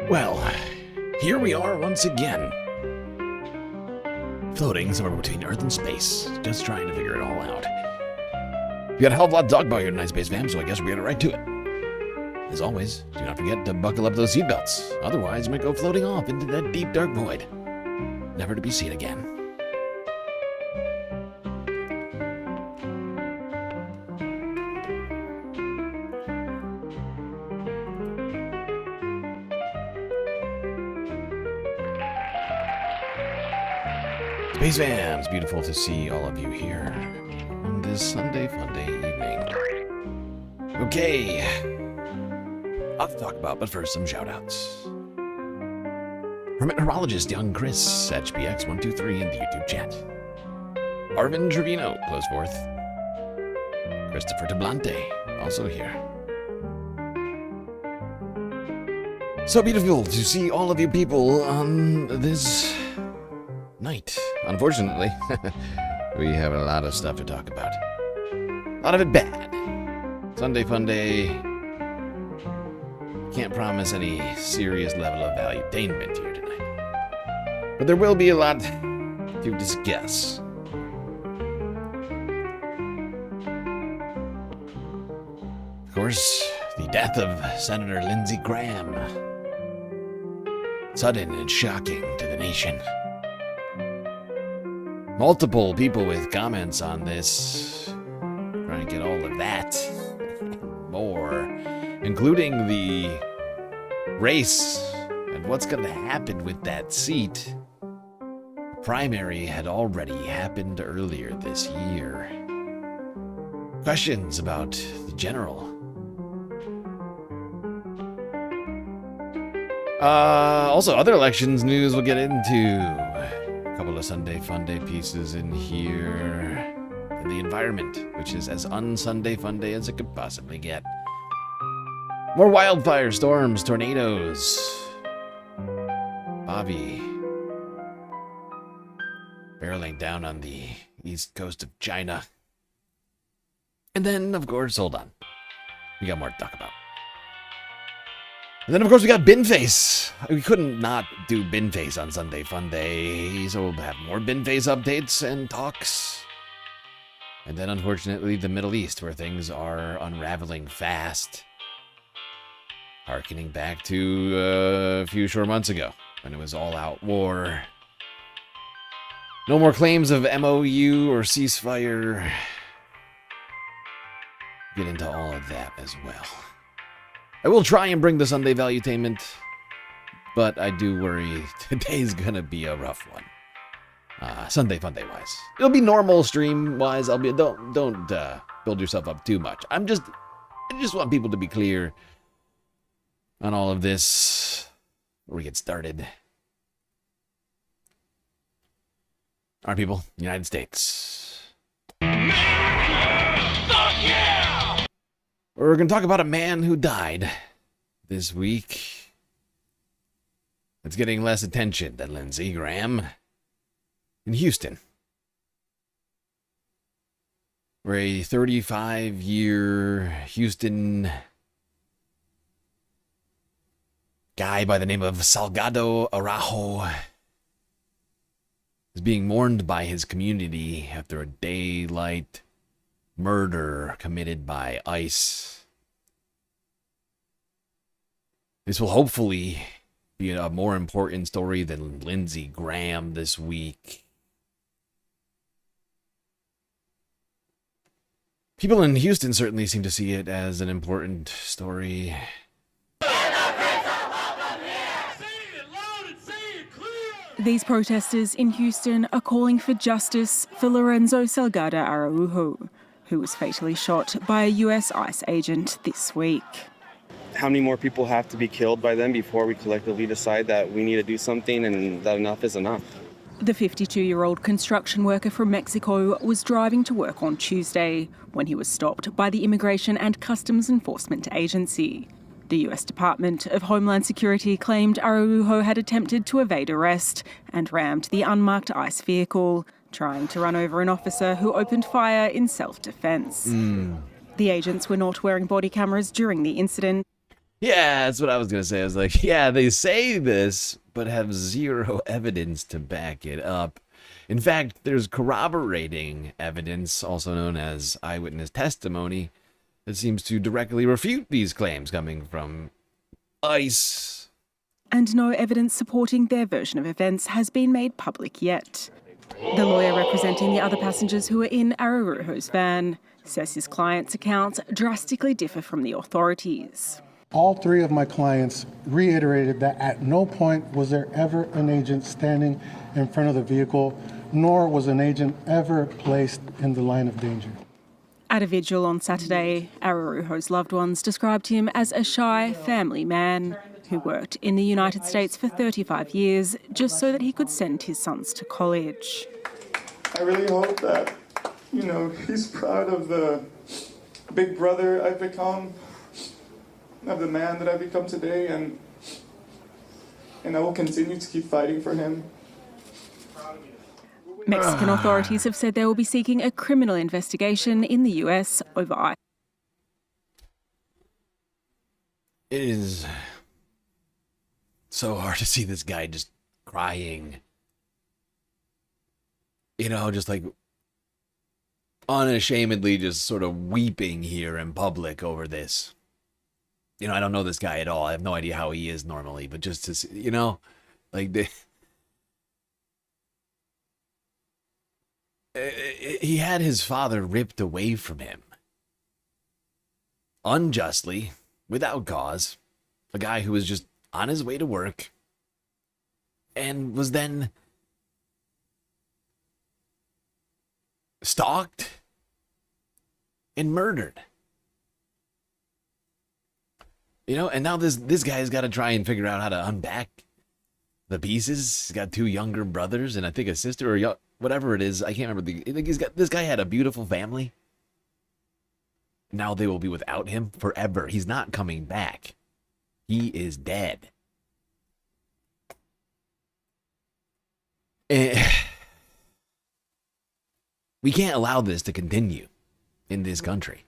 Well, here we are once again. Floating somewhere between Earth and space, just trying to figure it all out. We got a hell of a lot to talk about here tonight, Space Fam, so I guess we're gonna right to it. As always, do not forget to buckle up those seatbelts. Otherwise, you might go floating off into that deep, dark void, never to be seen again. Space Fams, beautiful to see all of you here on this Sunday Funday evening. Okay, lot to talk about, but first some shoutouts. Hermit Horologist Young Chris, HPX123 in the YouTube chat. Arvin Trevino, close fourth. Christopher Tablante, also here. So beautiful to see all of you people on this night. Unfortunately, we have a lot of stuff to talk about. A lot of it bad. Sunday Funday. Can't promise any serious level of valuetainment here tonight. But there will be a lot to discuss. Of course, the death of Senator Lindsey Graham. Sudden and shocking to the nation. Multiple people with comments on this. Trying to get all of that. More. Including the race and what's going to happen with that seat. The primary had already happened earlier this year. Questions about the general. Also, other elections news we'll get into. A couple of Sunday Funday pieces in here. And the environment, which is as un-Sunday Funday as it could possibly get. More wildfire storms, tornadoes. Bobby barreling down on the east coast of China. And then, of course, hold on. We got more to talk about. And then, of course, we got Binface. We couldn't not do Binface on Sunday Funday, so we'll have more Binface updates and talks. And then, unfortunately, the Middle East, where things are unraveling fast. Harkening back to a few short months ago, when it was all-out war. No more claims of MOU or ceasefire. Get into all of that as well. I will try and bring the Sunday valuetainment, but I do worry today's gonna be a rough one. Sunday Funday wise, it'll be normal stream wise. Don't build yourself up too much. I just want people to be clear on all of this before we get started. All right, people, United States. America! Fuck yeah! We're going to talk about a man who died this week. It's getting less attention than Lindsey Graham in Houston, where a 35-year Houston guy by the name of Salgado Araujo is being mourned by his community after a daylight murder committed by ICE. This will hopefully be a more important story than Lindsey Graham this week. People in Houston certainly seem to see it as an important story. These protesters in Houston are calling for justice for Lorenzo Salgado Araujo, who was fatally shot by a US ICE agent this week. How many more people have to be killed by them before we collectively decide that we need to do something and that enough is enough? The 52-year-old construction worker from Mexico was driving to work on Tuesday when he was stopped by the Immigration and Customs Enforcement Agency. The US Department of Homeland Security claimed Araujo had attempted to evade arrest and rammed the unmarked ICE vehicle, trying to run over an officer who opened fire in self-defense. The agents were not wearing body cameras during the incident. Yeah, that's what I was going to say. I was like, yeah, they say this, but have zero evidence to back it up. In fact, there's corroborating evidence, also known as eyewitness testimony, that seems to directly refute these claims coming from ICE. And no evidence supporting their version of events has been made public yet. The lawyer representing the other passengers who were in Araruho's van says his client's accounts drastically differ from the authorities. All three of my clients reiterated that at no point was there ever an agent standing in front of the vehicle, nor was an agent ever placed in the line of danger. At a vigil on Saturday, Araruho's loved ones described him as a shy family man who worked in the United States for 35 years just so that he could send his sons to college. I really hope that, he's proud of the big brother I've become, of the man that I've become today, and I will continue to keep fighting for him. Mexican authorities have said they will be seeking a criminal investigation in the US over ICE. It is so hard to see this guy just crying. Just like unashamedly just sort of weeping here in public over this. I don't know this guy at all. I have no idea how he is normally, but just to see, he had his father ripped away from him. Unjustly, without cause. A guy who was just on his way to work and was then stalked and murdered. And now this guy's got to try and figure out how to unpack the pieces. He's got two younger brothers and I think a sister or whatever it is. I can't remember. This guy had a beautiful family. Now they will be without him forever. He's not coming back. He is dead. We can't allow this to continue in this country.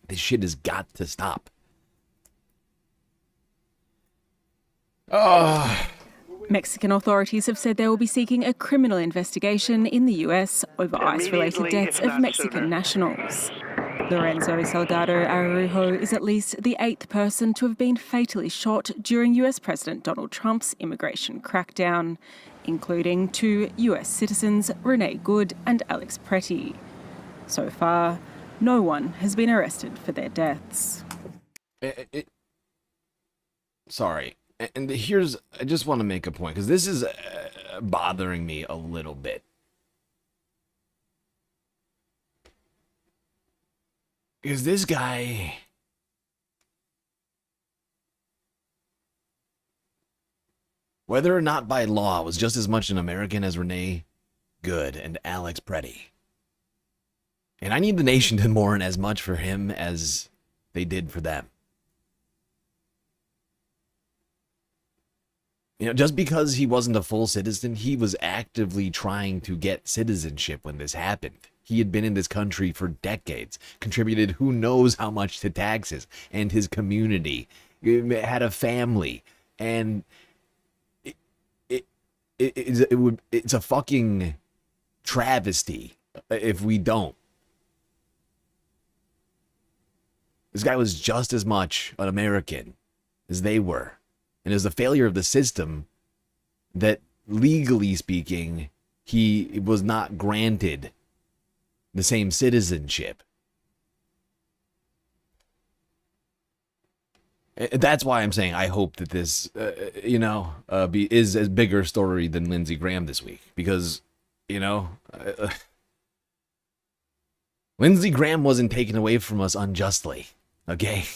This shit has got to stop. Mexican authorities have said they will be seeking a criminal investigation in the US over ICE-related deaths of Mexican nationals. Lorenzo Salgado Araújo is at least the 8th person to have been fatally shot during US President Donald Trump's immigration crackdown, including 2 US citizens, Renee Good and Alex Pretty. So far, no one has been arrested for their deaths. Sorry. And here's, I just want to make a point, because this is bothering me a little bit. Because this guy, whether or not by law, was just as much an American as Renee Good and Alex Pretty. And I need the nation to mourn as much for him as they did for them. Just because he wasn't a full citizen, he was actively trying to get citizenship when this happened. He had been in this country for decades, contributed who knows how much to taxes and his community, had a family, and it's a fucking travesty if we don't. This guy was just as much an American as they were. And it was the failure of the system that, legally speaking, he was not granted the same citizenship. That's why I'm saying I hope that this, is a bigger story than Lindsey Graham this week. Because, Lindsey Graham wasn't taken away from us unjustly, okay?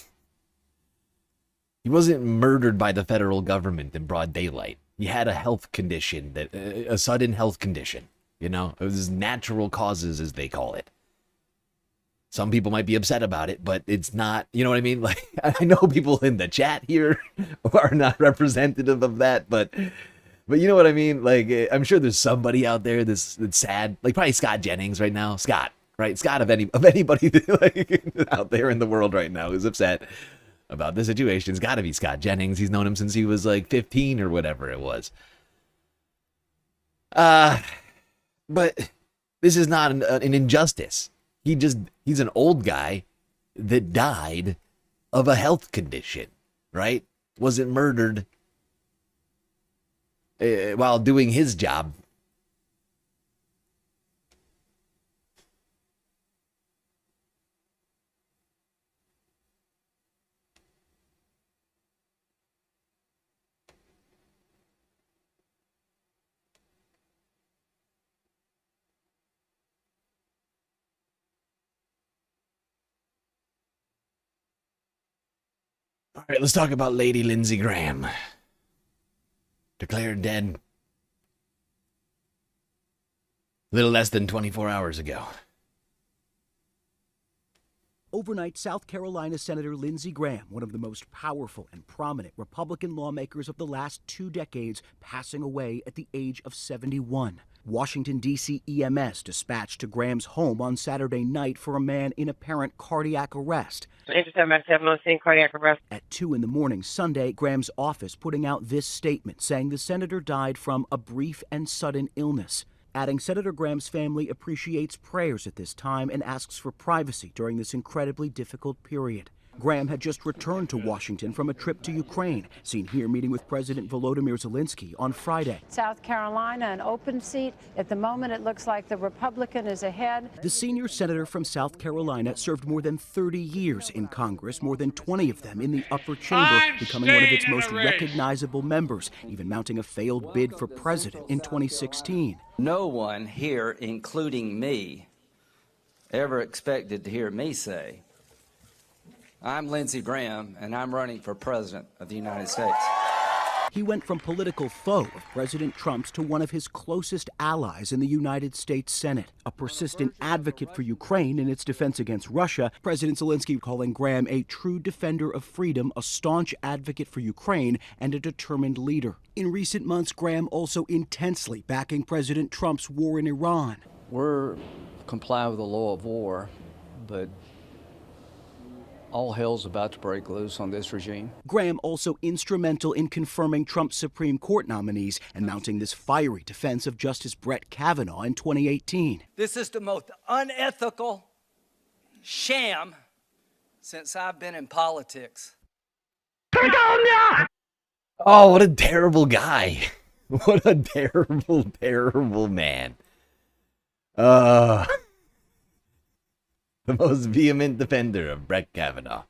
He wasn't murdered by the federal government in broad daylight. He had a health condition, a sudden health condition. It was natural causes, as they call it. Some people might be upset about it, but it's not, you know what I mean? Like, I know people in the chat here are not representative of that, but you know what I mean? Like, I'm sure there's somebody out there that's sad. Like, probably Scott Jennings right now. Scott, right? Scott, of anybody like, out there in the world right now who's upset. about the situation. It's got to be Scott Jennings. He's known him since he was like 15 or whatever it was. But this is not an injustice. He's an old guy that died of a health condition, right? Wasn't murdered while doing his job. All right, let's talk about Lady Lindsey Graham. Declared dead a little less than 24 hours ago. Overnight, South Carolina Senator Lindsey Graham, one of the most powerful and prominent Republican lawmakers of the last 2 decades, passing away at the age of 71. Washington, D.C. EMS dispatched to Graham's home on Saturday night for a man in apparent cardiac arrest. Cardiac arrest. At 2 in the morning Sunday, Graham's office putting out this statement saying the senator died from a brief and sudden illness. Adding Senator Graham's family appreciates prayers at this time and asks for privacy during this incredibly difficult period. Graham had just returned to Washington from a trip to Ukraine, seen here meeting with President Volodymyr Zelensky on Friday. South Carolina, an open seat. At the moment, it looks like the Republican is ahead. The senior senator from South Carolina served more than 30 years in Congress, more than 20 of them in the upper chamber, becoming one of its most recognizable members, even mounting a failed bid for president in 2016. No one here, including me, ever expected to hear me say, I'm Lindsey Graham, and I'm running for president of the United States. He went from political foe of President Trump's to one of his closest allies in the United States Senate, a persistent advocate for Ukraine in its defense against Russia. President Zelensky calling Graham a true defender of freedom, a staunch advocate for Ukraine, and a determined leader. In recent months, Graham also intensely backing President Trump's war in Iran. We're comply with the law of war, but all hell's about to break loose on this regime. Graham also instrumental in confirming Trump's Supreme Court nominees and mounting this fiery defense of Justice Brett Kavanaugh in 2018. This is the most unethical sham since I've been in politics. Oh, what a terrible guy. What a terrible, terrible man. The most vehement defender of Brett Kavanaugh.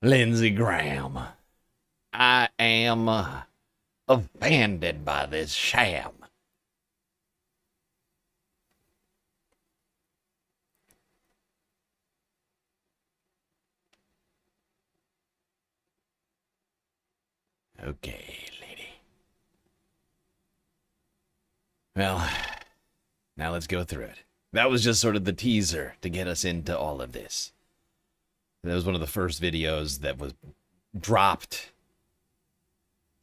Lindsey Graham. I am offended by this sham. Okay, lady. Well, now let's go through it. That was just sort of the teaser to get us into all of this. That was one of the first videos that was dropped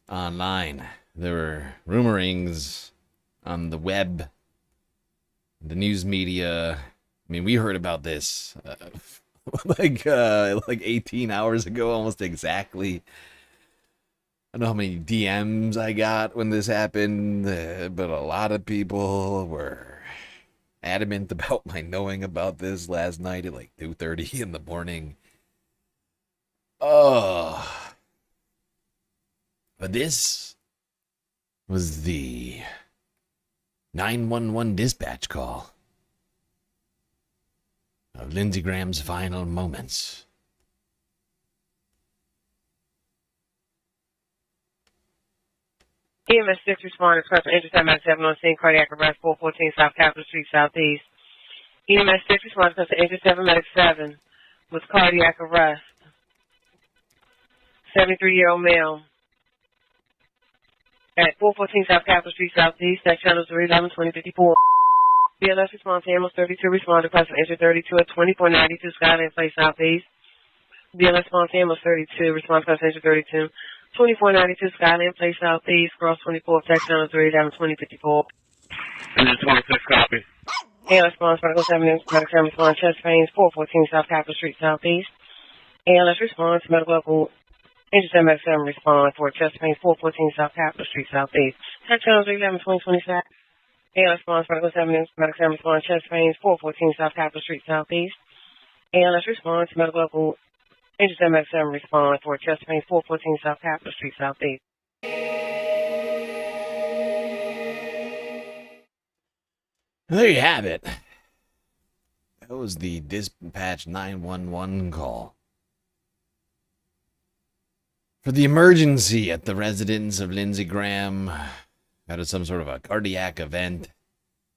online. There were rumorings on the web, the news media. I mean, we heard about this like 18 hours ago, almost exactly. I don't know how many DMs I got when this happened, but a lot of people were adamant about my knowing about this last night at like 2:30 in the morning. Oh. But this was the 911 dispatch call of Lindsey Graham's final moments. EMS 6 responders, person intercept at 7 on scene, cardiac arrest, 414 South Capitol Street, Southeast. EMS 6 responders, person intercept medic 7 with cardiac arrest. 73-year-old male. At 414 South Capitol Street, Southeast, that channel 311 2054. BLS response, ambulance 32 responder, person enter 32 at 2492 Skyland Place, Southeast. BLS response, ambulance 32, response, person enter 32. 2492 Skyland Place Southeast, cross 24, text channel 3, down 2054. This is 26 copy. Air response, medical 7, medical 7, response, chest pains, 414 South Capitol Street Southeast. ALS response, medical level, Engine 7 respond for chest pain, 414 South Capitol Street, Southeast. Tech channel 311, 2027. ALS response, medical 7 respond, chest pain, 414 South Capitol Street, Southeast. ALS response, medical level, Engine 7 respond for chest pain, 414 South Capitol Street, Southeast. There you have it. That was the dispatch 911 call for the emergency at the residence of Lindsey Graham. Out of some sort of a cardiac event.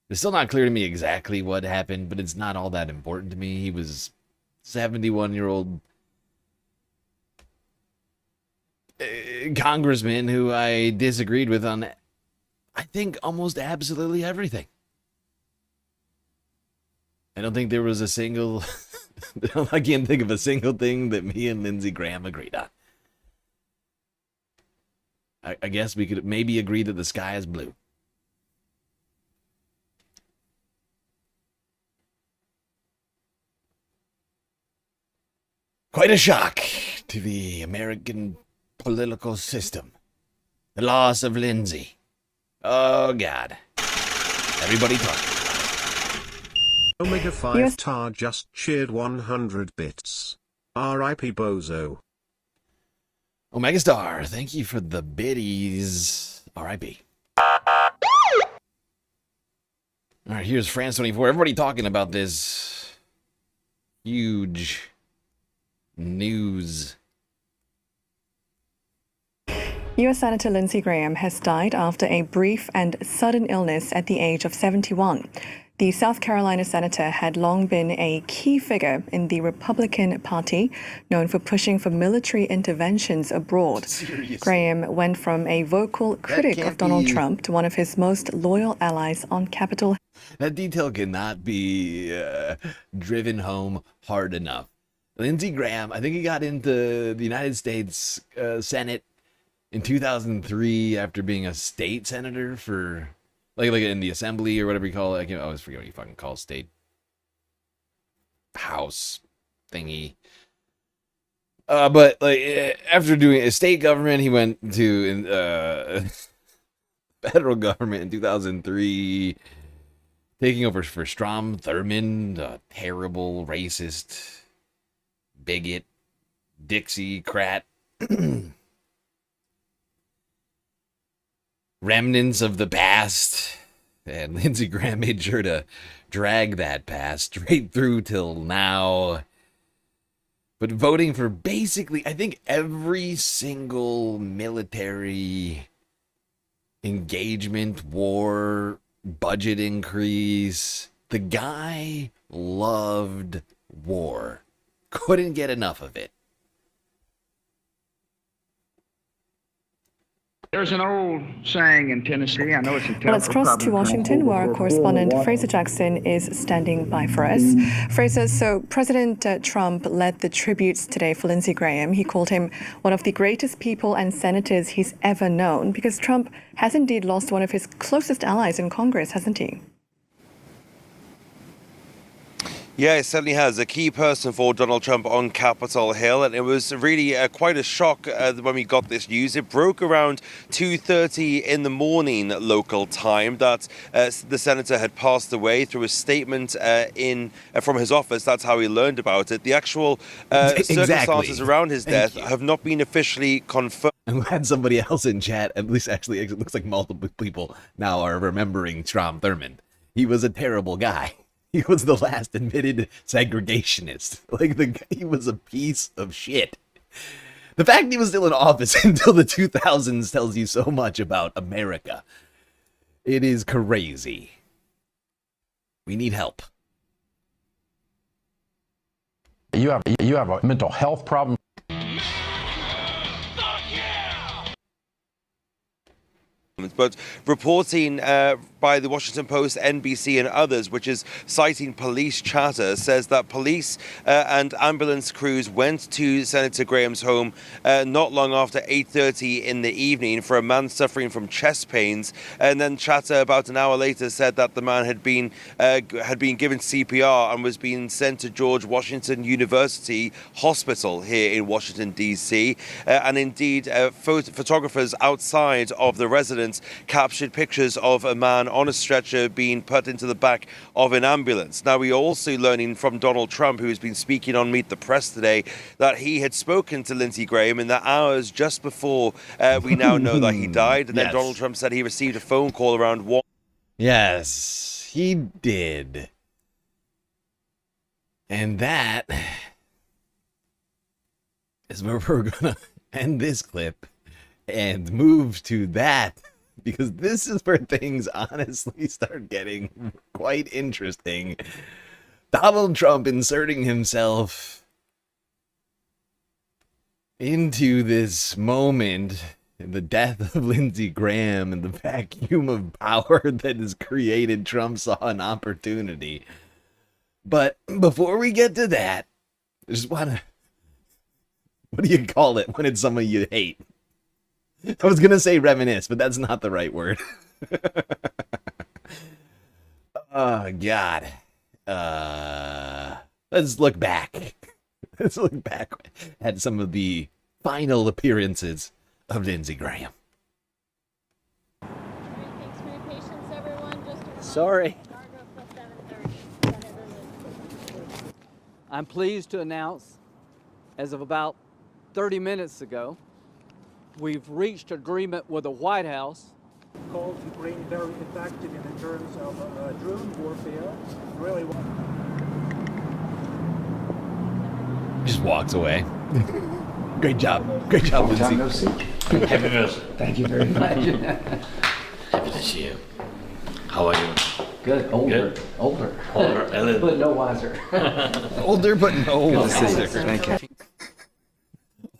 It's still not clear to me exactly what happened, but it's not all that important to me. He was 71-year-old congressman who I disagreed with on, I think, almost absolutely everything. I don't think there was a single, I can't think of a single thing that me and Lindsey Graham agreed on. I guess we could maybe agree that the sky is blue. Quite a shock to the American political system. The loss of Lindsey. Oh, God. Everybody talking. Omega 5 Tar just cheered 100 bits. R.I.P. Bozo. Omega Star, thank you for the biddies. R.I.P. Alright, here's France24. Everybody talking about this huge news. U.S. Senator Lindsey Graham has died after a brief and sudden illness at the age of 71. The South Carolina senator had long been a key figure in the Republican Party, known for pushing for military interventions abroad. Seriously? Graham went from a vocal critic of Donald Trump to one of his most loyal allies on Capitol. That detail cannot be driven home hard enough. Lindsey Graham, I think he got into the United States Senate in 2003 after being a state senator for... Like in the assembly or whatever you call it. I always forget what you fucking call state house thingy. But like after doing a state government, he went to federal government in 2003, taking over for Strom Thurmond, a terrible racist bigot, Dixiecrat. Remnants of the past, and Lindsey Graham made sure to drag that past straight through till now. But voting for basically, I think, every single military engagement, war, budget increase. The guy loved war. Couldn't get enough of it. There's an old saying in Tennessee, I know it's a Well, let's cross to Washington, where our correspondent Fraser Jackson is standing by for us. Fraser, so President Trump led the tributes today for Lindsey Graham. He called him one of the greatest people and senators he's ever known, because Trump has indeed lost one of his closest allies in Congress, hasn't he? Yeah, it certainly has. A key person for Donald Trump on Capitol Hill, and it was really quite a shock when we got this news. It broke around 2:30 in the morning local time that the senator had passed away. Through a statement from his office, that's how he learned about it. The actual circumstances around his death have not been officially confirmed. I'm glad somebody else in chat, at least actually it looks like multiple people now are remembering Strom Thurmond. He was a terrible guy. He was the last admitted segregationist. He was a piece of shit. The fact he was still in office until the 2000s tells you so much about America. It is crazy. We need help. You have a mental health problem. confirmed, but reporting by the Washington Post, NBC, and others, which is citing police chatter, says that police and ambulance crews went to Senator Graham's home not long after 8:30 in the evening for a man suffering from chest pains, and then chatter about an hour later said that the man had been given CPR and was being sent to George Washington University Hospital here in Washington, D.C. And indeed, photographers outside of the residence captured pictures of a man on a stretcher being put into the back of an ambulance. Now, we are also learning from Donald Trump, who has been speaking on Meet the Press today, that he had spoken to Lindsey Graham in the hours just before we now know that he died. And then Donald Trump said he received a phone call around 1. Yes, he did. And that is where we're going to end this clip and move to that, because this is where things honestly start getting quite interesting. Donald Trump inserting himself into this moment, the death of Lindsey Graham and the vacuum of power that has created. Trump saw an opportunity. But before we get to that, I just want to, what do you call it when it's someone you hate? I was going to say reminisce, but that's not the right word. Oh, God. Let's look back. Let's look back at some of the final appearances of Lindsey Graham. Thanks for your patience, everyone. Sorry. I'm pleased to announce, as of about 30 minutes ago, we've reached agreement with the White House. Called Ukraine very effective in terms of drone warfare. Really Just walks away. Great job. Great job, Lindsey. Happy birthday. Thank you very much. Happy to see you. How are you? Good. Older. Older. A little. But no wiser. Older but no wiser. Thank you.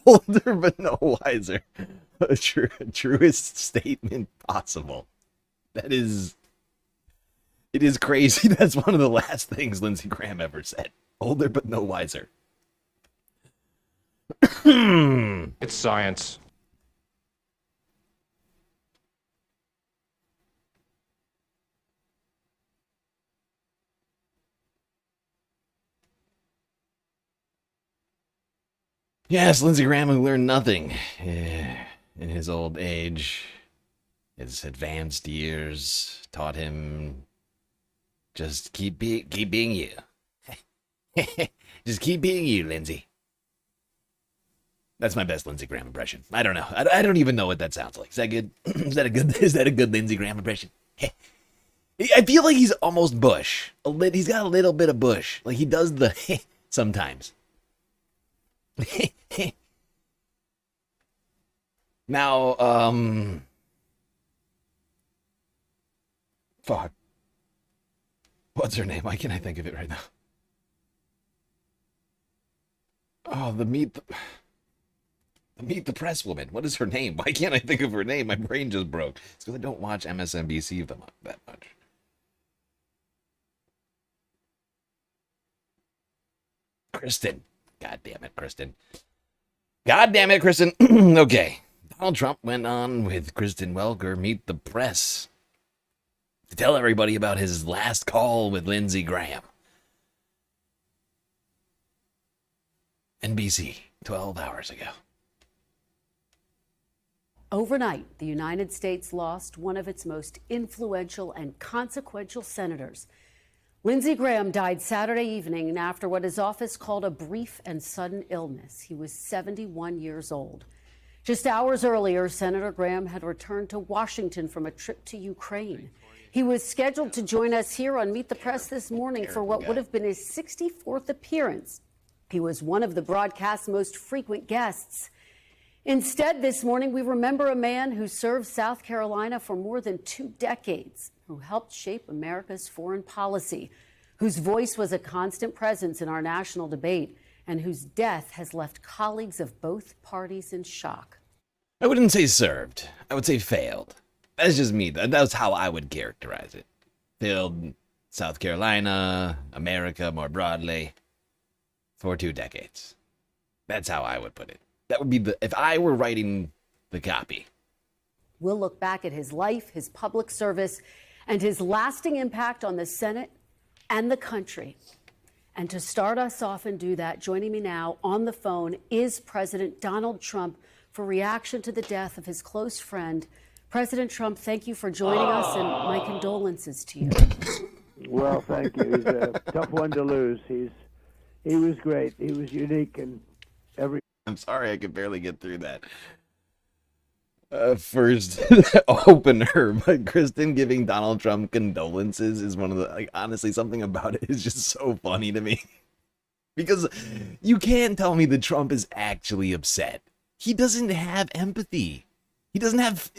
Older but no wiser. A truest statement possible. That is... It is crazy. That's one of the last things Lindsey Graham ever said. Older but no wiser. It's science. Yes, Lindsey Graham who learned nothing in his old age. His advanced years taught him just keep being you. Just keep being you, Lindsey. That's my best Lindsey Graham impression. I don't know. I don't even know what that sounds like. Is that good? Is that a good Lindsey Graham impression? I feel like he's almost Bush. He's got a little bit of Bush. Like he does the sometimes. Now, fuck. What's her name? Why can't I think of it right now? Oh, the Meet the Press woman. What is her name? Why can't I think of her name? My brain just broke. It's because I don't watch MSNBC that much. Kristen. God damn it, Kristen. God damn it, Kristen. Okay. Donald Trump went on with Kristen Welker, Meet the Press, to tell everybody about his last call with Lindsey Graham. NBC, 12 hours ago. Overnight, the United States lost one of its most influential and consequential senators. Lindsey Graham died Saturday evening after what his office called a brief and sudden illness. He was 71 years old. Just hours earlier, Senator Graham had returned to Washington from a trip to Ukraine. He was scheduled to join us here on Meet the Press this morning for what would have been his 64th appearance. He was one of the broadcast's most frequent guests. Instead, this morning, we remember a man who served South Carolina for more than 2 decades, who helped shape America's foreign policy, whose voice was a constant presence in our national debate, and whose death has left colleagues of both parties in shock. I wouldn't say served. I would say failed. That's just me. That's how I would characterize it. Filled South Carolina, America more broadly, for 2 decades. That's how I would put it. That would be if I were writing the copy. We'll look back at his life, his public service, and his lasting impact on the Senate and the country. And to start us off and do that, joining me now on the phone is President Donald Trump for reaction to the death of his close friend. President Trump, thank you for joining us, and my condolences to you. Well, thank you. He's a tough one to lose. He was great. He was unique in every. I'm sorry, I could barely get through that. First opener, but Kristen giving Donald Trump condolences is one of the, honestly, something about it is just so funny to me. Because you can't tell me that Trump is actually upset. He doesn't have empathy. He doesn't have,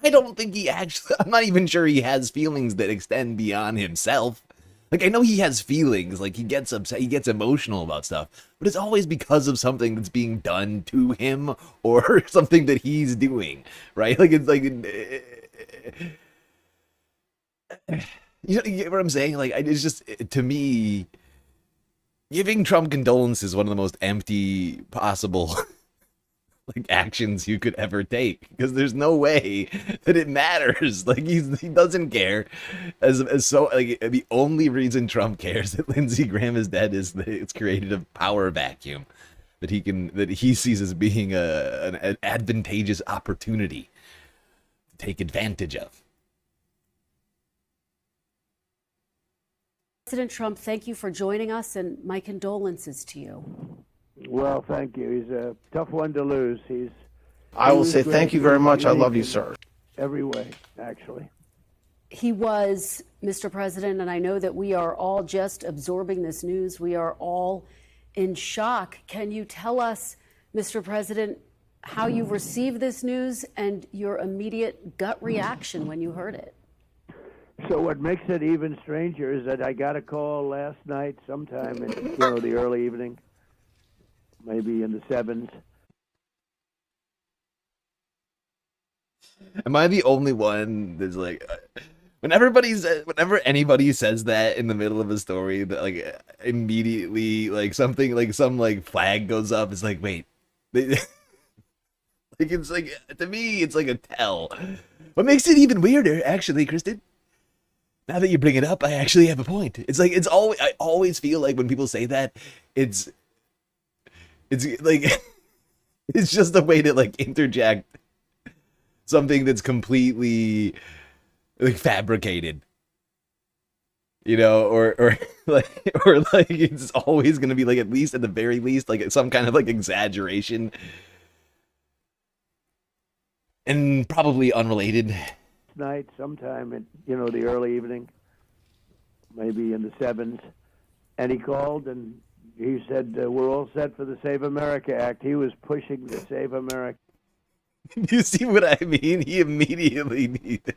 I don't think he actually, I'm not even sure he has feelings that extend beyond himself. I know he has feelings, he gets upset, he gets emotional about stuff, but it's always because of something that's being done to him or something that he's doing, right? You get what I'm saying? It's just, to me, giving Trump condolences is one of the most empty possible actions you could ever take, because there's no way that it matters. He doesn't care. The only reason Trump cares that Lindsey Graham is dead is that it's created a power vacuum that he sees as being an advantageous opportunity to take advantage of. President Trump, thank you for joining us, and my condolences to you. Well, thank you. He's a tough one to lose. I will say thank you very much. I love you, sir. Every way, actually. He was, Mr. President, and I know that we are all just absorbing this news. We are all in shock. Can you tell us, Mr. President, how you received this news and your immediate gut reaction when you heard it? So what makes it even stranger is that I got a call last night sometime in the early evening, maybe in the 7s. Am I the only one that's whenever anybody says that in the middle of a story, that immediately something some flag goes up? It's wait, it's to me it's a tell. What makes it even weirder, actually, Kristen? Now that you bring it up, I actually have a point. It's always, I always feel like when people say that, it's it's just a way to interject something that's completely fabricated, or it's always gonna be at least at the very least some kind of exaggeration, and probably unrelated. Night sometime in the early evening, maybe in the 7s, and he called and he said we're all set for the Save America Act. He was pushing the Save America. You see what I mean? He immediately needed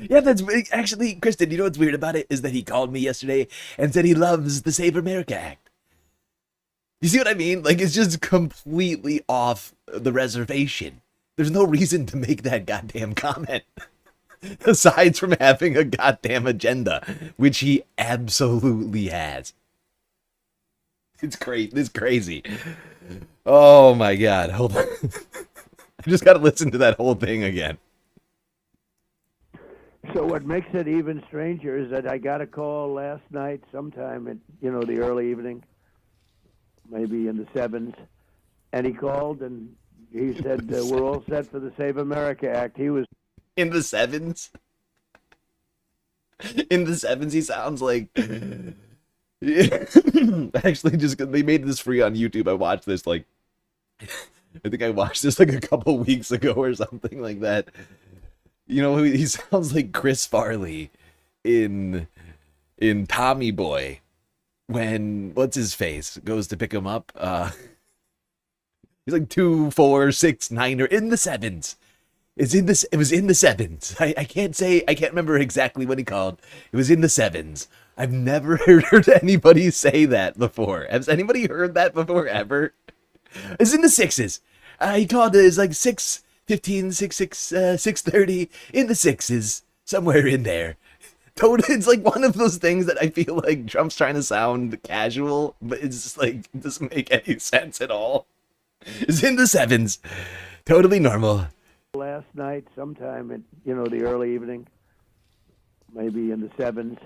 yeah, that's actually, Kristen, you know what's weird about it is that he called me yesterday and said he loves the Save America Act. You see what I mean? It's just completely off the reservation. There's no reason to make that goddamn comment. Aside from having a goddamn agenda, which he absolutely has. It's great. It's crazy. Oh my god. Hold on. I just got to listen to that whole thing again. So what makes it even stranger is that I got a call last night sometime in the early evening, maybe in the 7s, and he called and he said we're all set for the Save America Act. He was in the 7s. In the 7s, he sounds like. Actually, just they made this free on YouTube. I watched this I think I watched this a couple weeks ago or something like that. He sounds like Chris Farley in Tommy Boy when what's his face goes to pick him up. He's 2, 4, 6, 9, or in the 7s. It was in the 7s. I can't remember exactly when he called. It was in the 7s. I've never heard anybody say that before. Has anybody heard that before ever? It's in the 6s. He called it 6:50 15, 6:30 in the sixes, somewhere in there. Totally, it's like one of those things that I feel like Trump's trying to sound casual, but it's just like, it doesn't make any sense at all. It's in the sevens. Totally normal. Last night, sometime in, the early evening, maybe in the sevens,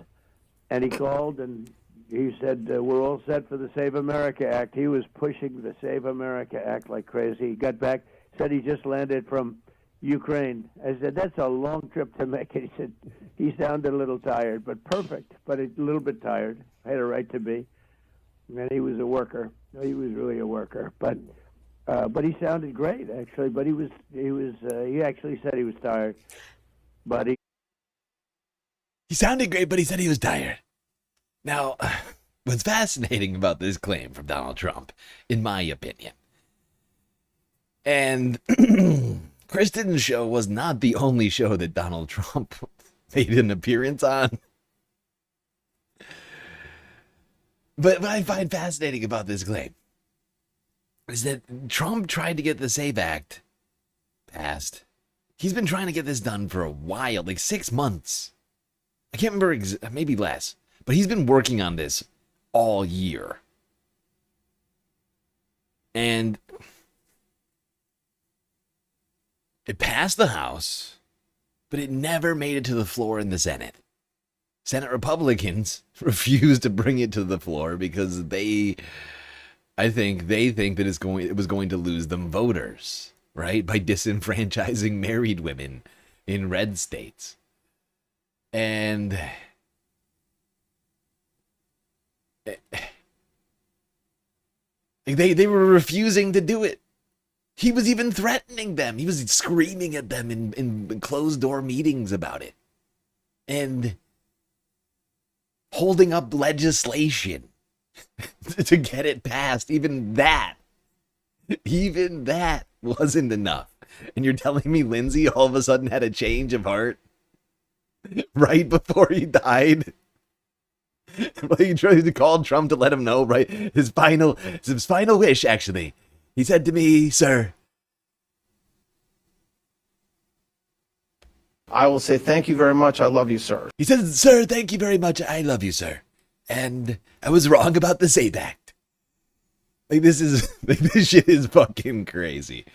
and he called and he said, we're all set for the Save America Act. He was pushing the Save America Act like crazy. He got back, said he just landed from Ukraine. I said, that's a long trip to make. And he said, he sounded a little tired, but perfect, but a little bit tired. Had a right to be. And he was a worker. He was really a worker. But he sounded great, actually. But he actually said he was tired. But he sounded great, but he said he was tired. Now, what's fascinating about this claim from Donald Trump, in my opinion, and Kristen's show was not the only show that Donald Trump made an appearance on. But what I find fascinating about this claim is that Trump tried to get the SAVE Act passed. He's been trying to get this done for a while, like 6 months. I can't remember, maybe less. But he's been working on this all year. And it passed the House, but it never made it to the floor in the Senate. Senate Republicans refused to bring it to the floor because they think that it was going to lose them voters, right? By disenfranchising married women in red states. And they were refusing to do it. He was even threatening them. He was screaming at them in closed-door meetings about it. And holding up legislation to get it passed. Even that wasn't enough. And you're telling me Lindsey all of a sudden had a change of heart right before he died? Well, he tried to call Trump to let him know, right? His final wish, actually. He said to me, sir, I will say thank you very much. I love you, sir. He said, sir, thank you very much. I love you, sir. And I was wrong about the SAVE Act. Like, this shit is fucking crazy.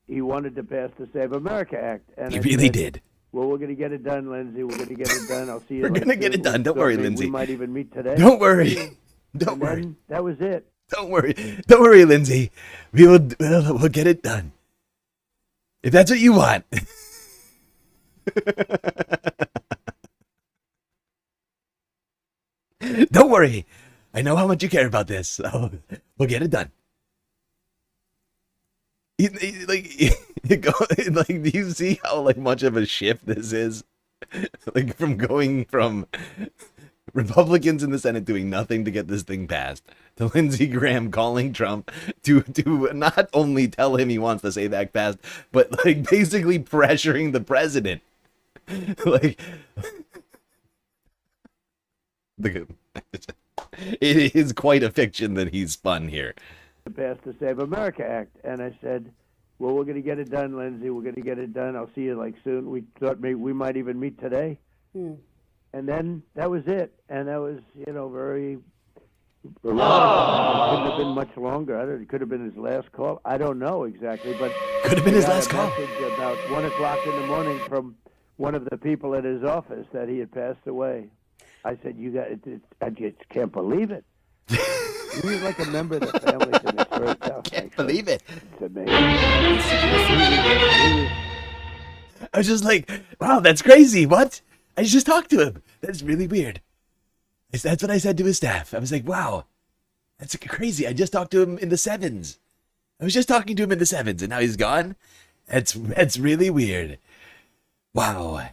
he wanted to pass the Save America Act. And he really did. Well, we're going to get it done, Lindsey. We're going to get it done. I'll see you. We're going to get it done. Don't worry, Lindsey. We might even meet today. Don't worry. Don't worry. That was it. Don't worry. Don't worry, Lindsey. We'll get it done. If that's what you want. Don't worry. I know how much you care about this. So we'll get it done. Do you see how much of a shift this is? From going from Republicans in the Senate doing nothing to get this thing passed to Lindsey Graham calling Trump to not only tell him he wants the SAVE Act passed, but basically pressuring the president. It is quite a fiction that he's spun here. To pass the Save America Act, and I said, well, we're going to get it done, Lindsey. We're going to get it done. I'll see you soon. We thought maybe we might even meet today. And then that was it. And that was, very... It couldn't have been much longer. It could have been his last call. I don't know exactly, but... Could have been his last call. About 1 o'clock in the morning from one of the people at his office that he had passed away. I said, I just can't believe it. He was like a member of the family to this first house. Can't believe it. It's amazing. I was just like, wow, that's crazy. What? I just talked to him. That's really weird. That's what I said to his staff. I was like, wow, that's crazy. I just talked to him in the 7s. I was just talking to him in the 7s, and now he's gone? That's really weird. Wow.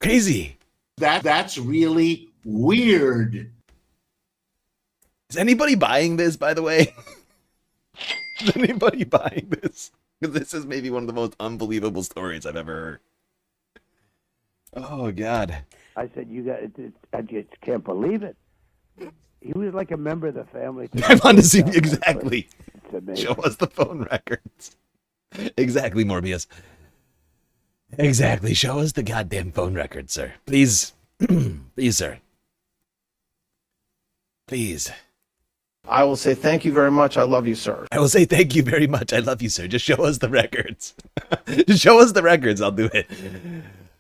Crazy. That's really weird. Is anybody buying this, by the way? Is anybody buying this? Because this is maybe one of the most unbelievable stories I've ever heard. Oh, God. I said, I just can't believe it. He was like a member of the family. I want to see exactly. amazing. Show us the phone records. Exactly, Morbius. Exactly. Show us the goddamn phone records, sir. Please. Please, sir. Please. I will say thank you very much. I love you, sir. I will say thank you very much. I love you, sir. Just show us the records. Just show us the records. I'll do it.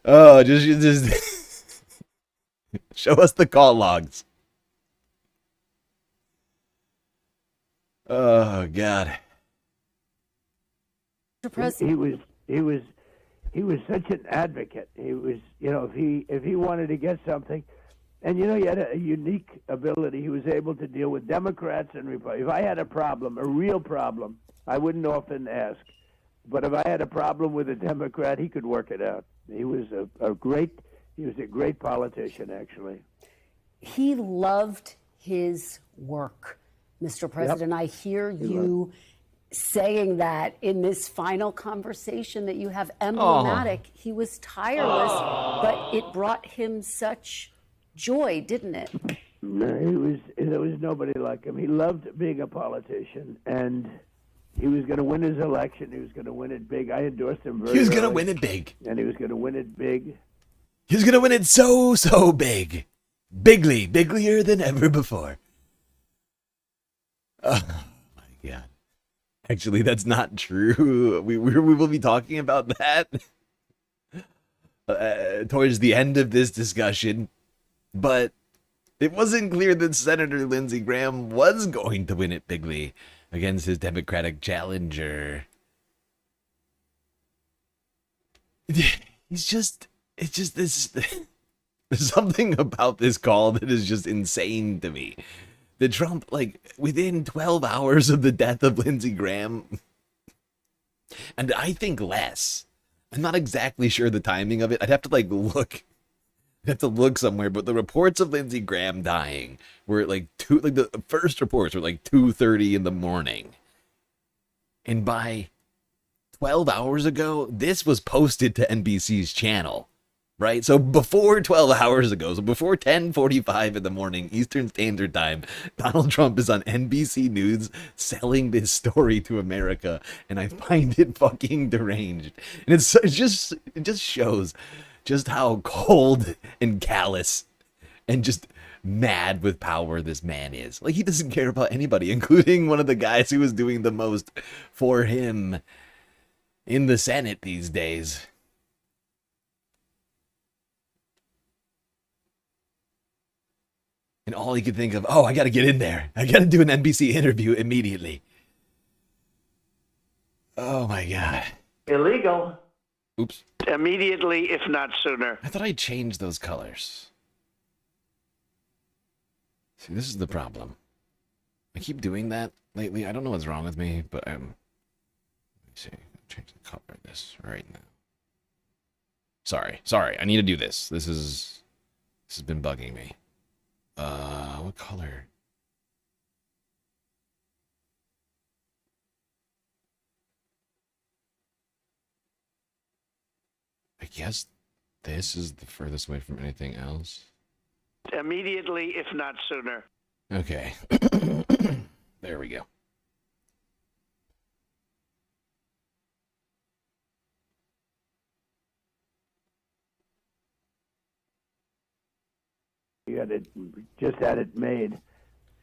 Oh, just show us the call logs. Oh God. He was such an advocate. He was, if he wanted to get something, and he had a unique ability. He was able to deal with Democrats and Republicans. If I had a problem, a real problem, I wouldn't often ask. But if I had a problem with a Democrat, he could work it out. He was a great politician, actually. He loved his work, Mr. President. Yep. I hear you saying that in this final conversation that you have emblematic. He was tireless, but it brought him such joy, didn't it? No, there was nobody like him. He loved being a politician, and he was going to win his election. He was going to win it big. I endorsed him very He was going to early, win it big. and he was going to win it big. He was going to win it so big. Biglier than ever before. Oh my God. Actually, that's not true. We will be talking about that towards the end of this discussion. But it wasn't clear that Senator Lindsey Graham was going to win it bigly against his Democratic challenger. It's just this. There's something about this call that is just insane to me. The Trump, within 12 hours of the death of Lindsey Graham, and I think less. I'm not exactly sure the timing of it. I'd have to look. I'd have to look somewhere, but the reports of Lindsey Graham dying were the first reports were 2:30 in the morning. And by 12 hours ago, this was posted to NBC's channel. Right? So before 12 hours ago, so before 10:45 in the morning Eastern Standard Time, Donald Trump is on NBC News selling this story to America, and I find it fucking deranged. And it just shows just how cold and callous and just mad with power this man is. He doesn't care about anybody, including one of the guys who is doing the most for him in the Senate these days. And all he could think of, I got to get in there. I got to do an NBC interview immediately. Oh, my God. Illegal. Oops. Immediately, if not sooner. I thought I changed those colors. See, this is the problem. I keep doing that lately. I don't know what's wrong with me, but let me see. I'll change the color of this right now. Sorry. I need to do this. This has been bugging me. What color? I guess this is the furthest away from anything else. Immediately, if not sooner. Okay. There we go. He just had it made,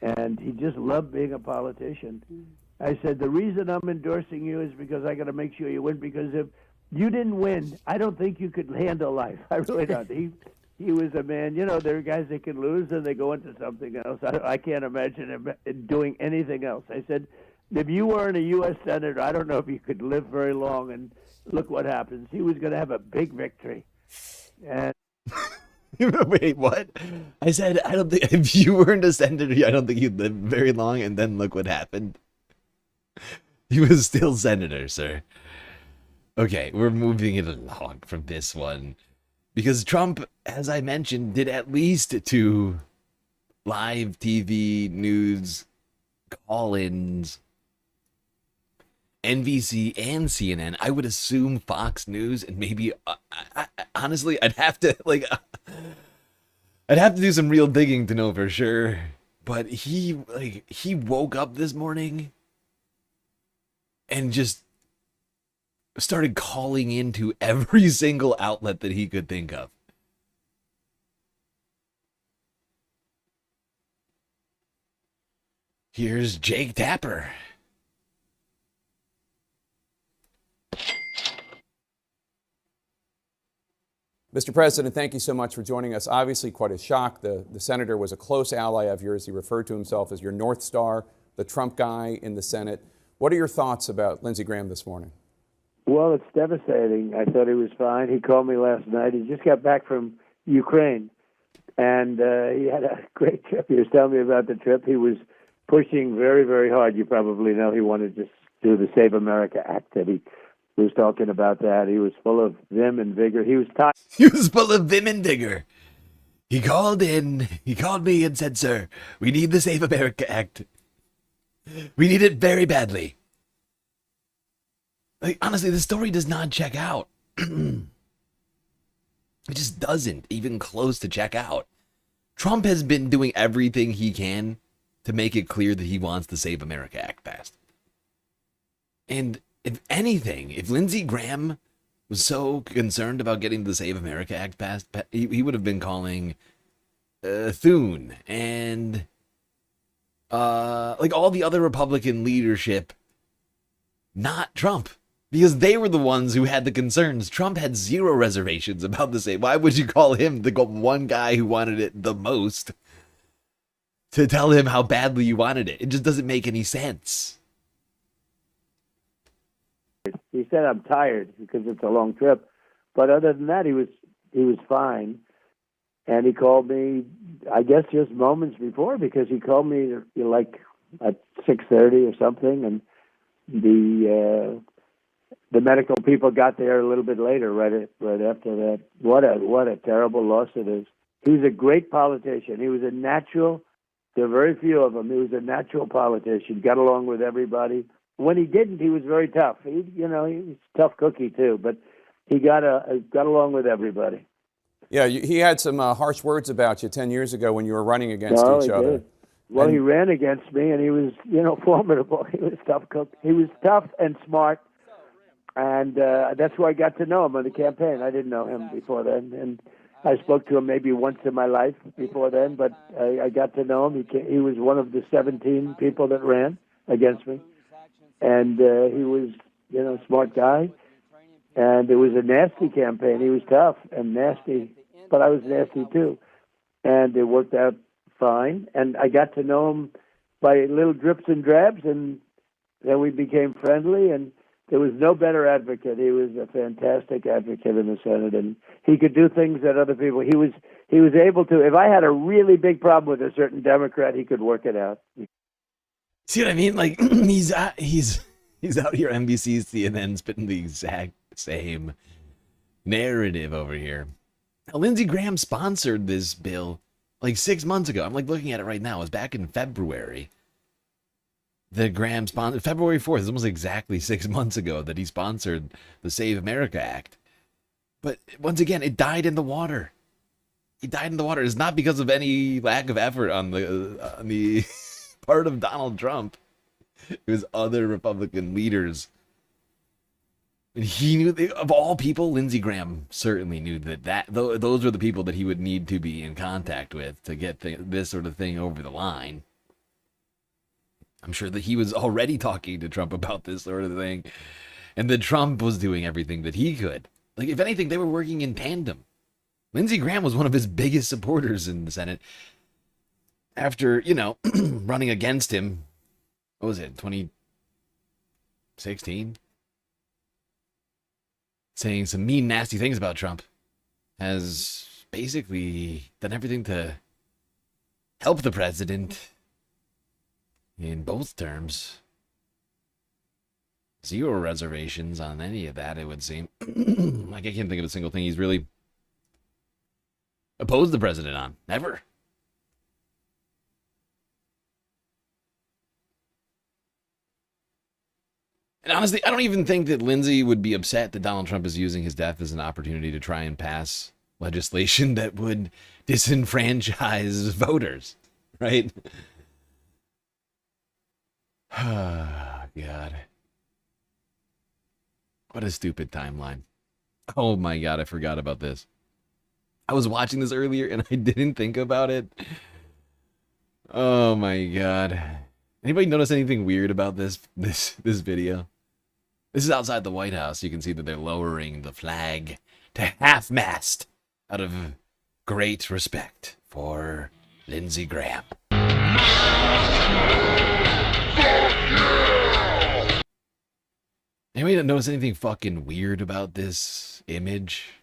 and he just loved being a politician. I said, the reason I'm endorsing you is because I got to make sure you win, because if you didn't win, I don't think you could handle life. I really don't. He was a man, there are guys that can lose and they go into something else. I can't imagine him doing anything else. I said, if you weren't a U.S. Senator, I don't know if you could live very long, and look what happens. He was going to have a big victory. And Wait, what? I said, I don't think, if you weren't a senator, I don't think you'd live very long, and then look what happened. He was still senator, sir. Okay, we're moving it along from this one. Because Trump, as I mentioned, did at least 2 live TV news call-ins. NBC and CNN. I would assume Fox News, and maybe, honestly, I'd have to do some real digging to know for sure. But he woke up this morning and just started calling into every single outlet that he could think of. Here's Jake Tapper. Mr. President, thank you so much for joining us. Obviously, quite a shock. The senator was a close ally of yours. He referred to himself as your North Star, the Trump guy in the Senate. What are your thoughts about Lindsey Graham this morning? Well, it's devastating. I thought he was fine. He called me last night. He just got back from Ukraine, and he had a great trip. He was telling me about the trip. He was pushing very, very hard. You probably know he wanted to do the Save America Act that he was talking about that. He was full of vim and vigor. He was tired. He was full of vim and vigor. He called me and said, "Sir, we need the Save America Act. We need it very badly." Like, honestly, the story does not check out. It just doesn't even close to check out. Trump has been doing everything he can to make it clear that he wants the Save America Act passed. And if anything, if Lindsey Graham was so concerned about getting the Save America Act passed, he would have been calling Thune and like all the other Republican leadership, not Trump. Because they were the ones who had the concerns. Trump had zero reservations about the Save. Why would you call him the one guy who wanted it the most to tell him how badly you wanted it? It just doesn't make any sense. He said, "I'm tired because it's a long trip," but other than that, he was fine. And he called me, I guess, just moments before, because he called me like at 6:30 or something, and the medical people got there a little bit later, right after that. What a terrible loss it is. He's a great politician. He was a natural. There are very few of them. He was a natural politician. Got along with everybody. When he didn't, he was very tough. He was a tough cookie too, but he got along with everybody. Yeah, he had some harsh words about you 10 years ago when you were running against each other. Did. Well, he ran against me, and he was, formidable. He was tough cook. He was tough and smart, and that's where I got to know him on the campaign. I didn't know him before then, and I spoke to him maybe once in my life before then, but I got to know him. He was one of the 17 people that ran against me, and he was, a smart guy, and it was a nasty campaign. He was tough and nasty, but I was nasty too, and it worked out fine. And I got to know him by little drips and drabs, and then we became friendly, and there was no better advocate. He was a fantastic advocate in the Senate, and he could do things that other people, he was able to. If I had a really big problem with a certain Democrat, he could work it out. See what I mean? Like, he's out here NBC, CNN, spitting the exact same narrative over here. Now, Lindsey Graham sponsored this bill like 6 months ago. I'm like looking at it right now. It was back in February. The Graham sponsored February 4th. It's almost exactly 6 months ago that he sponsored the Save America Act. But once again, it died in the water. It died in the water. It's not because of any lack of effort on the part of Donald Trump. It was other Republican leaders. And he knew, of all people, Lindsey Graham certainly knew that those were the people that he would need to be in contact with to get this sort of thing over the line. I'm sure that he was already talking to Trump about this sort of thing, and that Trump was doing everything that he could. Like, if anything, they were working in tandem. Lindsey Graham was one of his biggest supporters in the Senate. After, running against him, what was it, 2016? Saying some mean, nasty things about Trump, has basically done everything to help the president in both terms. Zero reservations on any of that, it would seem. Like, I can't think of a single thing he's really opposed the president on. Never. And honestly, I don't even think that Lindsey would be upset that Donald Trump is using his death as an opportunity to try and pass legislation that would disenfranchise voters, right? Oh, God. What a stupid timeline. Oh my god, I forgot about this. I was watching this earlier and I didn't think about it. Oh my god. Anybody notice anything weird about this video? This is outside the White House. You can see that they're lowering the flag to half-mast out of great respect for Lindsey Graham. Anybody notice anything fucking weird about this image?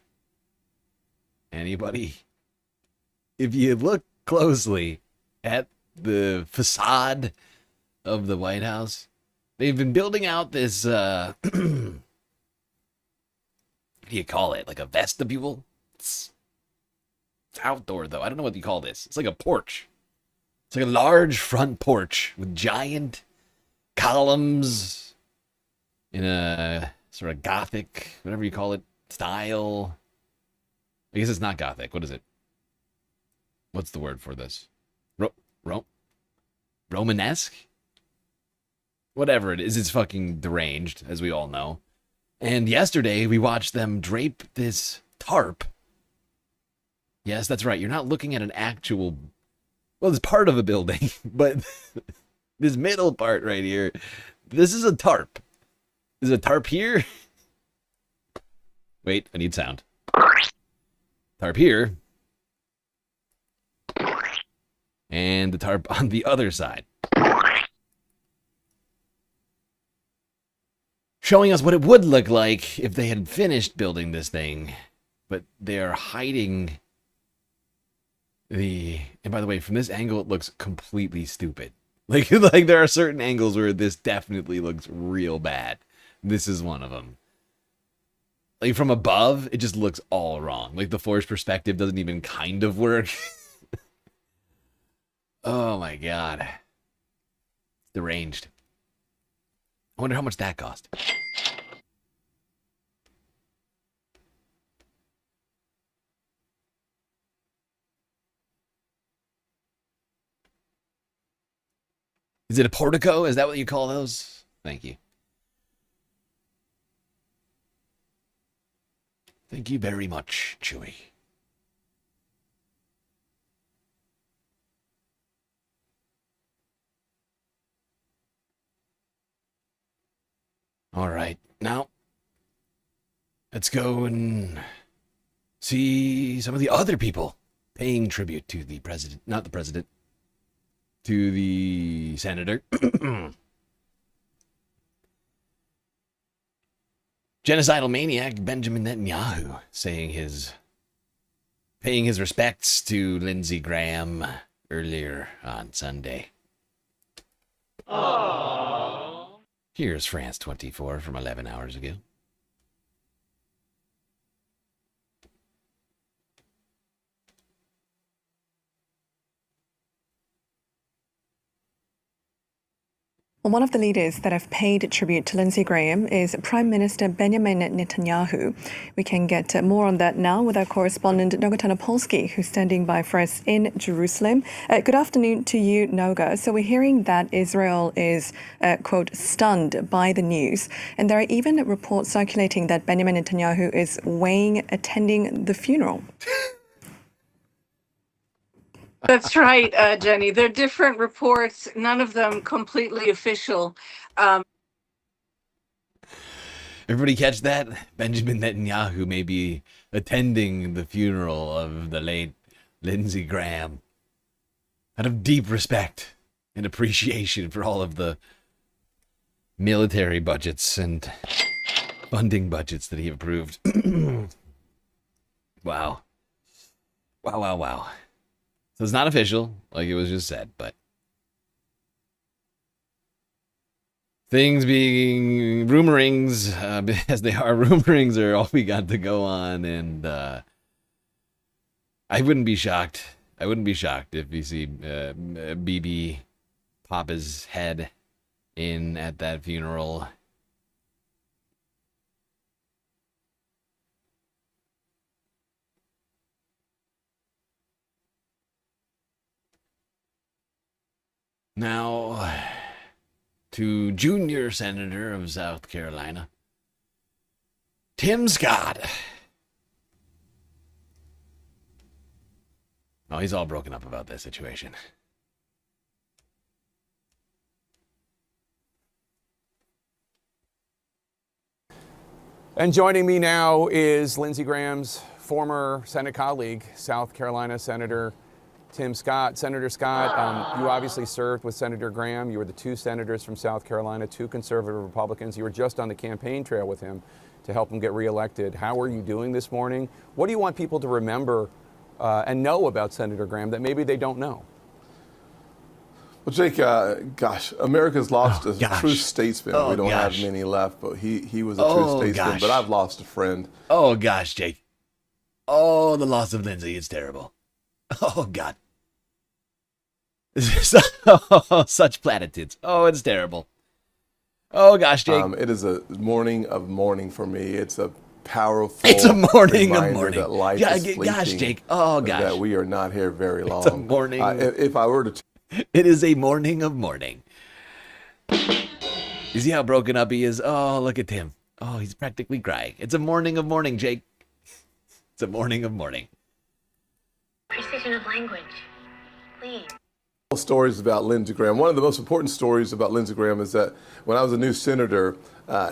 Anybody? If you look closely at the facade of the White House, they've been building out this, what do you call it? Like a vestibule? It's outdoor, though. I don't know what you call this. It's like a porch. It's like a large front porch with giant columns in a sort of Gothic, whatever you call it, style. I guess it's not Gothic. What is it? What's the word for this? Romanesque? Whatever it is, it's fucking deranged, as we all know. And yesterday, we watched them drape this tarp. Yes, that's right. You're not looking at an actual... Well, it's part of a building, but this middle part right here, this is a tarp. There's a tarp here. Wait, I need sound. Tarp here. And the tarp on the other side. Showing us what it would look like if they had finished building this thing. But they are hiding the... And by the way, from this angle, it looks completely stupid. Like there are certain angles where this definitely looks real bad. This is one of them. Like from above, it just looks all wrong. Like the forced perspective doesn't even kind of work. Oh my god. Deranged. I wonder how much that cost. Is it a portico? Is that what you call those? Thank you. Thank you very much, Chewie. All right, now let's go and see some of the other people paying tribute to the president, not the president, to the senator. Genocidal maniac Benjamin Netanyahu paying his respects to Lindsey Graham earlier on Sunday. Aww. Here's France 24 from 11 hours ago. Well, one of the leaders that have paid tribute to Lindsey Graham is Prime Minister Benjamin Netanyahu. We can get more on that now with our correspondent Noga Tanopolsky, who's standing by for us in Jerusalem. Good afternoon to you, Noga. So we're hearing that Israel is, quote, stunned by the news. And there are even reports circulating that Benjamin Netanyahu is weighing attending the funeral. That's right, Jenny. There are different reports, none of them completely official. Everybody catch that? Benjamin Netanyahu may be attending the funeral of the late Lindsey Graham out of deep respect and appreciation for all of the military budgets and funding budgets that he approved. Wow. Wow. So it's not official, like it was just said, but things being rumorings, as they are, rumorings are all we got to go on, and I wouldn't be shocked. I wouldn't be shocked if you see BB pop his head in at that funeral. Now, to junior senator of South Carolina, Tim Scott. Oh, he's all broken up about this situation. And joining me now is Lindsey Graham's former Senate colleague, South Carolina Senator Tim Scott. Senator Scott, you obviously served with Senator Graham. You were the two senators from South Carolina, two conservative Republicans. You were just on the campaign trail with him to help him get reelected. How are you doing this morning? What do you want people to remember and know about Senator Graham that maybe they don't know? Well, Jake, gosh, America's lost a true statesman. We don't have many left, but he was a true statesman. But I've lost a friend. Oh, gosh, Jake. Oh, the loss of Lindsey is terrible. Oh, God. Such platitudes. Oh, it's terrible. Oh, gosh, Jake. It is a morning of mourning for me. It's a powerful It's a morning of reminder mourning. that life is fleeting, gosh, Jake. Oh, gosh. That we are not here very long. It's a morning. If I were to... It is a morning of mourning. You see how broken up he is? Oh, look at him. Oh, he's practically crying. It's a morning of mourning, Jake. It's a morning of mourning. Precision of language, please. Stories about Lindsey Graham. One of the most important stories about Lindsey Graham is that when I was a new senator,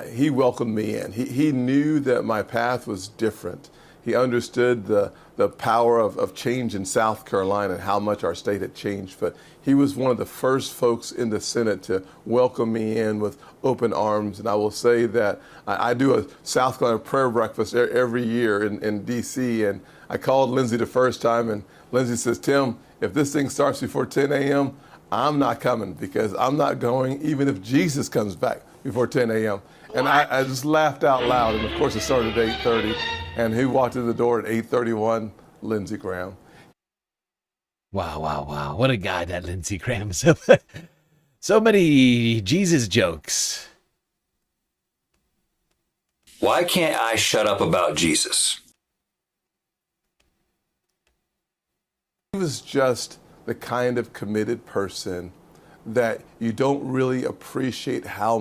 he welcomed me in. He knew that my path was different. He understood the power of change in South Carolina and how much our state had changed. But he was one of the first folks in the Senate to welcome me in with open arms. And I will say that I do a South Carolina prayer breakfast every year in D.C. And I called Lindsey the first time, and Lindsey says, Tim, if this thing starts before 10 a.m., I'm not coming because I'm not going even if Jesus comes back before 10 a.m. And I just laughed out loud. And, of course, it started at 8:30. And who walked in the door at 8:31? Lindsey Graham. Wow, wow, wow. What a guy, that Lindsey Graham. So many Jesus jokes. Why can't I shut up about Jesus? He was just the kind of committed person that you don't really appreciate how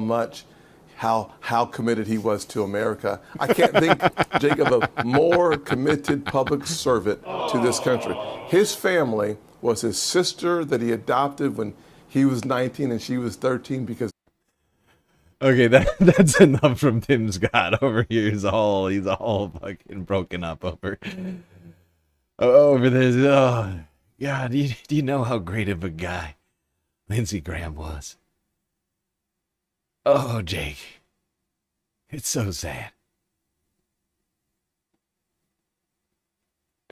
committed he was to America. I can't think, Jake, of a more committed public servant to this country. His family was his sister that he adopted when he was 19 and she was 13 because... Okay, that's enough from Tim Scott over here. He's all fucking broken up over this. Oh, God, do you know how great of a guy Lindsey Graham was? Oh, Jake. It's so sad.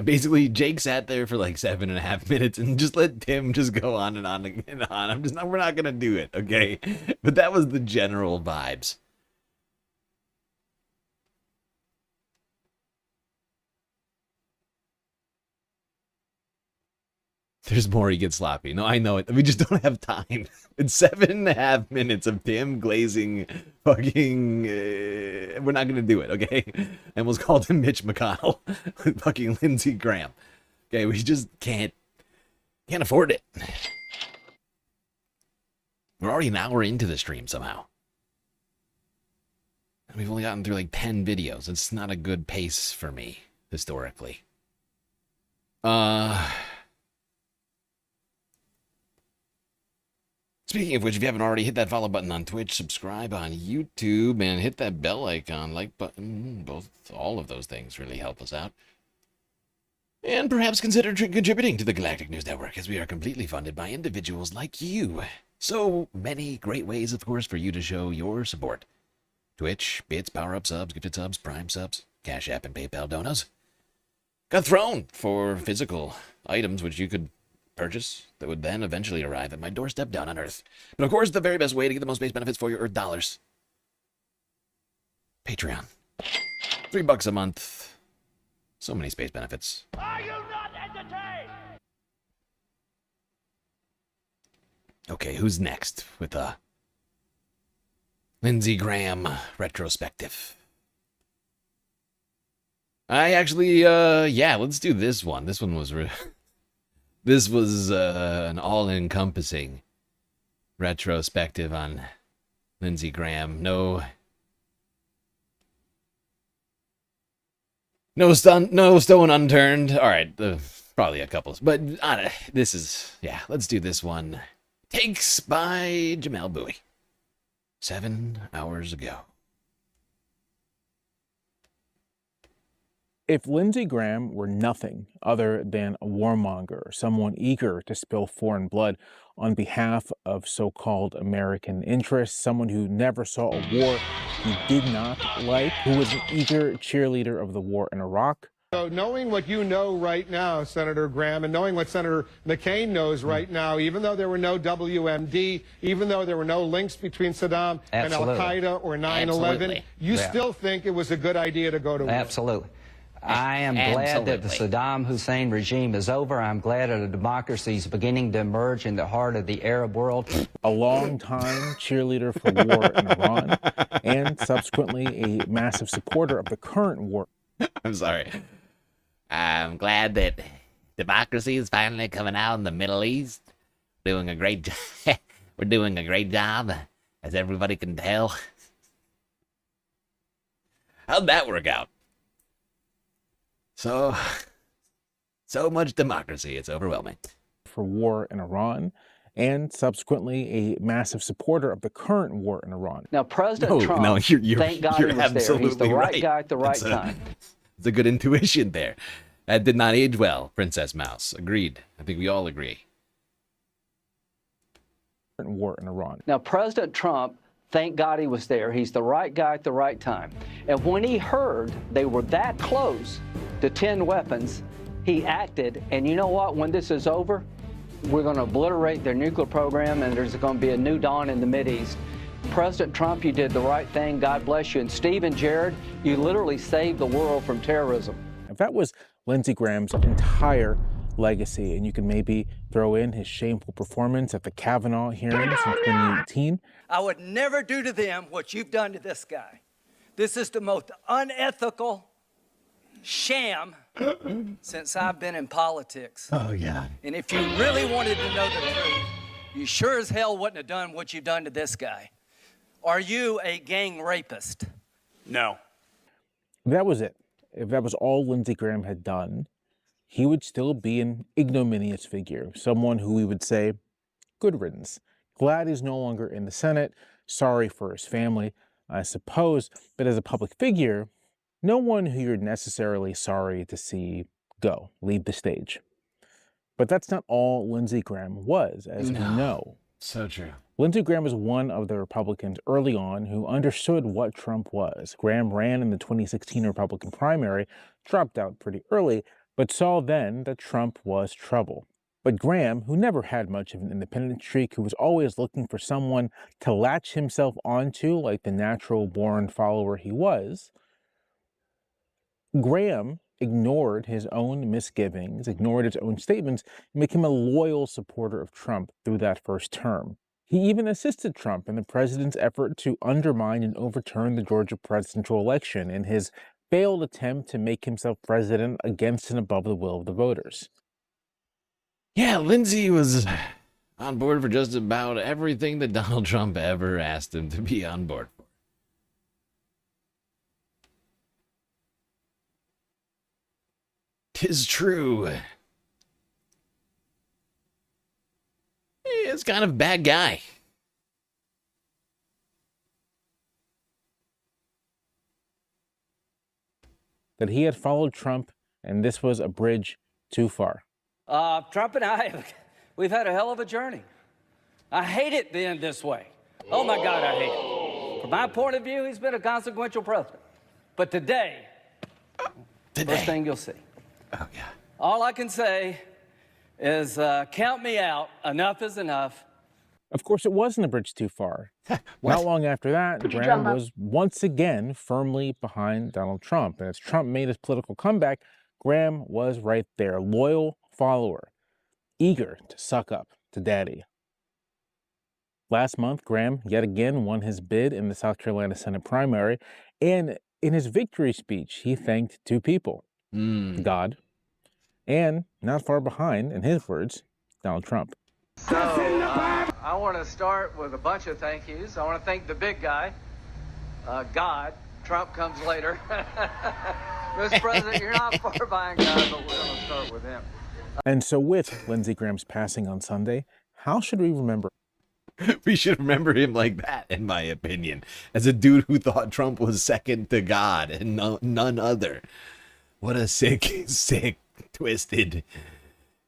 Basically, Jake sat there for like 7.5 minutes and just let Tim just go on and on and on. We're not going to do it, okay? But that was the general vibes. There's more, he gets sloppy. No, I know it. We just don't have time. It's 7.5 minutes of Tim glazing fucking... we're not going to do it, okay? I almost called him Mitch McConnell. Fucking Lindsey Graham. Okay, we just can't afford it. We're already an hour into the stream somehow. And we've only gotten through like 10 videos. It's not a good pace for me, historically. Speaking of which, if you haven't already, hit that follow button on Twitch, subscribe on YouTube, and hit that bell icon, like button. All of those things really help us out. And perhaps consider contributing to the Galactic News Network, as we are completely funded by individuals like you. So many great ways, of course, for you to show your support. Twitch, bits, power-up subs, gifted subs, prime subs, Cash App, and PayPal donos. Got thrown for physical items, which you could purchase that would then eventually arrive at my doorstep down on Earth. But of course, the very best way to get the most base benefits for your Earth dollars. Patreon. $3 a month. So many space benefits. Are you not entertained? Okay, who's next with a Lindsey Graham retrospective? I actually, yeah, let's do this one. This one was this was an all-encompassing retrospective on Lindsey Graham. No No stone unturned. All right, probably a couple, but this is, yeah, let's do this one. Takes by Jamel Bowie. 7 hours ago. If Lindsey Graham were nothing other than a warmonger, someone eager to spill foreign blood on behalf of so-called American interests, someone who never saw a war he did not like, who was an eager cheerleader of the war in Iraq. So knowing what you know right now, Senator Graham, and knowing what Senator McCain knows right now, even though there were no WMD, even though there were no links between Saddam and Al-Qaeda or 9/11, you still think it was a good idea to go to war? Absolutely. I am glad that the Saddam Hussein regime is over. I'm glad that a democracy is beginning to emerge in the heart of the Arab world. A long-time cheerleader for war in Iran, and subsequently a massive supporter of the current war. I'm sorry. I'm glad that democracy is finally coming out in the Middle East. Doing a great job. We're doing a great job, as everybody can tell. How'd that work out? So much democracy, it's overwhelming. For war in Iran, and subsequently a massive supporter of the current war in Iran. Now, President Trump, thank God he was there. He's the right guy at the right time. It's a good intuition there. That did not age well, Princess Mouse. Agreed. I think we all agree. War in Iran. Now, President Trump, thank God he was there. He's the right guy at the right time. And when he heard they were that close to 10 weapons, he acted. And you know what? When this is over, we're going to obliterate their nuclear program, and there's going to be a new dawn in the Mideast. President Trump, you did the right thing. God bless you. And Steve and Jared, you literally saved the world from terrorism. If that was Lindsey Graham's entire legacy, and you can maybe throw in his shameful performance at the Kavanaugh hearings in 2018. I would never do to them what you've done to this guy. This is the most unethical sham since I've been in politics. Oh, yeah. And if you really wanted to know the truth, you sure as hell wouldn't have done what you've done to this guy. Are you a gang rapist? No. That was it. If that was all Lindsey Graham had done, he would still be an ignominious figure, someone who we would say, good riddance. Glad he's no longer in the Senate, sorry for his family, I suppose, but as a public figure, no one who you're necessarily sorry to see go, leave the stage. But that's not all Lindsey Graham was, as we know. So true. Lindsey Graham was one of the Republicans early on who understood what Trump was. Graham ran in the 2016 Republican primary, dropped out pretty early, but saw then that Trump was trouble. But Graham, who never had much of an independent streak, who was always looking for someone to latch himself onto like the natural-born follower he was, Graham ignored his own misgivings, ignored his own statements, and became a loyal supporter of Trump through that first term. He even assisted Trump in the president's effort to undermine and overturn the Georgia presidential election in his failed attempt to make himself president against and above the will of the voters. Yeah, Lindsey was on board for just about everything that Donald Trump ever asked him to be on board for. Tis true. He is kind of a bad guy. That he had followed Trump, and this was a bridge too far. Trump and I, we've had a hell of a journey. I hate it being this way. Oh my God, I hate it. From my point of view, he's been a consequential president. But today, first thing you'll see. Oh, yeah. All I can say is count me out. Enough is enough. Of course, it wasn't a bridge too far. Not long after that, Graham was once again firmly behind Donald Trump. And as Trump made his political comeback, Graham was right there, loyal follower, eager to suck up to daddy. Last month, Graham yet again won his bid in the South Carolina Senate primary. And in his victory speech, he thanked two people, God, and not far behind, in his words, Donald Trump. So, I want to start with a bunch of thank yous. I want to thank the big guy, God, Trump comes later. Mr. President, you're not far behind God, but we're going to start with him. And so with Lindsey Graham's passing on Sunday, how should we remember? We should remember him like that, in my opinion, as a dude who thought Trump was second to God and none other. What a sick, twisted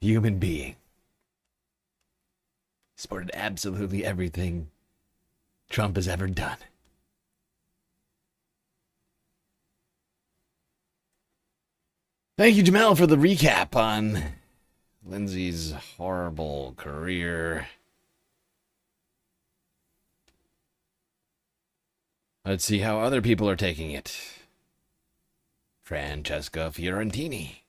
human being. Supported absolutely everything Trump has ever done. Thank you, Jamel, for the recap on Lindsey's horrible career. Let's see how other people are taking it. Francesca Fiorentini.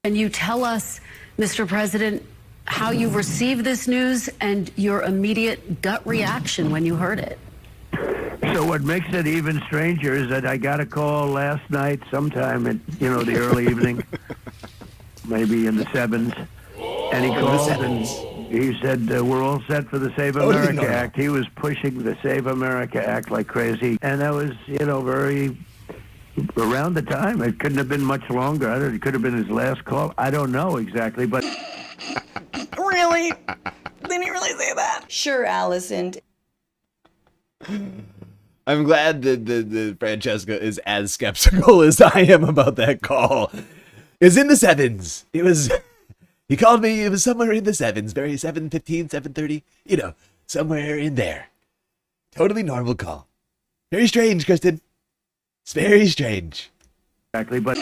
Can you tell us, Mr. President, how you received this news and your immediate gut reaction when you heard it? So what makes it even stranger is that I got a call last night sometime at, the early evening, maybe in the 7s, and he called and he said, we're all set for the Save America Act. He was pushing the Save America Act like crazy, and that was, very around the time. It couldn't have been much longer. It could have been his last call. I don't know exactly, but... Really? Didn't he really say that? Sure, Allison. I'm glad that Francesca is as skeptical as I am about that call. It's in the 7s. It was... He called me, it was somewhere in the 7s, very 7:15, 7:30, somewhere in there. Totally normal call. Very strange, Kristen. It's very strange. Exactly, but...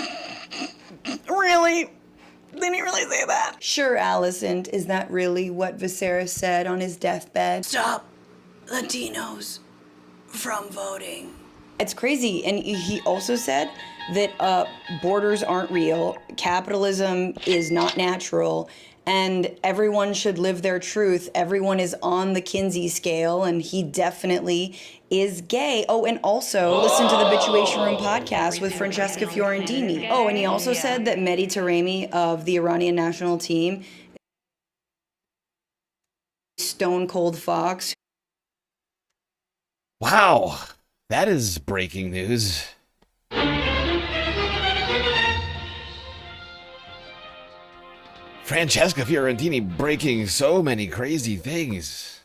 Really? Didn't he really say that? Sure, Allison. Is that really what Viserys said on his deathbed? Stop Latinos from voting. It's crazy. And he also said that borders aren't real, capitalism is not natural, and everyone should live their truth. Everyone is on the Kinsey scale, and he definitely is gay. Oh, and also listen to the Bitchuation Room podcast with Francesca Fiorentini. Oh, and he also said that Mehdi Taremi of the Iranian national team, Stone Cold Fox. Wow, that is breaking news. Francesca Fiorentini breaking so many crazy things.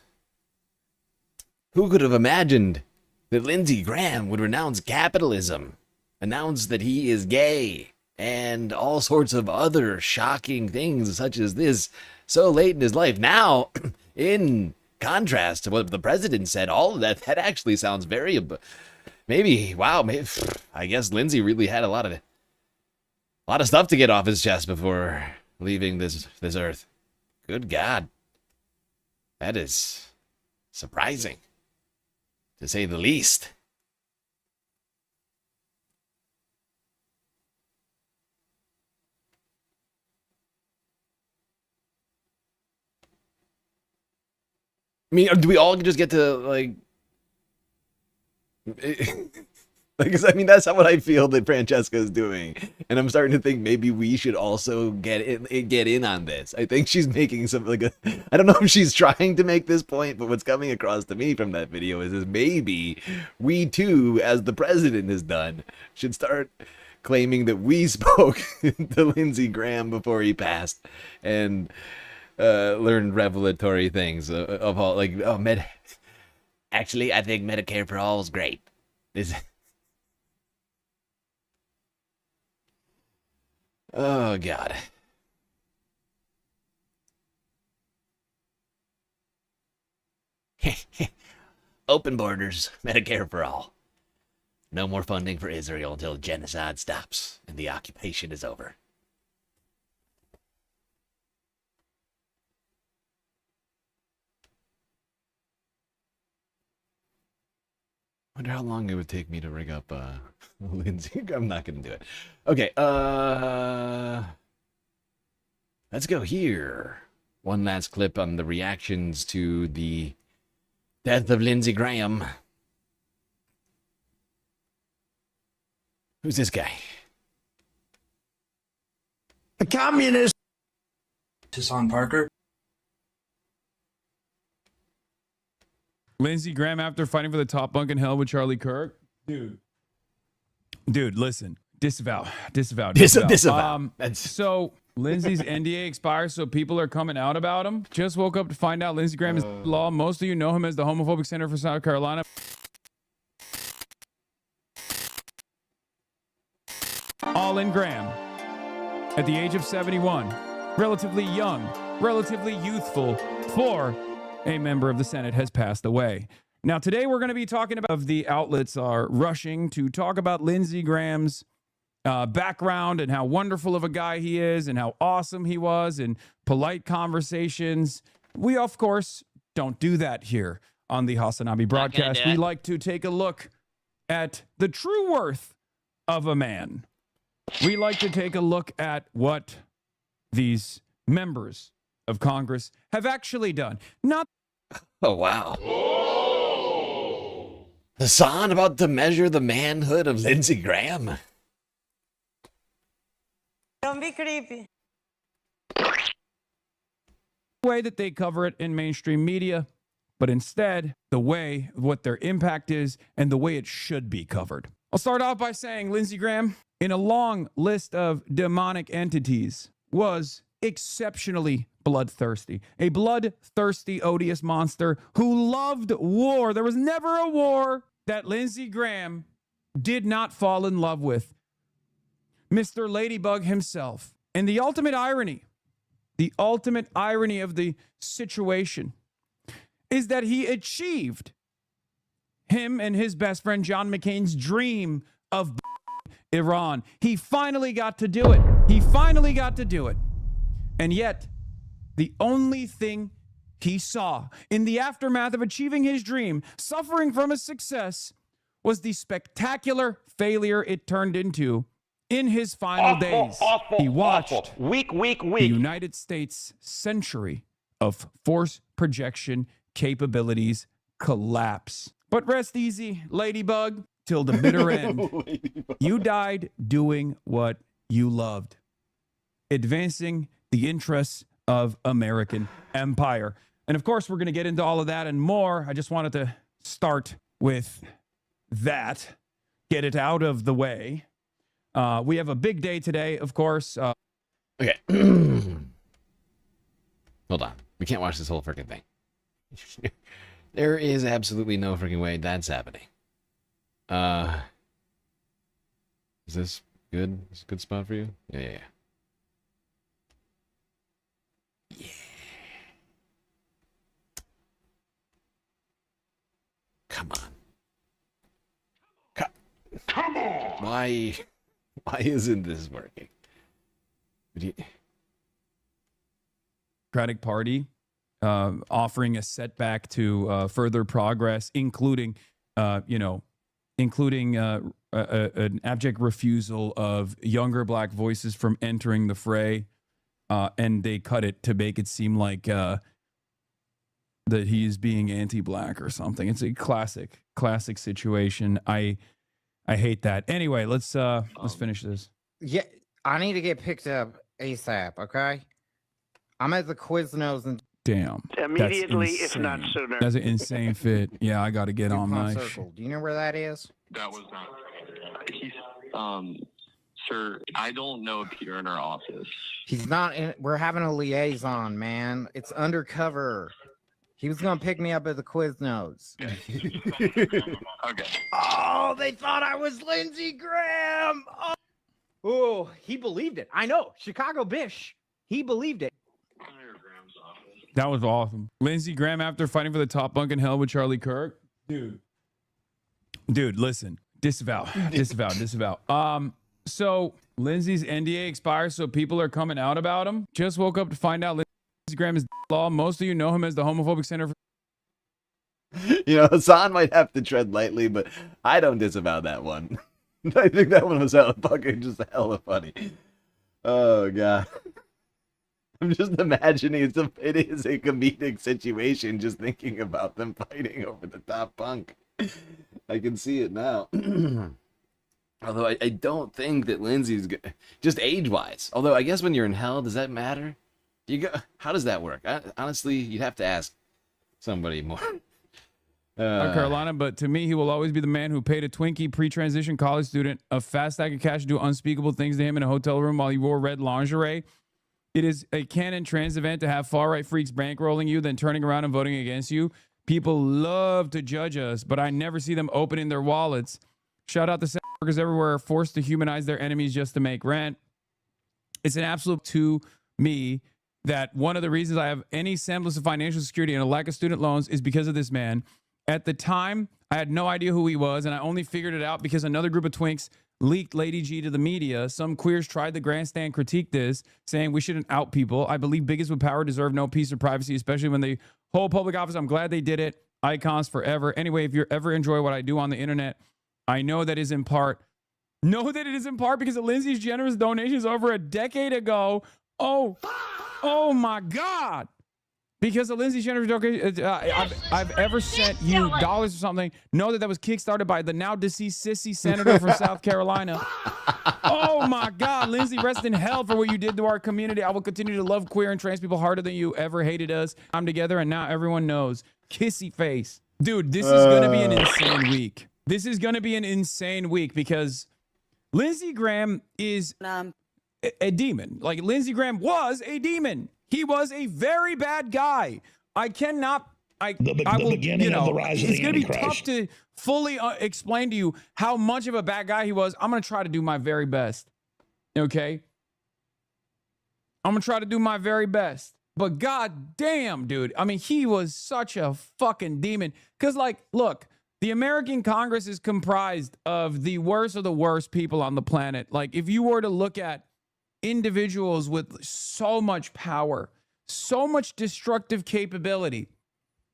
Who could have imagined that Lindsey Graham would renounce capitalism, announce that he is gay, and all sorts of other shocking things such as this so late in his life? Now, in contrast to what the president said, all of that actually sounds very... Maybe, I guess Lindsey really had a lot of stuff to get off his chest before leaving this earth. Good God. That is surprising, to say the least. I mean, do we all just get to, because, I mean, that's what I feel that Francesca is doing. And I'm starting to think maybe we should also get in on this. I think she's making some, I don't know if she's trying to make this point, but what's coming across to me from that video is maybe we too, as the president has done, should start claiming that we spoke to Lindsey Graham before he passed and learned revelatory things of all, actually, I think Medicare for all is great. Oh, God. Open borders, Medicare for all. No more funding for Israel until genocide stops and the occupation is over. Wonder how long it would take me to rig up Lindsey. I'm not gonna do it. Okay, let's go here. One last clip on the reactions to the death of Lindsey Graham. Who's this guy? The communist. Hassan Parker. Lindsey Graham after fighting for the top bunk in hell with Charlie Kirk. Dude, listen. Disavow. So Lindsey's NDA expires, so people are coming out about him. Just woke up to find out Lindsey Graham is law. Most of you know him as the homophobic senator for South Carolina. All in Graham, at the age of 71, relatively young, relatively youthful, for a member of the Senate has passed away. Now, today we're going to be talking about the outlets are rushing to talk about Lindsey Graham's background and how wonderful of a guy he is and how awesome he was and polite conversations. We, of course, don't do that here on the Hasanabi broadcast. We like to take a look at the true worth of a man. We like to take a look at what these members of Congress have actually done. Not. Oh, wow. Hassan about to measure the manhood of Lindsey Graham. Don't be creepy. The way that they cover it in mainstream media, but instead the way what their impact is and the way it should be covered. I'll start off by saying Lindsey Graham, in a long list of demonic entities, was exceptionally bloodthirsty. A bloodthirsty, odious monster who loved war. There was never a war that Lindsey Graham did not fall in love with. Mr. Ladybug himself. And the ultimate irony of the situation is that he achieved him and his best friend John McCain's dream of Iran. He finally got to do it. And yet, the only thing he saw in the aftermath of achieving his dream, suffering from his success, was the spectacular failure it turned into in his final days. He watched the United States' century of force projection capabilities collapse. But rest easy, Ladybug, till the bitter end. You died doing what you loved, advancing the interests of American empire. And of course, we're going to get into all of that and more. I just wanted to start with that, get it out of the way. We have a big day today, of course. Okay. Hold on. We can't watch this whole freaking thing. There is absolutely no freaking way that's happening. Is this good? Is this a good spot for you? Yeah. Come on. Come on. Why isn't this working? Democratic Party offering a setback to further progress, including an abject refusal of younger black voices from entering the fray, and they cut it to make it seem like that he is being anti-black or something. It's a classic situation. I hate that. Anyway, let's finish this. Yeah, I need to get picked up ASAP. Okay, I'm at the Quiznos and damn. Immediately, if not sooner. That's an insane fit. Yeah, I got to get on my. Circle. Do you know where that is? That was not. He's sir. I don't know if you're in our office. He's not in. We're having a liaison, man. It's undercover. He was gonna pick me up at the Quiznos. Okay. Oh, they thought I was Lindsey Graham. Oh, he believed it. I know. Chicago Bish. He believed it. That was awesome. Lindsey Graham after fighting for the top bunk in hell with Charlie Kirk. Dude, listen. Disavow. So Lindsey's NDA expires, so people are coming out about him. Just woke up to find out Lindsey Graham is law. Most of you know him as the homophobic senator. You know, Hassan might have to tread lightly, but I don't disavow that one. I think that one was fucking just hella funny. Oh, God. I'm just imagining it is a comedic situation just thinking about them fighting over the top bunk. I can see it now. Although I don't think that Lindsey's good, just age-wise. Although I guess when you're in hell, does that matter? How does that work? Honestly, you'd have to ask somebody more South Carolina, but to me, he will always be the man who paid a Twinkie pre-transition college student a fast stack of cash to do unspeakable things to him in a hotel room while he wore red lingerie. It is a canon trans event to have far-right freaks bankrolling you, then turning around and voting against you. People love to judge us, but I never see them opening their wallets. Shout out to sex workers everywhere forced to humanize their enemies just to make rent. It's an absolute to me that one of the reasons I have any semblance of financial security and a lack of student loans is because of this man. At the time, I had no idea who he was, and I only figured it out because another group of twinks leaked Lady G to the media. Some queers tried to grandstand critique this, saying we shouldn't out people. I believe bigots with power deserve no peace or privacy, especially when they hold public office. I'm glad they did it. Icons forever. Anyway, if you ever enjoy what I do on the internet, I know that is in part because of Lindsey's generous donations over a decade ago. Oh my God. Because of Lindsey's generous donations, I've ever sent you dollars or something. Know that was kickstarted by the now deceased sissy senator from South Carolina. Oh my God, Lindsey, rest in hell for what you did to our community. I will continue to love queer and trans people harder than you ever hated us. I'm together and now everyone knows. Kissy face. Dude, this is going to be an insane week. This is going to be an insane week because Lindsey Graham is a demon. Like Lindsey Graham was a demon. He was a very bad guy. I cannot. The beginning of the rise of the Antichrist. It's going to be tough to fully explain to you how much of a bad guy he was. I'm going to try to do my very best. Okay? I'm going to try to do my very best. But god damn, dude. I mean, he was such a fucking demon. Because, like, look, the American Congress is comprised of the worst people on the planet. Like, if you were to look at individuals with so much power, so much destructive capability,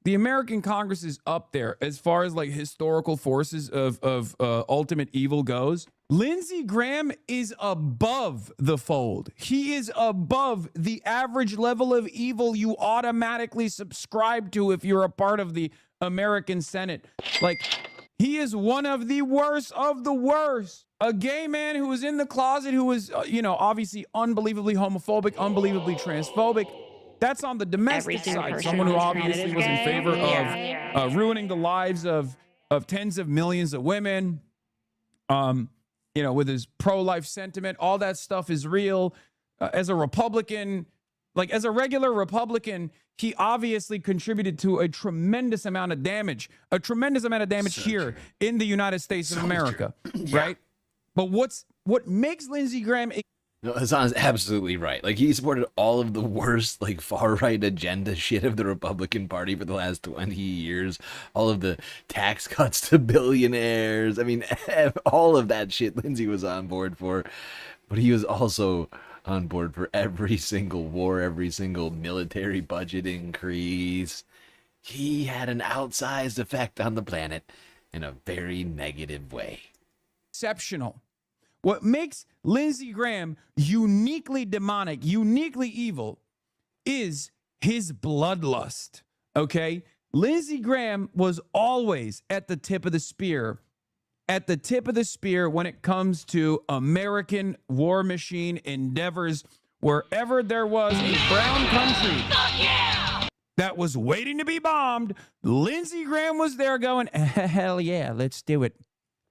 the American Congress is up there as far as like historical forces of ultimate evil goes. Lindsey Graham is above the fold. He is above the average level of evil you automatically subscribe to if you're a part of the American Senate. Like, he is one of the worst of the worst. A gay man who was in the closet, who was, obviously unbelievably homophobic, unbelievably transphobic. That's on the domestic side. Someone who obviously was in favor of ruining the lives of tens of millions of women. With his pro-life sentiment, all that stuff is real. As a Republican, as a regular Republican, he obviously contributed to a tremendous amount of damage here in the United States of America, right? But what makes Lindsey Graham... No, Hassan's absolutely right. Like, he supported all of the worst, far-right agenda shit of the Republican Party for the last 20 years. All of the tax cuts to billionaires. I mean, all of that shit Lindsey was on board for. But he was also on board for every single war, every single military budget increase. He had an outsized effect on the planet in a very negative way. Exceptional. What makes Lindsey Graham uniquely demonic, uniquely evil, is his bloodlust, okay? Lindsey Graham was always at the tip of the spear. At the tip of the spear when it comes to American war machine endeavors. Wherever there was a brown country that was waiting to be bombed, Lindsey Graham was there going, hell yeah, let's do it.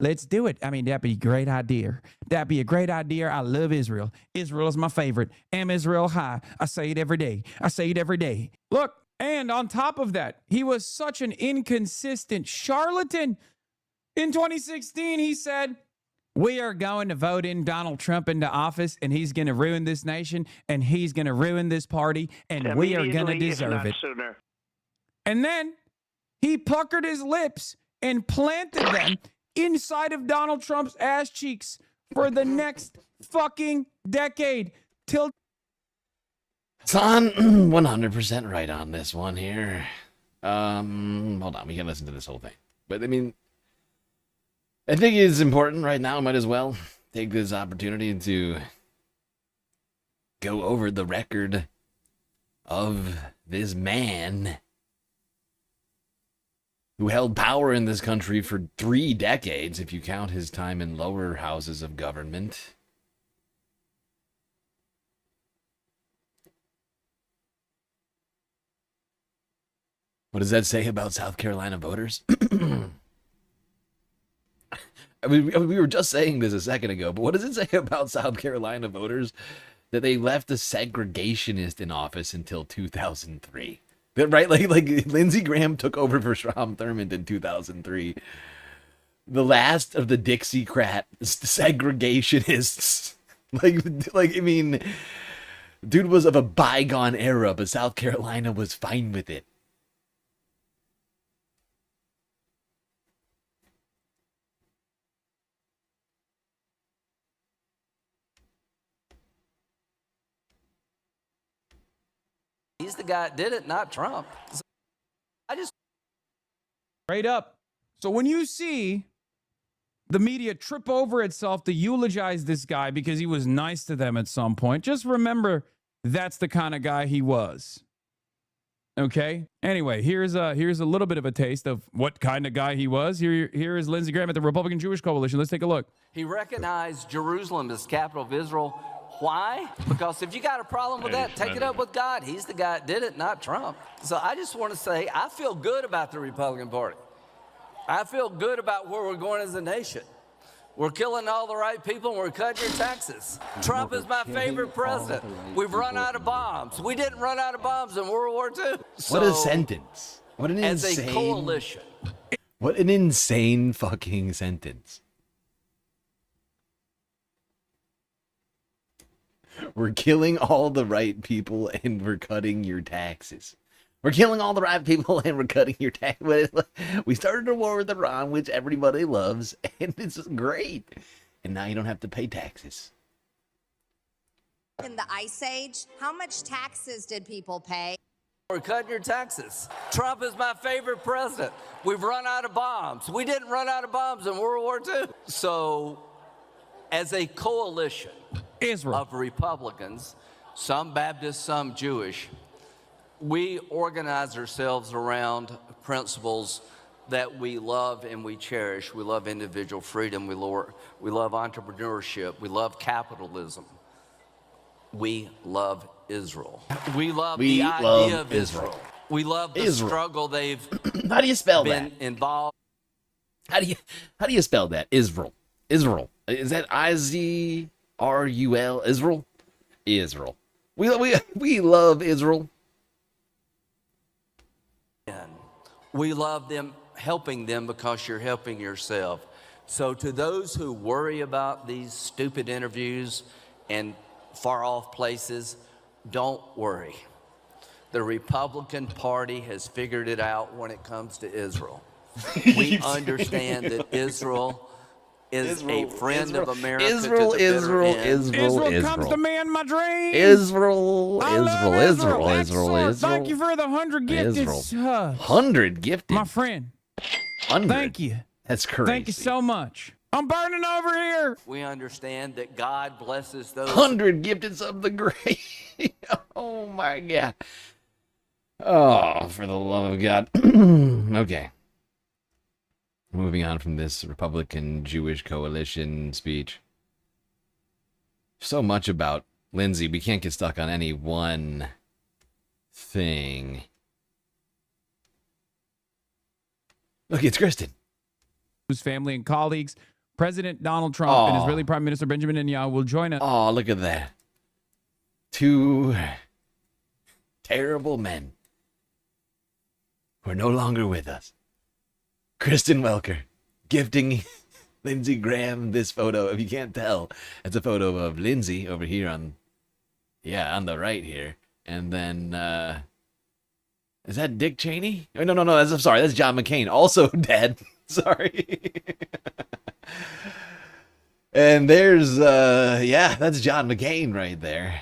Let's do it. I mean, that'd be a great idea. That'd be a great idea. I love Israel. Israel is my favorite. Am Israel high. I say it every day. I say it every day. Look, and on top of that, he was such an inconsistent charlatan. In 2016, he said, we are going to vote in Donald Trump into office, and he's going to ruin this nation, and he's going to ruin this party, and we are going to deserve it. Sooner. And then he puckered his lips and planted them inside of Donald Trump's ass cheeks for the next fucking decade till... Son, 100% right on this one here. Hold on, we can listen to this whole thing. But I mean, I think it's important right now. Might as well take this opportunity to go over the record of this man who held power in this country for 3 decades, if you count his time in lower houses of government. What does that say about South Carolina voters? I mean, we were just saying this a second ago, but what does it say about South Carolina voters that they left a segregationist in office until 2003? That, right? Like Lindsey Graham took over for Strom Thurmond in 2003. The last of the Dixiecrat segregationists. Like I mean, dude was of a bygone era, but South Carolina was fine with it. He's the guy that did it, not Trump. I just Straight up. So when you see the media trip over itself to eulogize this guy because he was nice to them at some point, just remember that's the kind of guy he was. Okay? Anyway, here's a little bit of a taste of what kind of guy he was. Here is Lindsey Graham at the Republican Jewish Coalition. Let's take a look. He recognized Jerusalem as the capital of Israel. Why? Because if you got a problem with that, take it up with God. He's the guy that did it, not Trump. So I just want to say I feel good about the Republican Party. I feel good about where we're going as a nation. We're killing all the right people and we're cutting your taxes. Trump is my favorite president. We've run out of bombs. We didn't run out of bombs in World War II. What a sentence. What an as insane... a coalition. What an insane fucking sentence. We're killing all the right people and we're cutting your taxes. We're killing all the right people and we're cutting your taxes. We started a war with Iran, which everybody loves, and it's great. And now you don't have to pay taxes. In the Ice Age, how much taxes did people pay? We're cutting your taxes. Trump is my favorite president. We've run out of bombs. We didn't run out of bombs in World War II. So, as a coalition of Republicans, some Baptist, some Jewish, we organize ourselves around principles that we love and we cherish. We love individual freedom. We love entrepreneurship. We love capitalism. We love Israel. We love the idea of Israel. We love the struggle they've How do you spell been that? involved. How do you spell that? Israel. Israel. Is that I-Z-R-U-L? Israel? Israel. We love Israel. We love them, helping them because you're helping yourself. So to those who worry about these stupid interviews and far off places, don't worry. The Republican Party has figured it out when it comes to Israel. We understand that Israel is a friend of America. Israel comes to me in my dreams. Israel. Thank you for the 100 gifted. 100 gifted? My friend. 100? Thank you. That's crazy. Thank you so much. I'm burning over here. We understand that God blesses those. 100 gifted subs the great. Oh my God. Oh, for the love of God. Okay. Moving on from this Republican Jewish coalition speech. So much about Lindsey. We can't get stuck on any one thing. Look, it's Kristen. Whose family and colleagues, President Donald Trump and Israeli Prime Minister Benjamin Netanyahu will join us. Oh, look at that. Two terrible men who are no longer with us. Kristen Welker gifting Lindsey Graham this photo. If you can't tell, it's a photo of Lindsey over here on the right here. And then, is that Dick Cheney? Oh, no, I'm sorry, that's John McCain, also dead. Sorry. And there's, that's John McCain right there.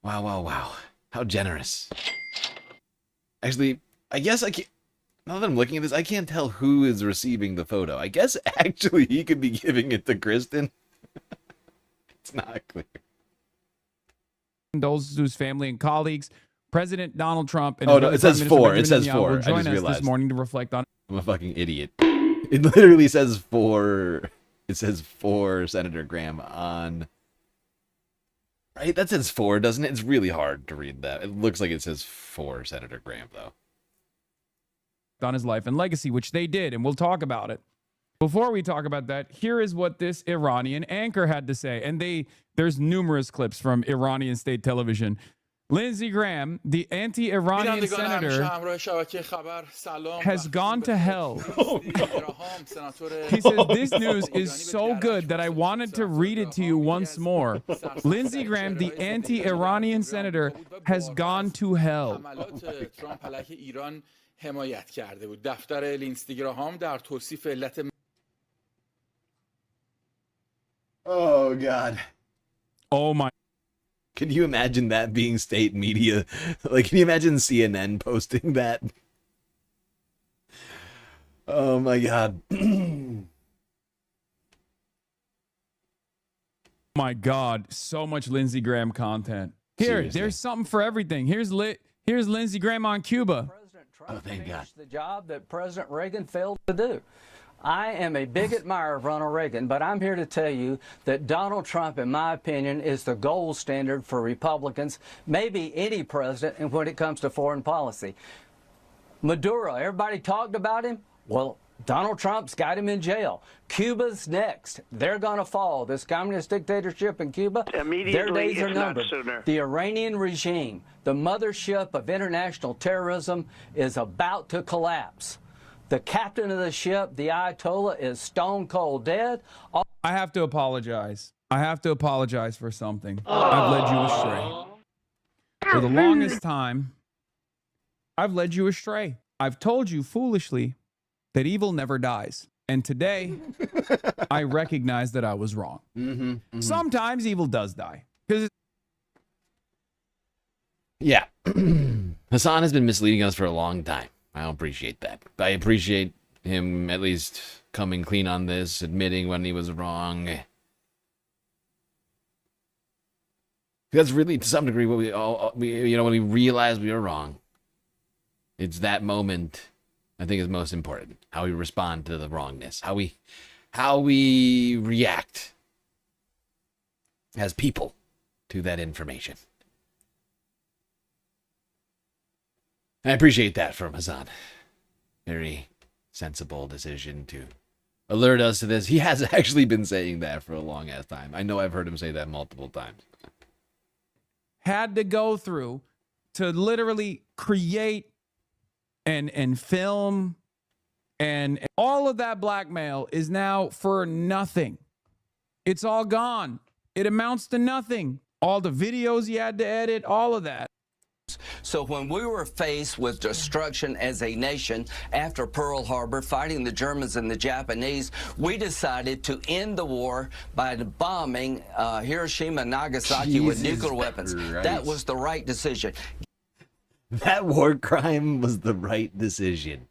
Wow. How generous. Actually, I guess I can't. Now that I'm looking at this, I can't tell who is receiving the photo. I guess actually he could be giving it to Kristen. It's not clear. Those whose family and colleagues, President Donald Trump and it says four. It says four. will I join just us realized. this morning to reflect on. I'm a fucking idiot. It literally says four. It says for Senator Graham on That says for, doesn't it? It's really hard to read that. It looks like it says for Senator Graham, though. On his life and legacy, which they did, and we'll talk about it. Before we talk about that, here is what this Iranian anchor had to say. And there's numerous clips from Iranian state television. Lindsey Graham, the anti-Iranian senator, has gone to hell. He says, this news is so good that I wanted to read it to you once more. Lindsey Graham, the anti-Iranian senator, has gone to hell. حمایت کرده بود. دفتر لینستگراهام در توصیف علت Oh, God. Oh, my. Can you imagine that being state media? Like, can you imagine CNN posting that? Oh, my God. My God. So much Lindsey Graham content. Here, Seriously. there's something for everything. Here's Lindsey Graham on Cuba. Oh, thank God. The job that President Reagan failed to do. I am a big admirer of Ronald Reagan, but I'm here to tell you that Donald Trump, in my opinion, is the gold standard for Republicans, maybe any president, and when it comes to foreign policy. Maduro, everybody talked about him. Well, Donald Trump's got him in jail. Cuba's next. They're going to fall. This communist dictatorship in Cuba, their days are numbered. The Iranian regime, the mothership of international terrorism, is about to collapse. The captain of the ship, the Ayatollah, is stone cold dead. I have to apologize. I have to apologize for something. I've led you astray. For the longest time, I've led you astray. I've told you foolishly that evil never dies. And today, I recognize that I was wrong. Sometimes evil does die. Yeah. Hassan has been misleading us for a long time. I don't appreciate that. I appreciate him at least coming clean on this, admitting when he was wrong. That's really, to some degree, what when we realize we were wrong. It's that moment, I think, is most important. How we respond to the wrongness. How we react as people to that information. I appreciate that from Hassan. Very sensible decision to alert us to this. He has actually been saying that for a long ass time. I know I've heard him say that multiple times. Had to go through to literally create and film and all of that blackmail is now for nothing. It's all gone. It amounts to nothing. All the videos he had to edit, all of that. So when we were faced with destruction as a nation after Pearl Harbor, fighting the Germans and the Japanese, we decided to end the war by bombing Hiroshima and Nagasaki with nuclear weapons. Christ. That was the right decision. That war crime was the right decision.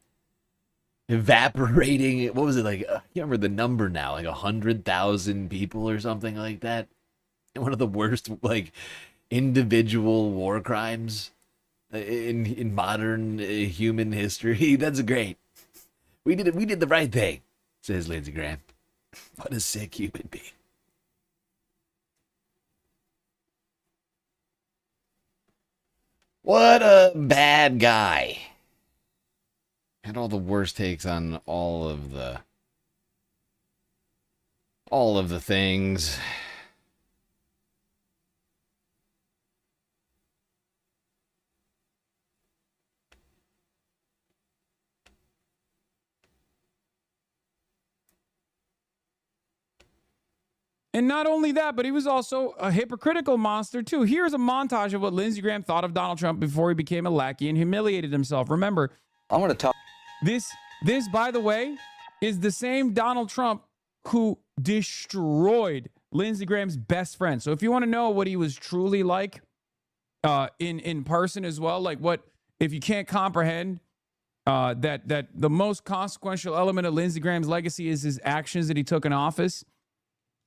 Evaporating, what was it like? I can't remember the number now, like 100,000 people or something like that. One of the worst, like, individual war crimes in modern human history. That's great. We did the right thing, says Lindsey Graham. What a sick human being. What a bad guy. Had all the worst takes on all of the things. And not only that, but he was also a hypocritical monster, too. Here's a montage of what Lindsey Graham thought of Donald Trump before he became a lackey and humiliated himself. Remember, I'm going to talk. This, by the way, is the same Donald Trump who destroyed Lindsey Graham's best friend. So if you want to know what he was truly like in person as well, like what, if you can't comprehend that the most consequential element of Lindsey Graham's legacy is his actions that he took in office,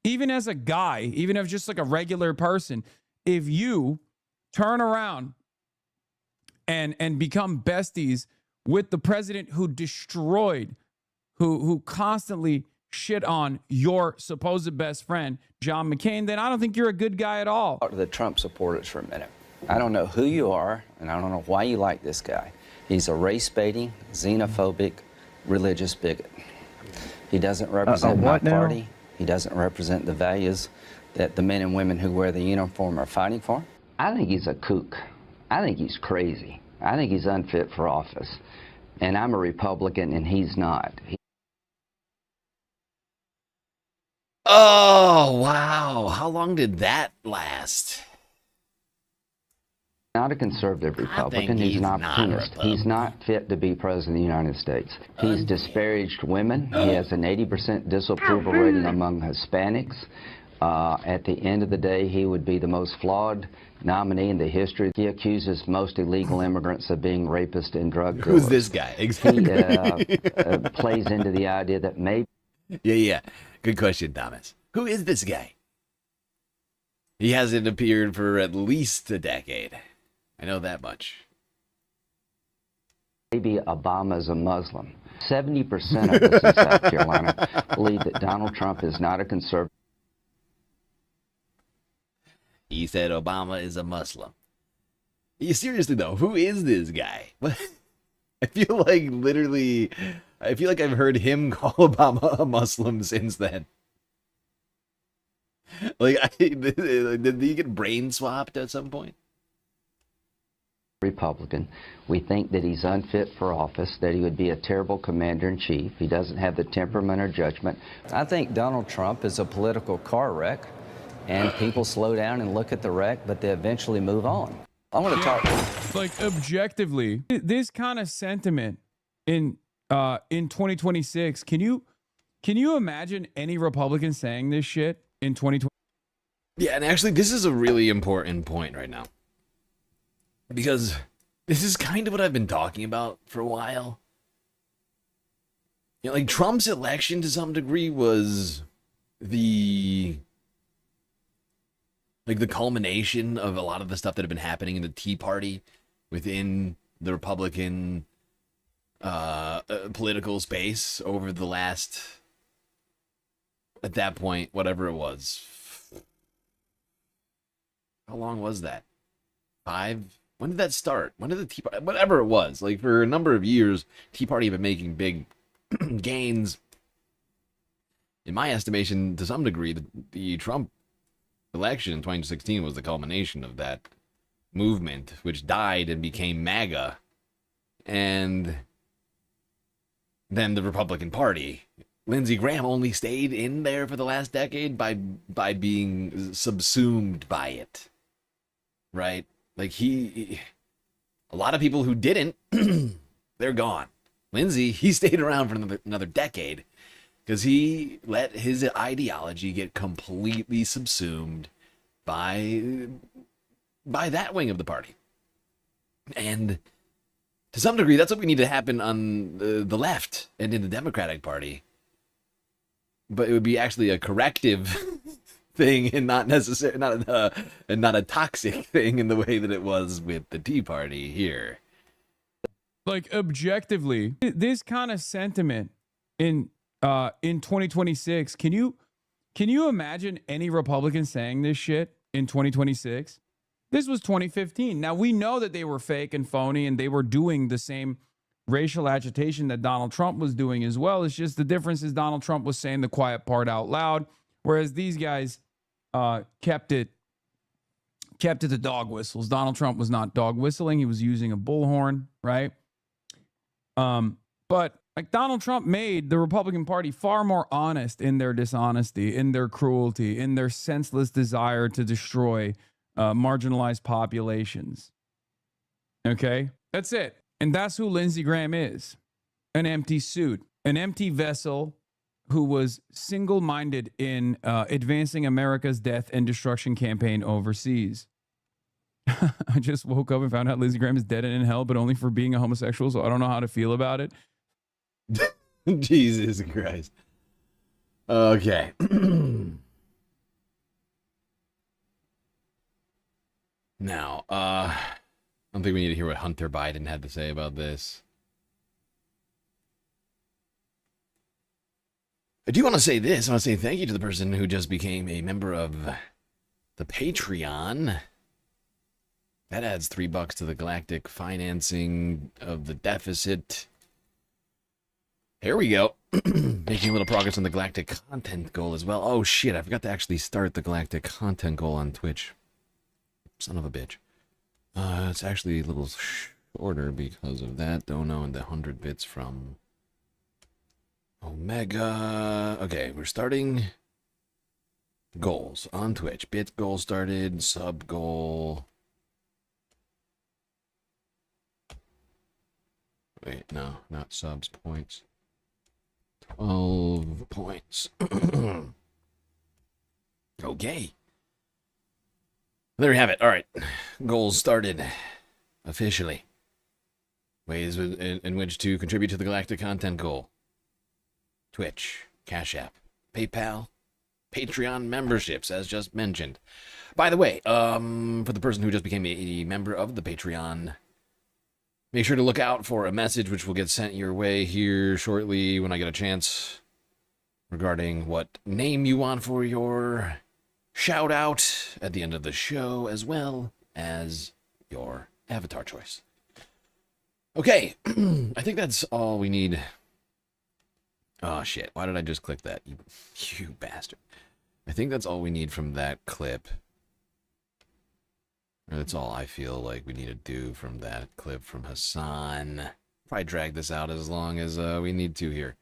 even as a guy, even as just like a regular person, if you turn around and become besties with the president who destroyed, who constantly shit on your supposed best friend, John McCain, then I don't think you're a good guy at all. Talk to the Trump supporters for a minute. I don't know who you are, and I don't know why you like this guy. He's a race-baiting, xenophobic, religious bigot. He doesn't represent my party. He doesn't represent the values that the men and women who wear the uniform are fighting for. I think he's a kook. I think he's crazy. I think he's unfit for office. And I'm a Republican, and he's not. Oh, wow. How long did that last? Not a conservative Republican. He's an opportunist. He's not fit to be president of the United States. He's disparaged women. He has an 80% disapproval rating among Hispanics. At the end of the day, he would be the most flawed nominee in the history. He accuses most illegal immigrants of being rapists and drug dealers. Who's this guy? Exactly. He plays into the idea that maybe... Yeah. Good question, Thomas. Who is this guy? He hasn't appeared for at least a decade. I know that much. Maybe Obama's a Muslim. 70% of us in South Carolina believe that Donald Trump is not a conservative. He said Obama is a Muslim. Seriously, though, who is this guy? I feel like I've heard him call Obama a Muslim since then. Did he get brain swapped at some point? Republican. We think that he's unfit for office, that he would be a terrible commander-in-chief. He doesn't have the temperament or judgment. I think Donald Trump is a political car wreck, and people slow down and look at the wreck, but they eventually move on. I want to talk... Like, objectively, this kind of sentiment in 2026, can you imagine any Republican saying this shit in 2020? Yeah, and actually, this is a really important point right now. Because this is kind of what I've been talking about for a while. You know, like, Trump's election to some degree was the culmination of a lot of the stuff that had been happening in the Tea Party within the Republican political space over the last, at that point, whatever it was. How long was that? 5? When did that start? When did the Tea Party, whatever it was, like for a number of years, Tea Party had been making big gains. In my estimation, to some degree, the Trump election in 2016 was the culmination of that movement, which died and became MAGA. And then the Republican Party. Lindsey Graham only stayed in there for the last decade by being subsumed by it. Right? Like, a lot of people who didn't, they're gone. Lindsey, he stayed around for another decade because he let his ideology get completely subsumed by that wing of the party. And to some degree, that's what we need to happen on the left and in the Democratic Party. But it would be actually a corrective thing and not necessarily not a toxic thing in the way that it was with the Tea Party here. Like, objectively, this kind of sentiment in 2026, can you imagine any Republican saying this shit in 2026? This was 2015. Now, we know that they were fake and phony and they were doing the same racial agitation that Donald Trump was doing as well. It's just the difference is Donald Trump was saying the quiet part out loud, whereas these guys kept it to dog whistles. Donald Trump was not dog whistling. He was using a bullhorn, right? But like, Donald Trump made the Republican Party far more honest in their dishonesty, in their cruelty, in their senseless desire to destroy marginalized populations. Okay? That's it. And that's who Lindsey Graham is. An empty suit, an empty vessel who was single-minded in advancing America's death and destruction campaign overseas. I just woke up and found out Lindsey Graham is dead and in hell, but only for being a homosexual, so I don't know how to feel about it. Jesus Christ. Okay. Now, I don't think we need to hear what Hunter Biden had to say about this. I do want to say this. I want to say thank you to the person who just became a member of the Patreon. That adds $3 to the galactic financing of the deficit. Here we go. Making a little progress on the galactic content goal as well. Oh shit, I forgot to actually start the galactic content goal on Twitch. Son of a bitch. It's actually a little shorter because of that. Dono and the 100 bits from Omega. Okay, we're starting goals on Twitch. Bit goal started, sub goal. Wait, no, not subs, points. 12 points. Okay. There we have it. All right. Goals started officially. Ways in which to contribute to the galactic content goal. Twitch, Cash App, PayPal, Patreon memberships, as just mentioned. By the way, for the person who just became a member of the Patreon, make sure to look out for a message which will get sent your way here shortly when I get a chance regarding what name you want for your shout out at the end of the show, as well as your avatar choice. Okay, I think that's all we need. Oh shit, why did I just click that? You bastard. I think that's all we need from that clip. Or that's all I feel like we need to do from that clip from Hassan. Probably drag this out as long as we need to here.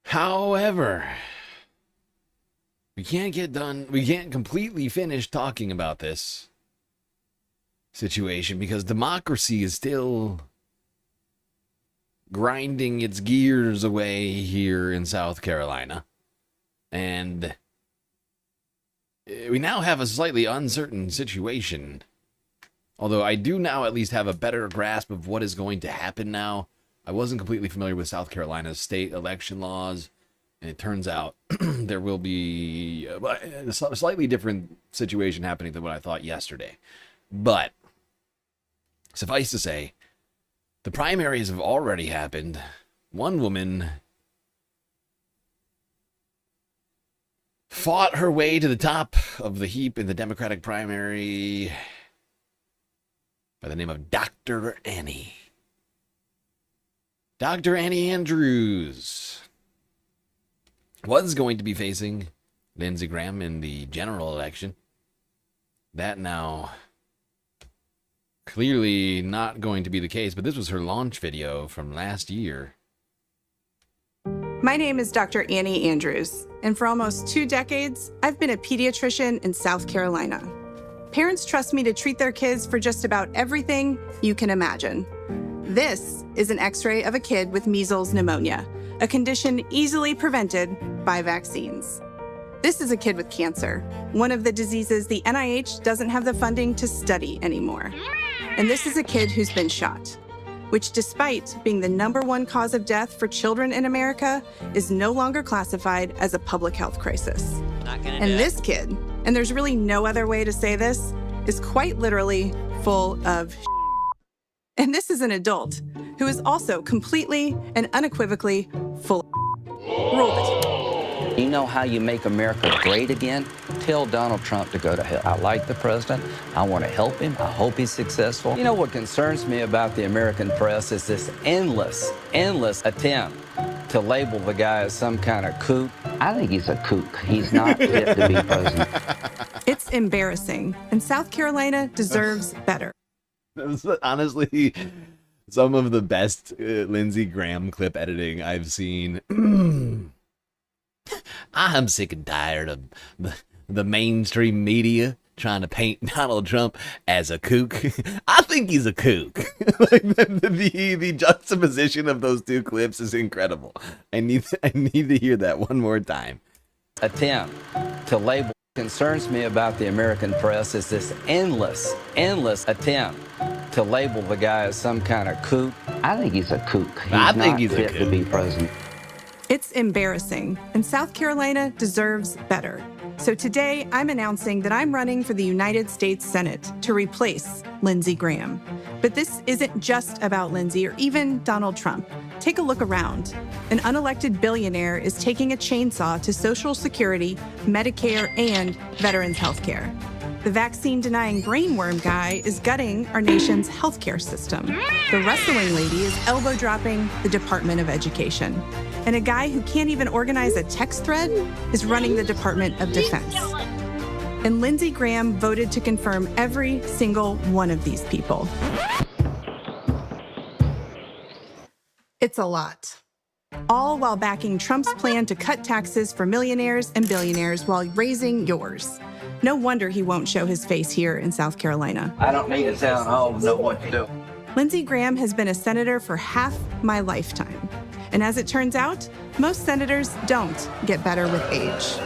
However, we can't completely finish talking about this situation because democracy is still grinding its gears away here in South Carolina. And we now have a slightly uncertain situation. Although I do now at least have a better grasp of what is going to happen now. I wasn't completely familiar with South Carolina's state election laws. And it turns out there will be a slightly different situation happening than what I thought yesterday. But suffice to say, the primaries have already happened. One woman fought her way to the top of the heap in the Democratic primary by the name of Dr. Annie. Dr. Annie Andrews was going to be facing Lindsey Graham in the general election. That now clearly not going to be the case, but this was her launch video from last year. My name is Dr. Annie Andrews, and for almost 2 decades, I've been a pediatrician in South Carolina. Parents trust me to treat their kids for just about everything you can imagine. This is an x-ray of a kid with measles pneumonia, a condition easily prevented by vaccines. This is a kid with cancer, one of the diseases the NIH doesn't have the funding to study anymore. And this is a kid who's been shot, which despite being the #1 cause of death for children in America, is no longer classified as a public health crisis. And this kid, and there's really no other way to say this, is quite literally full of And this is an adult who is also completely and unequivocally full of Roll it. You know how you make America great again? Tell Donald Trump to go to hell. I like the president. I want to help him. I hope he's successful. You know what concerns me about the American press is this endless attempt to label the guy as some kind of kook. I think he's a kook. He's not fit to be president. It's embarrassing, and South Carolina deserves better. Honestly, some of the best Lindsey Graham clip editing I've seen. I'm sick and tired of the mainstream media trying to paint Donald Trump as a kook. I think he's a kook. Like the juxtaposition of those two clips is incredible. I need to hear that one more time. Attempt to label concerns me about the American press is this endless attempt to label the guy as some kind of kook. I think he's a kook. I think he's fit to be president. It's embarrassing, and South Carolina deserves better. So today, I'm announcing that I'm running for the United States Senate to replace Lindsey Graham. But this isn't just about Lindsey or even Donald Trump. Take a look around. An unelected billionaire is taking a chainsaw to Social Security, Medicare, and veterans' health care. The vaccine-denying brainworm guy is gutting our nation's healthcare system. The wrestling lady is elbow-dropping the Department of Education. And a guy who can't even organize a text thread is running the Department of Defense. And Lindsey Graham voted to confirm every single one of these people. It's a lot. All while backing Trump's plan to cut taxes for millionaires and billionaires while raising yours. No wonder he won't show his face here in South Carolina. I don't need a town hall to know what to do. Lindsey Graham has been a senator for half my lifetime. And as it turns out, most senators don't get better with age.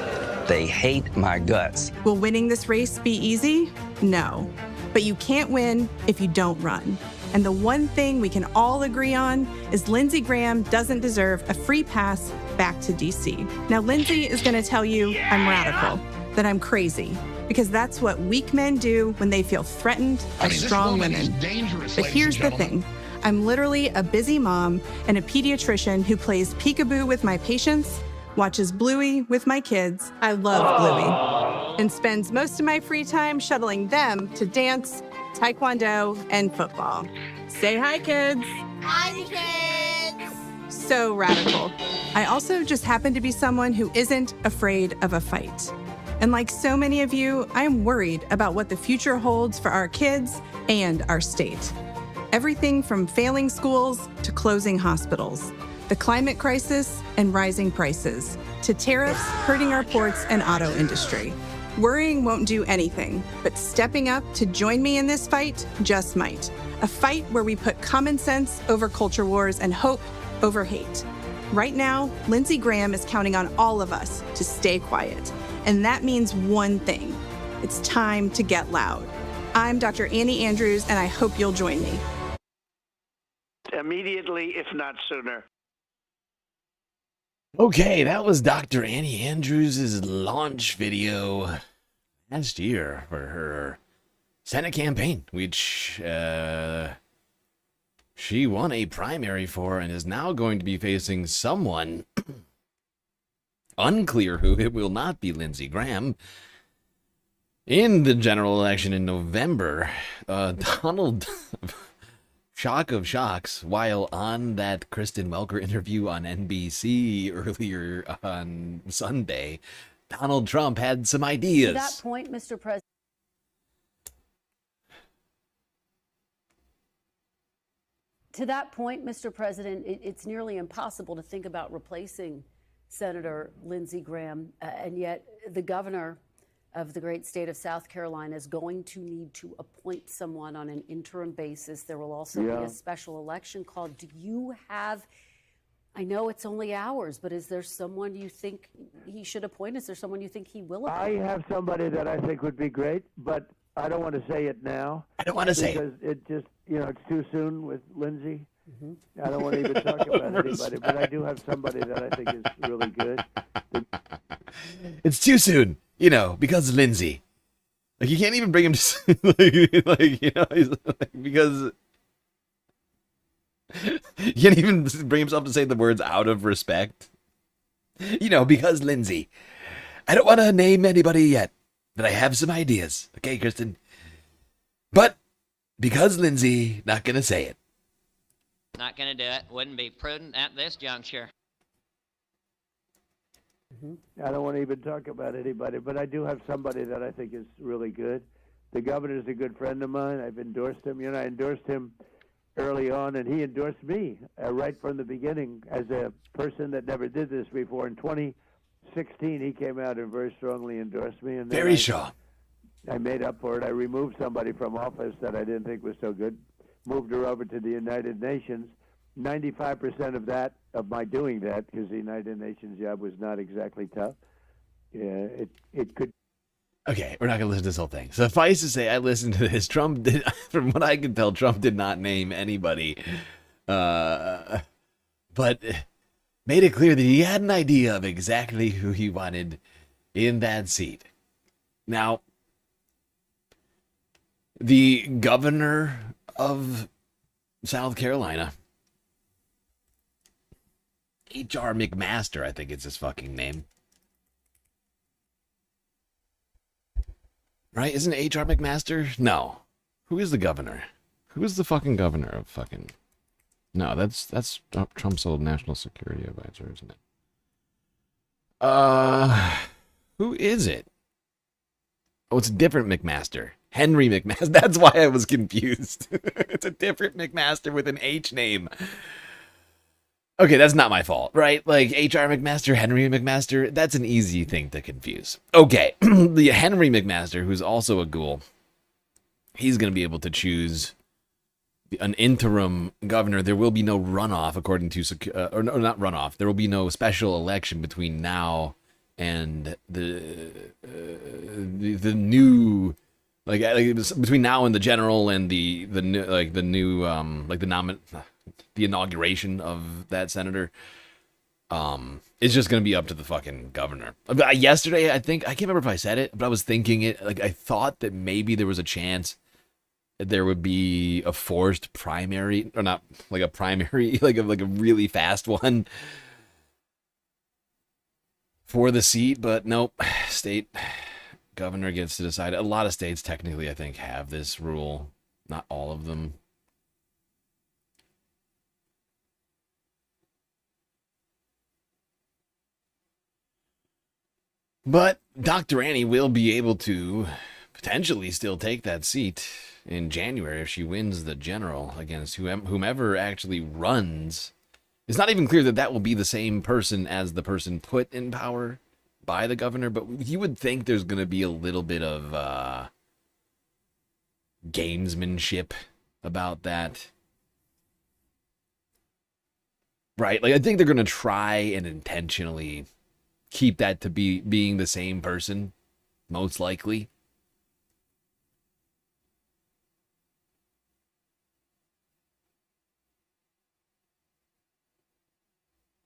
They hate my guts. Will winning this race be easy? No. But you can't win if you don't run. And the one thing we can all agree on is Lindsey Graham doesn't deserve a free pass back to DC. Now, Lindsey is going to tell you I'm radical, that I'm crazy, because that's what weak men do when they feel threatened by strong women. But here's the thing. I'm literally a busy mom and a pediatrician who plays peekaboo with my patients, watches Bluey with my kids, I love Bluey, and spends most of my free time shuttling them to dance, taekwondo, and football. Say hi, kids. Hi, kids. So radical. I also just happen to be someone who isn't afraid of a fight. And like so many of you, I am worried about what the future holds for our kids and our state. Everything from failing schools to closing hospitals, the climate crisis and rising prices, to tariffs hurting our ports and auto industry. Worrying won't do anything, but stepping up to join me in this fight just might. A fight where we put common sense over culture wars and hope over hate. Right now, Lindsey Graham is counting on all of us to stay quiet. And that means one thing. It's time to get loud. I'm Dr. Annie Andrews, and I hope you'll join me. Immediately, if not sooner. Okay, that was Dr. Annie Andrews' launch video last year for her Senate campaign, which she won a primary for and is now going to be facing someone unclear who. It will not be Lindsey Graham. In the general election in November, Donald... Shock of shocks, while on that Kristen Welker interview on NBC earlier on Sunday, Donald Trump had some ideas. To that point, Mr. President. To that point, Mr. President, it's nearly impossible to think about replacing Senator Lindsey Graham, and yet the governor of the great state of South Carolina is going to need to appoint someone on an interim basis. There will also be a special election called. Do you have, I know it's only hours, but is there someone you think he should appoint? Is there someone you think he will appoint? I have somebody that I think would be great, but I don't want to say it now. I don't want to say it. Because it just, it's too soon with Lindsey. Mm-hmm. I don't want to even talk about anybody, but I do have somebody that I think is really good. It's too soon. Because Lindsey, you can't even bring him to, because you can't even bring himself to say the words out of respect. Because Lindsey. I don't want to name anybody yet, but I have some ideas. Okay, Kristen? But because Lindsey, not going to say it. Not going to do it. Wouldn't be prudent at this juncture. I don't want to even talk about anybody, but I do have somebody that I think is really good. The governor's a good friend of mine. I've endorsed him. I endorsed him early on, and he endorsed me right from the beginning as a person that never did this before. In 2016, he came out and very strongly endorsed me. And very sure. I made up for it. I removed somebody from office that I didn't think was so good, moved her over to the United Nations. 95% of my doing that, because the United Nations job was not exactly tough. It could. Okay, we're not going to listen to this whole thing. Suffice to say, I listened to this. Trump did, from what I can tell, Trump did not name anybody, but made it clear that he had an idea of exactly who he wanted in that seat. Now, the governor of South Carolina, H.R. McMaster, I think it's his fucking name. Right? Isn't it H.R. McMaster? No. Who is the governor? Who is the fucking governor of fucking... No, that's Trump's old national security advisor, isn't it? Who is it? Oh, it's a different McMaster. Henry McMaster. That's why I was confused. It's a different McMaster with an H name. Okay, that's not my fault, right? Like, H.R. McMaster, Henry McMaster, that's an easy thing to confuse. Okay, the Henry McMaster, who's also a ghoul, he's going to be able to choose an interim governor. There will be no runoff, according to, or not runoff. There will be no special election between now and the new, like between now and the general and the inauguration of that senator. It's just gonna be up to the fucking governor. Yesterday, I think, I can't remember if I said it, but I was thinking it, like, I thought that maybe there was a chance there would be a forced primary, or not like a primary, like a really fast one for the seat, but nope. State governor gets to decide. A lot of states technically, I think, have this rule. Not all of them. But Dr. Annie will be able to potentially still take that seat in January if she wins the general against whomever actually runs. It's not even clear that that will be the same person as the person put in power by the governor, but you would think there's going to be a little bit of gamesmanship about that. Right? Like, I think they're going to try and intentionally keep that to being the same person, most likely.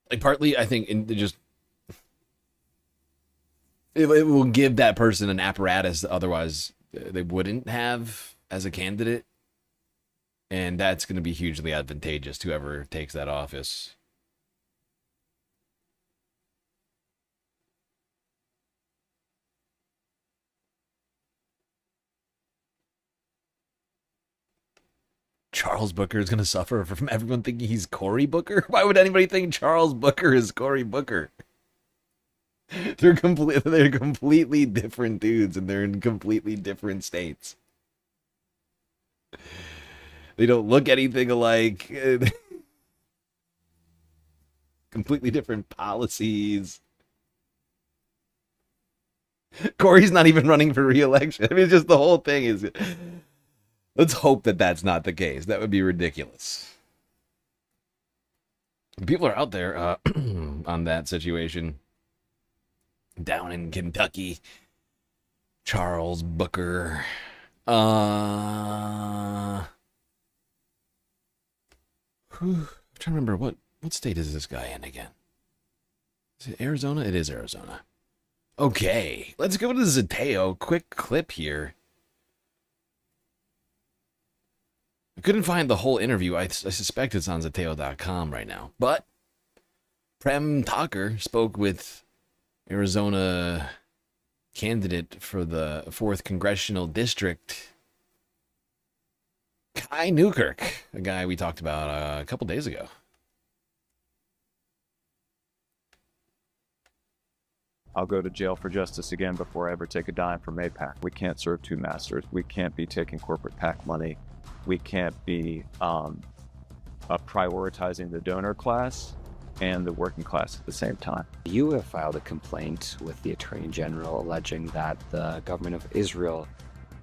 Like, partly, I think, it will give that person an apparatus that otherwise they wouldn't have as a candidate. And that's going to be hugely advantageous to whoever takes that office. Charles Booker is going to suffer from everyone thinking he's Cory Booker? Why would anybody think Charles Booker is Cory Booker? They're completely different dudes, and they're in completely different states. They don't look anything alike. Completely different policies. Cory's not even running for re-election. I mean, it's just the whole thing is... Let's hope that that's not the case. That would be ridiculous. People are out there on that situation. Down in Kentucky. Charles Booker. I'm trying to remember, what state is this guy in again? Is it Arizona? It is Arizona. Okay, let's go to Zateo. Quick clip here. I couldn't find the whole interview. I suspect it's on Zateo.com right now. But Prem Thakur spoke with Arizona candidate for the 4th Congressional District, Kai Newkirk, a guy we talked about a couple days ago. I'll go to jail for justice again before I ever take a dime from AIPAC. We can't serve two masters. We can't be taking corporate PAC money. We can't be prioritizing the donor class and the working class at the same time. You have filed a complaint with the Attorney General alleging that the government of Israel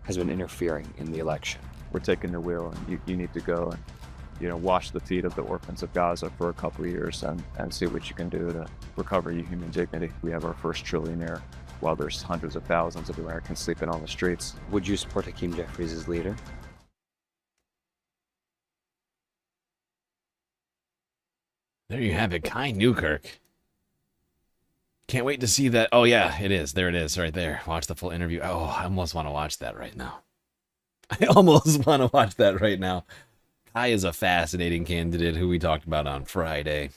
has been interfering in the election. We're taking the wheel, and you need to go and, wash the feet of the orphans of Gaza for a couple of years and see what you can do to recover your human dignity. We have our first trillionaire while there's hundreds of thousands of Americans sleeping on the streets. Would you support Hakeem Jeffries as leader? There you have it, Kai Newkirk. Can't wait to see that. Oh, yeah, it is. There it is, right there. Watch the full interview. Oh, I almost want to watch that right now. I almost want to watch that right now. Kai is a fascinating candidate who we talked about on Friday.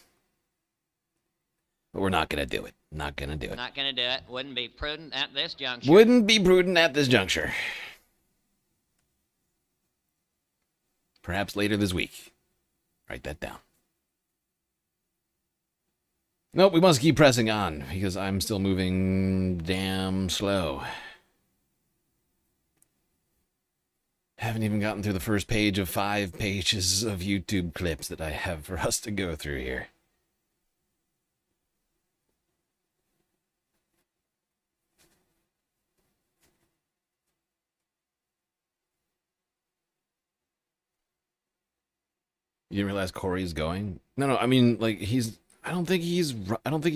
But we're not going to do it. Not going to do it. Not gonna do it. Wouldn't be prudent at this juncture. Wouldn't be prudent at this juncture. Perhaps later this week. Write that down. Nope, we must keep pressing on because I'm still moving damn slow. Haven't even gotten through the first page of 5 pages of YouTube clips that I have for us to go through here. You didn't realize Corey's going? No, I mean, like, I don't think he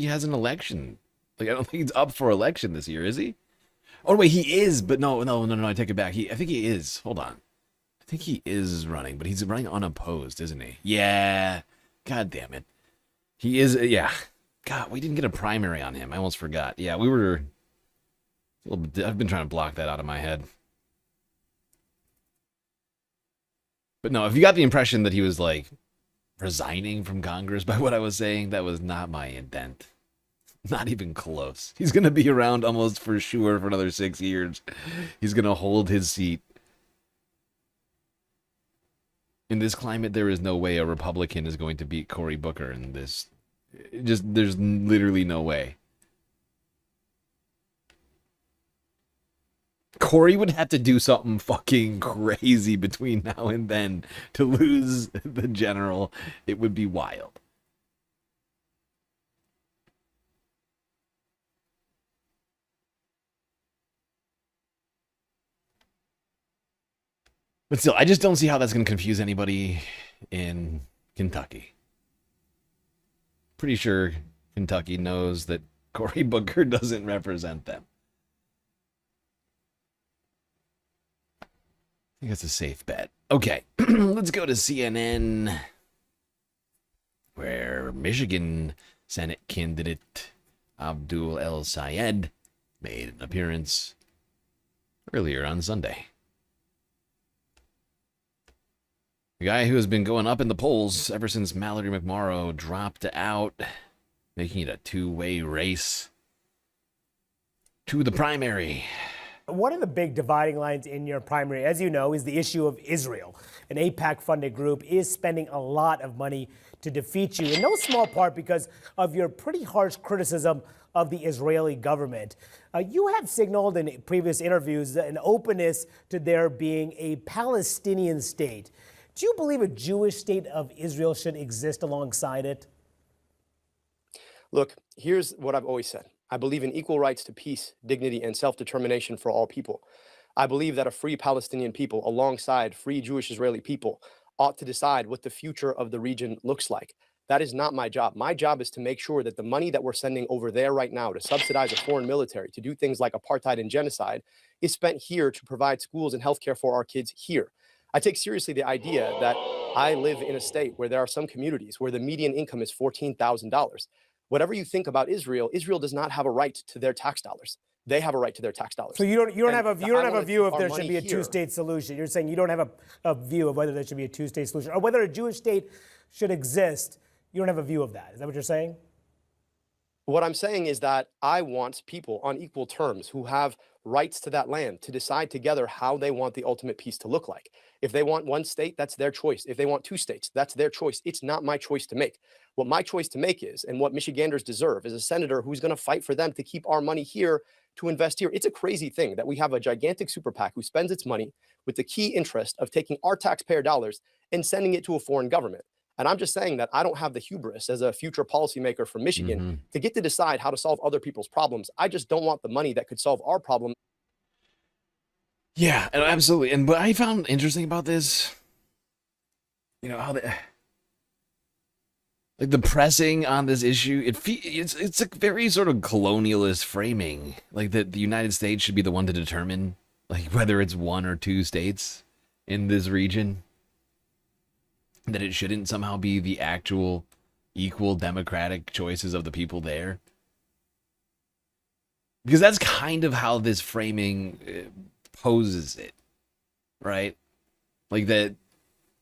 has an election. Like, I don't think he's up for election this year, is he? Oh, wait, he is, but no, I take it back. I think he is. Hold on. I think he is running, but he's running unopposed, isn't he? Yeah. God damn it. He is, yeah. God, we didn't get a primary on him. I almost forgot. Yeah, we were... I've been trying to block that out of my head. But no, if you got the impression that he was, like, resigning from Congress by what I was saying, that was not my intent. Not even close. He's going to be around almost for sure for another 6 years. He's going to hold his seat. In this climate, there is no way a Republican is going to beat Cory Booker in this. There's literally no way. Cory would have to do something fucking crazy between now and then to lose the general. It would be wild. But still, I just don't see how that's going to confuse anybody in Kentucky. Pretty sure Kentucky knows that Cory Booker doesn't represent them. I think that's a safe bet. Okay, let's go to CNN, where Michigan Senate candidate Abdul El Sayed made an appearance earlier on Sunday. The guy who has been going up in the polls ever since Mallory McMorrow dropped out, making it a two-way race to the primary. One of the big dividing lines in your primary, as you know, is the issue of Israel. An AIPAC-funded group is spending a lot of money to defeat you, in no small part because of your pretty harsh criticism of the Israeli government. You have signaled in previous interviews an openness to there being a Palestinian state. Do you believe a Jewish state of Israel should exist alongside it? Look, here's what I've always said. I believe in equal rights to peace, dignity, and self-determination for all people. I believe that a free Palestinian people alongside free Jewish Israeli people ought to decide what the future of the region looks like. That is not my job. My job is to make sure that the money that we're sending over there right now to subsidize a foreign military, to do things like apartheid and genocide, is spent here to provide schools and healthcare for our kids here. I take seriously the idea that I live in a state where there are some communities where the median income is $14,000. Whatever you think about Israel, Israel does not have a right to their tax dollars. They have a right to their tax dollars. So you don't have a view if there should be a two-state solution. You're saying you don't have a view of whether there should be a two-state solution or whether a Jewish state should exist. You don't have a view of that. Is that what you're saying? What I'm saying is that I want people on equal terms who have rights to that land to decide together how they want the ultimate peace to look like. If they want one state, that's their choice. If they want two states, that's their choice. It's not my choice to make. What my choice to make is, and what Michiganders deserve, is a senator who's going to fight for them to keep our money here, to invest here. It's a crazy thing that we have a gigantic super PAC who spends its money with the key interest of taking our taxpayer dollars and sending it to a foreign government. And I'm just saying that I don't have the hubris as a future policymaker from Michigan to get to decide how to solve other people's problems. I just don't want the money that could solve our problem. Yeah, absolutely. And what I found interesting about this, you know, how the pressing on this issue, it's a very sort of colonialist framing, like that the United States should be the one to determine like whether it's one or two states in this region, that it shouldn't somehow be the actual equal democratic choices of the people there. Because that's kind of how this framing poses it. right? Like that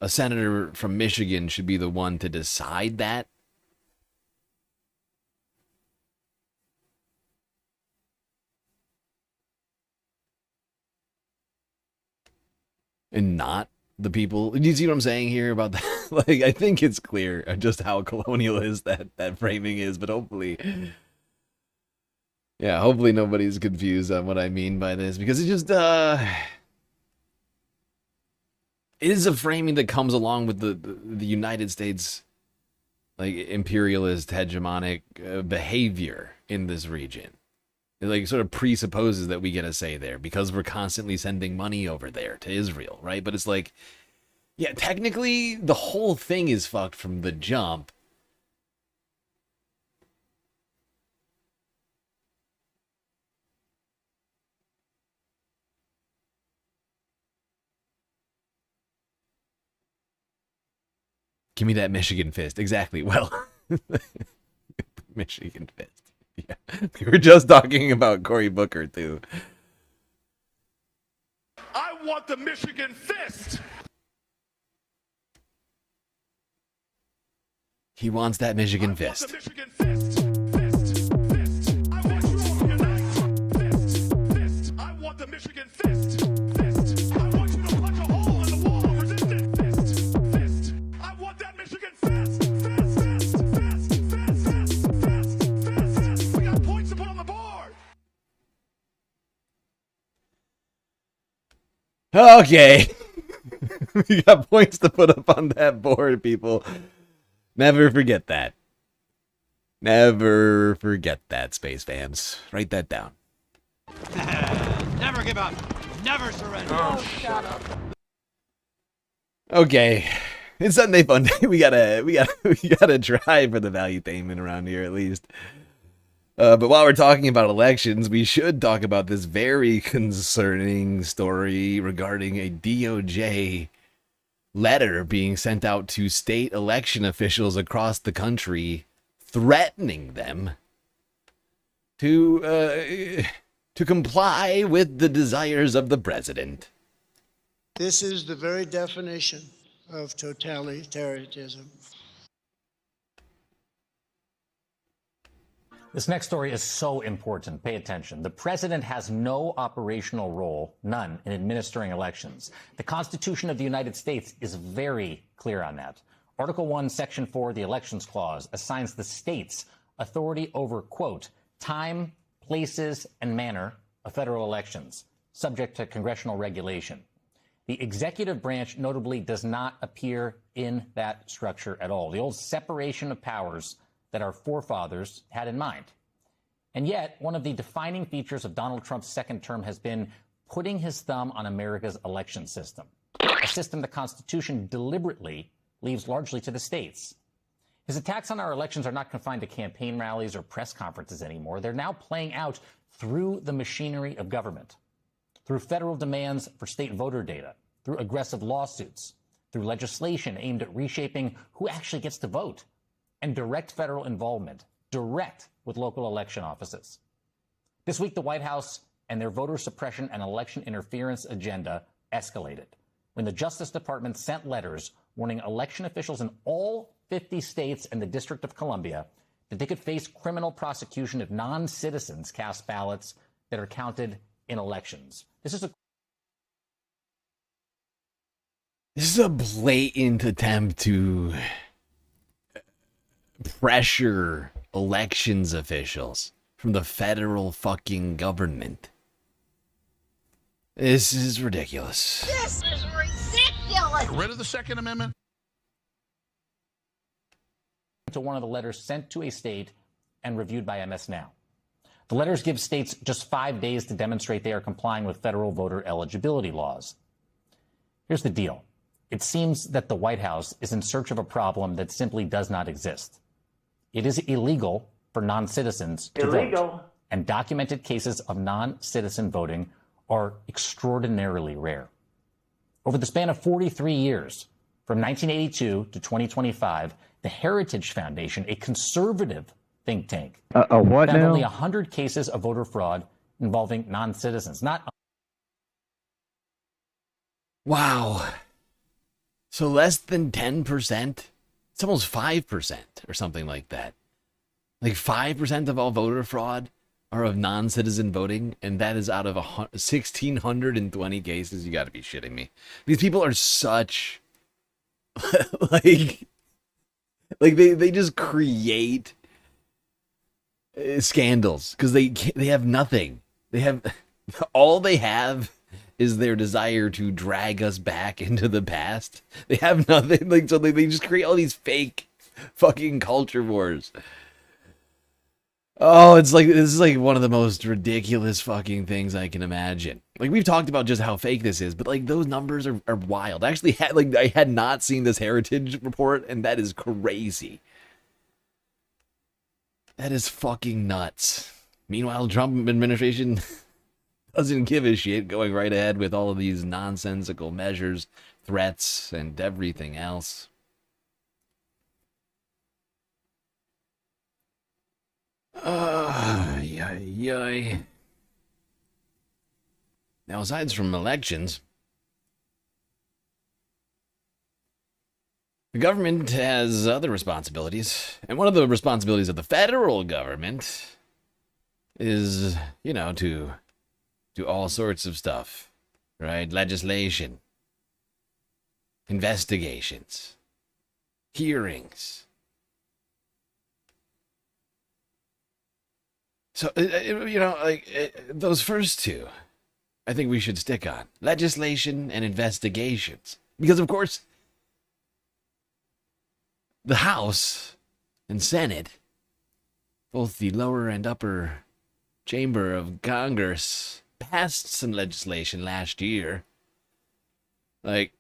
a senator from Michigan should be the one to decide that. And not the people. Do you see what I'm saying here about that? Like, I think it's clear just how colonialist that framing is, but hopefully, yeah, hopefully nobody's confused on what I mean by this, because it just, it is a framing that comes along with the United States, like, imperialist, hegemonic behavior in this region. It, like, sort of presupposes that we get a say there because we're constantly sending money over there to Israel, right? But it's like, yeah, technically, the whole thing is fucked from the jump. Give me that Michigan fist. Exactly. Well, Michigan fist. Yeah. We were just talking about Cory Booker, too. I want the Michigan fist. He wants that Michigan fist. I want the Michigan fist. I want you to punch a hole in the wall of resistance. Fist. I want that Michigan fist. We got points to put on the board. Okay. We got points to put up on that board, people. Never forget that. Never forget that, space fams. Write that down. Never give up. Never surrender. Oh, shut up. Okay. It's Sunday fun day. We gotta try for the valuetainment around here at least. But while we're talking about elections, we should talk about this very concerning story regarding a DOJ letter being sent out to state election officials across the country, threatening them to comply with the desires of the president. This is the very definition of totalitarianism. This next story is so important. Pay attention. The president has no operational role, none, in administering elections. The Constitution of the United States is very clear on that. Article 1, Section 4, the Elections Clause, assigns the states authority over, quote, time, places, and manner of federal elections, subject to congressional regulation. The executive branch notably does not appear in that structure at all. The old separation of powers that our forefathers had in mind. And yet, one of the defining features of Donald Trump's second term has been putting his thumb on America's election system, a system the Constitution deliberately leaves largely to the states. His attacks on our elections are not confined to campaign rallies or press conferences anymore. They're now playing out through the machinery of government, through federal demands for state voter data, through aggressive lawsuits, through legislation aimed at reshaping who actually gets to vote, and direct federal involvement, direct with local election offices. This week, the White House and their voter suppression and election interference agenda escalated when the Justice Department sent letters warning election officials in all 50 states and the District of Columbia that they could face criminal prosecution if non-citizens cast ballots that are counted in elections. This is a blatant attempt to pressure elections officials from the federal fucking government. This is ridiculous. This is ridiculous. Rid of the Second Amendment. to one of the letters sent to a state and reviewed by MS Now. The letters give states just 5 days to demonstrate they are complying with federal voter eligibility laws. Here's the deal. It seems that the White House is in search of a problem that simply does not exist. It is illegal for non-citizens to vote, and documented cases of non-citizen voting are extraordinarily rare. Over the span of 43 years, from 1982 to 2025, the Heritage Foundation, a conservative think tank, what found now? only 100 cases of voter fraud involving non-citizens. Not Wow. So less than 10%? It's almost 5% or something like that. Like 5% of all voter fraud are of non-citizen voting, and that is out of 1,620 cases. You got to be shitting me. These people are such like they just create scandals because they have nothing. They have all they have is their desire to drag us back into the past. They have nothing. Like, so they just create all these fake fucking culture wars. Oh, it's like, this is like one of the most ridiculous fucking things I can imagine. Like, we've talked about just how fake this is, but like those numbers are wild. I actually I had not seen this Heritage report, and that is crazy. That is fucking nuts. Meanwhile, Trump administration doesn't give a shit, going right ahead with all of these nonsensical measures, threats, and everything else. Now, aside from elections, the government has other responsibilities, and one of the responsibilities of the federal government is, to do all sorts of stuff, right? Legislation, investigations, hearings. So, those first two, I think we should stick on. Legislation and investigations. Because, of course, the House and Senate, both the lower and upper chamber of Congress, passed some legislation last year. Like,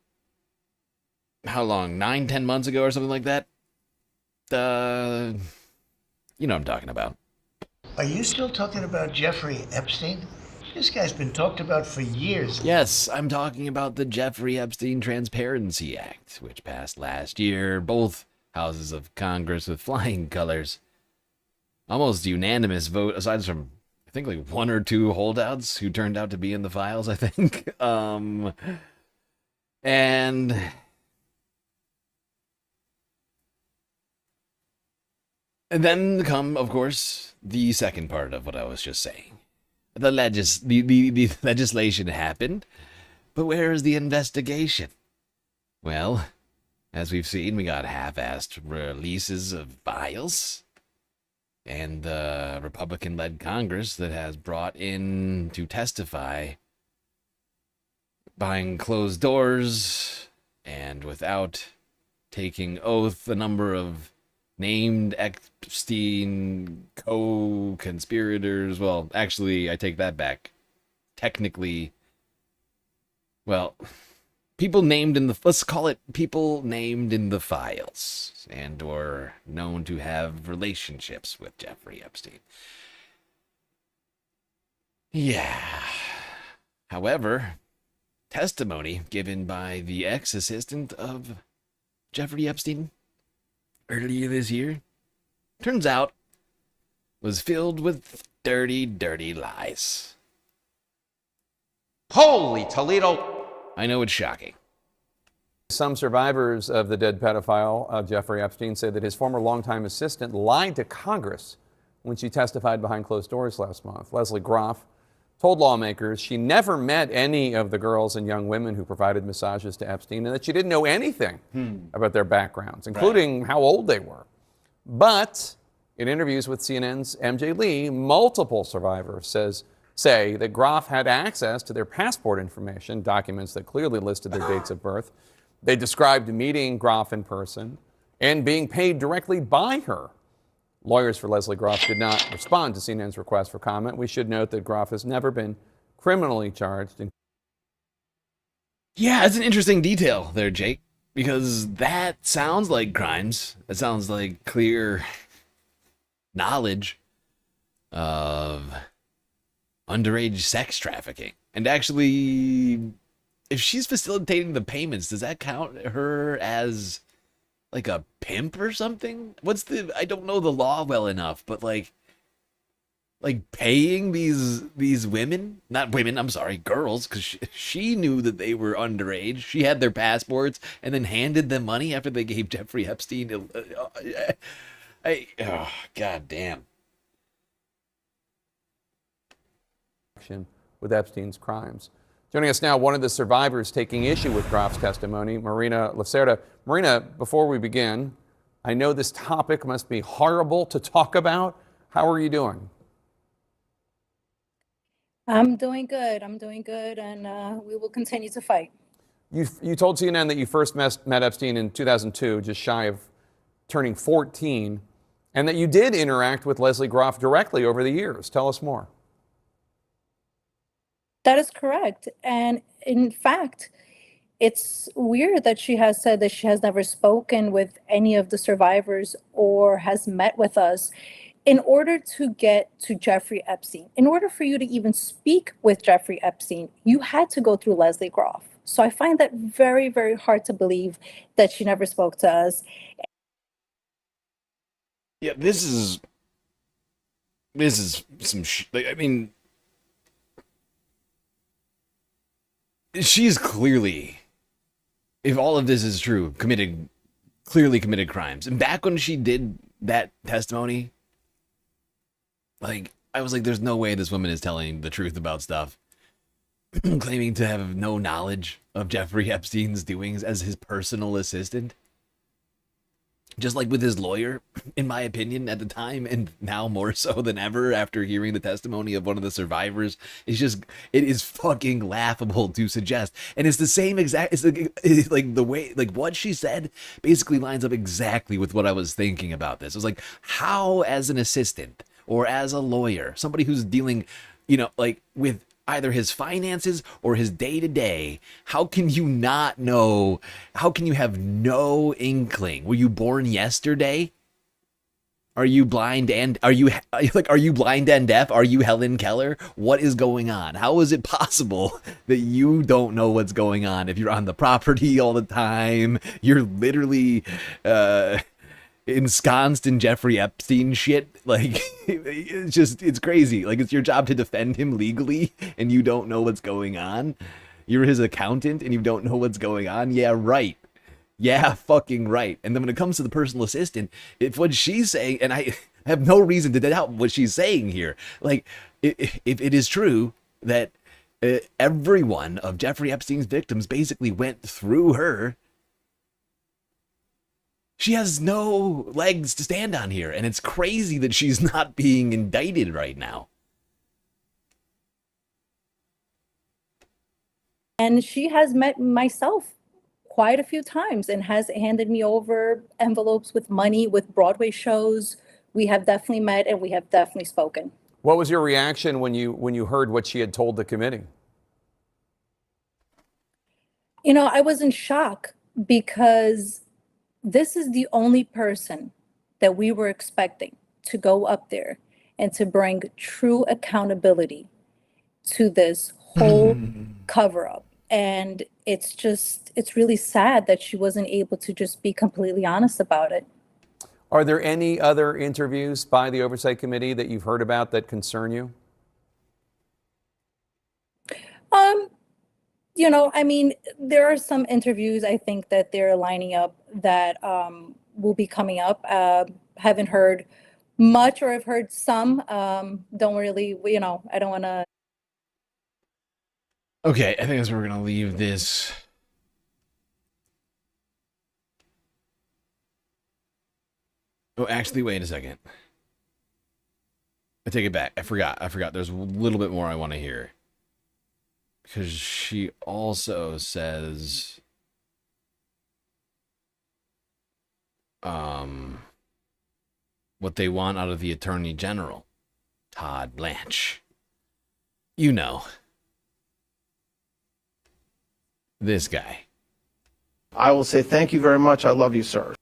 how long? 9-10 months ago or something like that? You know what I'm talking about. Are you still talking about Jeffrey Epstein? This guy's been talked about for years. Yes, I'm talking about the Jeffrey Epstein Transparency Act, which passed last year, both houses of Congress with flying colors. Almost unanimous vote, aside from, I think, like one or two holdouts who turned out to be in the files, I think. And then come, of course, the second part of what I was just saying. The legislation happened, but where is the investigation? Well, as we've seen, we got half-assed releases of files, and the Republican-led Congress that has brought in to testify behind closed doors and without taking oath a number of named Epstein co-conspirators. Well, actually, I take that back. Technically, well, people named in the, let's call it people named in the files and or known to have relationships with Jeffrey Epstein. Yeah. However, testimony given by the ex-assistant of Jeffrey Epstein earlier this year, turns out, was filled with dirty, dirty lies. Holy Toledo! I know it's shocking. Some survivors of the dead pedophile, Jeffrey Epstein, say that his former longtime assistant lied to Congress when she testified behind closed doors last month. Leslie Groff told lawmakers she never met any of the girls and young women who provided massages to Epstein, and that she didn't know anything about their backgrounds, including how old they were. But in interviews with CNN's MJ Lee, multiple survivors say that Groff had access to their passport information, documents that clearly listed their dates of birth. They described meeting Groff in person and being paid directly by her. Lawyers for Leslie Groff did not respond to CNN's request for comment. We should note that Groff has never been criminally charged. Yeah, that's an interesting detail there, Jake, because that sounds like crimes. That sounds like clear knowledge of underage sex trafficking. And actually, if she's facilitating the payments, does that count her as like a pimp or something? I don't know the law well enough, but like like paying these women, not women, I'm sorry, girls, because she knew that they were underage. She had their passports and then handed them money after they gave Jeffrey Epstein. Oh, god damn. With Epstein's crimes. Joining us now, one of the survivors taking issue with Groff's testimony, Marina Lacerda. Marina, before we begin, I know this topic must be horrible to talk about. How are you doing? I'm doing good. I'm doing good, and we will continue to fight. You told CNN that you first met Epstein in 2002, just shy of turning 14, and that you did interact with Leslie Groff directly over the years. Tell us more. That is correct. And in fact, it's weird that she has said that she has never spoken with any of the survivors or has met with us. In order to get to Jeffrey Epstein, in order for you to even speak with Jeffrey Epstein, you had to go through Leslie Groff. So I find that very, very hard to believe that she never spoke to us. Yeah, this is some I mean, she's clearly, if all of this is true, clearly committed crimes. And back when she did that testimony, like, I was like, there's no way this woman is telling the truth about stuff. Claiming to have no knowledge of Jeffrey Epstein's doings as his personal assistant. Just like with his lawyer, in my opinion, at the time, and now more so than ever after hearing the testimony of one of the survivors, it is fucking laughable to suggest. And it's the same exact, it's like the way, like what she said basically lines up exactly with what I was thinking about this. It was like, how as an assistant or as a lawyer, somebody who's dealing, like with either his finances or his day-to-day, how can you not know? How can you have no inkling? Were you born yesterday? Are you blind and are you blind and deaf? Are you Helen Keller? What is going on? How is it possible that you don't know what's going on if you're on the property all the time? You're literally ensconced in Jeffrey Epstein shit. Like, it's crazy. Like, it's your job to defend him legally and you don't know what's going on. You're his accountant and you don't know what's going on. Yeah, right. Yeah, fucking right. And then when it comes to the personal assistant, if what she's saying, and I have no reason to doubt what she's saying here, like, if it is true that every one of Jeffrey Epstein's victims basically went through her, she has no legs to stand on here, and it's crazy that she's not being indicted right now. And she has met myself quite a few times and has handed me over envelopes with money, with Broadway shows. We have definitely met and we have definitely spoken. What was your reaction when you heard what she had told the committee? I was in shock because this is the only person that we were expecting to go up there and to bring true accountability to this whole cover-up. And it's really sad that she wasn't able to just be completely honest about it. Are there any other interviews by the Oversight Committee that you've heard about that concern you? There are some interviews I think that they're lining up that will be coming up. Haven't heard much, or I've heard some. Don't really, I don't want to. Okay, I think that's where we're going to leave this. Oh, actually, wait a second. I take it back. I forgot. There's a little bit more I want to hear. Because she also says, what they want out of the Attorney General, Todd Blanche. This guy. I will say thank you very much. I love you, sir.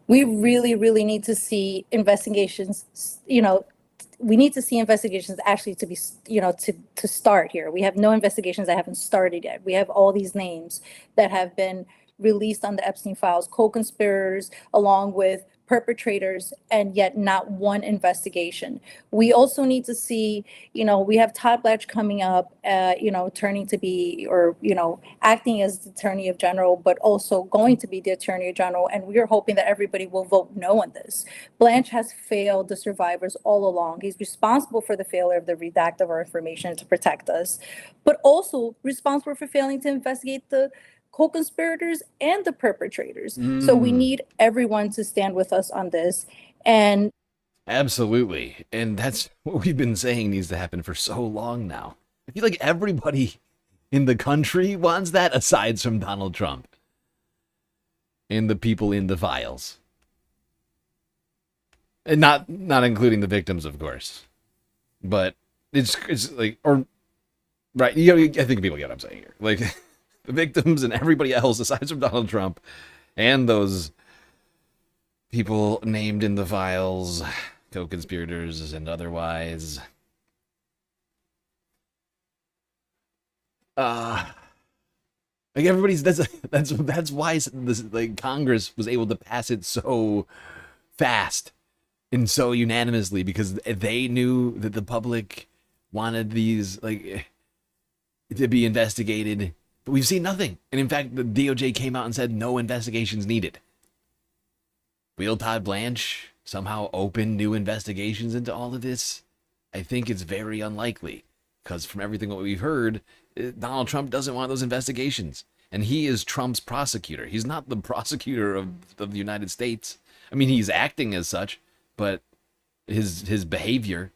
We really, really need to see investigations, we need to see investigations actually to be, to start here. We have no investigations that haven't started yet. We have all these names that have been released on the Epstein files, co-conspirators, along with perpetrators and yet not one investigation. We also need to see, we have Todd Blanche coming up, turning to be, or, acting as the Attorney General, but also going to be the Attorney General. And we are hoping that everybody will vote no on this. Blanche has failed the survivors all along. He's responsible for the failure of the redacted of our information to protect us, but also responsible for failing to investigate the co-conspirators and the perpetrators. So we need everyone to stand with us on this. And Absolutely. And that's what we've been saying needs to happen for so long now. I feel like everybody in the country wants that, aside from Donald Trump and the people in the files. And not including the victims, of course. But it's like, or right, I think people get what I'm saying here. Like, the victims and everybody else aside from Donald Trump and those people named in the files, co-conspirators and otherwise. Like everybody's that's why this, like, Congress was able to pass it so fast and so unanimously, because they knew that the public wanted these, like, to be investigated. But we've seen nothing. And in fact, the DOJ came out and said no investigations needed. Will Todd Blanche somehow open new investigations into all of this? I think it's very unlikely, because from everything what we've heard, Donald Trump doesn't want those investigations. And he is Trump's prosecutor. He's not the prosecutor of the United States. I mean, he's acting as such, but his behavior,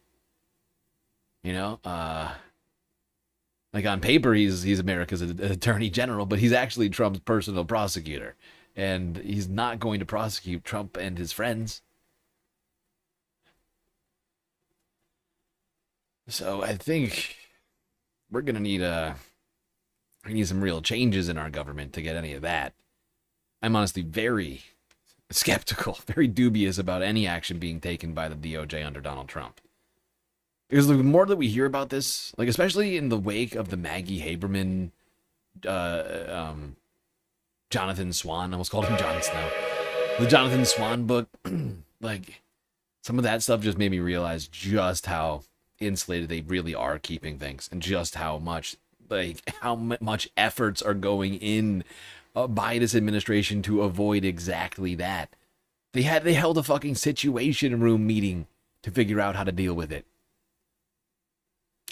like on paper, he's America's attorney general, but he's actually Trump's personal prosecutor. And he's not going to prosecute Trump and his friends. So I think we're going to need some real changes in our government to get any of that. I'm honestly very skeptical, very dubious about any action being taken by the DOJ under Donald Trump. Because the more that we hear about this, like especially in the wake of the Maggie Haberman, Jonathan Swan, I almost called him Jon Snow, the Jonathan Swan book, like some of that stuff just made me realize just how insulated they really are keeping things, and just how much efforts are going in by this administration to avoid exactly that. They held a fucking situation room meeting to figure out how to deal with it.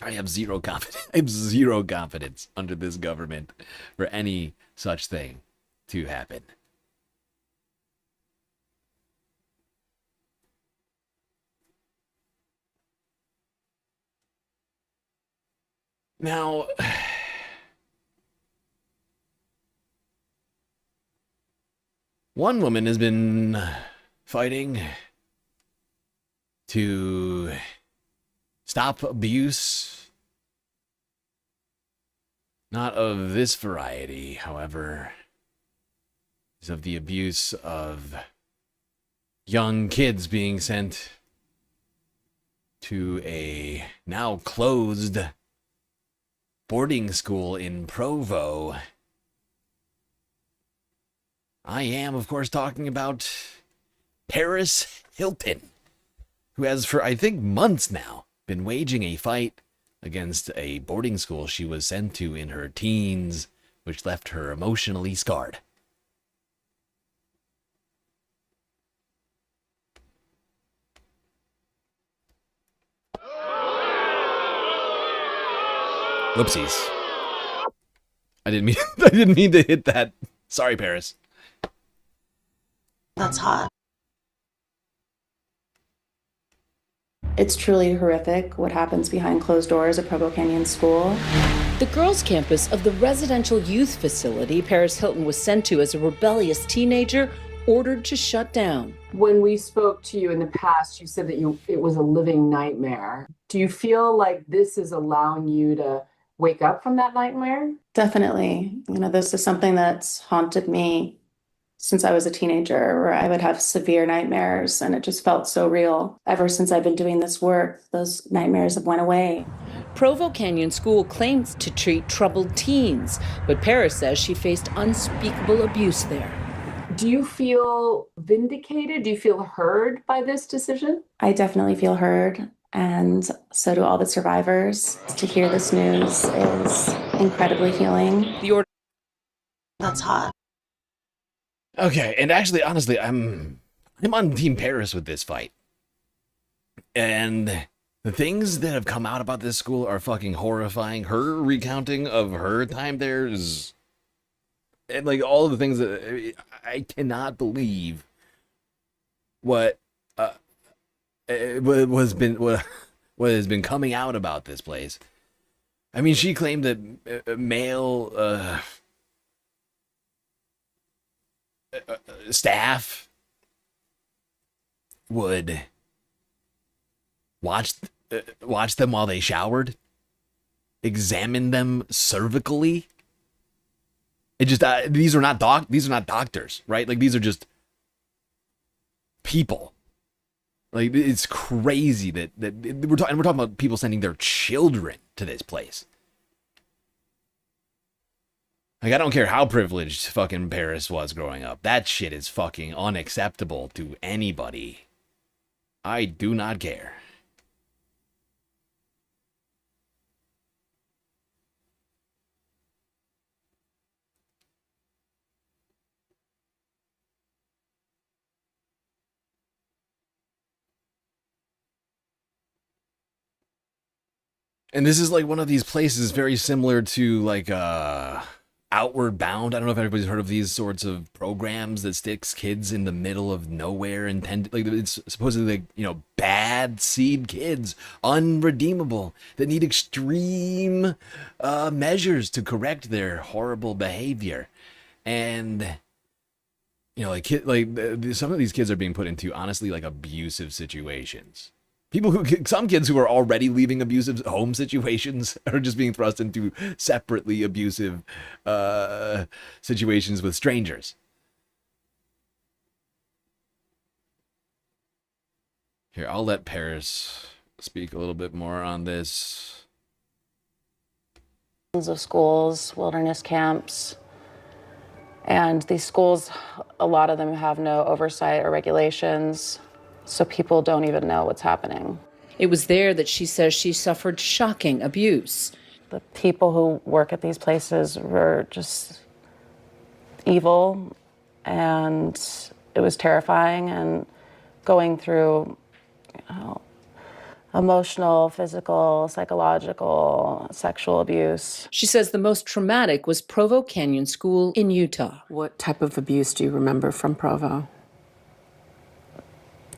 I have zero confidence under this government for any such thing to happen. Now, one woman has been fighting to stop abuse. Not of this variety, however. It's of the abuse of young kids being sent to a now closed boarding school in Provo. I am, of course, talking about Paris Hilton, who has, for I think months now, been waging a fight against a boarding school she was sent to in her teens, which left her emotionally scarred. Whoopsies. I didn't mean to hit that. Sorry, Paris. That's hot. It's truly horrific what happens behind closed doors at Provo Canyon School. The girls' campus of the residential youth facility Paris Hilton was sent to as a rebellious teenager ordered to shut down. When we spoke to you in the past, you said that it was a living nightmare. Do you feel like this is allowing you to wake up from that nightmare? Definitely. This is something that's haunted me since I was a teenager, where I would have severe nightmares, and it just felt so real. Ever since I've been doing this work, those nightmares have went away. Provo Canyon School claims to treat troubled teens, but Paris says she faced unspeakable abuse there. Do you feel vindicated? Do you feel heard by this decision? I definitely feel heard, and so do all the survivors. To hear this news is incredibly healing. That's hot. Okay, and actually, honestly, I'm on Team Paris with this fight. And the things that have come out about this school are fucking horrifying. Her recounting of her time there is, and like all of the things that I cannot believe what has been coming out about this place. I mean, she claimed that male staff would watch them while they showered, examine them cervically. It just these are not doctors, right? Like, these are just people. Like, it's crazy that we're talking about people sending their children to this place. Like, I don't care how privileged fucking Paris was growing up. That shit is fucking unacceptable to anybody. I do not care. And this is like one of these places very similar to like Outward Bound. I don't know if everybody's heard of these sorts of programs that sticks kids in the middle of nowhere, intended like it's supposedly like, you know, bad seed kids, unredeemable, that need extreme measures to correct their horrible behavior. And you know, like some of these kids are being put into honestly like abusive situations. Some kids who are already leaving abusive home situations are just being thrust into separately abusive situations with strangers. Here, I'll let Paris speak a little bit more on this. Of schools, wilderness camps, and these schools, a lot of them have no oversight or regulations. So people don't even know what's happening. It was there that she says she suffered shocking abuse. The people who work at these places were just evil, and it was terrifying, and going through, you know, emotional, physical, psychological, sexual abuse. She says the most traumatic was Provo Canyon School in Utah. What type of abuse do you remember from Provo?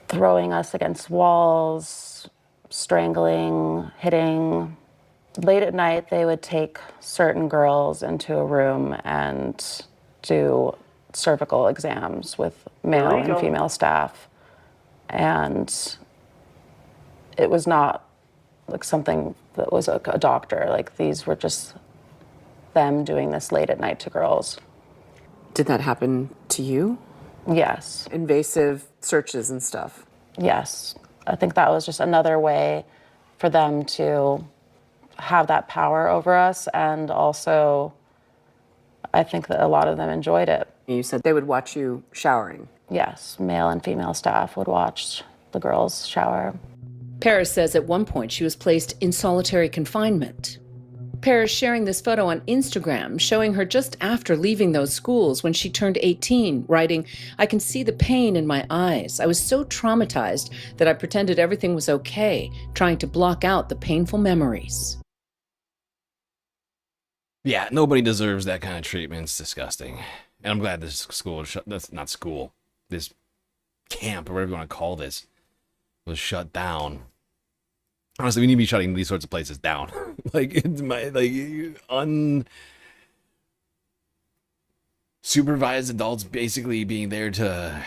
Throwing us against walls, strangling, hitting. Late at night, they would take certain girls into a room and do cervical exams with male and female staff. And it was not like something that was a doctor. Like, these were just them doing this late at night to girls. Did that happen to you? Yes. Invasive searches and stuff? Yes. I think that was just another way for them to have that power over us, and also I think that a lot of them enjoyed it. You said they would watch you showering? Yes, male and female staff would watch the girls shower. Paris says at one point she was placed in solitary confinement. Paris sharing this photo on Instagram, showing her just after leaving those schools when she turned 18, writing, "I can see the pain in my eyes. I was so traumatized that I pretended everything was okay, trying to block out the painful memories." Yeah, nobody deserves that kind of treatment. It's disgusting. And I'm glad this school, that's not school, this camp, or whatever you want to call this, was shut down. Honestly, we need to be shutting these sorts of places down. Unsupervised adults basically being there to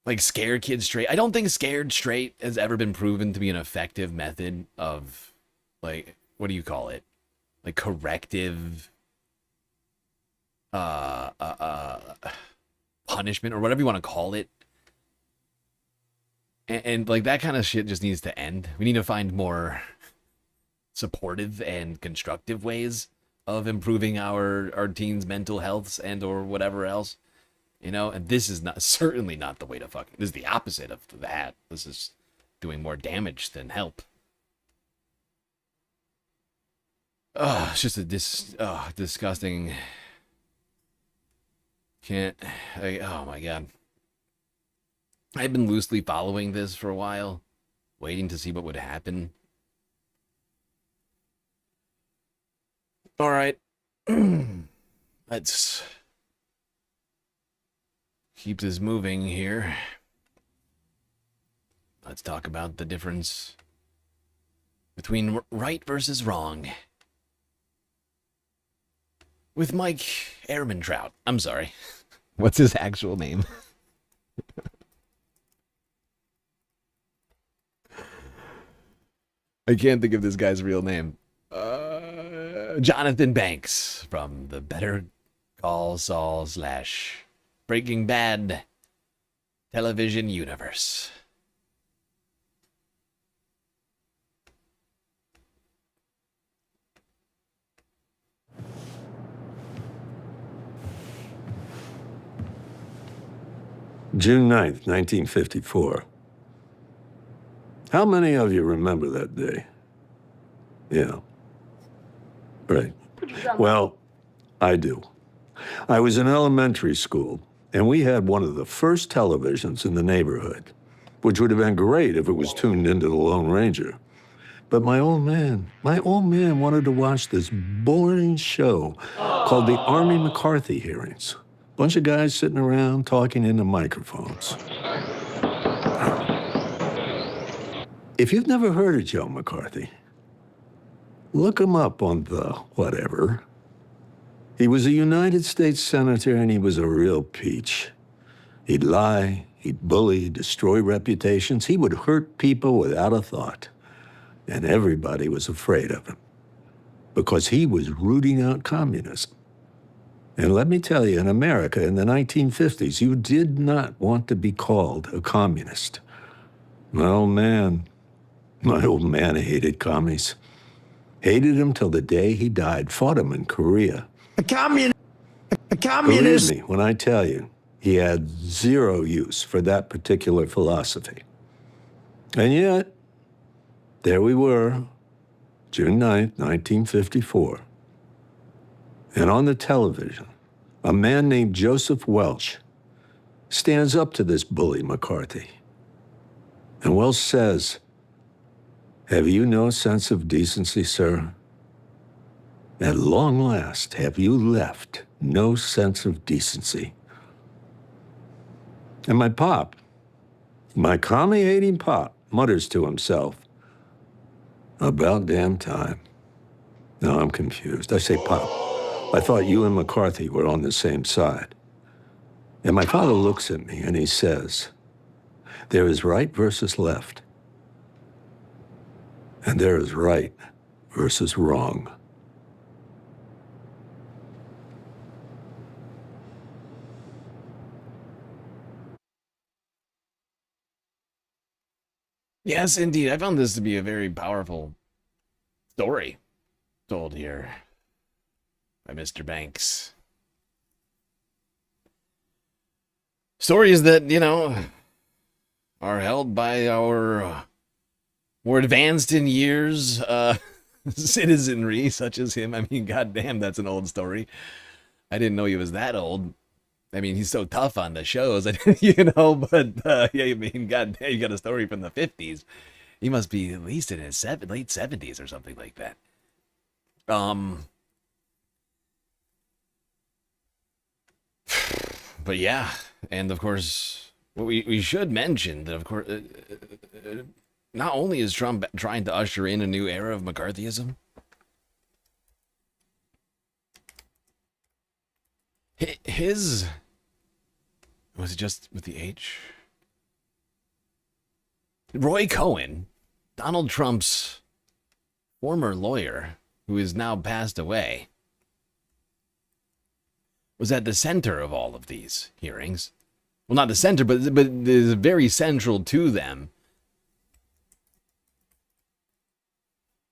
like scare kids straight. I don't think scared straight has ever been proven to be an effective method of, like, what do you call it? Like corrective punishment or whatever you want to call it. And like that kind of shit just needs to end. We need to find more supportive and constructive ways of improving our teens' mental healths and or whatever else. You know, and this is certainly not the way to fucking. This is the opposite of that. This is doing more damage than help. Oh, it's just a disgusting. Oh my god. I've been loosely following this for a while, waiting to see what would happen. All right. Let's keep this moving here. Let's talk about the difference between right versus wrong. With Mike Ehrmantraut. I'm sorry. What's his actual name? I can't think of this guy's real name. Jonathan Banks from the Better Call Saul / Breaking Bad television universe. June 9th, 1954. How many of you remember that day? Yeah. Right. Well, I do. I was in elementary school, and we had one of the first televisions in the neighborhood, which would have been great if it was tuned into the Lone Ranger. But my old man wanted to watch this boring show called the Army McCarthy hearings. Bunch of guys sitting around talking into microphones. If you've never heard of Joe McCarthy, look him up on the whatever. He was a United States Senator, and he was a real peach. He'd lie, he'd bully, destroy reputations. He would hurt people without a thought. And everybody was afraid of him because he was rooting out communism. And let me tell you, in America in the 1950s, you did not want to be called a communist. My old man hated commies. Hated him till the day he died. Fought him in Korea. A communist. Believe me when I tell you, he had zero use for that particular philosophy. And yet, there we were, June 9th, 1954. And on the television, a man named Joseph Welch stands up to this bully McCarthy. And Welch says, "Have you no sense of decency, sir? At long last, have you left no sense of decency?" And my pop, my commie-hating pop, mutters to himself, "About damn time." Now I'm confused. I say, "Pop, I thought you and McCarthy were on the same side." And my father looks at me and he says, "There is right versus left. And there is right versus wrong." Yes, indeed. I found this to be a very powerful story told here by Mr. Banks. Stories that, you know, are held by our more advanced in years citizenry, such as him. I mean, goddamn, that's an old story. I didn't know he was that old. I mean, he's so tough on the shows, you know, but yeah, I mean, goddamn, you got a story from the 50s. He must be at least in his late 70s or something like that. But yeah, and of course, we should mention that, of course, not only is Trump trying to usher in a new era of McCarthyism, his, was it just with the H? Roy Cohn, Donald Trump's former lawyer, who is now passed away, was at the center of all of these hearings. Well, not the center, but is very central to them.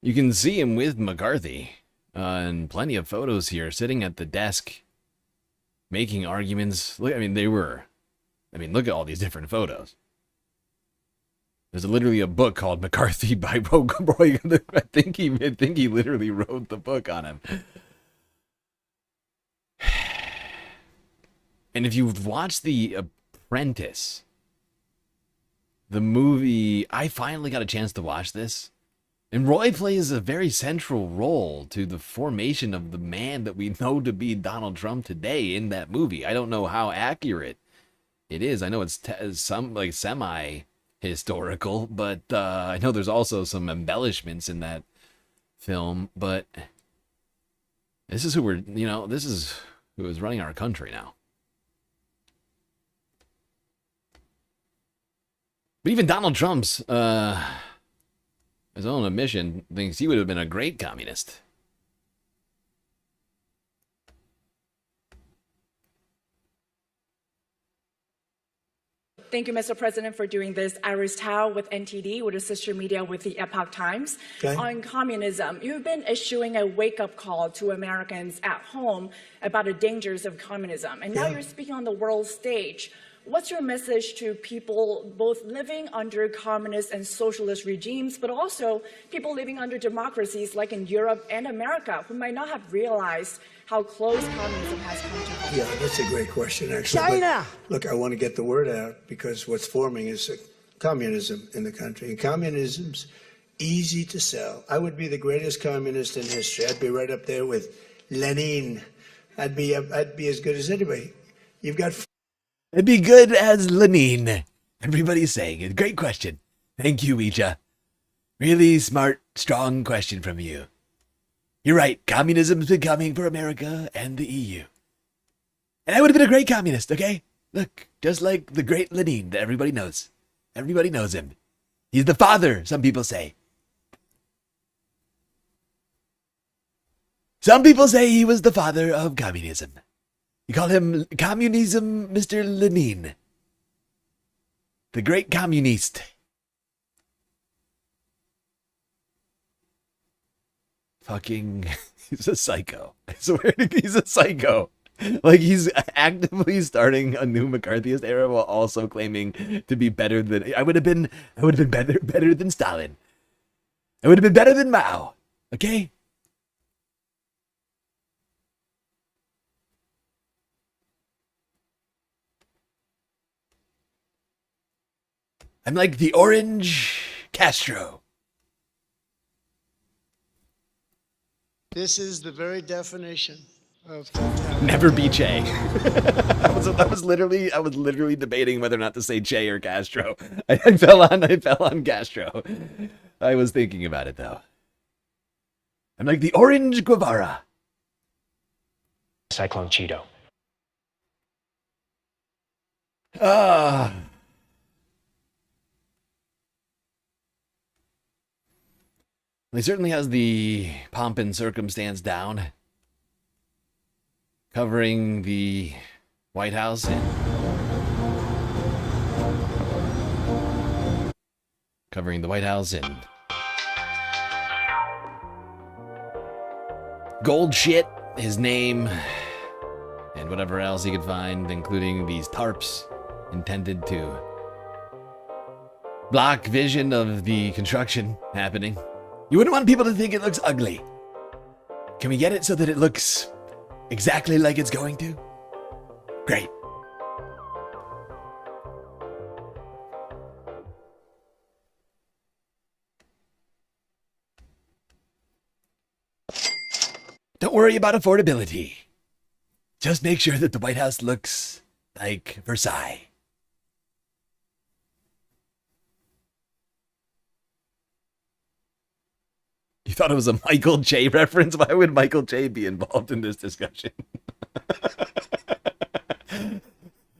You can see him with McCarthy And plenty of photos here, sitting at the desk, making arguments. Look, I mean, look at all these different photos. There's literally a book called McCarthy by Wobegon. I think he literally wrote the book on him. And if you've watched The Apprentice, the movie, I finally got a chance to watch this. And Roy plays a very central role to the formation of the man that we know to be Donald Trump today in that movie. I don't know how accurate it is. I know it's some like semi-historical, but I know there's also some embellishments in that film. But this is who this is who is running our country now. But even Donald Trump's, his own admission, thinks he would have been a great communist. Thank you, Mr. President, for doing this. Iris Tao with NTD, with a sister media with the Epoch Times. Okay. On communism, you've been issuing a wake-up call to Americans at home about the dangers of communism. And now you're speaking on the world stage. What's your message to people both living under communist and socialist regimes, but also people living under democracies like in Europe and America who might not have realized how close communism has come to home? Yeah, that's a great question, actually. China! But, look, I want to get the word out because what's forming is communism in the country. And communism's easy to sell. I would be the greatest communist in history. I'd be right up there with Lenin. I'd be as good as anybody. You've got... It'd be good as Lenin. Everybody's saying it. Great question. Thank you, Ouija. Really smart, strong question from you. You're right. Communism's been coming for America and the EU. And I would have been a great communist, okay? Look, just like the great Lenin that everybody knows. Everybody knows him. He's the father, some people say. Some people say he was the father of communism. You call him Communism Mr. Lenin. The great communist. Fucking, he's a psycho. I swear to God, he's a psycho. Like, he's actively starting a new McCarthyist era while also claiming to be better than... I would have been better than Stalin. I would have been better than Mao. Okay? I'm like the orange Castro. This is the very definition of Never be Che. I was literally debating whether or not to say Che or Castro. I fell on Castro. I was thinking about it though. I'm like the orange Guevara. Cyclone Cheeto. He certainly has the pomp and circumstance down. Covering the White House in gold shit, his name, and whatever else he could find, including these tarps intended to block vision of the construction happening. You wouldn't want people to think it looks ugly. Can we get it so that it looks exactly like it's going to? Great. Don't worry about affordability. Just make sure that the White House looks like Versailles. You thought it was a Michael J reference? Why would Michael J be involved in this discussion?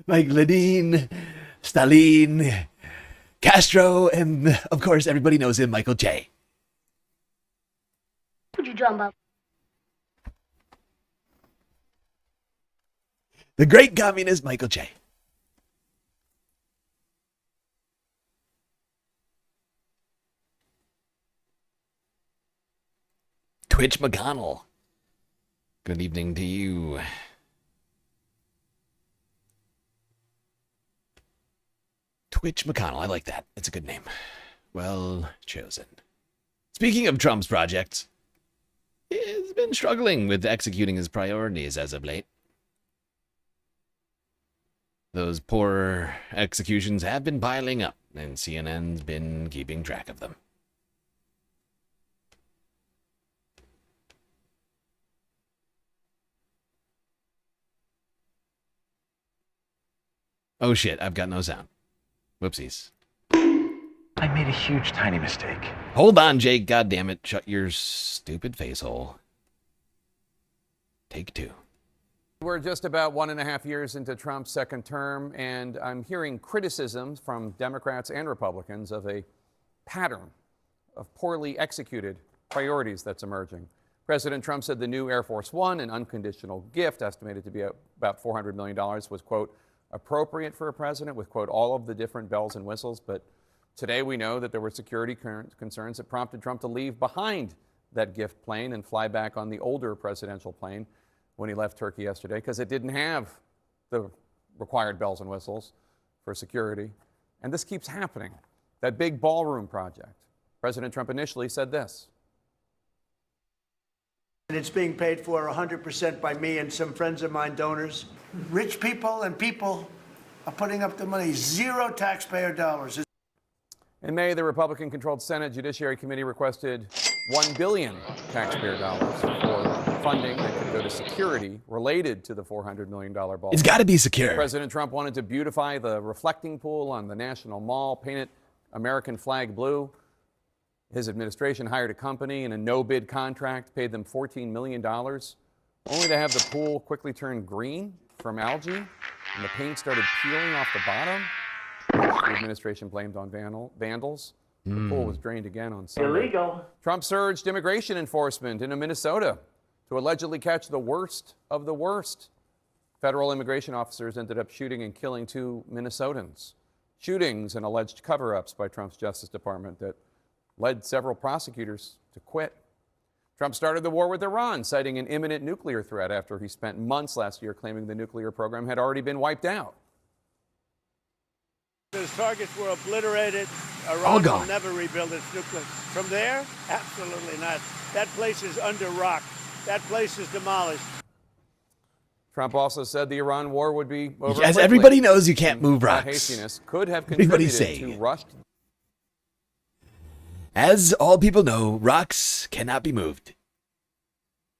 Like Lenin, Stalin, Castro, and of course everybody knows him, Michael J. What you talking about? The great communist Michael J. Twitch McConnell. Good evening to you. Twitch McConnell, I like that. It's a good name. Well chosen. Speaking of Trump's projects, he's been struggling with executing his priorities as of late. Those poor executions have been piling up, and CNN's been keeping track of them. Oh shit, I've got no sound. Whoopsies. I made a huge, tiny mistake. Hold on, Jake. God damn it. Shut your stupid face hole. Take two. We're just about 1.5 years into Trump's second term, and I'm hearing criticisms from Democrats and Republicans of a pattern of poorly executed priorities that's emerging. President Trump said the new Air Force One, an unconditional gift estimated to be about $400 million, was, quote, appropriate for a president with, quote, all of the different bells and whistles. But today we know that there were security concerns that prompted Trump to leave behind that gift plane and fly back on the older presidential plane when he left Turkey yesterday, because it didn't have the required bells and whistles for security. And this keeps happening. That big ballroom project. President Trump initially said this. And it's being paid for 100% by me and some friends of mine, donors. Rich people and people are putting up the money, zero taxpayer dollars. In May, the Republican-controlled Senate Judiciary Committee requested $1 billion taxpayer dollars for funding that could go to security related to the $400 million ball. It's got to be secure. President Trump wanted to beautify the reflecting pool on the National Mall, paint it American flag blue. His administration hired a company in a no-bid contract, paid them $14 million, only to have the pool quickly turn green from algae, and the paint started peeling off the bottom. The administration blamed on vandals. The pool was drained again on Sunday. Illegal. Trump surged immigration enforcement into Minnesota to allegedly catch the worst of the worst. Federal immigration officers ended up shooting and killing 2 Minnesotans. Shootings and alleged cover-ups by Trump's Justice Department that led several prosecutors to quit. Trump started the war with Iran, citing an imminent nuclear threat after he spent months last year claiming the nuclear program had already been wiped out. Those targets were obliterated. All Iran gone. will never rebuild its nuclear. From there, absolutely not. That place is under rock. That place is demolished. Trump also said the Iran war would be over Yes, quickly. everybody knows you can't move That rocks. hastiness could have Everybody's contributed saying to it. rushed. As all people know, rocks cannot be moved.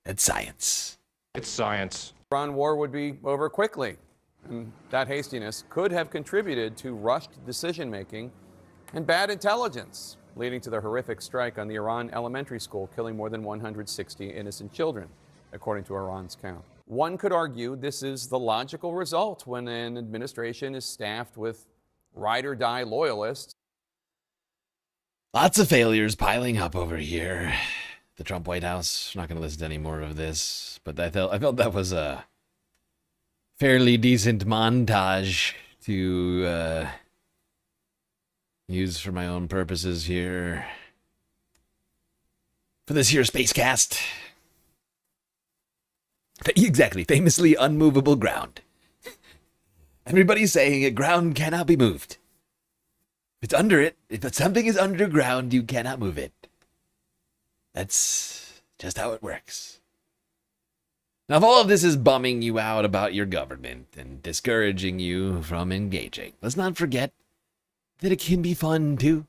That's science. It's science. Iran war would be over quickly. And that hastiness could have contributed to rushed decision-making and bad intelligence, leading to the horrific strike on the Iran elementary school, killing more than 160 innocent children, according to Iran's count. One could argue this is the logical result when an administration is staffed with ride-or-die loyalists. Lots of failures piling up over here. The Trump White House. I'm not going to listen to any more of this, but I felt that was a fairly decent montage to use for my own purposes here for this here spacecast. Exactly, famously unmovable ground. Everybody's saying it, ground cannot be moved. If it's under it, if something is underground, you cannot move it. That's just how it works. Now, if all of this is bumming you out about your government and discouraging you from engaging, let's not forget that it can be fun too.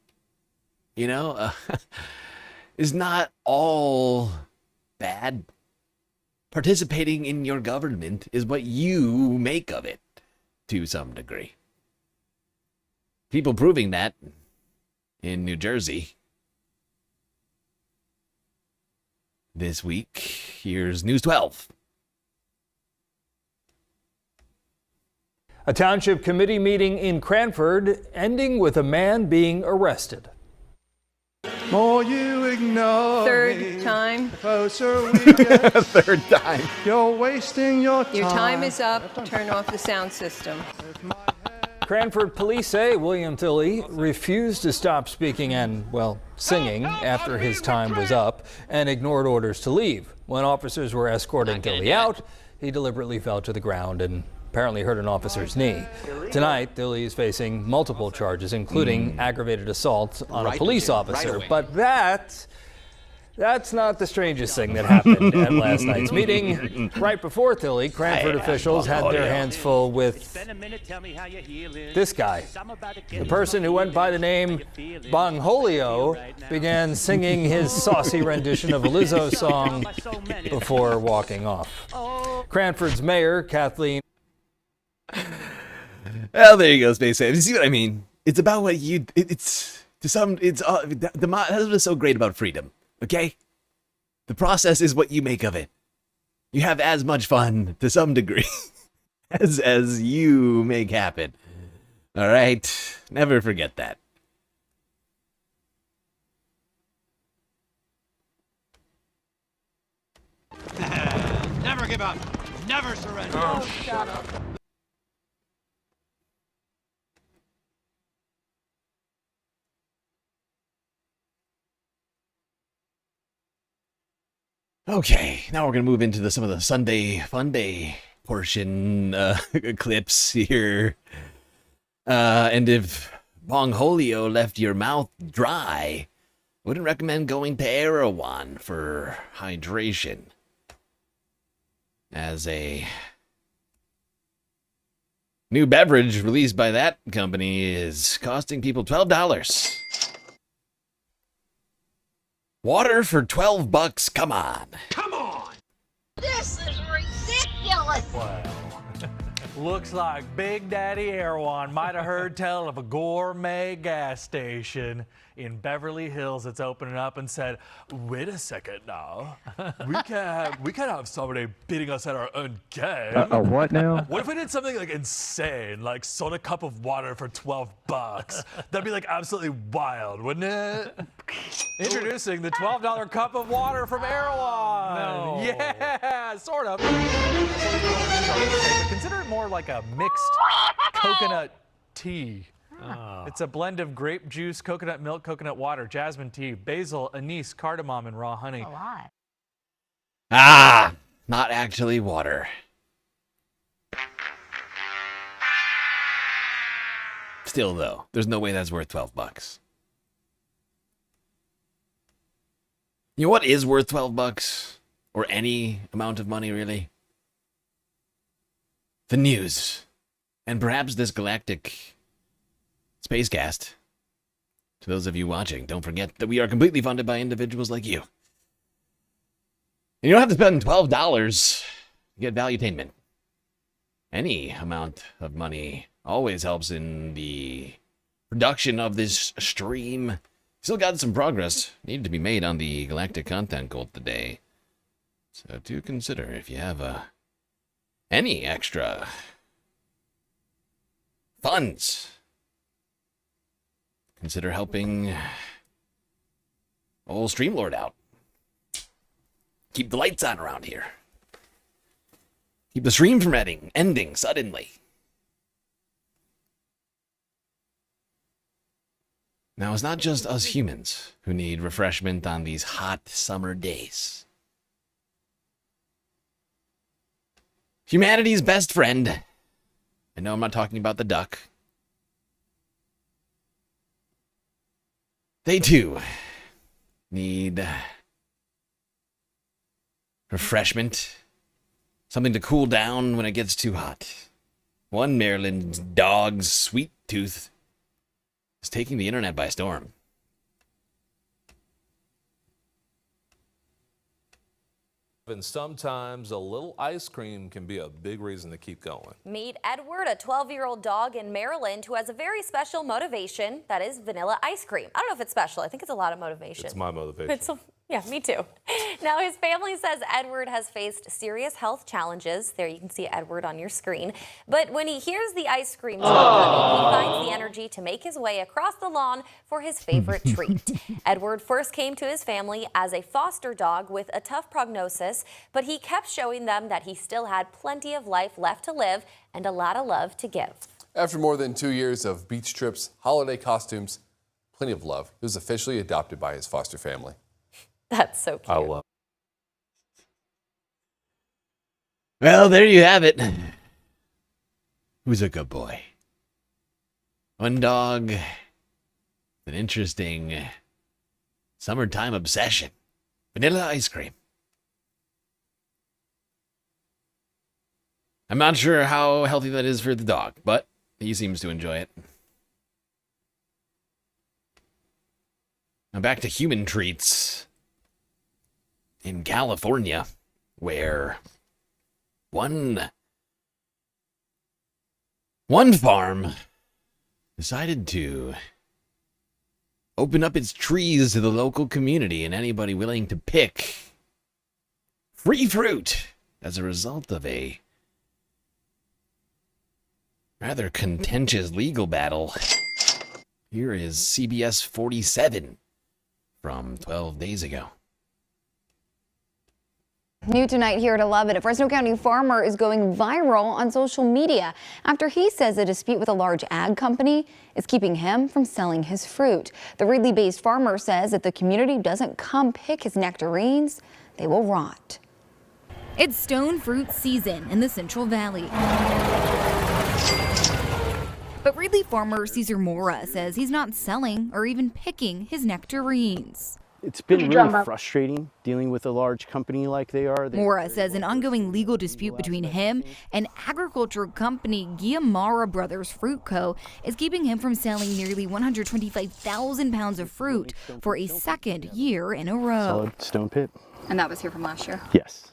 You know, it's not all bad. Participating in your government is what you make of it to some degree. People proving that in New Jersey this week. Here's News 12. A township committee meeting in Cranford ending with a man being arrested. More you ignore Third me, time. the closer we get. Third time. You're wasting your time. Your time is up. Turn off the sound system. Cranford police say William Tilley refused to stop speaking and, well, singing after his time was up and ignored orders to leave. When officers were escorting Tilley out, he deliberately fell to the ground and apparently hurt an officer's knee. Tonight, Tilley is facing multiple charges, including aggravated assault on a police officer. But that's not the strangest thing that happened at last night's meeting. Right before Tilley, Cranford officials had their hands full with this guy. The person who went by the name Bongholio began singing his saucy rendition of a Lizzo song before walking off. Cranford's mayor, Kathleen. Well, there you go, Space Sam. You see what I mean? It's about what you. It's to some. It's that's what's so great about freedom. Okay, the process is what you make of it. You have as much fun to some degree as you make happen. All right, never forget that. Never give up. Never surrender. Oh, shut up. Okay, now we're going to move into some of the Sunday Fun Day portion clips here. And if Bongholio left your mouth dry, wouldn't recommend going to Erewhon for hydration. As a new beverage released by that company is costing people $12. Water for $12, come on. Come on! This is ridiculous! Well, looks like Big Daddy Erewhon might have heard tell of a gourmet gas station in Beverly Hills that's opening up and said, wait a second now, we can't have somebody beating us at our own game. What now? What if we did something like insane, like sold a cup of water for $12? That'd be like absolutely wild, wouldn't it? Introducing the $12 cup of water from Erewhon. No. Yeah, sort of. Consider it more like a mixed coconut tea. Oh. It's a blend of grape juice, coconut milk, coconut water, jasmine tea, basil, anise, cardamom, and raw honey. A lot. Ah, not actually water. Still, though, there's no way that's worth $12. You know what is worth $12? Or any amount of money, really? The news. And perhaps this galactic spacecast. To those of you watching, don't forget that we are completely funded by individuals like you. And you don't have to spend $12 to get valuetainment. Any amount of money always helps in the production of this stream. Still got some progress needed to be made on the galactic content goal today. So do consider if you have any extra funds. Consider helping old StreamLord out. Keep the lights on around here. Keep the stream from ending suddenly. Now, it's not just us humans who need refreshment on these hot summer days. Humanity's best friend. I know I'm not talking about the duck. They too need refreshment. Something to cool down when it gets too hot. One Maryland dog's sweet tooth is taking the internet by storm. And sometimes a little ice cream can be a big reason to keep going. Meet Edward, a 12-year-old dog in Maryland who has a very special motivation, that is vanilla ice cream. I don't know if it's special. I think it's a lot of motivation. It's my motivation. Yeah, me too. Now, his family says Edward has faced serious health challenges. There you can see Edward on your screen. But when he hears the ice cream coming, he finds the energy to make his way across the lawn for his favorite treat. Edward first came to his family as a foster dog with a tough prognosis, but he kept showing them that he still had plenty of life left to live and a lot of love to give. After more than 2 years of beach trips, holiday costumes, plenty of love, he was officially adopted by his foster family. That's so cute. I love. Well, there you have it. Who's a good boy? One dog, an interesting summertime obsession. Vanilla ice cream. I'm not sure how healthy that is for the dog, but he seems to enjoy it. Now back to human treats. In California, where one farm decided to open up its trees to the local community and anybody willing to pick free fruit as a result of a rather contentious legal battle. Here is CBS 47 from 12 days ago. New tonight here at 11, a Fresno County farmer is going viral on social media after he says a dispute with a large ag company is keeping him from selling his fruit. The Ridley-based farmer says if the community doesn't come pick his nectarines, they will rot. It's stone fruit season in the Central Valley. But Ridley farmer Cesar Mora says he's not selling or even picking his nectarines. It's been really frustrating dealing with a large company like they are. Mora says an ongoing legal dispute between him and agriculture company Guiamara Brothers Fruit Co. is keeping him from selling nearly 125,000 pounds of fruit for a second year in a row. Solid stone pit. And that was here from last year? Yes.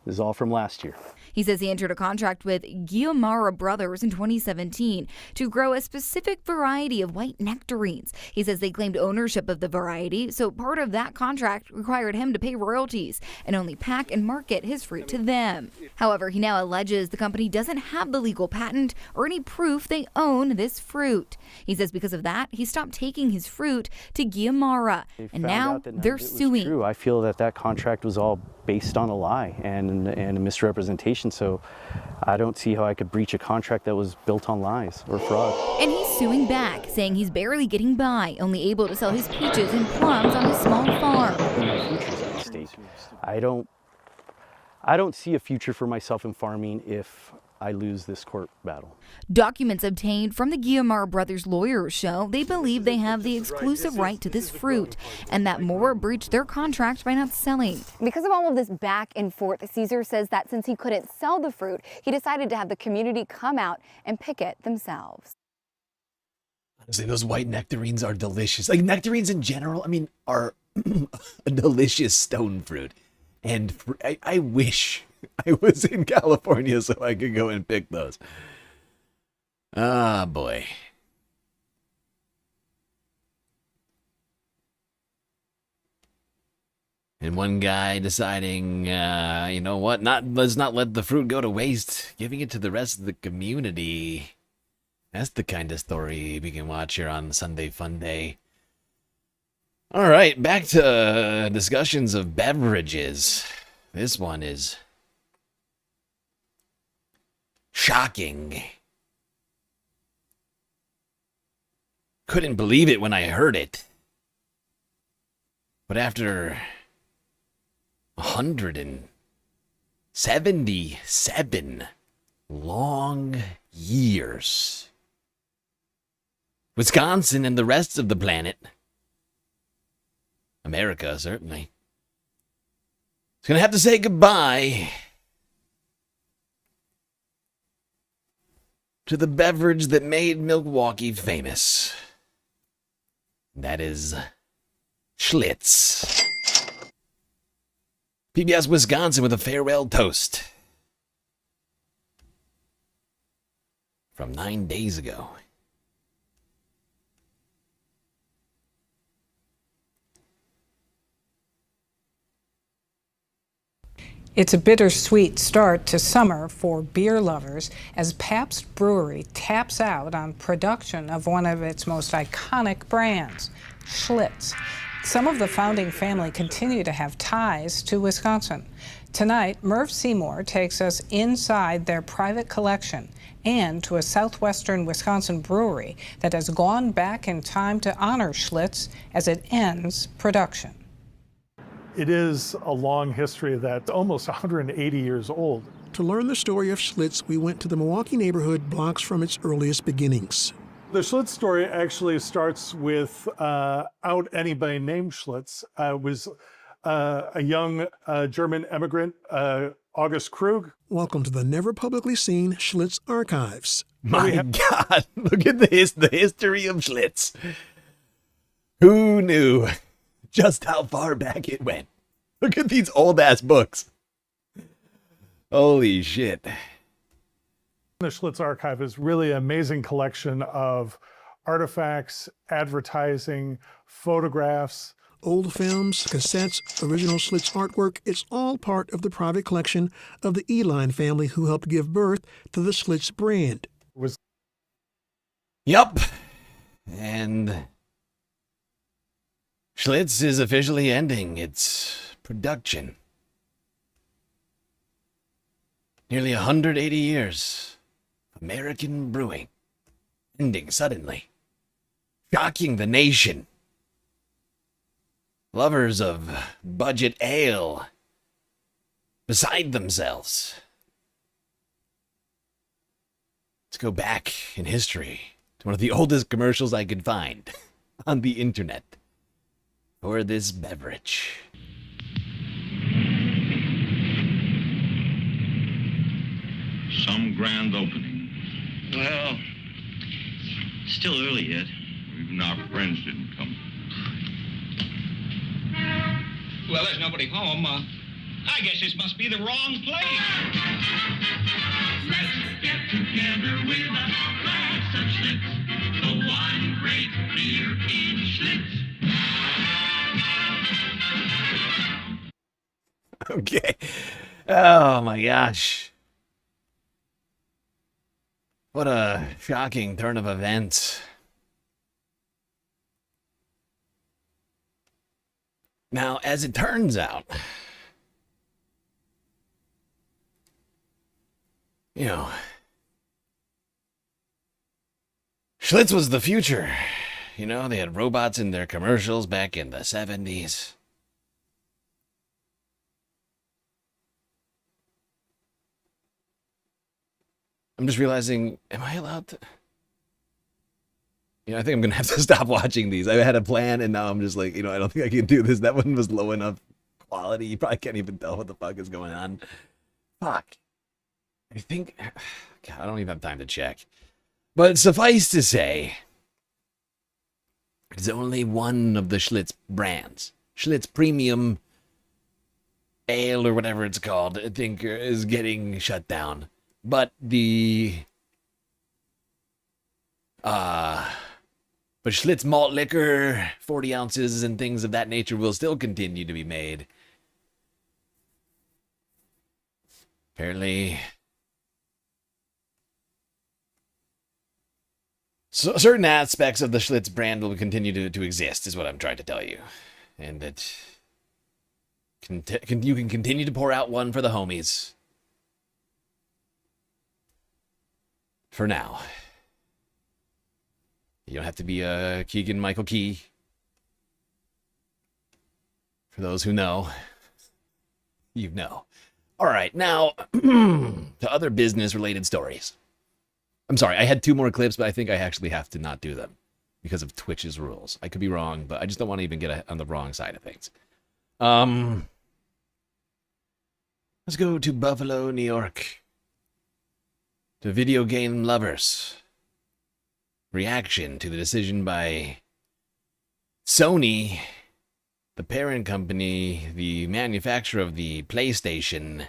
This is all from last year. He says he entered a contract with Guiamara Brothers in 2017 to grow a specific variety of white nectarines. He says they claimed ownership of the variety, so part of that contract required him to pay royalties and only pack and market his fruit to them. However, he now alleges the company doesn't have the legal patent or any proof they own this fruit. He says because of that, he stopped taking his fruit to Guiamara, and now they're suing. True. I feel that contract was all based on a lie and a misrepresentation. So I don't see how I could breach a contract that was built on lies or fraud. And he's suing back, saying he's barely getting by, only able to sell his peaches and plums on his small farm. My future's at stake. I don't see a future for myself in farming if I lose this court battle. Documents obtained from the Guiamara Brothers lawyers show they believe they have the exclusive right to this fruit and that Mora breached their contract by not selling. Because of all of this back and forth, Cesar says that since he couldn't sell the fruit, he decided to have the community come out and pick it themselves. Honestly, those white nectarines are delicious. Like nectarines in general, I mean, are a delicious stone fruit. And I wish I was in California so I could go and pick those. Ah, boy. And one guy deciding, you know what, let's not let the fruit go to waste, giving it to the rest of the community. That's the kind of story we can watch here on Sunday Fun Day. All right, back to discussions of beverages. This one is shocking. Couldn't believe it when I heard it. But after 177 long years, Wisconsin and the rest of the planet, America certainly, is going to have to say goodbye to the beverage that made Milwaukee famous. That is Schlitz. PBS Wisconsin with a farewell toast from 9 days ago. It's a bittersweet start to summer for beer lovers as Pabst Brewery taps out on production of one of its most iconic brands, Schlitz. Some of the founding family continue to have ties to Wisconsin. Tonight, Merv Seymour takes us inside their private collection and to a southwestern Wisconsin brewery that has gone back in time to honor Schlitz as it ends production. It is a long history that's almost 180 years old. To learn the story of Schlitz, we went to the Milwaukee neighborhood blocks from its earliest beginnings. The Schlitz story actually starts with out anybody named Schlitz. It was a young German immigrant, August Krug. Welcome to the never publicly seen Schlitz archives. My God, look at the history of Schlitz. Who knew just how far back it went? Look at these old-ass books. Holy shit. The Schlitz archive is really an amazing collection of artifacts, advertising, photographs, old films, cassettes, original Schlitz artwork. It's all part of the private collection of the Eline family who helped give birth to the Schlitz brand. Yup. And Schlitz is officially ending its production. Nearly 180 years. American brewing. Ending suddenly. Shocking the nation. Lovers of budget ale. Beside themselves. Let's go back in history to one of the oldest commercials I could find on the internet for this beverage. Some grand opening. Well, still early yet. Even our friends didn't come. Well, there's nobody home. I guess this must be the wrong place. Let's get together with a glass of Schlitz, the one great beer in Schlitz. Okay. Oh my gosh. What a shocking turn of events. Now, as it turns out, you know, Schlitz was the future. You know, they had robots in their commercials back in the 70s. I'm just realizing, am I allowed to? You know, I think I'm going to have to stop watching these. I had a plan, and now I'm just like, you know, I don't think I can do this. That one was low enough quality. You probably can't even tell what the fuck is going on. Fuck. I think, God, I don't even have time to check. But suffice to say, it's only one of the Schlitz brands. Schlitz Premium Ale or whatever it's called, I think, is getting shut down. But but Schlitz malt liquor, 40 ounces and things of that nature will still continue to be made. Apparently, so certain aspects of the Schlitz brand will continue to exist, is what I'm trying to tell you. And that you can continue to pour out one for the homies. For now. You don't have to be a Keegan-Michael Key. For those who know, you know. All right, now to other business-related stories. I'm sorry, I had 2 more clips, but I think I actually have to not do them because of Twitch's rules. I could be wrong, but I just don't want to even get on the wrong side of things. Let's go to Buffalo, New York. To video game lovers. Reaction to the decision by Sony, the parent company, the manufacturer of the PlayStation.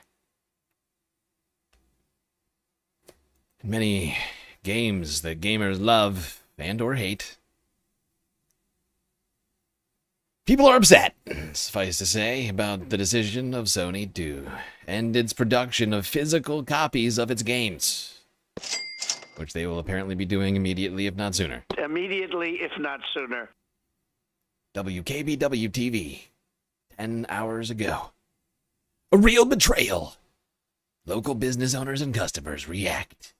Many games that gamers love and or hate. People are upset, suffice to say, about the decision of Sony to end its production of physical copies of its games. Which they will apparently be doing immediately, if not sooner. Immediately, if not sooner. WKBW-TV, 10 hours ago. A real betrayal. Local business owners and customers react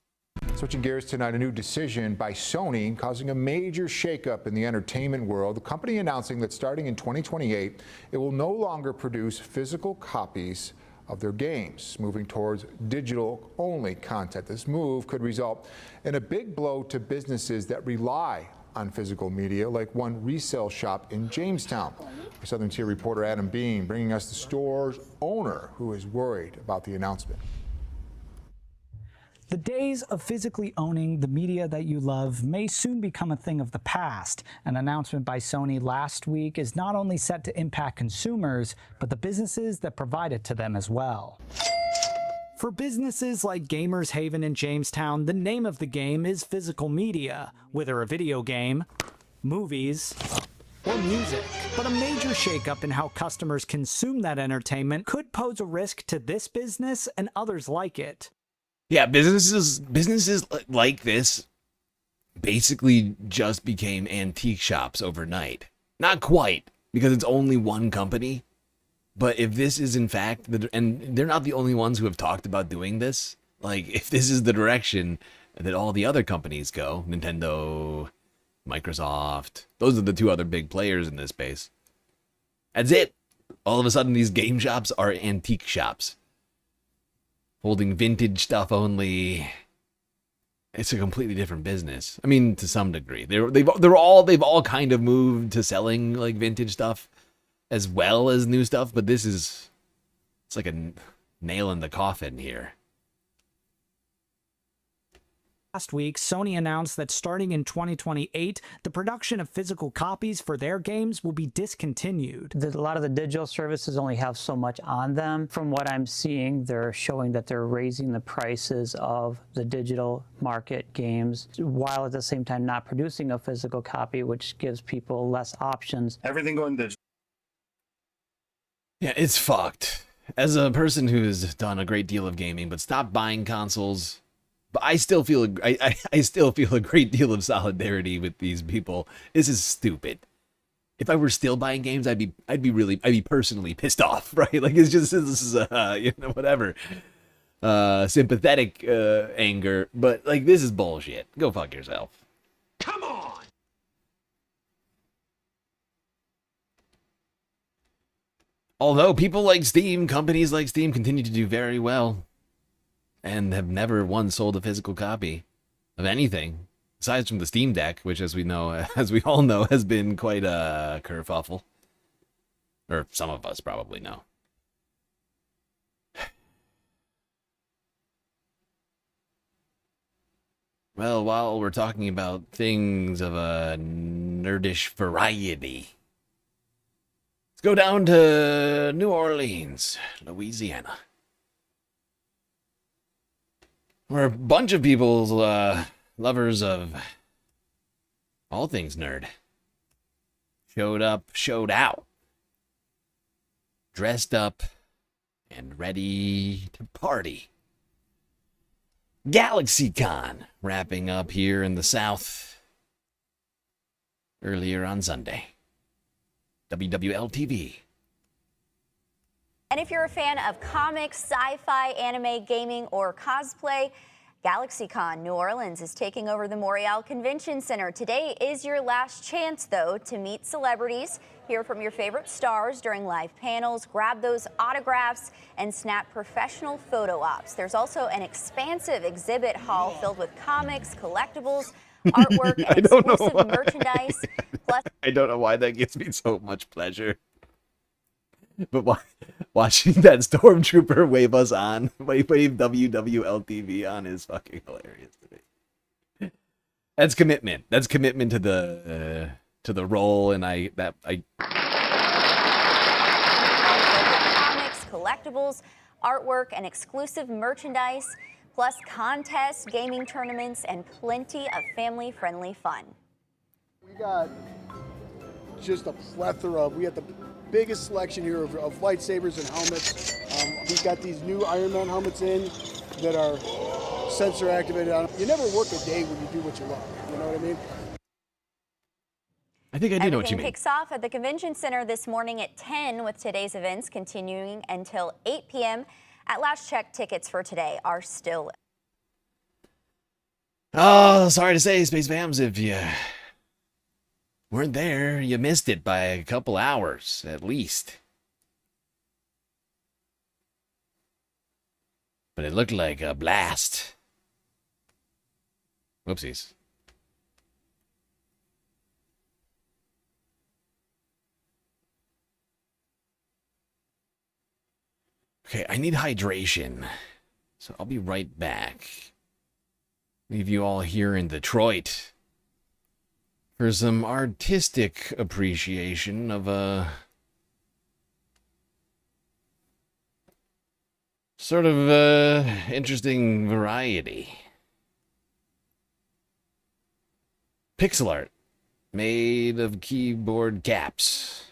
Switching gears tonight, a new decision by Sony causing a major shakeup in the entertainment world. The company announcing that starting in 2028, it will no longer produce physical copies of their games, moving towards digital-only content. This move could result in a big blow to businesses that rely on physical media, like one resale shop in Jamestown. Our Southern Tier reporter Adam Bean bringing us the store's owner, who is worried about the announcement. The days of physically owning the media that you love may soon become a thing of the past. An announcement by Sony last week is not only set to impact consumers, but the businesses that provide it to them as well. For businesses like Gamers Haven in Jamestown, the name of the game is physical media, whether a video game, movies, or music. But a major shakeup in how customers consume that entertainment could pose a risk to this business and others like it. Yeah, businesses like this basically just became antique shops overnight. Not quite, because it's only one company. But if this is in fact, and they're not the only ones who have talked about doing this, like if this is the direction that all the other companies go, Nintendo, Microsoft, those are the two other big players in this space. That's it. All of a sudden these game shops are antique shops. Holding vintage stuff only. It's a completely different business. I mean, to some degree, they've all kind of moved to selling like vintage stuff as well as new stuff. But it's like a nail in the coffin here. Last week, Sony announced that starting in 2028, the production of physical copies for their games will be discontinued. A lot of the digital services only have so much on them. From what I'm seeing, they're showing that they're raising the prices of the digital market games, while at the same time not producing a physical copy, which gives people less options. Everything going digital. Yeah, it's fucked. As a person who's done a great deal of gaming but stopped buying consoles, but I still feel I still feel a great deal of solidarity with these people. This is stupid. If I were still buying games, I'd be personally pissed off, right? Like this is whatever. Sympathetic anger, but like this is bullshit. Go fuck yourself. Come on! Although people like Steam, companies like Steam continue to do very well. And have never once sold a physical copy of anything, aside from the Steam Deck, which, as we all know, has been quite a kerfuffle. Or some of us probably know. Well, while we're talking about things of a nerdish variety, let's go down to New Orleans, Louisiana, where a bunch of people's lovers of all things nerd showed out, dressed up, and ready to party. GalaxyCon wrapping up here in the South earlier on Sunday. WWL-TV. And if you're a fan of comics, sci-fi, anime, gaming, or cosplay, GalaxyCon New Orleans is taking over the Montreal Convention Center. Today is your last chance, though, to meet celebrities, hear from your favorite stars during live panels, grab those autographs, and snap professional photo ops. There's also an expansive exhibit hall filled with comics, collectibles, artwork, and exclusive merchandise. Plus, I don't know why that gives me so much pleasure. But watching that stormtrooper wave us on, wave WWL-TV on is fucking hilarious to me. That's commitment. That's commitment to the role, and comics, collectibles, artwork, and exclusive merchandise, plus contests, gaming tournaments, and plenty of family-friendly fun. We got just a plethora of, we had the biggest selection here of lightsabers and helmets. We've got these new Iron Man helmets in that are sensor activated on. You never work a day when you do what you love, you know what I mean? I think I do know what you mean. Everything kicks off at the Convention Center this morning at 10, with today's events continuing until 8 p.m. At last check, tickets for today are still. Oh, sorry to say, Space Fams, if you weren't there, you missed it by a couple hours, at least. But it looked like a blast. Whoopsies. Okay, I need hydration, so I'll be right back. Leave you all here in Detroit for some artistic appreciation of a sort of interesting variety. Pixel art made of keyboard caps.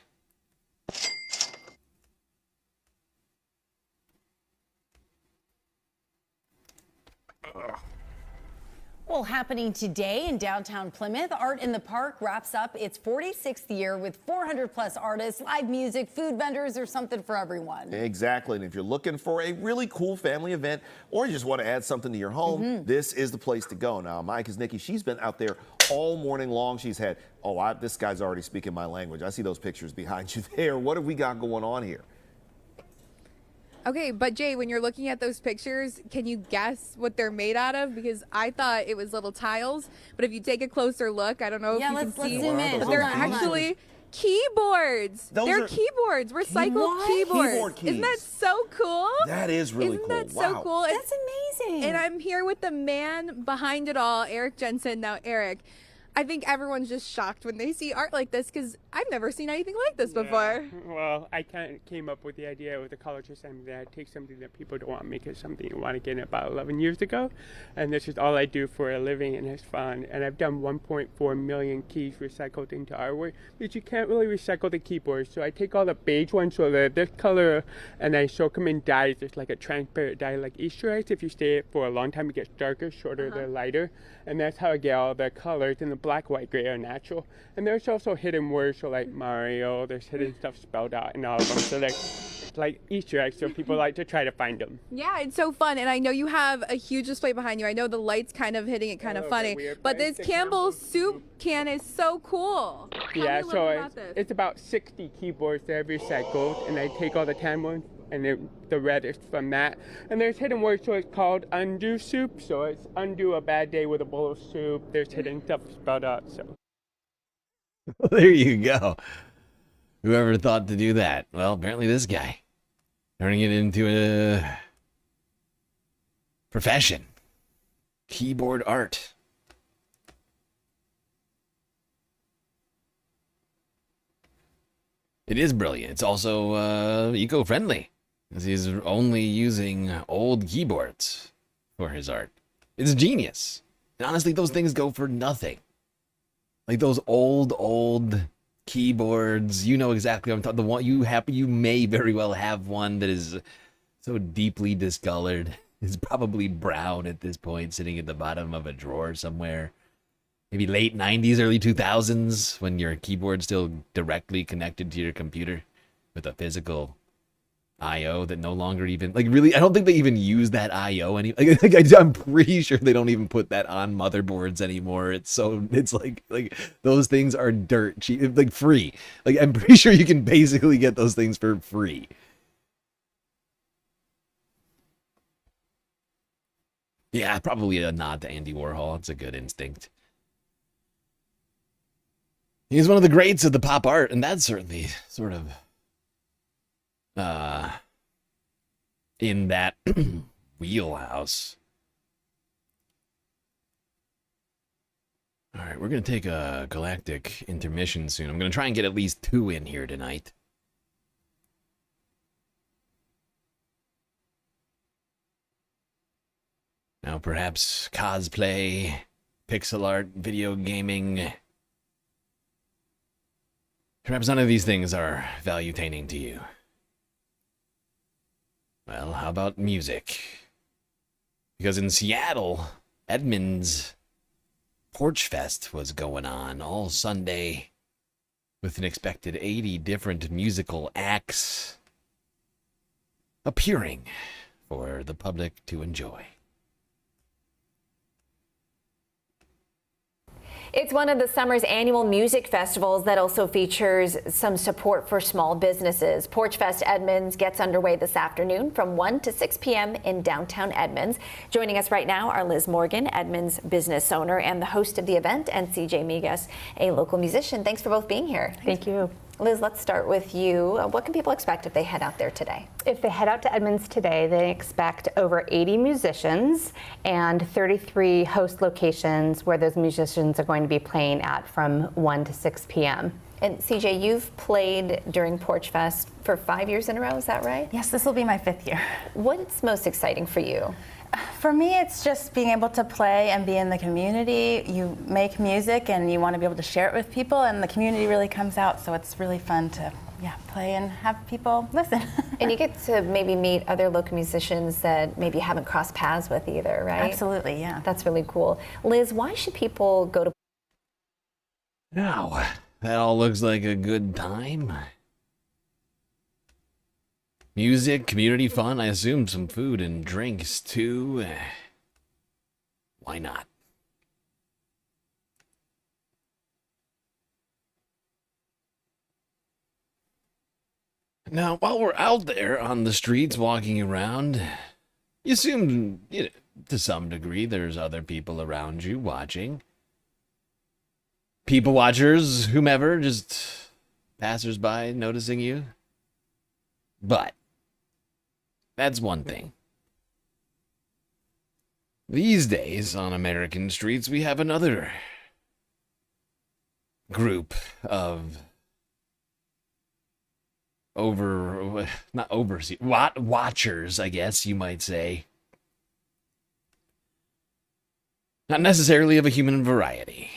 Well, happening today in downtown Plymouth, Art in the Park wraps up its 46th year with 400 plus artists, live music, food vendors, there's something for everyone. Exactly. And if you're looking for a really cool family event or you just want to add something to your home, this is the place to go. Now, Mike is Nikki. She's been out there all morning long. She's had, this guy's already speaking my language. I see those pictures behind you there. What have we got going on here? Okay, but Jay, when you're looking at those pictures, can you guess what they're made out of? Because I thought it was little tiles, but if you take a closer look, I don't know if you can see, let's zoom in. but they're actually keyboards. They're keyboards, recycled keyboards. Keyboard keys. Isn't that so cool? That is really cool. Isn't that so cool? That's amazing. And I'm here with the man behind it all, Eric Jensen. Now, Eric, I think everyone's just shocked when they see art like this because I've never seen anything like this before. Well, I kind of came up with the idea with the college assignment that I take something that people don't want to make it something you want to get about 11 years ago. And this is all I do for a living and it's fun. And I've done 1.4 million keys recycled into artwork, but you can't really recycle the keyboards. So I take all the beige ones, so they're this color, and I soak them in dyes. There's like a transparent dye like Easter eggs. If you stay it for a long time, it gets darker, shorter, they're lighter. And that's how I get all the colors, and the black, white, gray are natural. And there's also hidden words, so like Mario, there's hidden stuff spelled out in all of them. So like Easter eggs, so people like to try to find them. Yeah, it's so fun. And I know you have a huge display behind you. I know the light's kind of hitting it kind of funny, but this Campbell's soup can is so cool. Yeah, so it's about 60 keyboards that I've recycled, and I take all the tan ones and the red is from that. And there's hidden words, so it's called undo soup. So it's undo a bad day with a bowl of soup. There's hidden stuff spelled out. So there you go. Whoever thought to do that? Well, apparently this guy. Turning it into a profession. Keyboard art. It is brilliant. It's also eco-friendly, because he's only using old keyboards for his art. It's genius. And honestly, those things go for nothing. Like those old keyboards, you know exactly what I'm talking. The one you may very well have one that is so deeply discolored. It's probably brown at this point, sitting at the bottom of a drawer somewhere. Maybe late 90s, early 2000s, when your keyboard's still directly connected to your computer with a physical I/O that no longer even, like, really, I don't think they even use that I/O I'm pretty sure they don't even put that on motherboards anymore. It's like those things are dirt cheap, like free. Like, I'm pretty sure you can basically get those things for free. Yeah, probably a nod to Andy Warhol. It's a good instinct. He's one of the greats of the pop art, and that's certainly sort of in that wheelhouse. All right, we're going to take a galactic intermission soon. I'm going to try and get at least 2 in here tonight. Now, perhaps cosplay, pixel art, video gaming. Perhaps none of these things are value-taining to you. Well, how about music? Because in Seattle, Edmund's Porch Fest was going on all Sunday with an expected 80 different musical acts appearing for the public to enjoy. It's one of the summer's annual music festivals that also features some support for small businesses. Porch Fest Edmonds gets underway this afternoon from 1 to 6 p.m. in downtown Edmonds. Joining us right now are Liz Morgan, Edmonds business owner and the host of the event, and CJ Migas, a local musician. Thanks for both being here. Thank you. Liz, let's start with you. What can people expect if they head out there today? If they head out to Edmonds today, they expect over 80 musicians and 33 host locations where those musicians are going to be playing at from 1 to 6 p.m. And CJ, you've played during Porch Fest for 5 years in a row, is that right? Yes, this will be my 5th year. What's most exciting for you? For me, it's just being able to play and be in the community. You make music and you want to be able to share it with people, and the community really comes out, so it's really fun to play and have people listen. And you get to maybe meet other local musicians that maybe you haven't crossed paths with either, right? Absolutely, yeah. That's really cool. Liz, why should people go to... Now, that all looks like a good time. Music, community fun, I assume some food and drinks too. Why not? Now, while we're out there on the streets walking around, you assume, to some degree, there's other people around you watching. People watchers, whomever, just passersby noticing you. But that's one thing. These days, on American streets, we have another group of watchers, I guess you might say. Not necessarily of a human variety.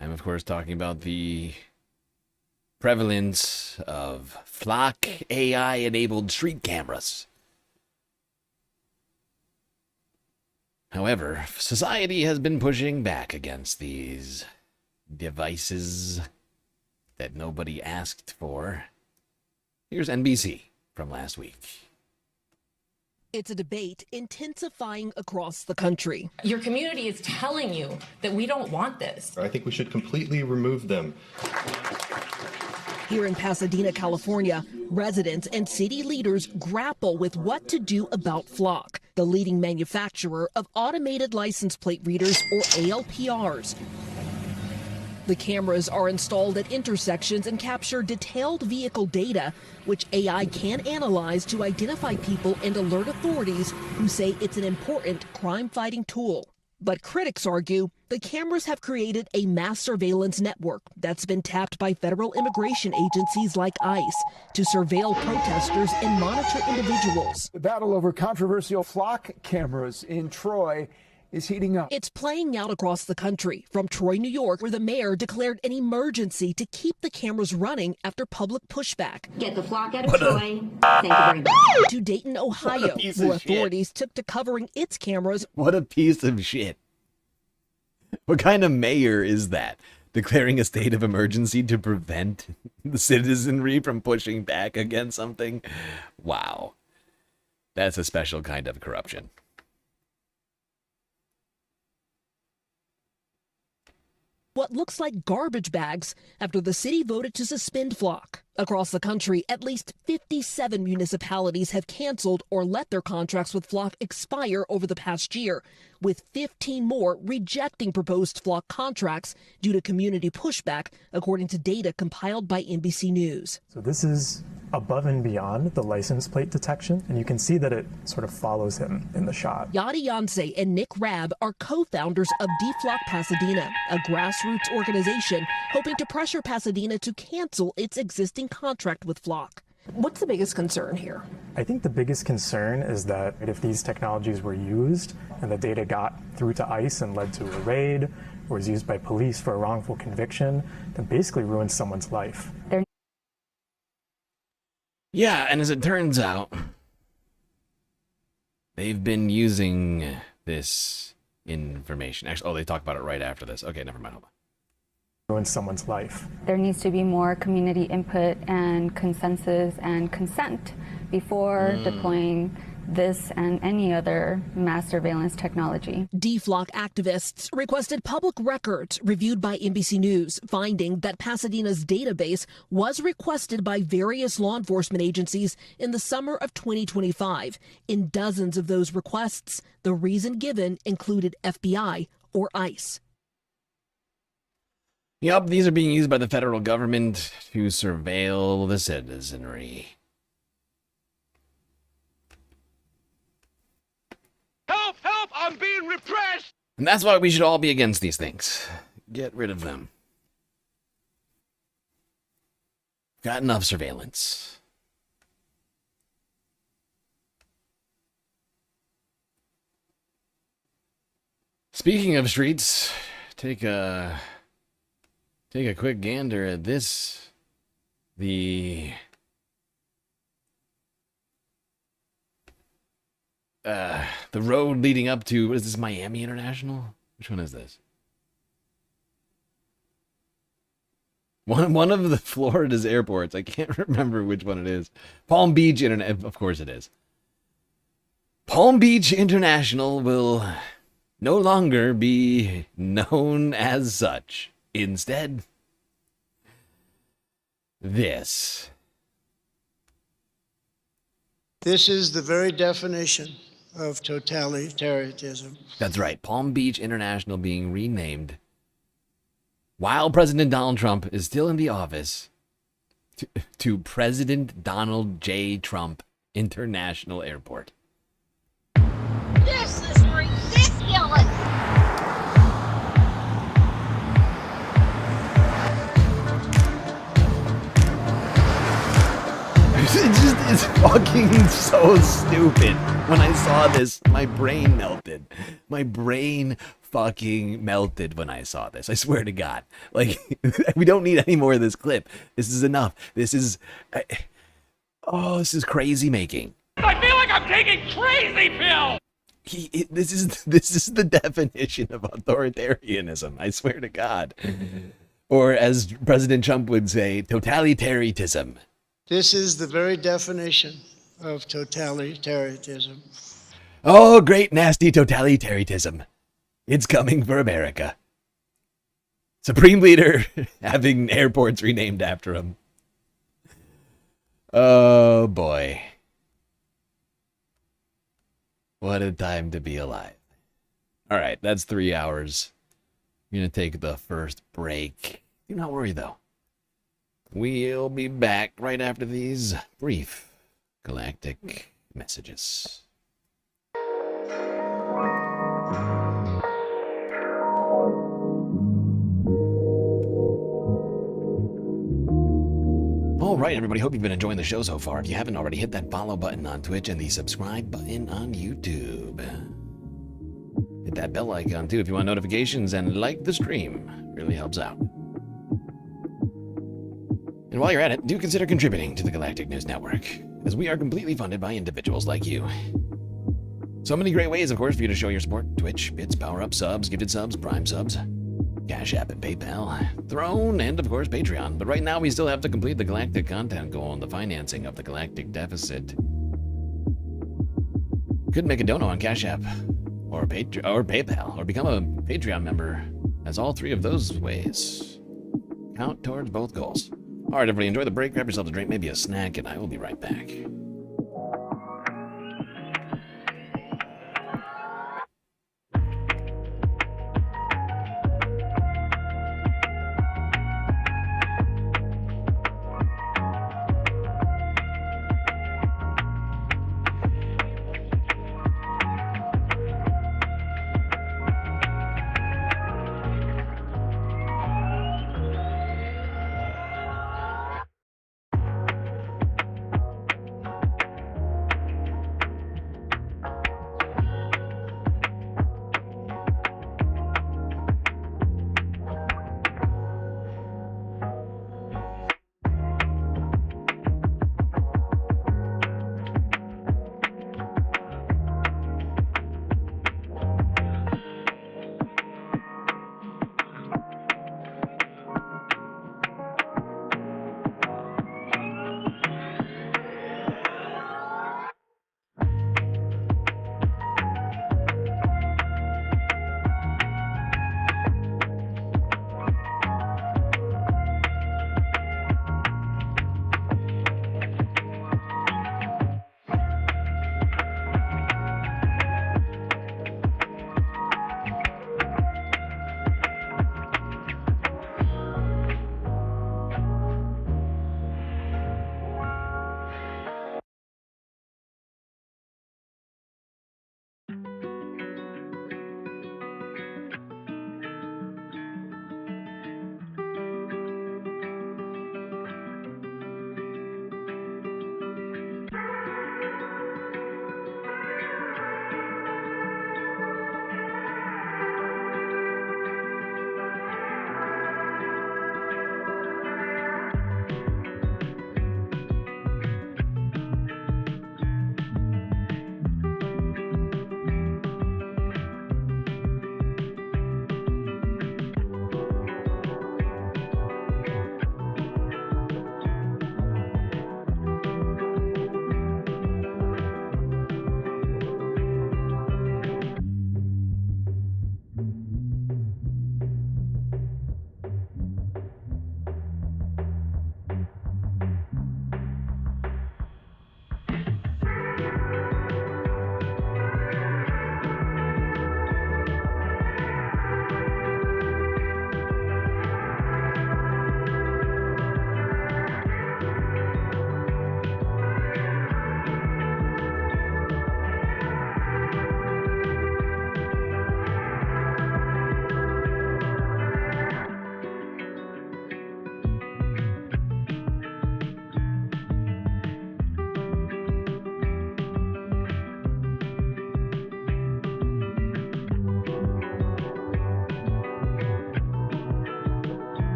I'm, of course, talking about the prevalence of Flock AI-enabled street cameras. However, society has been pushing back against these devices that nobody asked for. Here's NBC from last week. It's a debate intensifying across the country. Your community is telling you that we don't want this. I think we should completely remove them. Here in Pasadena, California, residents and city leaders grapple with what to do about Flock, the leading manufacturer of automated license plate readers, or ALPRs. The cameras are installed at intersections and capture detailed vehicle data, which AI can analyze to identify people and alert authorities who say it's an important crime-fighting tool. But critics argue the cameras have created a mass surveillance network that's been tapped by federal immigration agencies like ICE to surveil protesters and monitor individuals. The battle over controversial Flock cameras in Troy is heating up. It's playing out across the country, from Troy, New York, where the mayor declared an emergency to keep the cameras running after public pushback. Get the Flock out of Troy. Thank you very much. To Dayton, Ohio, where authorities took to covering its cameras. What a piece of shit. What kind of mayor is that? Declaring a state of emergency to prevent the citizenry from pushing back against something? Wow. That's a special kind of corruption. What looks like garbage bags after the city voted to suspend Flock. Across the country, at least 57 municipalities have canceled or let their contracts with Flock expire over the past year, with 15 more rejecting proposed Flock contracts due to community pushback, according to data compiled by NBC News. So this is above and beyond the license plate detection, and you can see that it sort of follows him in the shot. Yadi Yancey and Nick Rabb are co-founders of DFlock Pasadena, a grassroots organization hoping to pressure Pasadena to cancel its existing contract with Flock. What's the biggest concern here? I think the biggest concern is that if these technologies were used and the data got through to ICE and led to a raid or was used by police for a wrongful conviction, then basically ruins someone's life. Yeah, and as it turns out, they've been using this information. Actually, they talk about it right after this. Okay, never mind. Hold on. Ruins someone's life. There needs to be more community input and consensus and consent before deploying this and any other mass surveillance technology. DFLOC activists requested public records reviewed by NBC News, finding that Pasadena's database was requested by various law enforcement agencies in the summer of 2025. In dozens of those requests, the reason given included FBI or ICE. Yup, these are being used by the federal government to surveil the citizenry. Help! Help! I'm being repressed! And that's why we should all be against these things. Get rid of them. Got enough surveillance. Speaking of streets, take a quick gander at this. The road leading up to, what is this, Miami International? Which one is this? One of the Florida's airports. I can't remember which one it is. Palm Beach International. Of course it is. Palm Beach International will no longer be known as such. Instead, this. This is the very definition of totalitarianism. That's right. Palm Beach International being renamed while President Donald Trump is still in the office to President Donald J. Trump International Airport. This is ridiculous! It's fucking so stupid. When I saw this, my brain melted. My brain fucking melted when I saw this. I swear to God. Like, we don't need any more of this clip. This is enough. This is... this is crazy making. I feel like I'm taking crazy pills! This is the definition of authoritarianism. I swear to God. Or as President Trump would say, totalitarianism. This is the very definition of totalitarianism. Oh, great, nasty totalitarianism. It's coming for America. Supreme Leader having airports renamed after him. Oh, boy. What a time to be alive. All right, that's 3 hours. I'm going to take the first break. Do not worry, though. We'll be back right after these brief galactic messages. All right, everybody, hope you've been enjoying the show so far. If you haven't already, hit that follow button on Twitch and the subscribe button on YouTube. Hit that bell icon, too, if you want notifications, and like the stream. Really helps out. And while you're at it, do consider contributing to the Galactic News Network, as we are completely funded by individuals like you. So many great ways, of course, for you to show your support. Twitch, bits, power-up subs, gifted subs, Prime subs, Cash App and PayPal, Throne, and, of course, Patreon. But right now, we still have to complete the Galactic content goal and the financing of the Galactic deficit. Could make a dono on Cash App, or PayPal, or become a Patreon member, as all three of those ways count towards both goals. All right, everybody, enjoy the break. Grab yourself a drink, maybe a snack, and I will be right back.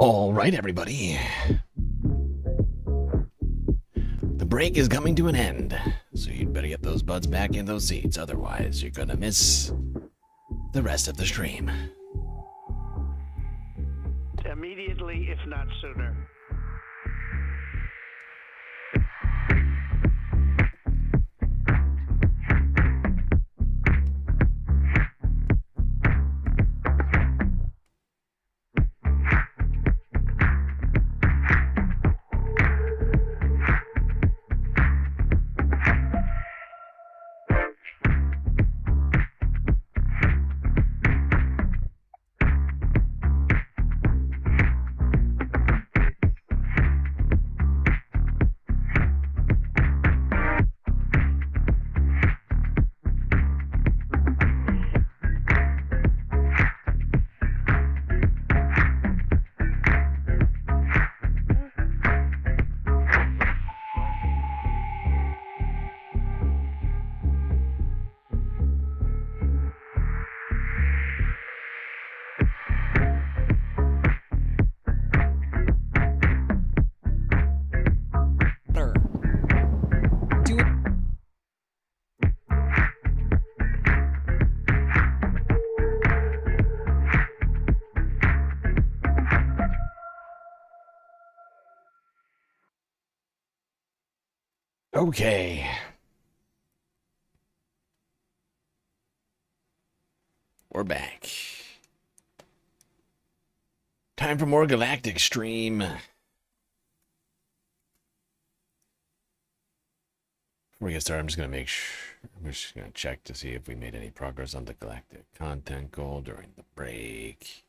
All right, everybody. The break is coming to an end, so you'd better get those butts back in those seats. Otherwise, you're gonna miss the rest of the stream. Immediately, if not sooner. Okay. We're back. Time for more Galactic Stream. Before we get started, I'm just gonna check to see if we made any progress on the Galactic content goal during the break.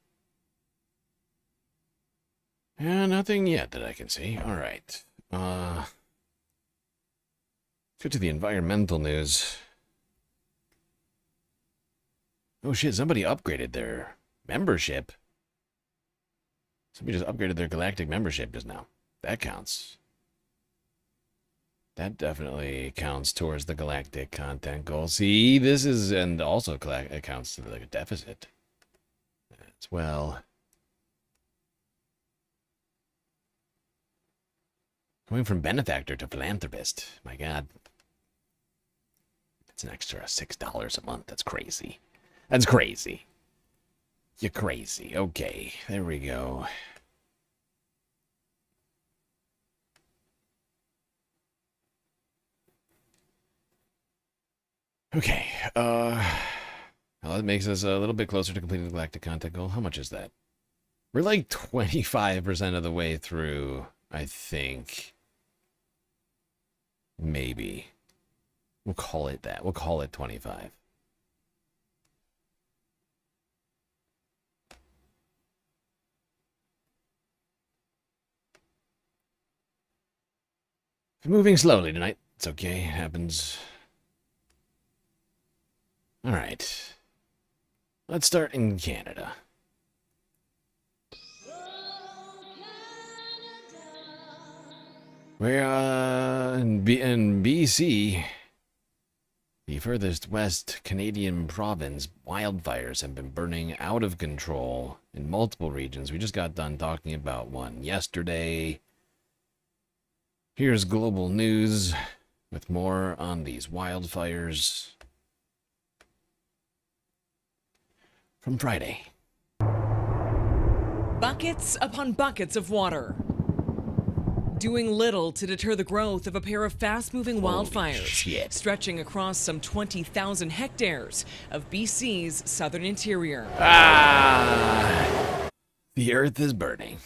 Yeah, nothing yet that I can see. All right. Let's go to the environmental news. Oh shit, somebody upgraded their membership. Somebody just upgraded their Galactic membership just now. That counts. That definitely counts towards the Galactic content goal. See, this is, and also accounts to the deficit as well. Going from benefactor to philanthropist. My God. That's an extra $6 a month. That's crazy. That's crazy. You're crazy. Okay, there we go. Okay, well, that makes us a little bit closer to completing the Galactic content goal. How much is that? We're like 25% of the way through, I think. Maybe. We'll call it that. We'll call it 25. Moving slowly tonight. It's okay. It happens. All right. Let's start in Canada. We're in BC, the furthest west Canadian province. Wildfires have been burning out of control in multiple regions. We just got done talking about one yesterday. Here's global news with more on these wildfires from Friday. Buckets upon buckets of water, doing little to deter the growth of a pair of fast-moving wildfires stretching across some 20,000 hectares of BC's southern interior. The earth is burning.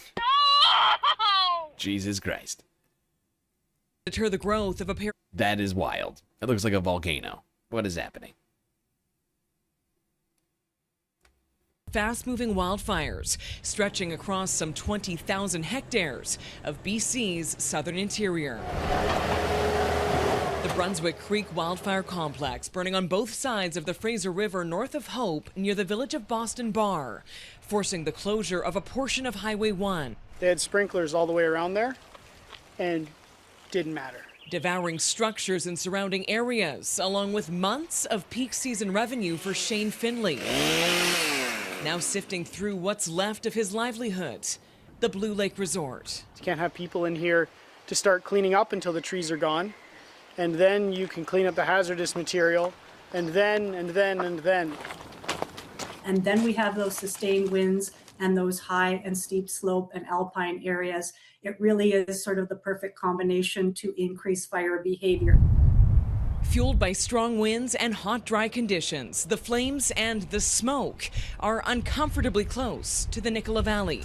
Jesus Christ. Deter the growth of a pair. That is wild. It looks like a volcano. What is happening? Fast-moving wildfires stretching across some 20,000 hectares of BC's southern interior. The Brunswick Creek Wildfire Complex burning on both sides of the Fraser River north of Hope near the village of Boston Bar, forcing the closure of a portion of Highway 1. They had sprinklers all the way around there, and didn't matter. Devouring structures in surrounding areas, along with months of peak season revenue for Shane Finley. Now sifting through what's left of his livelihood the Blue Lake Resort. You can't have people in here to start cleaning up until the trees are gone. And then you can clean up the hazardous material. And then. And then we have those sustained winds and those high and steep slope and alpine areas. It really is sort of the perfect combination to increase fire behavior. Fueled by strong winds and hot, dry conditions, the flames and the smoke are uncomfortably close to the Nicola Valley,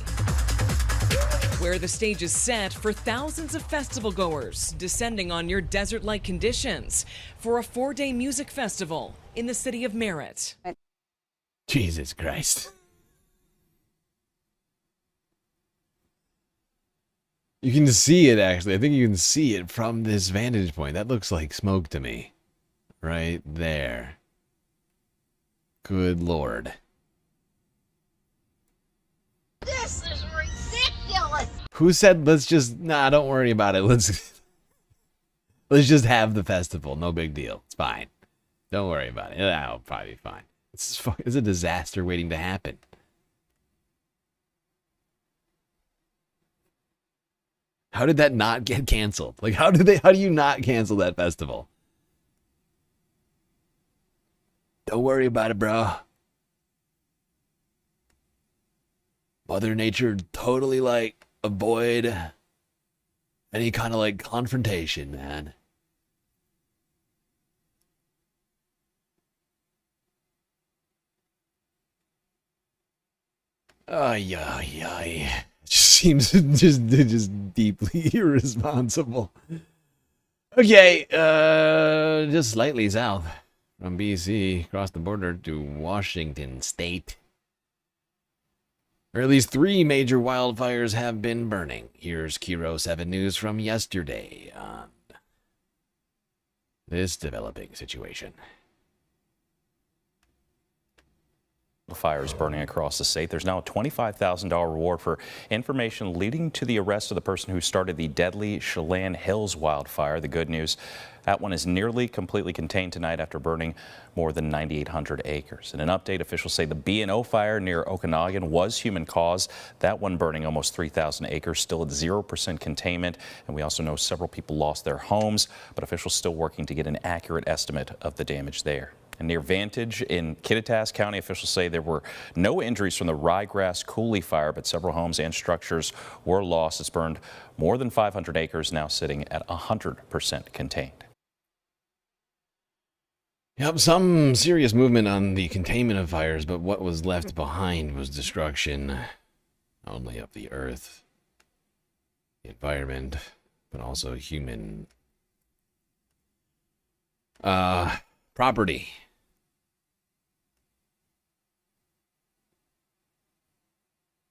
where the stage is set for thousands of festival goers descending on near desert-like conditions for a 4-day music festival in the city of Merritt. Jesus Christ. You can see it, actually. I think you can see it from this vantage point. That looks like smoke to me. Right there. Good Lord. This is ridiculous. Who said let's just... Nah, don't worry about it. Let's just have the festival. No big deal. It's fine. Don't worry about it. That'll probably be fine. It's a disaster waiting to happen. How did that not get canceled? Like, how do you not cancel that festival? Don't worry about it, bro. Mother Nature totally, like, avoid any kind of, like, confrontation, man. Ay. It just seems just deeply irresponsible. Okay, just slightly south from BC, across the border to Washington State. Or at least 3 major wildfires have been burning. Here's Kiro 7 news from yesterday on this developing situation. Fires burning across the state. There's now a $25,000 reward for information leading to the arrest of the person who started the deadly Chelan Hills wildfire. The good news, that one is nearly completely contained tonight after burning more than 9,800 acres. In an update, officials say the B&O fire near Okanagan was human caused. That one burning almost 3,000 acres, still at 0% containment. And we also know several people lost their homes, but officials still working to get an accurate estimate of the damage there. And near Vantage in Kittitas County, officials say there were no injuries from the ryegrass coulee fire, but several homes and structures were lost. It's burned more than 500 acres, now sitting at 100% contained. Yep, some serious movement on the containment of fires, but what was left behind was destruction, not only of the earth, the environment, but also human property.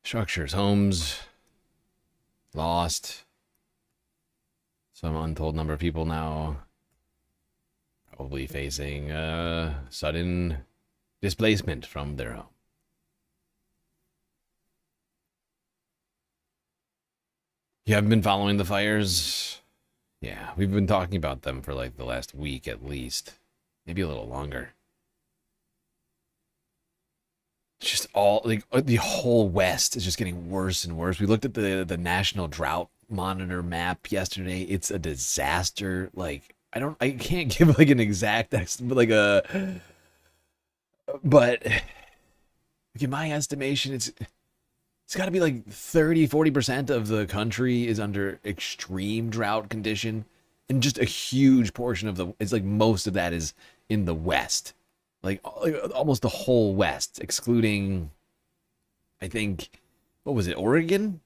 Structures, homes, lost. Some untold number of people now probably facing sudden displacement from their home. You haven't been following the fires? Yeah, we've been talking about them for like the last week at least. Maybe a little longer. It's just all, like, the whole West is just getting worse and worse. We looked at the National Drought Monitor map yesterday. It's a disaster. Like, I can't give like an exact estimate, but in my estimation, it's got to be like 30-40% of the country is under extreme drought condition, and just a huge portion of it's like most of that is in the West, like almost the whole West, excluding, I think, what was it, Oregon?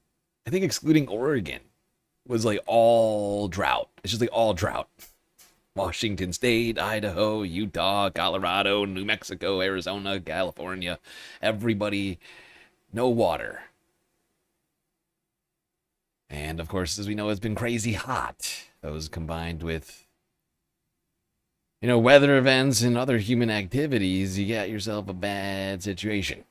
I think excluding Oregon was like all drought. It's just like all drought. Washington State, Idaho, Utah, Colorado, New Mexico, Arizona, California, everybody, no water. And of course, as we know, it's been crazy hot. Those combined with, weather events and other human activities, you got yourself a bad situation.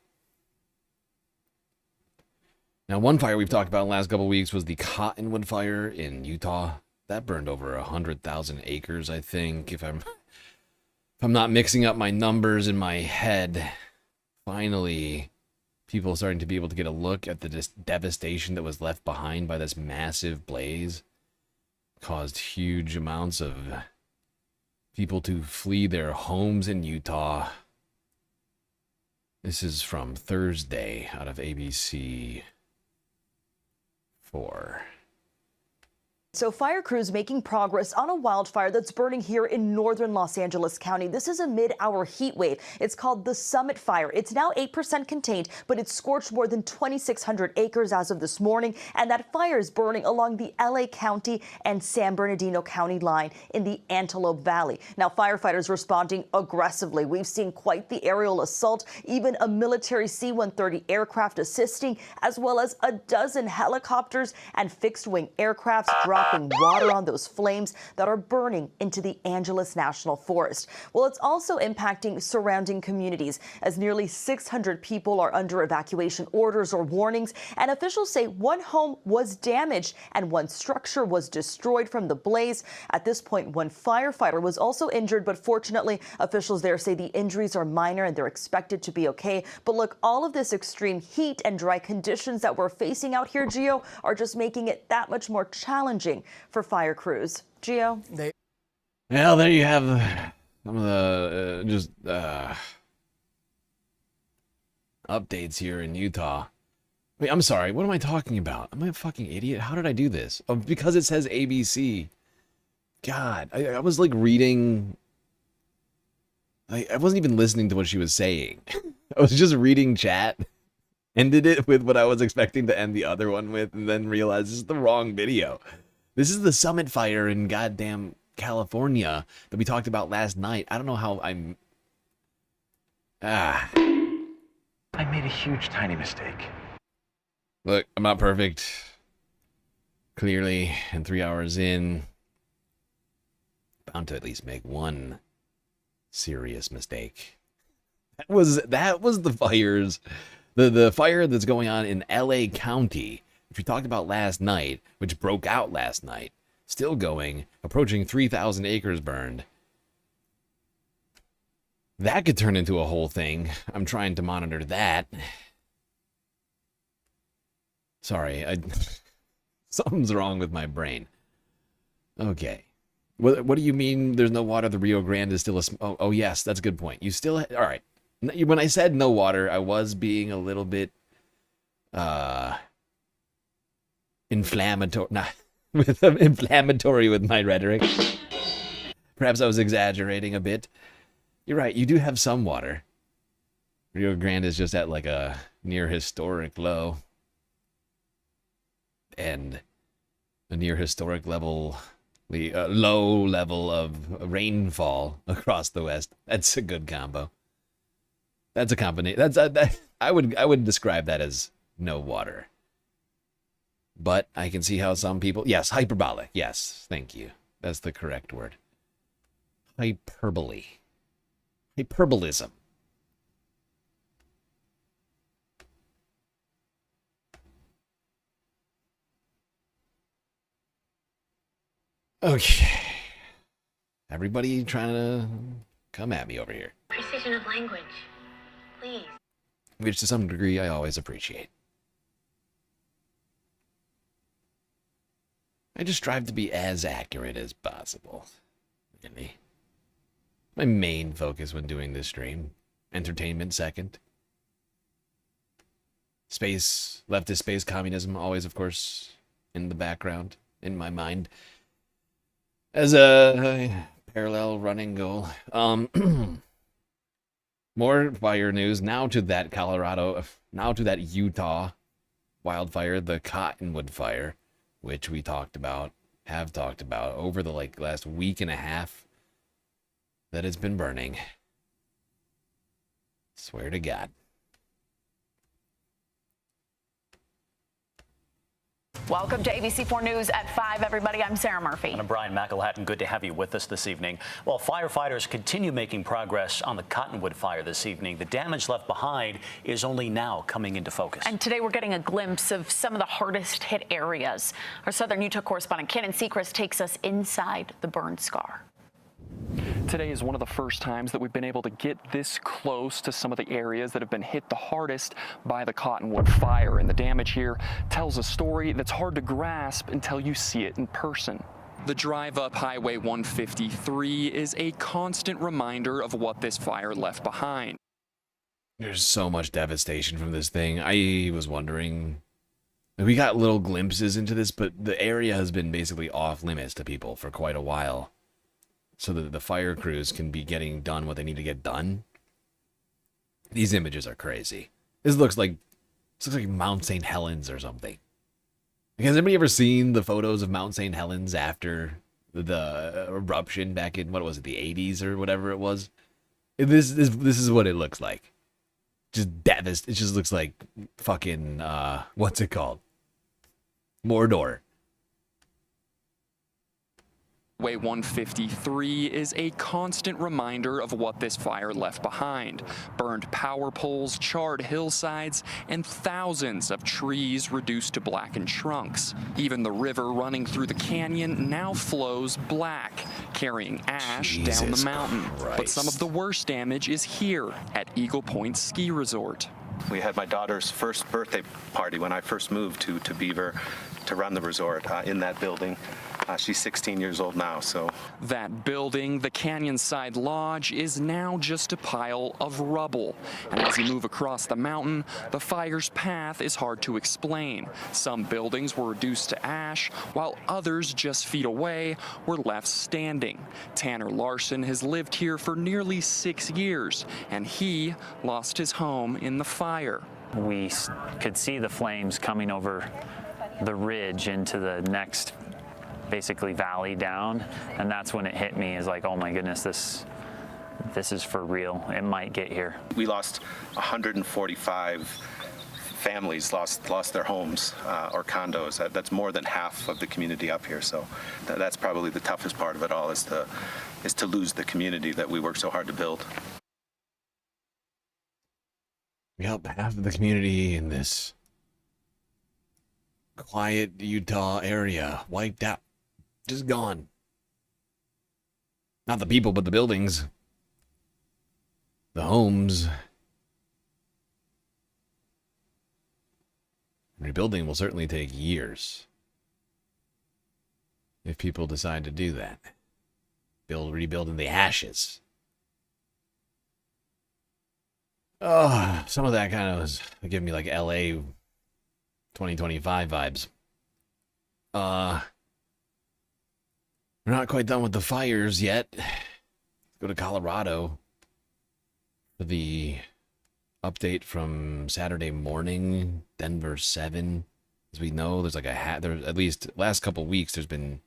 Now, one fire we've talked about in the last couple of weeks was the Cottonwood fire in Utah. That burned over 100,000 acres, I think, if I'm not mixing up my numbers in my head. Finally, people starting to be able to get a look at the devastation that was left behind by this massive blaze. Caused huge amounts of people to flee their homes in Utah. This is from Thursday out of ABC 4. So fire crews making progress on a wildfire that's burning here in northern Los Angeles County. This is a mid-hour heat wave. It's called the Summit Fire. It's now 8% contained, but it's scorched more than 2,600 acres as of this morning. And that fire is burning along the LA County and San Bernardino County line in the Antelope Valley. Now, firefighters responding aggressively. We've seen quite the aerial assault, even a military C-130 aircraft assisting, as well as a dozen helicopters and fixed-wing aircrafts dropping water on those flames that are burning into the Angeles National Forest. Well, it's also impacting surrounding communities as nearly 600 people are under evacuation orders or warnings, and officials say one home was damaged and one structure was destroyed from the blaze. At this point, one firefighter was also injured, but fortunately, officials there say the injuries are minor and they're expected to be okay. But look, all of this extreme heat and dry conditions that we're facing out here, Gio, are just making it that much more challenging for fire crews. Gio? Well, there you have some of the updates here in Utah. Wait, I'm sorry. What am I talking about? Am I a fucking idiot? How did I do this? Oh, because it says ABC. God, I was like reading. I wasn't even listening to what she was saying. I was just reading chat. Ended it with what I was expecting to end the other one with, and then realized this is the wrong video. This is the Summit Fire in goddamn California that we talked about last night. I don't know how I'm... I made a huge, tiny mistake. Look, I'm not perfect. Clearly, and 3 hours in, bound to at least make one serious mistake. That was the fires... The fire that's going on in LA County, which we talked about last night, which broke out last night, still going, approaching 3,000 acres burned. That could turn into a whole thing. I'm trying to monitor that. Sorry, something's wrong with my brain. Okay. What do you mean there's no water? The Rio Grande is still a... Oh, yes, that's a good point. You still... All right. When I said no water, I was being a little bit inflammatory with my rhetoric. Perhaps I was exaggerating a bit. You're right, you do have some water. Rio Grande is just at like a near historic low. And a near historic level, low level of rainfall across the West. That's a good combo. That's a combination. I would describe that as no water. But I can see how some people... Yes, hyperbolic. Yes, thank you. That's the correct word. Hyperbole. Hyperbolism. Okay. Everybody trying to come at me over here. Precision of language. Please. Which to some degree I always appreciate. I just strive to be as accurate as possible. Really. My main focus when doing this stream. Entertainment second. Leftist space communism always, of course, in the background, in my mind. As a parallel running goal. More fire news. Now to that Utah wildfire, the Cottonwood fire, which we have talked about over the last week and a half that it's been burning. Swear to God. Welcome to ABC4 News at 5, everybody. I'm Sarah Murphy. And I'm Brian McElhatton. Good to have you with us this evening. Well, firefighters continue making progress on the Cottonwood fire this evening. The damage left behind is only now coming into focus. And today we're getting a glimpse of some of the hardest hit areas. Our Southern Utah correspondent Kenan Seacrest takes us inside the burn scar. Today is one of the first times that we've been able to get this close to some of the areas that have been hit the hardest by the Cottonwood fire. And the damage here tells a story that's hard to grasp until you see it in person. The drive up Highway 153 is a constant reminder of what this fire left behind. There's so much devastation from this thing. I was wondering, we got little glimpses into this, but the area has been basically off limits to people for quite a while. So that the fire crews can be getting done what they need to get done. These images are crazy. This looks like Mount St. Helens or something. Has anybody ever seen the photos of Mount St. Helens after the eruption back in, what was it, the 80s or whatever it was? This is what it looks like. Just devastated. It just looks like fucking, what's it called? Mordor. Highway 153 is a constant reminder of what this fire left behind. Burned power poles, charred hillsides, and thousands of trees reduced to blackened trunks. Even the river running through the canyon now flows black, carrying ash down the mountain. But some of the worst damage is here at Eagle Point Ski Resort. We had my daughter's first birthday party when I first moved to Beaver to run the resort in that building. She's 16 years old now, so. That building, the Canyonside Lodge, is now just a pile of rubble. And as you move across the mountain, the fire's path is hard to explain. Some buildings were reduced to ash, while others just feet away were left standing. Tanner Larson has lived here for nearly 6 years, and he lost his home in the fire. We could see the flames coming over the ridge into the next basically valley down, and that's when it hit me, is like, oh my goodness, this is for real. It might get here. We lost 145 families, lost their homes or condos. That's more than half of the community up here, so that's probably the toughest part of it all, is to lose the community that we worked so hard to build. Yep, half of the community in this quiet Utah area wiped out. Just gone. Not the people, but the buildings. The homes. Rebuilding will certainly take years. If people decide to do that. Rebuild in the ashes. Oh, some of that kind of was giving me like LA 2025 vibes. We're not quite done with the fires yet. Let's go to Colorado for the update from Saturday morning, Denver 7. As we know, there's like there's at least last couple weeks, there's been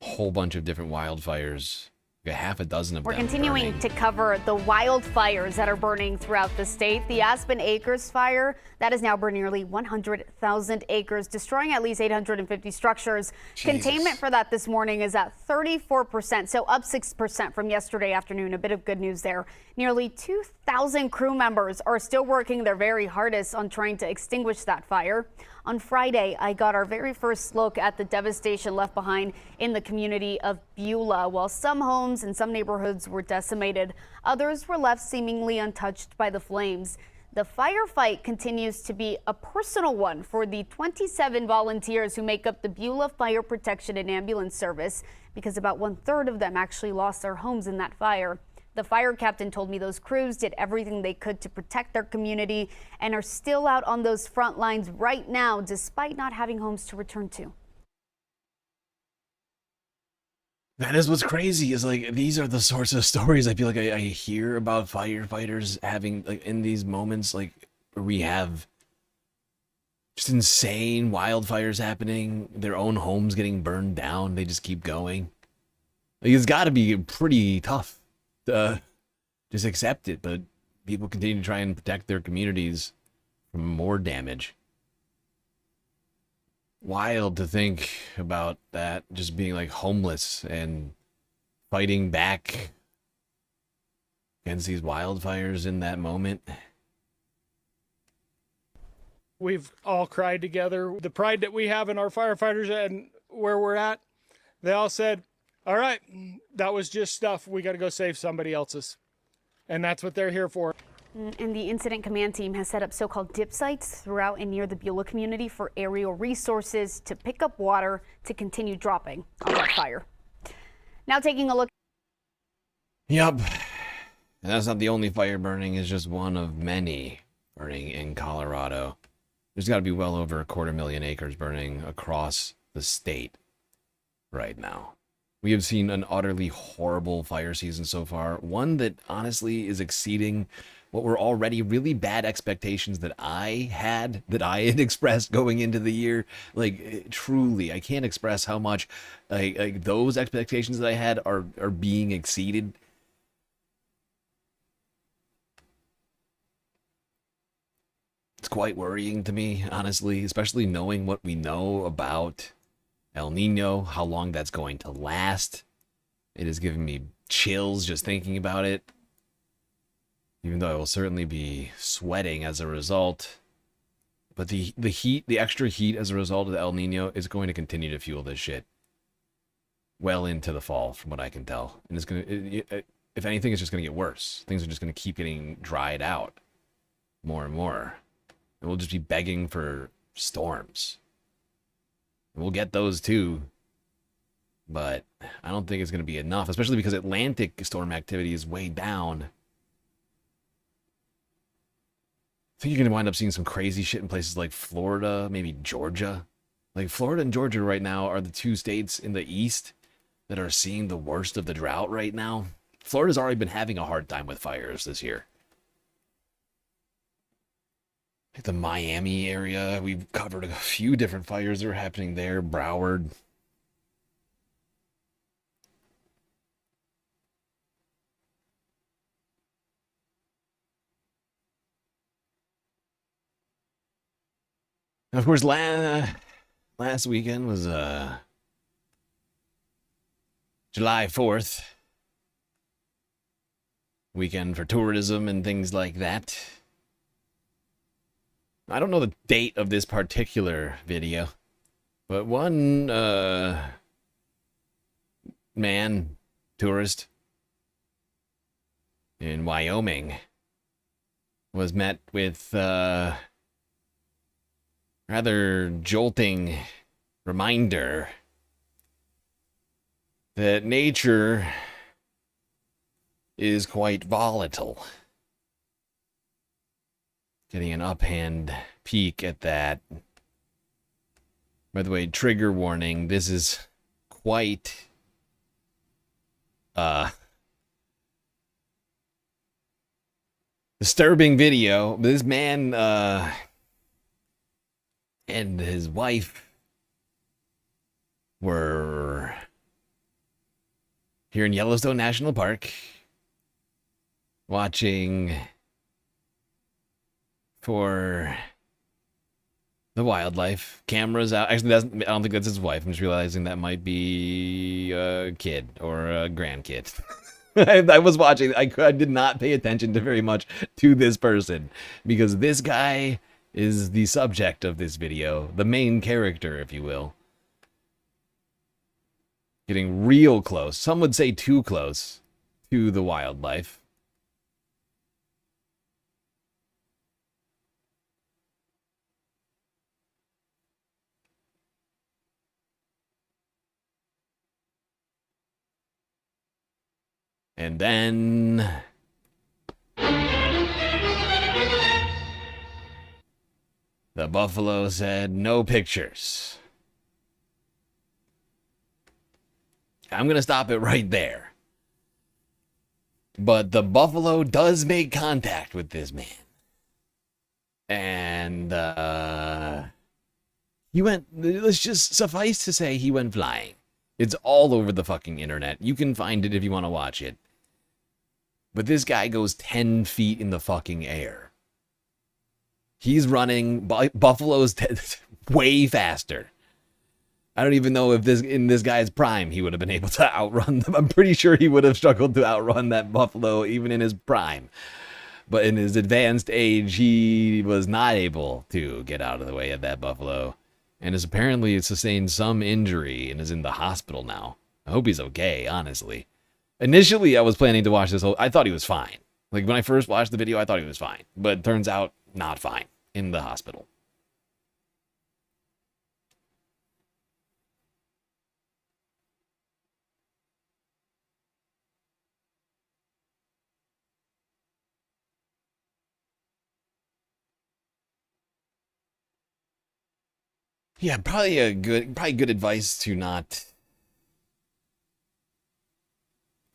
a whole bunch of different wildfires. Like a half a dozen of them. We're continuing burning. to cover the wildfires that are burning throughout the state. The Aspen Acres fire, that has now burned nearly 100,000 acres, destroying at least 850 structures. Jesus. Containment for that this morning is at 34%, so up 6% from yesterday afternoon. A bit of good news there. Nearly 2,000 crew members are still working their very hardest on trying to extinguish that fire. On Friday, I got our very first look at the devastation left behind in the community of Beulah. While some homes and some neighborhoods were decimated, others were left seemingly untouched by the flames. The firefight continues to be a personal one for the 27 volunteers who make up the Beulah Fire Protection and Ambulance Service, because about 1/3 of them actually lost their homes in that fire. The fire captain told me those crews did everything they could to protect their community and are still out on those front lines right now, despite not having homes to return to. That is what's crazy, is like, these are the sorts of stories I feel like I hear about firefighters having, like, in these moments, like, where we have just insane wildfires happening, their own homes getting burned down, they just keep going. Like, it's got to be pretty tough to just accept it, but people continue to try and protect their communities from more damage. Wild to think about that, just being like homeless and fighting back against these wildfires in that moment. We've all cried together. The pride that we have in our firefighters and where we're at, they all said, All right, that was just stuff. We got to go save somebody else's. And that's what they're here for. And the incident command team has set up so-called dip sites throughout and near the Beulah community for aerial resources to pick up water to continue dropping on that fire. Now taking a look. Yep. And that's not the only fire burning, it's just one of many burning in Colorado. There's got to be well over 250,000 acres burning across the state right now. We have seen an utterly horrible fire season so far, one that honestly is exceeding what were already really bad expectations that I had expressed going into the year. Like, truly, I can't express how much like those expectations that I had are being exceeded. It's quite worrying to me, honestly, especially knowing what we know about El Nino, how long that's going to last. It is giving me chills just thinking about it. Even though I will certainly be sweating as a result. But the heat, the extra heat as a result of the El Nino is going to continue to fuel this shit well into the fall, from what I can tell. And it's going to, if anything, it's just going to get worse. Things are just going to keep getting dried out more and more. And we'll just be begging for storms. And we'll get those too. But I don't think it's going to be enough, especially because Atlantic storm activity is way down. I think you're going to wind up seeing some crazy shit in places like Florida, maybe Georgia. Like, Florida and Georgia right now are the two states in the East that are seeing the worst of the drought right now. Florida's already been having a hard time with fires this year. Like the Miami area, we've covered a few different fires that are happening there. Broward. Of course, last weekend was July 4th. Weekend for tourism and things like that. I don't know the date of this particular video, but one man, tourist, in Wyoming was met with rather jolting reminder that nature is quite volatile. Getting an uphand peek at that. By the way, trigger warning, this is quite disturbing video. This man and his wife were here in Yellowstone National Park watching for the wildlife. Cameras out. Actually, I don't think that's his wife. I'm just realizing that might be a kid or a grandkid. I was watching. I did not pay attention to very much to this person because this guy is the subject of this video, the main character, if you will. Getting real close. Some would say too close to the wildlife. And then the buffalo said, no pictures. I'm going to stop it right there. But the buffalo does make contact with this man. And he went, let's just suffice to say he went flying. It's all over the fucking internet. You can find it if you want to watch it. But this guy goes 10 feet in the fucking air. He's running. Buffalo's way faster. I don't even know if in this guy's prime he would have been able to outrun them. I'm pretty sure he would have struggled to outrun that buffalo even in his prime. But in his advanced age, he was not able to get out of the way of that buffalo. And has apparently sustained some injury and is in the hospital now. I hope he's okay, honestly. Initially, I was planning to watch this whole... I thought he was fine. Like, when I first watched the video, I thought he was fine. But turns out, not fine. In the hospital. Yeah, probably good advice to not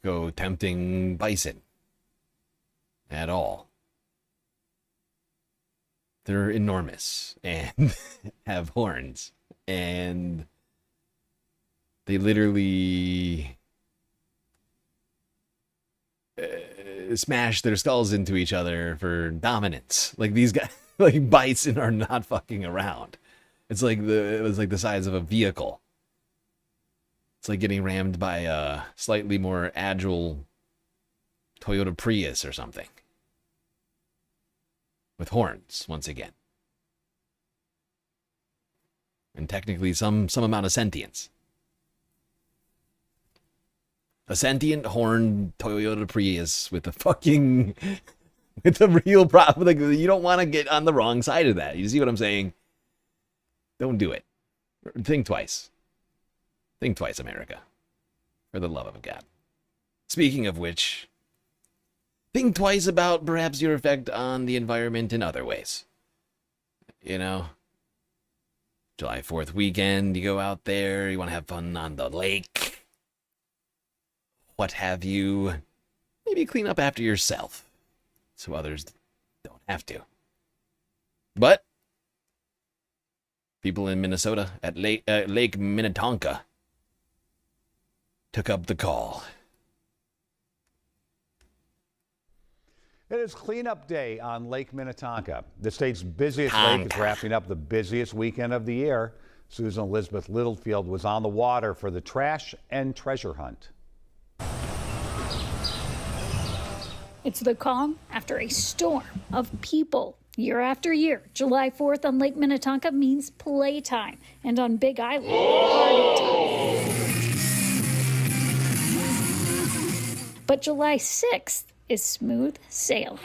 go tempting bison at all. They're enormous and have horns, and they literally smash their skulls into each other for dominance. Like, these guys, like, bison are not fucking around. It was like the size of a vehicle. It's like getting rammed by a slightly more agile Toyota Prius or something. With horns, once again. And technically some amount of sentience. A sentient horned Toyota Prius with a fucking... with a real problem. Like, you don't want to get on the wrong side of that. You see what I'm saying? Don't do it. Think twice. Think twice, America. For the love of God. Speaking of which, think twice about perhaps your effect on the environment in other ways. You know? July 4th weekend, you go out there, you want to have fun on the lake. What have you. Maybe clean up after yourself. So others don't have to. But people in Minnesota at Lake Minnetonka took up the call. It is cleanup day on Lake Minnetonka. The state's busiest lake is wrapping up the busiest weekend of the year. Susan Elizabeth Littlefield was on the water for the trash and treasure hunt. It's the calm after a storm of people. Year after year, July 4th on Lake Minnetonka means playtime, and on Big Island, party time. But July 6th is smooth sailing.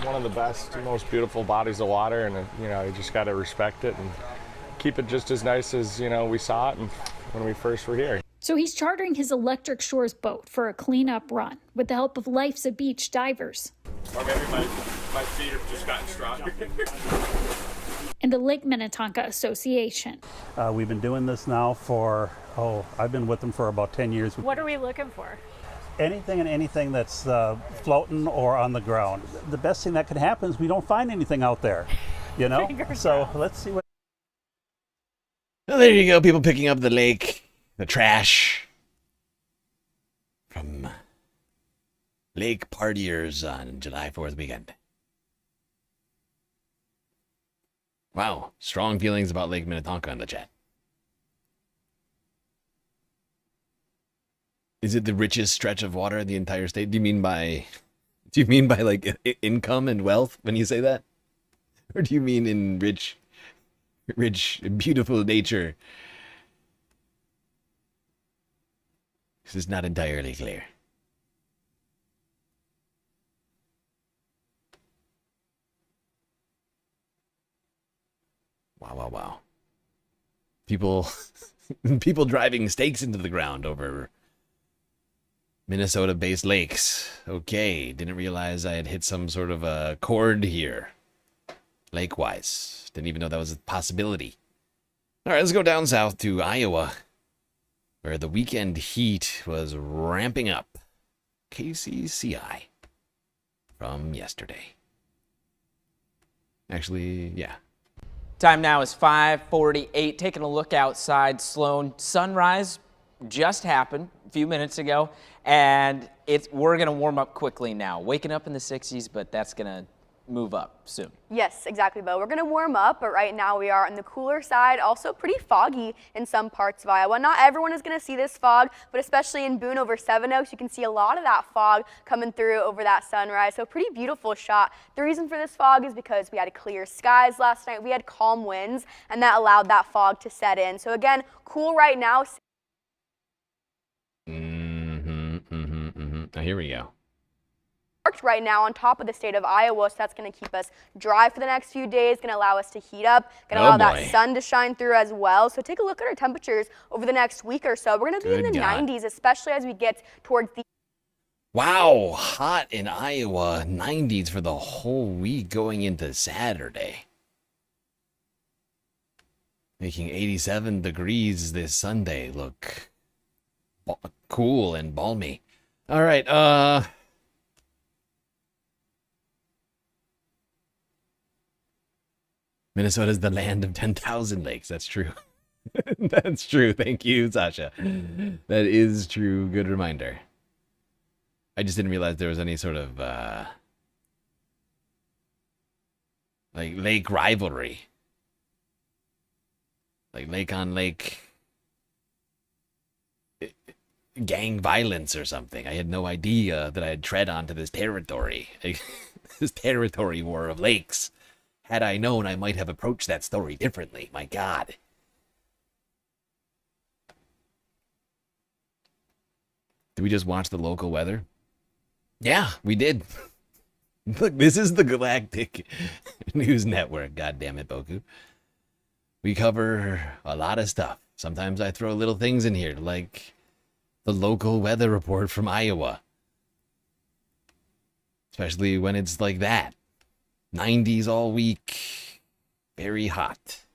One of the best, most beautiful bodies of water, and you just got to respect it and keep it just as nice as we saw it when we first were here. So he's chartering his Electric Shores boat for a cleanup run with the help of Life's a Beach divers. Or maybe my feet have just gotten stronger. And the Lake Minnetonka Association. We've been doing this now for, I've been with them for about 10 years. What are we looking for? Anything and anything that's floating or on the ground. The best thing that could happen is we don't find anything out there, So let's see what. Well, there you go, people picking up the lake, the trash from lake partiers on July 4th weekend. Wow, strong feelings about Lake Minnetonka in the chat. Is it the richest stretch of water in the entire state? Do you mean by like income and wealth when you say that? Or do you mean in rich, beautiful nature? This is not entirely clear. Wow. People driving stakes into the ground over Minnesota-based lakes. Okay, didn't realize I had hit some sort of a chord here. Lake-wise. Didn't even know that was a possibility. All right, let's go down south to Iowa, where the weekend heat was ramping up. KCCI from yesterday. Actually, yeah. Time now is 5:48. Taking a look outside, Sloan. Sunrise just happened a few minutes ago, and we're going to warm up quickly now. Waking up in the 60s, but that's going to move up soon. Yes, exactly, Bo. We're going to warm up, but right now we are on the cooler side, also pretty foggy in some parts of Iowa. Not everyone is going to see this fog, but especially in Boone over Seven Oaks, you can see a lot of that fog coming through over that sunrise. So pretty beautiful shot. The reason for this fog is because we had clear skies last night. We had calm winds, and that allowed that fog to set in. So again, cool right now. Now, here we go. Right now on top of the state of Iowa, so that's going to keep us dry for the next few days, going to allow us to heat up, going to allow that sun to shine through as well. So take a look at our temperatures over the next week or so. We're going to be in the 90s, especially as we get towards the... Wow, hot in Iowa, 90s for the whole week going into Saturday. Making 87 degrees this Sunday look cool and balmy. All right, Minnesota's the land of 10,000 lakes. That's true. That's true. Thank you, Sasha. That is true. Good reminder. I just didn't realize there was any sort of like lake rivalry. Like lake on lake gang violence or something. I had no idea that I had tread onto this territory. This territory war of lakes. Had I known, I might have approached that story differently. My God. Did we just watch the local weather? Yeah, we did. Look, this is the Galactic News Network. God damn it, Boku. We cover a lot of stuff. Sometimes I throw little things in here, like the local weather report from Iowa. Especially when it's like that. 90s all week. Very hot.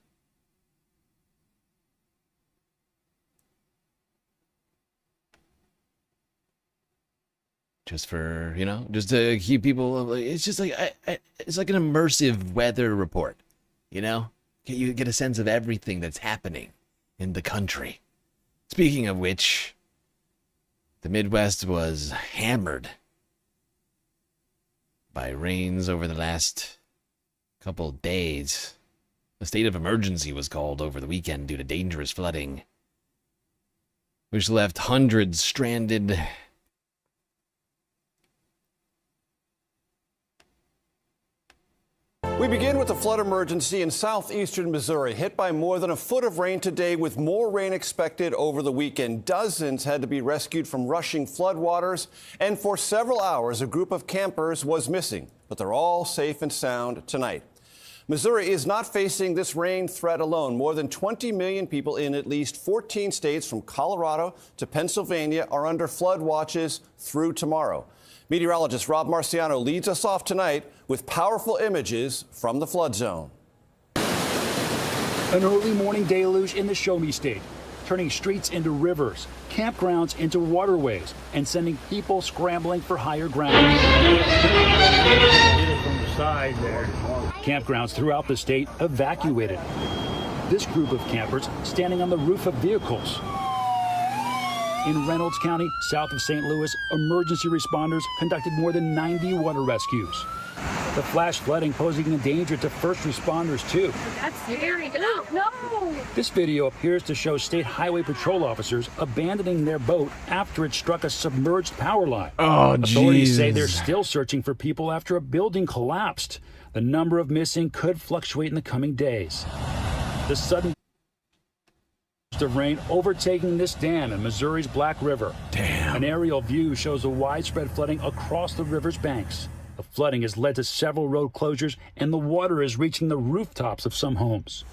Just for, you know, just to keep people, it's just like, it's like an immersive weather report, you know? You get a sense of everything that's happening in the country. Speaking of which, the Midwest was hammered by rains over the last couple days. A state of emergency was called over the weekend due to dangerous flooding, which left hundreds stranded. We begin with a flood emergency in southeastern Missouri, hit by more than a foot of rain today, with more rain expected over the weekend. Dozens had to be rescued from rushing floodwaters, and for several hours, a group of campers was missing, but they're all safe and sound tonight. Missouri is not facing this rain threat alone. More than 20 million people in at least 14 states from Colorado to Pennsylvania are under flood watches through tomorrow. Meteorologist Rob Marciano leads us off tonight with powerful images from the flood zone. An early morning deluge in the Show Me State, turning streets into rivers, campgrounds into waterways, and sending people scrambling for higher ground. From the side there. Campgrounds throughout the state evacuated. This group of campers standing on the roof of vehicles. In Reynolds County, south of St. Louis, emergency responders conducted more than 90 water rescues. The flash flooding posing a danger to first responders, too. That's scary. No! This video appears to show state highway patrol officers abandoning their boat after it struck a submerged power line. Oh, Authorities say they're still searching for people after a building collapsed. The number of missing could fluctuate in the coming days. The sudden of rain overtaking this dam in Missouri's Black River. Damn. An aerial view shows the widespread flooding across the river's banks. The flooding has led to several road closures, and the water is reaching the rooftops of some homes.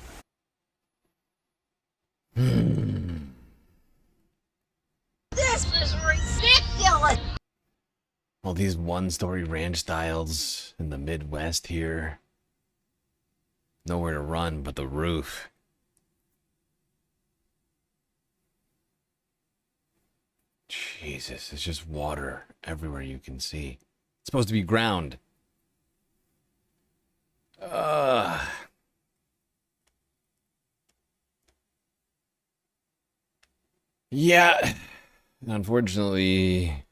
This is ridiculous! All these one-story ranch styles in the Midwest here. Nowhere to run but the roof. Jesus, it's just water everywhere you can see. It's supposed to be ground. Yeah, unfortunately,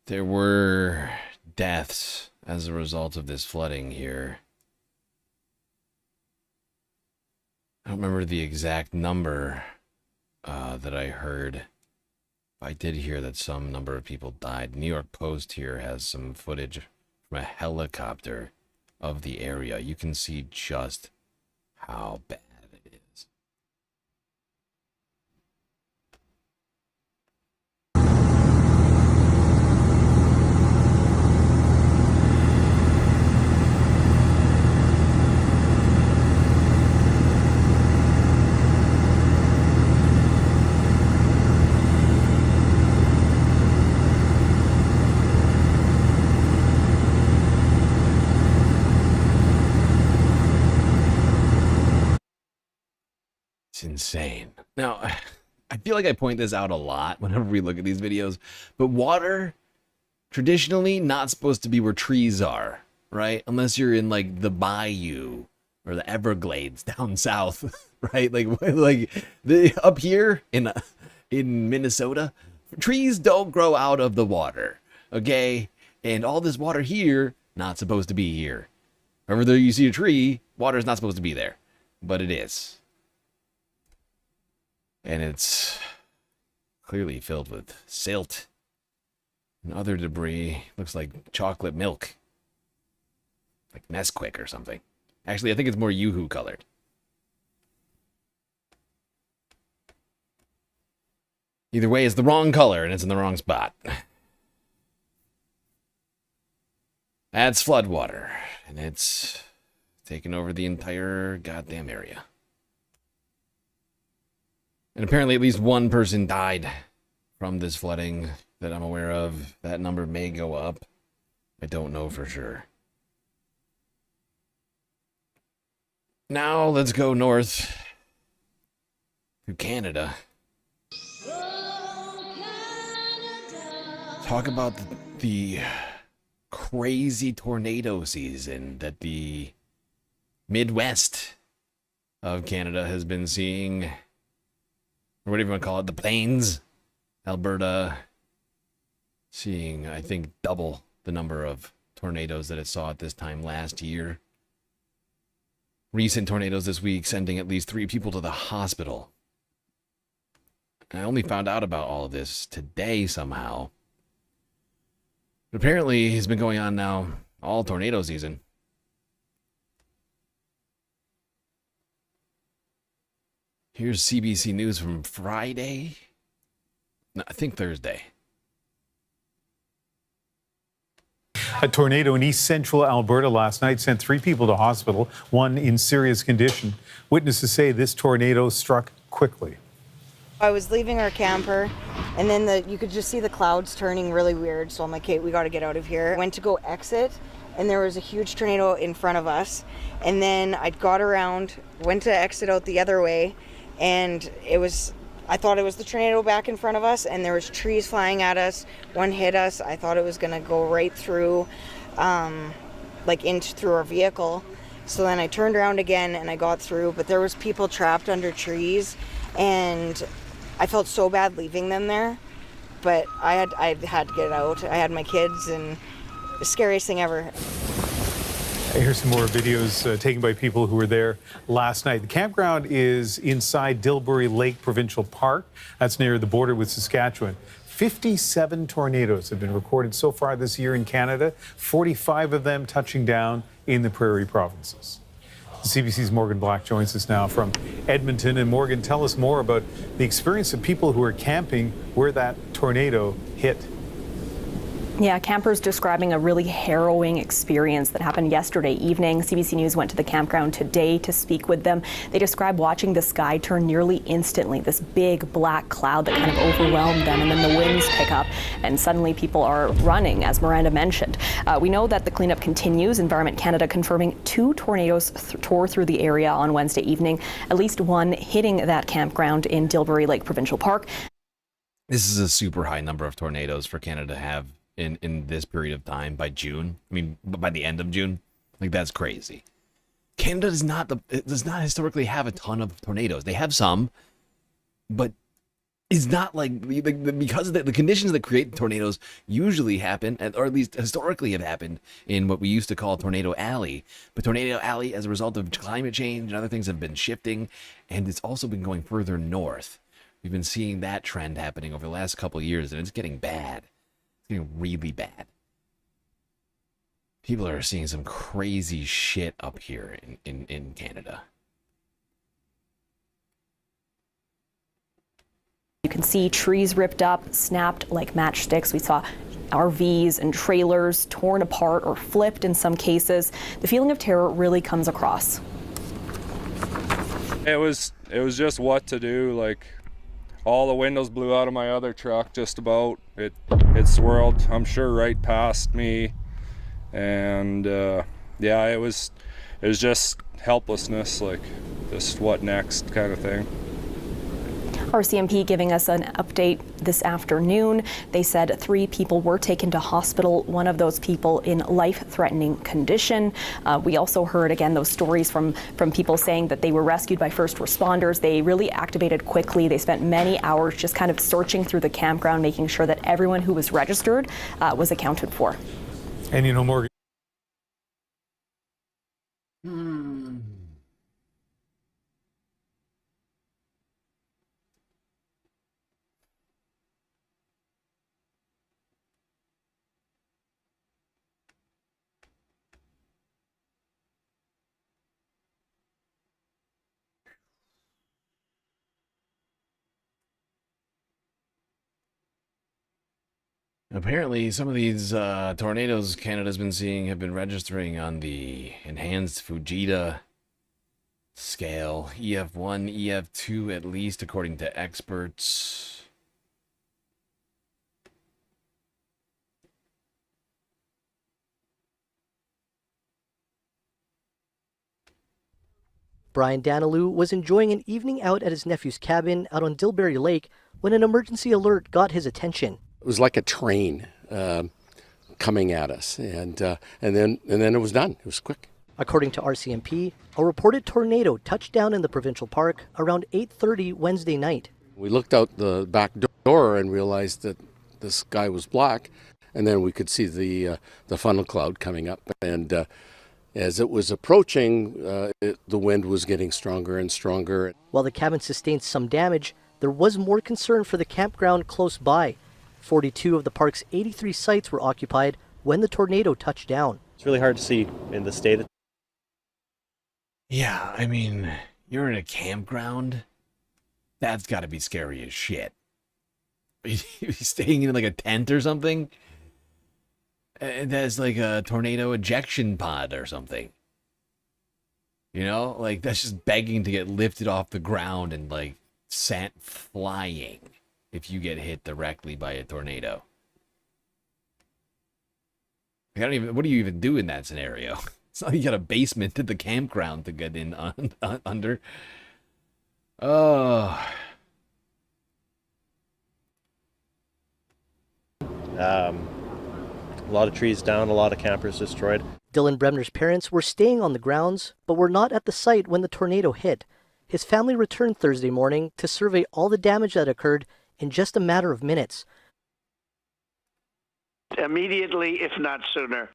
there were deaths as a result of this flooding here. I don't remember the exact number that I heard. I did hear that some number of people died. New York Post here has some footage from a helicopter of the area. You can see just how bad it is. insane. Now, I feel like I point this out a lot whenever we look at these videos, but water, traditionally not supposed to be where trees are, right? Unless you're in like the bayou or the Everglades down south, right? Like up here in Minnesota, trees don't grow out of the water, okay? And all this water here, not supposed to be here. Wherever you see a tree, water is not supposed to be there, but it is. And it's clearly filled with silt and other debris. Looks like chocolate milk. Like Nesquik or something. Actually, I think it's more Yoo-hoo colored. Either way, it's the wrong color and it's in the wrong spot. That's floodwater, and it's taken over the entire goddamn area. And apparently at least one person died from this flooding that I'm aware of. That number may go up. I don't know for sure. Now let's go north to Canada. Talk about the crazy tornado season that the Midwest of Canada has been seeing, or whatever you want to call it, the plains, Alberta, seeing, I think, double the number of tornadoes that it saw at this time last year. Recent tornadoes this week sending at least 3 people to the hospital. I only found out about all of this today somehow. But apparently, it's been going on now all tornado season. Here's CBC News from Friday. No, I think Thursday. A tornado in east central Alberta last night sent 3 people to hospital, 1 in serious condition. Witnesses say this tornado struck quickly. I was leaving our camper, and then you could just see the clouds turning really weird. So I'm like, okay, we got to get out of here. I went to go exit, and there was a huge tornado in front of us. And then I got around, went to exit out the other way, and I thought it was the tornado back in front of us, and there was trees flying at us. One hit us. I thought it was going to go right through, through our vehicle. So then I turned around again, and I got through, but there was people trapped under trees, and I felt so bad leaving them there, but I had to get out. I had my kids, and the scariest thing ever. Here's some more videos taken by people who were there last night. The campground is inside Dilbury Lake Provincial Park. That's near the border with Saskatchewan. 57 tornadoes have been recorded so far this year in Canada, 45 of them touching down in the prairie provinces. CBC's Morgan Black joins us now from Edmonton. And Morgan, tell us more about the experience of people who are camping where that tornado hit. Yeah, campers describing a really harrowing experience that happened yesterday evening. CBC News went to the campground today to speak with them. They described watching the sky turn nearly instantly, this big black cloud that kind of overwhelmed them, and then the winds pick up, and suddenly people are running, as Miranda mentioned. We know that the cleanup continues. Environment Canada confirming 2 tornadoes tore through the area on Wednesday evening, at least one hitting that campground in Dilbury Lake Provincial Park. This is a super high number of tornadoes for Canada to have in this period of time by June. I mean, by the end of June. Like, that's crazy. Canada does not historically have a ton of tornadoes. They have some, but it's not like because of the conditions that create tornadoes usually happen, or at least historically have happened in what we used to call Tornado Alley. But Tornado Alley, as a result of climate change and other things, have been shifting, and it's also been going further north. We've been seeing that trend happening over the last couple of years, and it's getting bad. It's getting really bad. People are seeing some crazy shit up here in Canada. You can see trees ripped up, snapped like matchsticks. We saw RVs and trailers torn apart or flipped in some cases. The feeling of terror really comes across. It was just what to do. Like, all the windows blew out of my other truck just about. It swirled, I'm sure, right past me. And yeah, it was just helplessness, like just what next kind of thing. RCMP giving us an update this afternoon. They said 3 people were taken to hospital, one of those people in life-threatening condition. We also heard, again, those stories from people saying that they were rescued by first responders. They really activated quickly. They spent many hours just kind of searching through the campground, making sure that everyone who was registered was accounted for. And you know, Morgan. Apparently, some of these tornadoes Canada's been seeing have been registering on the enhanced Fujita scale. EF1, EF2 at least, according to experts. Brian Danilou was enjoying an evening out at his nephew's cabin out on Dilbury Lake when an emergency alert got his attention. It was like a train coming at us, and then it was done. It was quick. According to RCMP, a reported tornado touched down in the provincial park around 8:30 Wednesday night. We looked out the back door and realized that the sky was black, and then we could see the funnel cloud coming up. And as it was approaching, the wind was getting stronger and stronger. While the cabin sustained some damage, there was more concern for the campground close by. 42 of the park's 83 sites were occupied when the tornado touched down. It's really hard to see in the state. Yeah, I mean, you're in a campground. That's got to be scary as shit. Are you staying in like a tent or something? And there's like a tornado ejection pod or something. You know, like that's just begging to get lifted off the ground and like sent flying if you get hit directly by a tornado. I don't even. What do you even do in that scenario? It's not like you got a basement at the campground to get in under. Oh. A lot of trees down, a lot of campers destroyed. Dylan Bremner's parents were staying on the grounds, but were not at the site when the tornado hit. His family returned Thursday morning to survey all the damage that occurred in just a matter of minutes. Immediately, if not sooner.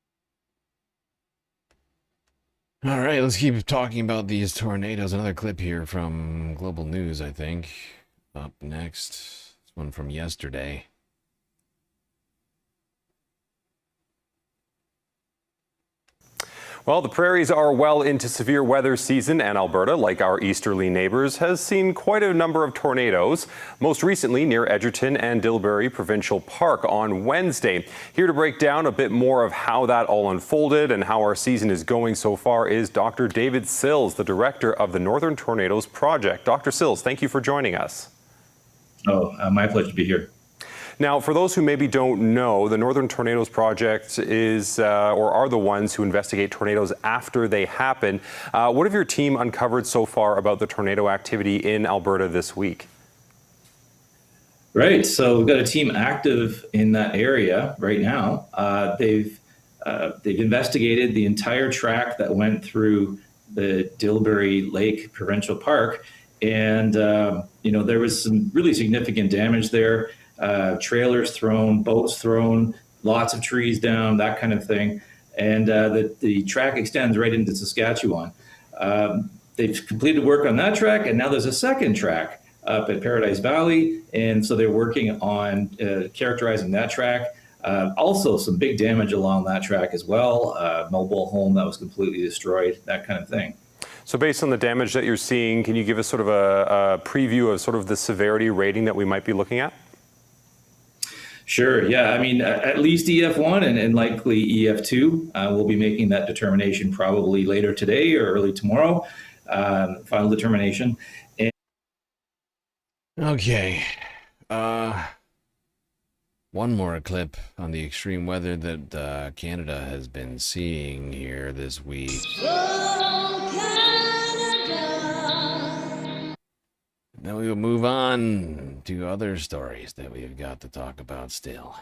All right, let's keep talking about these tornadoes. Another clip here from Global News, I think. Up next. This one from yesterday. Well, the prairies are well into severe weather season, and Alberta, like our easterly neighbors, has seen quite a number of tornadoes, most recently near Edgerton and Dilbury Provincial Park on Wednesday. Here to break down a bit more of how that all unfolded and how our season is going so far is Dr. David Sills, the director of the Northern Tornadoes Project. Dr. Sills, thank you for joining us. Oh, my pleasure to be here. Now, for those who maybe don't know, the Northern Tornadoes Project is, or are the ones who investigate tornadoes after they happen. What have your team uncovered so far about the tornado activity in Alberta this week? Right, so we've got a team active in that area right now. They've investigated the entire track that went through the Dilbury Lake Provincial Park, and there was some really significant damage there. Trailers thrown, boats thrown, lots of trees down, that kind of thing. And the track extends right into Saskatchewan. They've completed work on that track, and now there's a second track up at Paradise Valley. And so they're working on characterizing that track. Also some big damage along that track as well. Mobile home that was completely destroyed, that kind of thing. So based on the damage that you're seeing, can you give us sort of a preview of sort of the severity rating that we might be looking at? Sure. Yeah. I mean, at least EF1 and likely EF2. We'll be making that determination probably later today or early tomorrow. Final determination. Okay. One more clip on the extreme weather that Canada has been seeing here this week. Then we will move on to other stories that we've got to talk about still.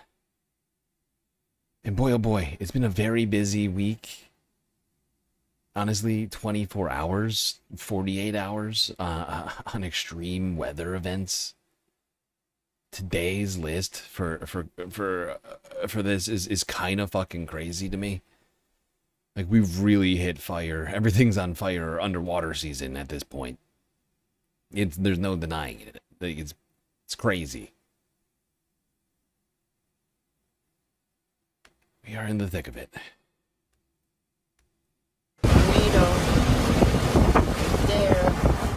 And boy, oh boy, it's been a very busy week. Honestly, 24 hours, 48 hours on extreme weather events. Today's list for this is kind of fucking crazy to me. Like, we've really hit fire. Everything's on fire or underwater season at this point. There's no denying it. Like, it's crazy. We are in the thick of it.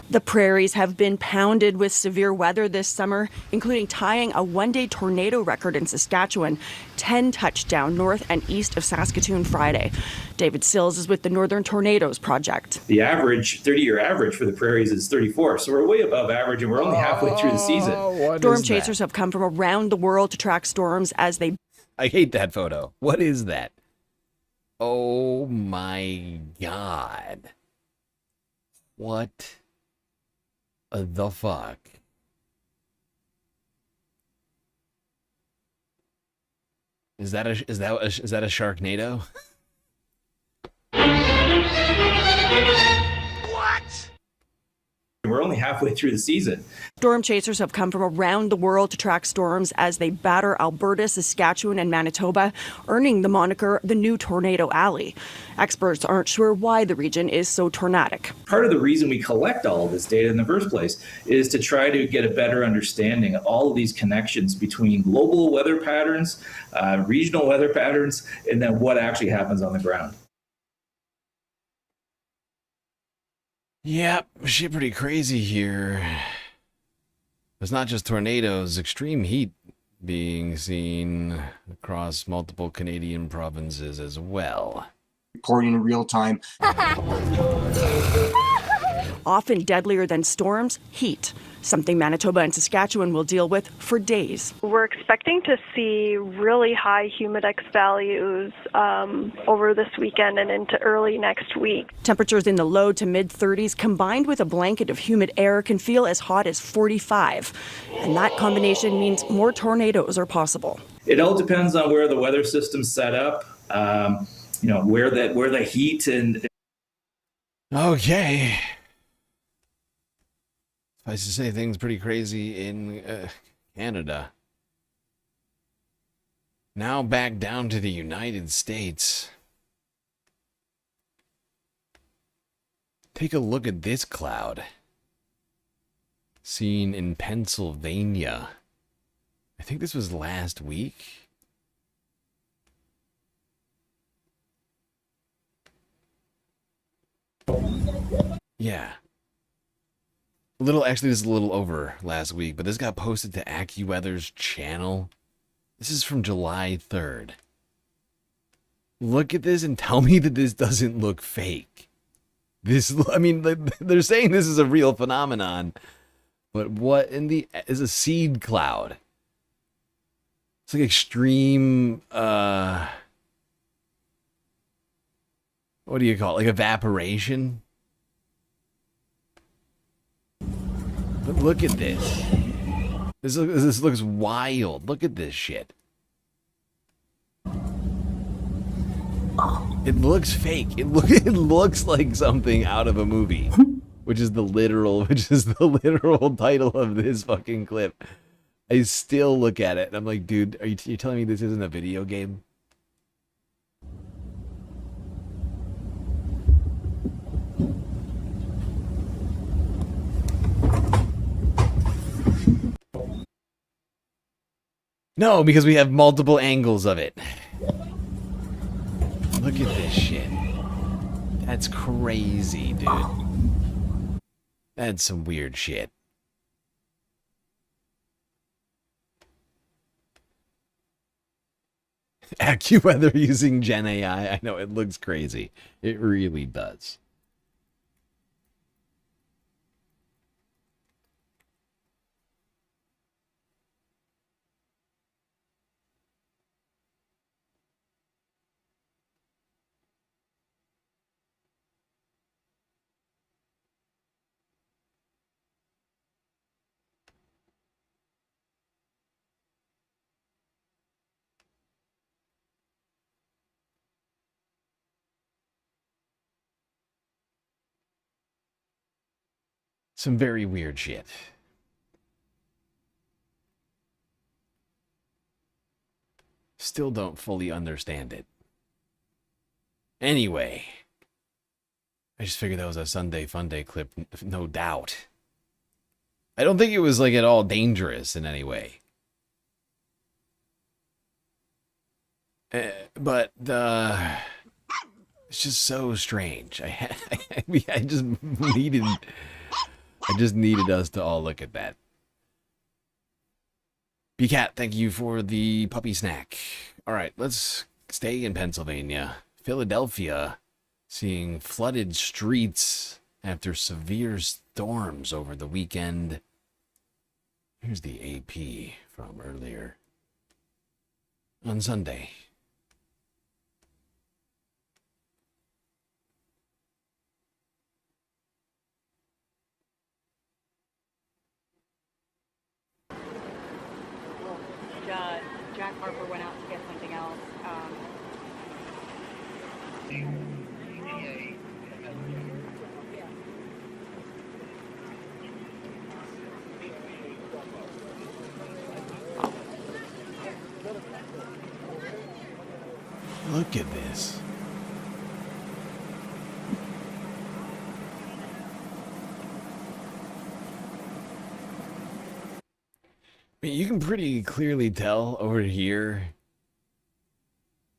The prairies have been pounded with severe weather this summer, including tying a one-day tornado record in Saskatchewan. 10 touched down north and east of Saskatoon Friday. David Sills is with the Northern Tornadoes Project. The average, 30-year average for the prairies is 34, so we're way above average, and we're only halfway through the season. Storm chasers have come from around the world to track storms as they... I hate that photo. What is that? Oh my God. What the fuck? Is that a Sharknado? We're only halfway through the season. Storm chasers have come from around the world to track storms as they batter Alberta, Saskatchewan, and Manitoba, earning the moniker the new Tornado Alley. Experts aren't sure why the region is so tornadic. Part of the reason we collect all of this data in the first place is to try to get a better understanding of all of these connections between global weather patterns, regional weather patterns, and then what actually happens on the ground. Yep, shit pretty crazy here. It's not just tornadoes, extreme heat being seen across multiple Canadian provinces as well. Reporting in real time. Often deadlier than storms, heat, something Manitoba and Saskatchewan will deal with for days. We're expecting to see really high humidex values over this weekend and into early next week. Temperatures in the low to mid-30s combined with a blanket of humid air can feel as hot as 45. And that combination means more tornadoes are possible. It all depends on where the weather system's set up, where the heat and... Okay. Suffice to say, things pretty crazy in Canada. Now back down to the United States. Take a look at this cloud. Seen in Pennsylvania. I think this was last week. Yeah. Actually, this is a little over last week, but this got posted to AccuWeather's channel. This is from July 3rd. Look at this and tell me that this doesn't look fake. They're saying this is a real phenomenon, but what is a seed cloud? It's like extreme, what do you call it? Like evaporation? But look at this. This looks wild. Look at this shit. It looks fake. It looks like something out of a movie, which is the literal title of this fucking clip. I still look at it and I'm like, dude, are you telling me this isn't a video game? No, because we have multiple angles of it. Look at this shit. That's crazy, dude. That's some weird shit. AccuWeather using Gen AI. I know, it looks crazy. It really does. Some very weird shit. Still don't fully understand it. Anyway, I just figured that was a Sunday Funday clip, no doubt. I don't think it was like at all dangerous in any way. But it's just so strange. I just needed us to all look at that. BCat, thank you for the puppy snack. All right, let's stay in Pennsylvania. Philadelphia, seeing flooded streets after severe storms over the weekend. Here's the AP from earlier on Sunday. Jack Harper went out to get something else. Look at this. I mean, you can pretty clearly tell over here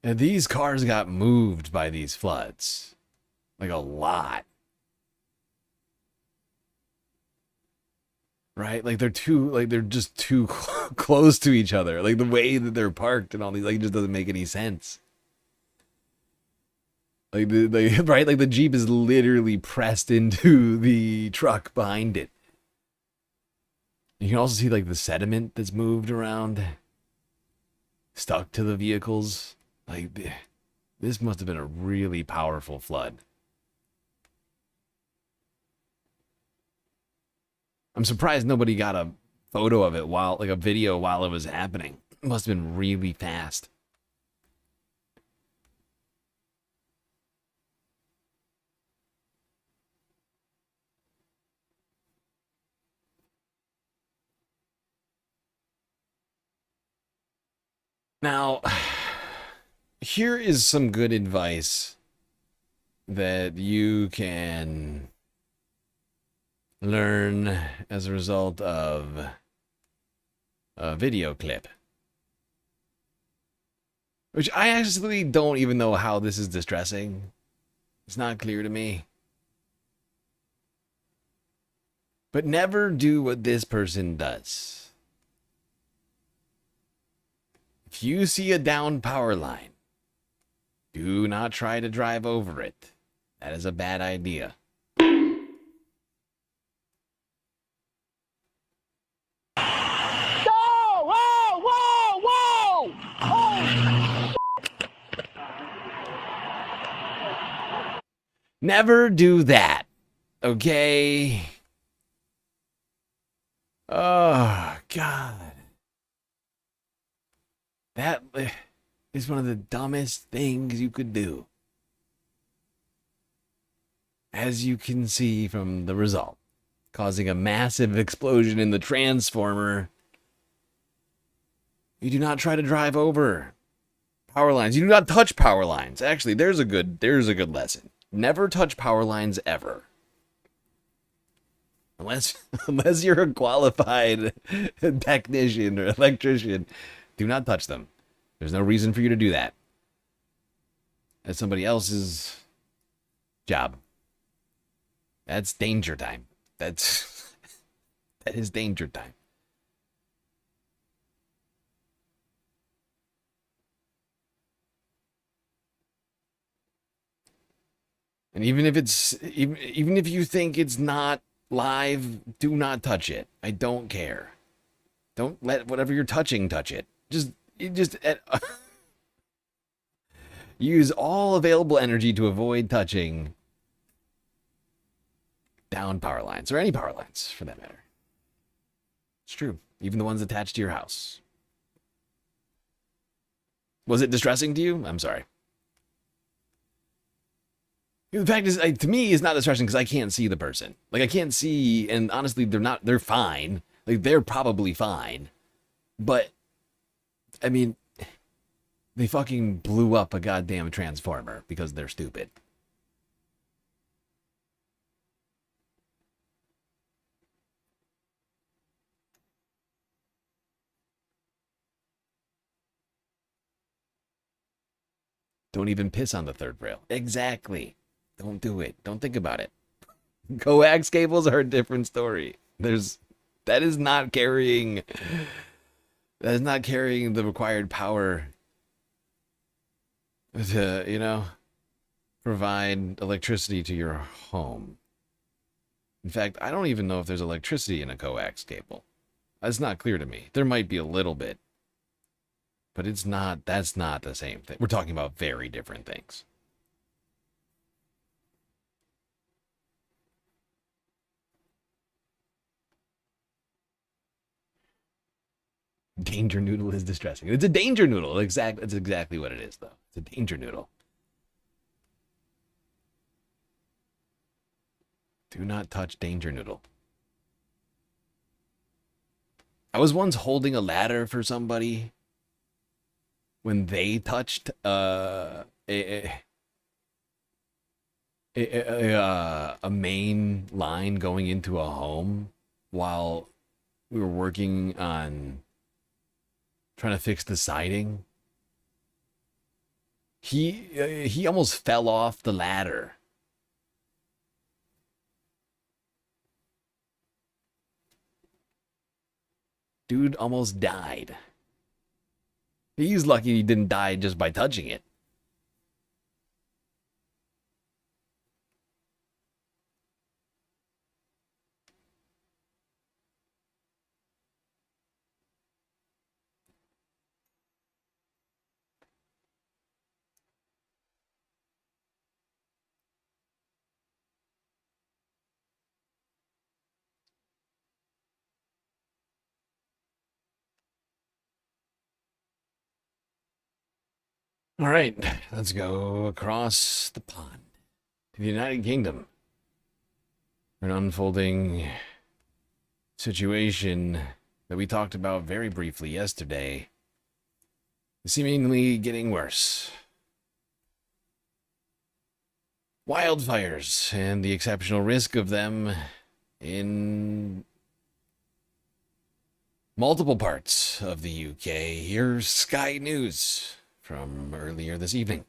that these cars got moved by these floods. Like a lot. Right? Like they're just too close to each other. Like the way that they're parked and all these, like, it just doesn't make any sense. Like right? Like the Jeep is literally pressed into the truck behind it. You can also see like the sediment that's moved around, stuck to the vehicles. Like this must have been a really powerful flood. I'm surprised nobody got a photo of it a video while it was happening. It must have been really fast. Now, here is some good advice that you can learn as a result of a video clip. Which I actually don't even know how this is distressing. It's not clear to me. But never do what this person does. If you see a down power line, do not try to drive over it. That is a bad idea. Never do that, okay? Oh, God. That is one of the dumbest things you could do. As you can see from the result, causing a massive explosion in the transformer. You do not try to drive over power lines. You do not touch power lines. Actually, there's a good lesson. Never touch power lines ever. Unless you're a qualified technician or electrician, do not touch them. There's no reason for you to do that. That's somebody else's job. That's danger time. That is danger time. And even if you think it's not live, do not touch it. I don't care. Don't let whatever you're touching touch it. Just use all available energy to avoid touching down power lines, or any power lines for that matter. It's true. Even the ones attached to your house. Was it distressing to you? I'm sorry. The fact is, to me, it's not distressing because I can't see the person. Like, I can't see, and honestly, they're fine. Like, they're probably fine. But, I mean, they fucking blew up a goddamn transformer because they're stupid. Don't even piss on the third rail. Exactly. Don't do it. Don't think about it. Coax cables are a different story. That is not carrying the required power to, provide electricity to your home. In fact, I don't even know if there's electricity in a coax cable. That's not clear to me. There might be a little bit. But that's not the same thing. We're talking about very different things. Danger noodle is distressing. It's a danger noodle. That's exactly what it is, though. It's a danger noodle. Do not touch danger noodle. I was once holding a ladder for somebody when they touched a main line going into a home while we were working on trying to fix the siding. He almost fell off the ladder. Dude almost died. He's lucky he didn't die just by touching it. All right, let's go across the pond to the United Kingdom. An unfolding situation that we talked about very briefly yesterday, seemingly getting worse. Wildfires and the exceptional risk of them in multiple parts of the UK. Here's Sky News from earlier this evening.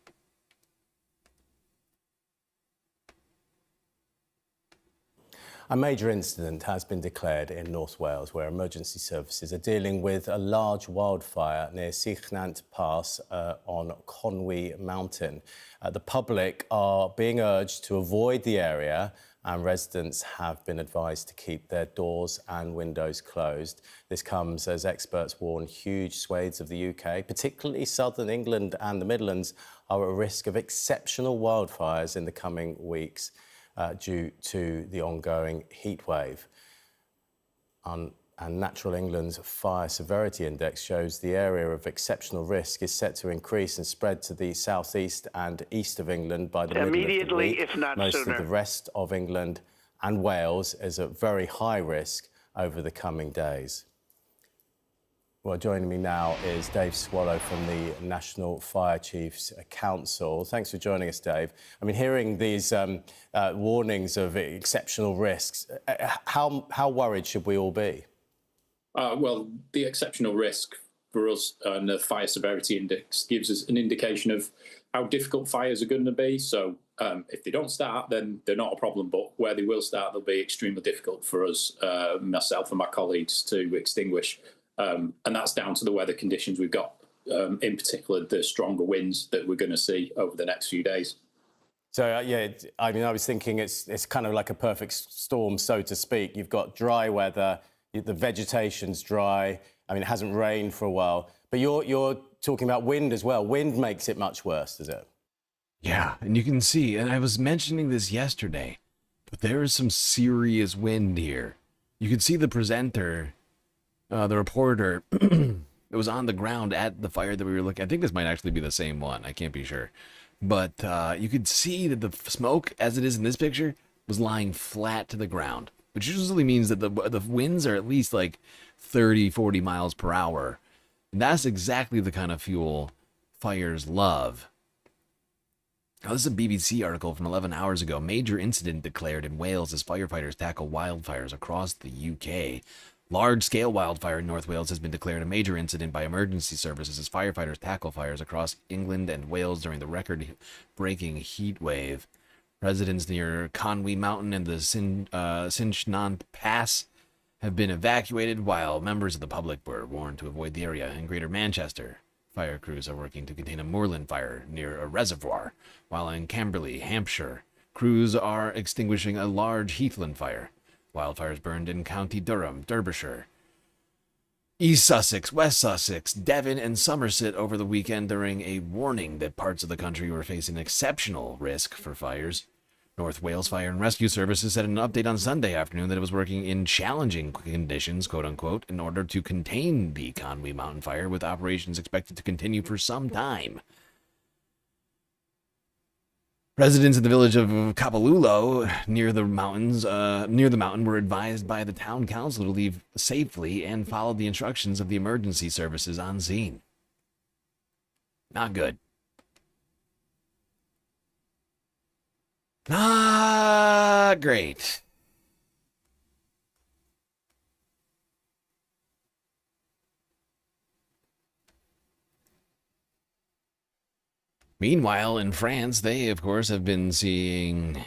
A major incident has been declared in North Wales where emergency services are dealing with a large wildfire near Sychnant Pass on Conwy Mountain. The public are being urged to avoid the area and residents have been advised to keep their doors and windows closed. This comes as experts warn huge swathes of the UK, particularly southern England and the Midlands, are at risk of exceptional wildfires in the coming weeks due to the ongoing heat wave. And Natural England's Fire Severity Index shows the area of exceptional risk is set to increase and spread to the southeast and east of England by the middle of the week. If not Most sooner. of the rest of England and Wales is at very high risk over the coming days. Well, joining me now is Dave Swallow from the National Fire Chiefs Council. Thanks for joining us, Dave. I mean, hearing these warnings of exceptional risks, how worried should we all be? Well, the exceptional risk for us and the Fire Severity Index gives us an indication of how difficult fires are going to be. So if they don't start, then they're not a problem. But where they will start, they'll be extremely difficult for us, myself and my colleagues, to extinguish. And that's down to the weather conditions we've got, in particular the stronger winds that we're going to see over the next few days. So, yeah, I mean, I was thinking it's kind of like a perfect storm, so to speak. You've got dry weather, the vegetation's dry. I mean, it hasn't rained for a while. But you're talking about wind as well. Wind makes it much worse, does it? Yeah, and you can see, and I was mentioning this yesterday, but there is some serious wind here. You could see the presenter, the reporter that was on the ground at the fire that we were looking at. I think this might actually be the same one. I can't be sure. But you could see that the smoke, as it is in this picture, was lying flat to the ground, which usually means that the winds are at least like 30, 40 miles per hour. And that's exactly the kind of fuel fires love. Now, this is a BBC article from 11 hours ago. Major incident declared in Wales as firefighters tackle wildfires across the UK. Large-scale wildfire in North Wales has been declared a major incident by emergency services as firefighters tackle fires across England and Wales during the record-breaking heat wave. Residents near Conwy Mountain and the Sinchnan Pass have been evacuated, while members of the public were warned to avoid the area. In Greater Manchester, fire crews are working to contain a moorland fire near a reservoir, while in Camberley, Hampshire, crews are extinguishing a large heathland fire. Wildfires burned in County Durham, Derbyshire, East Sussex, West Sussex, Devon, and Somerset over the weekend during a warning that parts of the country were facing exceptional risk for fires. North Wales Fire and Rescue Services said in an update on Sunday afternoon that it was working in challenging conditions, quote-unquote, in order to contain the Conwy Mountain fire, with operations expected to continue for some time. Residents in the village of Kapalulu, near the mountain, were advised by the town council to leave safely and follow the instructions of the emergency services on scene. Not good. Not great. Meanwhile, in France, they, of course, have been seeing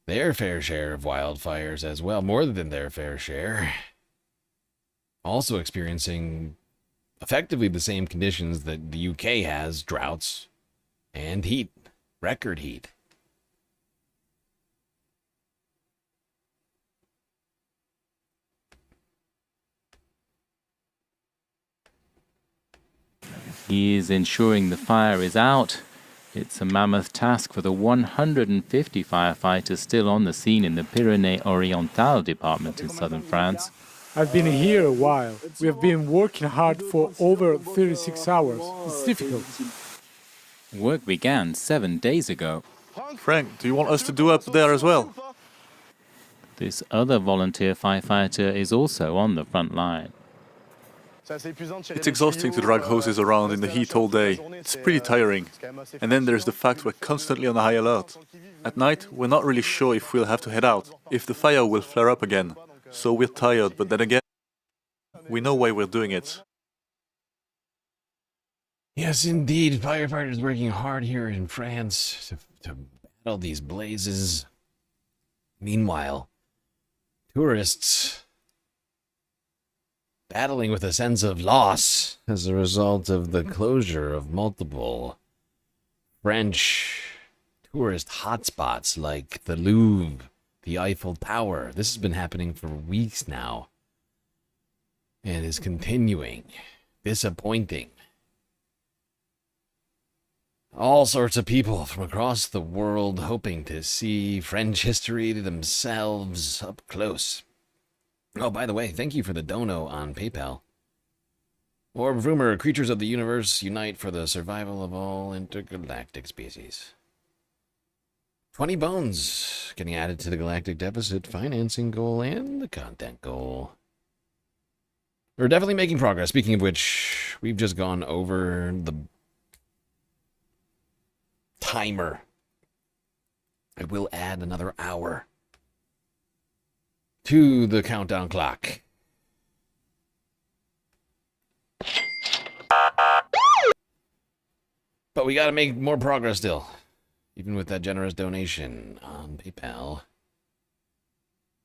their fair share of wildfires as well, more than their fair share. Also experiencing effectively the same conditions that the UK has, droughts and heat, record heat. He is ensuring the fire is out. It's a mammoth task for the 150 firefighters still on the scene in the Pyrénées-Orientales department in southern France. I've been here a while. We have been working hard for over 36 hours. It's difficult. Work began 7 days ago. Frank, do you want us to do up there as well? This other volunteer firefighter is also on the front line. It's exhausting to drag hoses around in the heat all day. It's pretty tiring. And then there's the fact we're constantly on high alert. At night, we're not really sure if we'll have to head out, if the fire will flare up again. So we're tired, but then again, we know why we're doing it. Yes, indeed. Firefighters working hard here in France to battle these blazes. Meanwhile, tourists battling with a sense of loss as a result of the closure of multiple French tourist hotspots like the Louvre, the Eiffel Tower. This has been happening for weeks now and is continuing. Disappointing. All sorts of people from across the world hoping to see French history themselves up close. Oh, by the way, thank you for the dono on PayPal. Orb rumor, creatures of the universe unite for the survival of all intergalactic species. 20 bones getting added to the galactic deficit financing goal and the content goal. We're definitely making progress. Speaking of which, we've just gone over the timer. I will add another hour to the countdown clock. But we gotta make more progress still. Even with that generous donation on PayPal.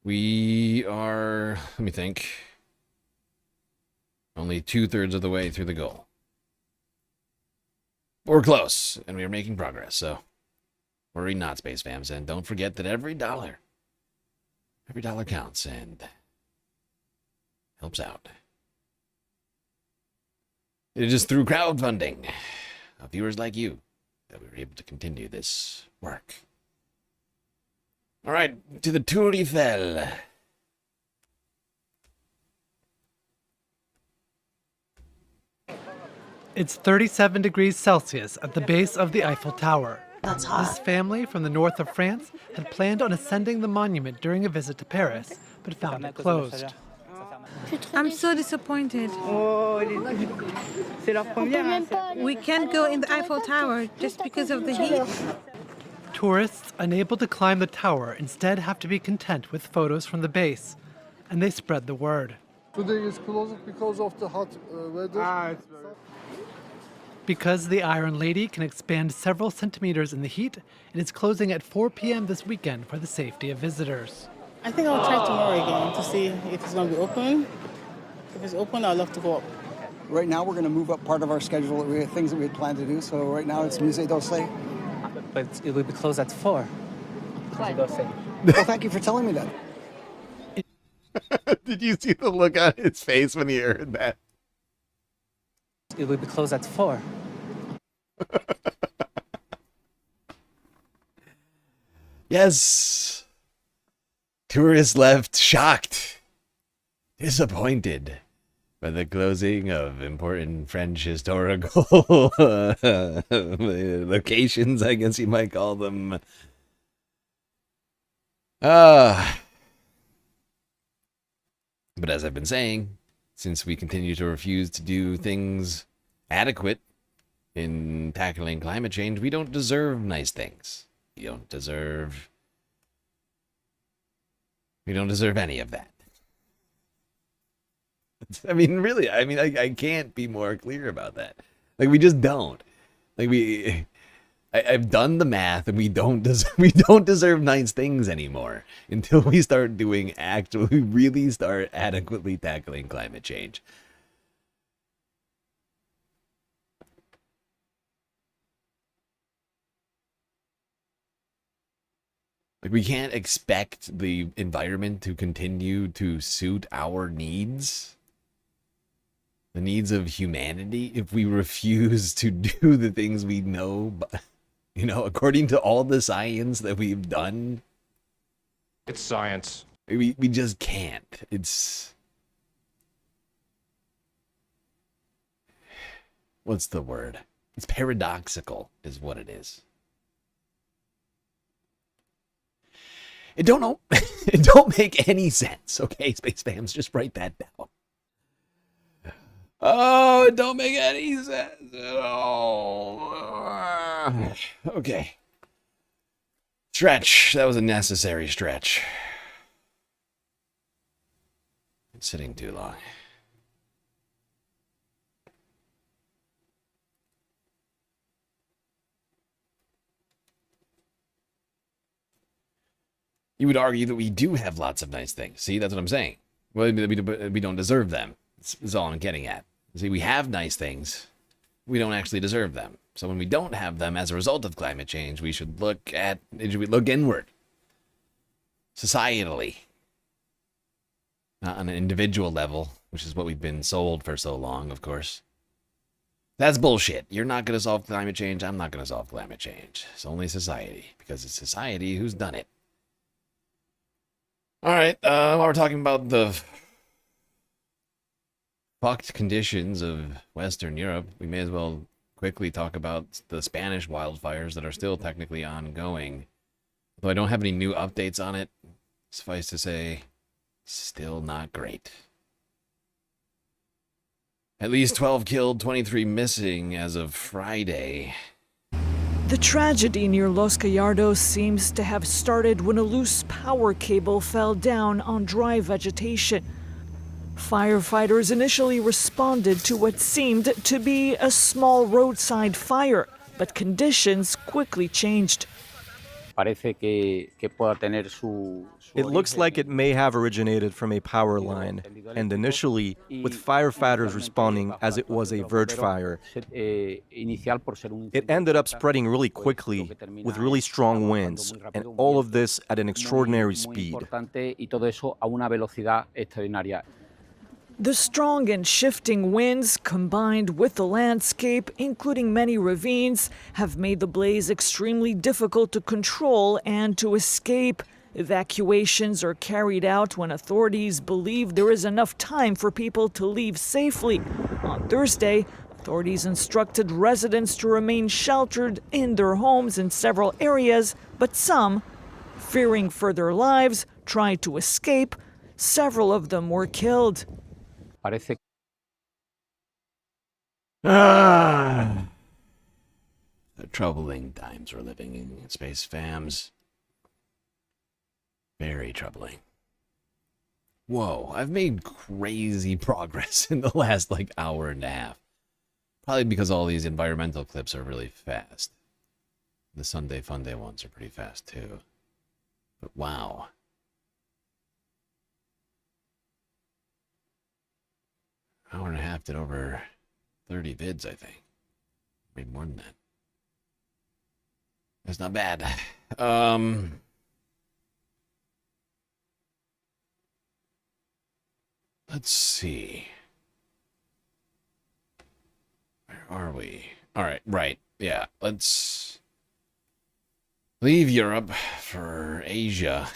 We are, let me think, only 2/3 of the way through the goal. We're close, and we are making progress, so worry not, Space Fams, and don't forget that every dollar counts and helps out. It is through crowdfunding of viewers like you that we were able to continue this work. All right, to the Tour Eiffel. It's 37 degrees Celsius at the base of the Eiffel Tower. That's hot. This family from the north of France had planned on ascending the monument during a visit to Paris, but found it closed. I'm so disappointed. We can't go in the Eiffel Tower just because of the heat. Tourists unable to climb the tower instead have to be content with photos from the base, and they spread the word. Today is closed because of the hot weather. Because the Iron Lady can expand several centimeters in the heat, it is closing at 4 p.m. this weekend for the safety of visitors. I think I'll try tomorrow again to see if it's going to be open. If it's open, I'd love to go up. Right now, we're going to move up part of our schedule. We have things that we had planned to do. So right now, it's Musée d'Orsay. But it will be closed at 4. Well, thank you for telling me that. Did you see the look on his face when he heard that? It will be closed at 4. Yes. Tourists left shocked, disappointed by the closing of important French historical locations, I guess you might call them. But as I've been saying, since we continue to refuse to do things adequate in tackling climate change, we don't deserve nice things. We don't deserve any of that. I mean, really, I can't be more clear about that. Like, we just don't. Like, I've done the math, and we don't deserve nice things anymore until we start doing we really start adequately tackling climate change. Like, we can't expect the environment to continue to suit our needs, the needs of humanity, if we refuse to do the things we know, according to all the science that we've done. It's science. We just can't. What's the word? It's paradoxical, is what it is. It don't make any sense, okay, Space Fams? Just write that down. Oh, it don't make any sense at all. Okay. Stretch. That was a necessary stretch. Been sitting too long. You would argue that we do have lots of nice things. See, that's what I'm saying. Well, we don't deserve them. That's all I'm getting at. See, we have nice things. We don't actually deserve them. So when we don't have them as a result of climate change, we should look inward. Societally. Not on an individual level, which is what we've been sold for so long, of course. That's bullshit. You're not going to solve climate change. I'm not going to solve climate change. It's only society, because it's society who's done it. All right, while we're talking about the fucked conditions of Western Europe, we may as well quickly talk about the Spanish wildfires that are still technically ongoing. Though I don't have any new updates on it, suffice to say, still not great. At least 12 killed, 23 missing as of Friday. The tragedy near Los Gallardos seems to have started when a loose power cable fell down on dry vegetation. Firefighters initially responded to what seemed to be a small roadside fire, but conditions quickly changed. It looks like it may have originated from a power line, and initially, with firefighters responding as it was a verge fire, it ended up spreading really quickly with really strong winds, and all of this at an extraordinary speed. The strong and shifting winds, combined with the landscape, including many ravines, have made the blaze extremely difficult to control and to escape. Evacuations are carried out when authorities believe there is enough time for people to leave safely. On Thursday, Authorities instructed residents to remain sheltered in their homes in several areas, but some, fearing for their lives, tried to escape. Several of them were killed. The troubling times we're living in, space fams. Very troubling. Whoa, I've made crazy progress in the last, hour and a half. Probably because all these environmental clips are really fast. The Sunday Funday ones are pretty fast, too. But wow. Hour and a half did over 30 vids, I think. Maybe more than that. That's not bad. Let's see. Where are we? Alright, right. Yeah, let's leave Europe for Asia.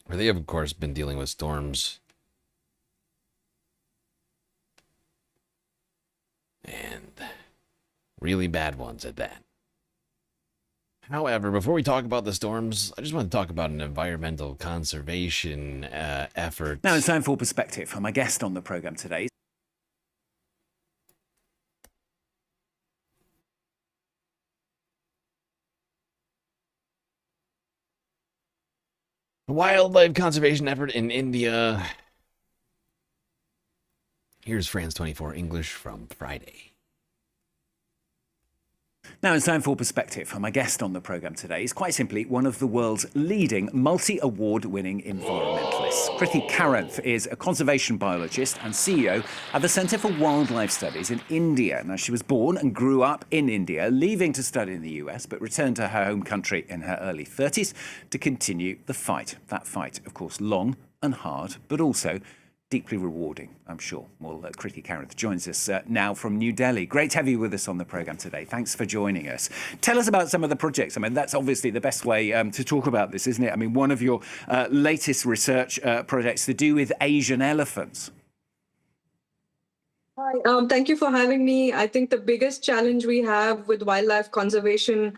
Where they have, of course, been dealing with storms. And really bad ones at that. However, before we talk about the storms, I just want to talk about an environmental conservation effort. Now it's time for Perspective from my guest on the program today. A wildlife conservation effort in India. Here's France 24 English from Friday. Now it's time for Perspective from my guest on the program today. He's quite simply one of the world's leading multi-award-winning environmentalists. Kriti Karanth is a conservation biologist and CEO at the Centre for Wildlife Studies in India. Now, she was born and grew up in India, leaving to study in the US, but returned to her home country in her early 30s to continue the fight. That fight, of course, long and hard, but also deeply rewarding, I'm sure. Well, Kriti Karanth joins us now from New Delhi. Great to have you with us on the programme today. Thanks for joining us. Tell us about some of the projects. I mean, that's obviously the best way to talk about this, isn't it? I mean, one of your latest research projects to do with Asian elephants. Hi, thank you for having me. I think the biggest challenge we have with wildlife conservation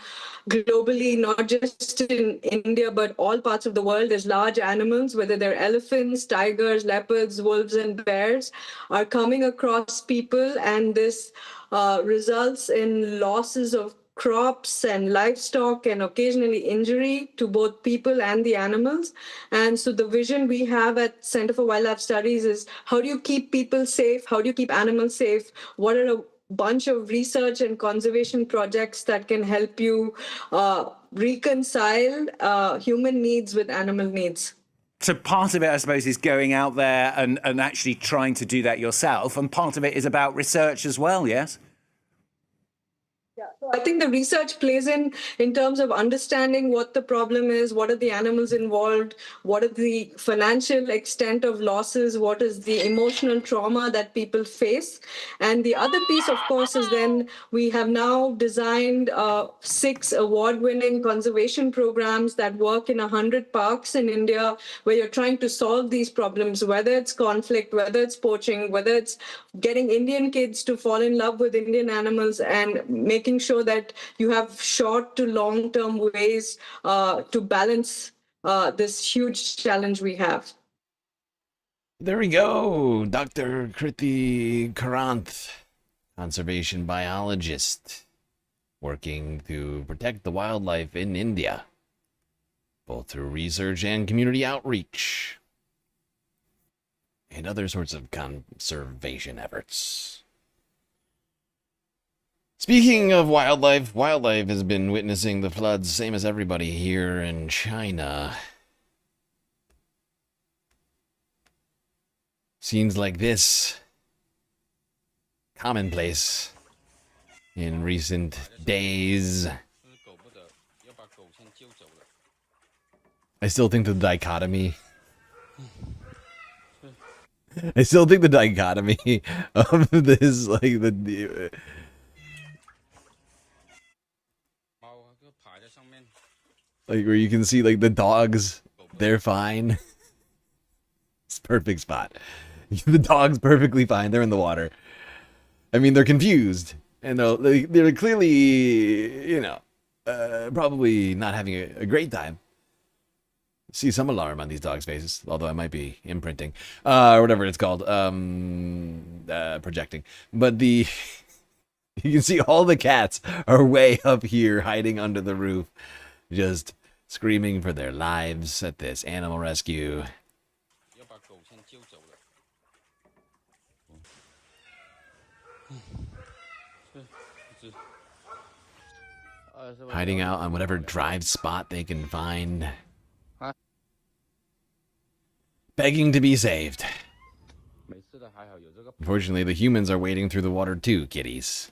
globally, not just in India, but all parts of the world, is large animals, whether they're elephants, tigers, leopards, wolves, and bears, are coming across people, and this results in losses of crops and livestock and occasionally injury to both people and the animals. And so the vision we have at Center for Wildlife Studies is, how do you keep people safe? How do you keep animals safe? What are a bunch of research and conservation projects that can help you reconcile human needs with animal needs? So part of it, I suppose, is going out there and actually trying to do that yourself. And part of it is about research as well, yes? Yeah, so I think the research plays in terms of understanding what the problem is, what are the animals involved, what are the financial extent of losses, what is the emotional trauma that people face. And the other piece, of course, is then we have now designed 6 award-winning conservation programs that work in 100 parks in India, where you're trying to solve these problems, whether it's conflict, whether it's poaching, whether it's getting Indian kids to fall in love with Indian animals, and making sure that you have short to long-term ways to balance this huge challenge we have. There we go. Dr. Kriti Karanth, conservation biologist, working to protect the wildlife in India, both through research and community outreach, and other sorts of conservation efforts. Speaking of wildlife, wildlife has been witnessing the floods, same as everybody here in China. Scenes like this, commonplace in recent days. I still think the dichotomy of this, like where you can see like the dogs, they're fine. It's a perfect spot. The dog's perfectly fine. They're in the water. I mean, they're confused, and they're clearly, probably not having a great time. See some alarm on these dogs' faces, although I might be imprinting, or whatever it's called, projecting. But you can see all the cats are way up here, hiding under the roof, just screaming for their lives at this animal rescue. Hiding out on whatever drive spot they can find. Begging to be saved. Unfortunately, the humans are wading through the water too, kitties.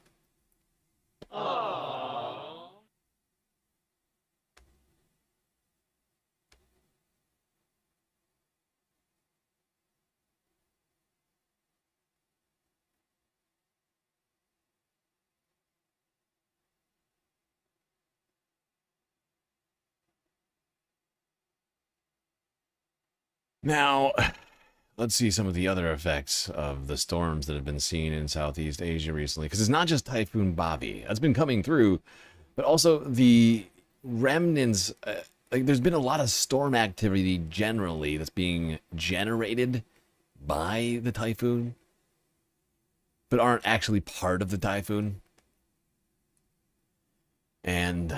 Now, let's see some of the other effects of the storms that have been seen in Southeast Asia recently. Because it's not just Typhoon Bobby that's been coming through, but also the remnants. There's been a lot of storm activity generally that's being generated by the typhoon, but aren't actually part of the typhoon. And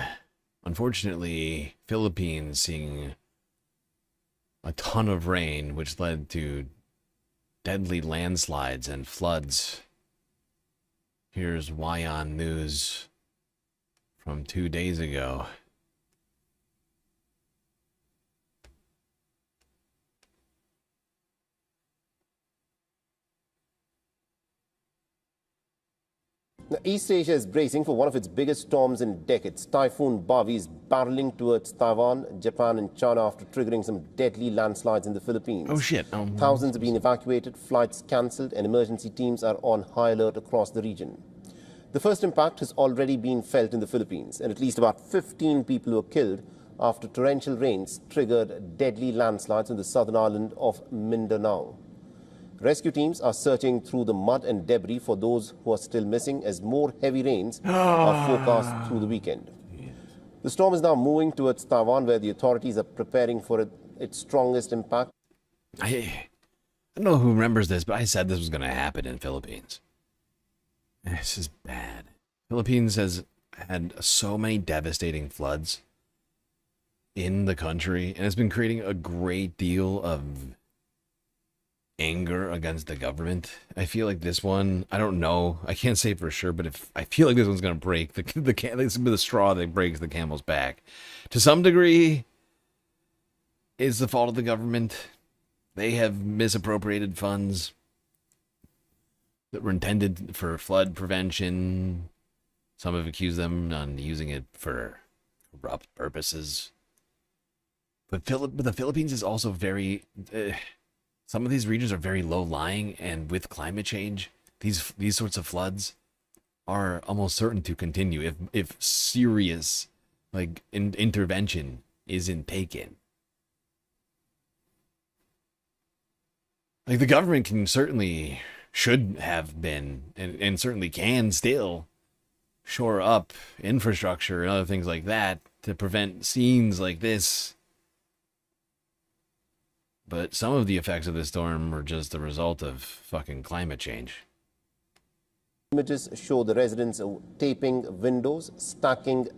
unfortunately, Philippines seeing a ton of rain, which led to deadly landslides and floods. Here's Wyon News from 2 days ago. Now, East Asia is bracing for one of its biggest storms in decades. Typhoon Bobby is barreling towards Taiwan, Japan, and China after triggering some deadly landslides in the Philippines. Oh, shit. Thousands have been evacuated, flights cancelled, and emergency teams are on high alert across the region. The first impact has already been felt in the Philippines, and at least about 15 people were killed after torrential rains triggered deadly landslides on the southern island of Mindanao. Rescue teams are searching through the mud and debris for those who are still missing as more heavy rains are forecast through the weekend. The storm is now moving towards Taiwan, where the authorities are preparing for its strongest impact. I don't know who remembers this, but I said this was going to happen in the Philippines. This is bad. Philippines has had so many devastating floods in the country, and it's been creating a great deal of anger against the government. I feel like this one, I don't know, I can't say for sure, but I feel like this one's going to break the straw that breaks the camel's back. To some degree, it's the fault of the government. They have misappropriated funds that were intended for flood prevention. Some have accused them on using it for corrupt purposes. But the Philippines is also very... some of these regions are very low-lying, and with climate change, these sorts of floods are almost certain to continue if serious intervention isn't taken. Like, the government should have been, and certainly can still, shore up infrastructure and other things like that to prevent scenes like this. But some of the effects of this storm are just the result of fucking climate change. Images show the residents taping windows, stacking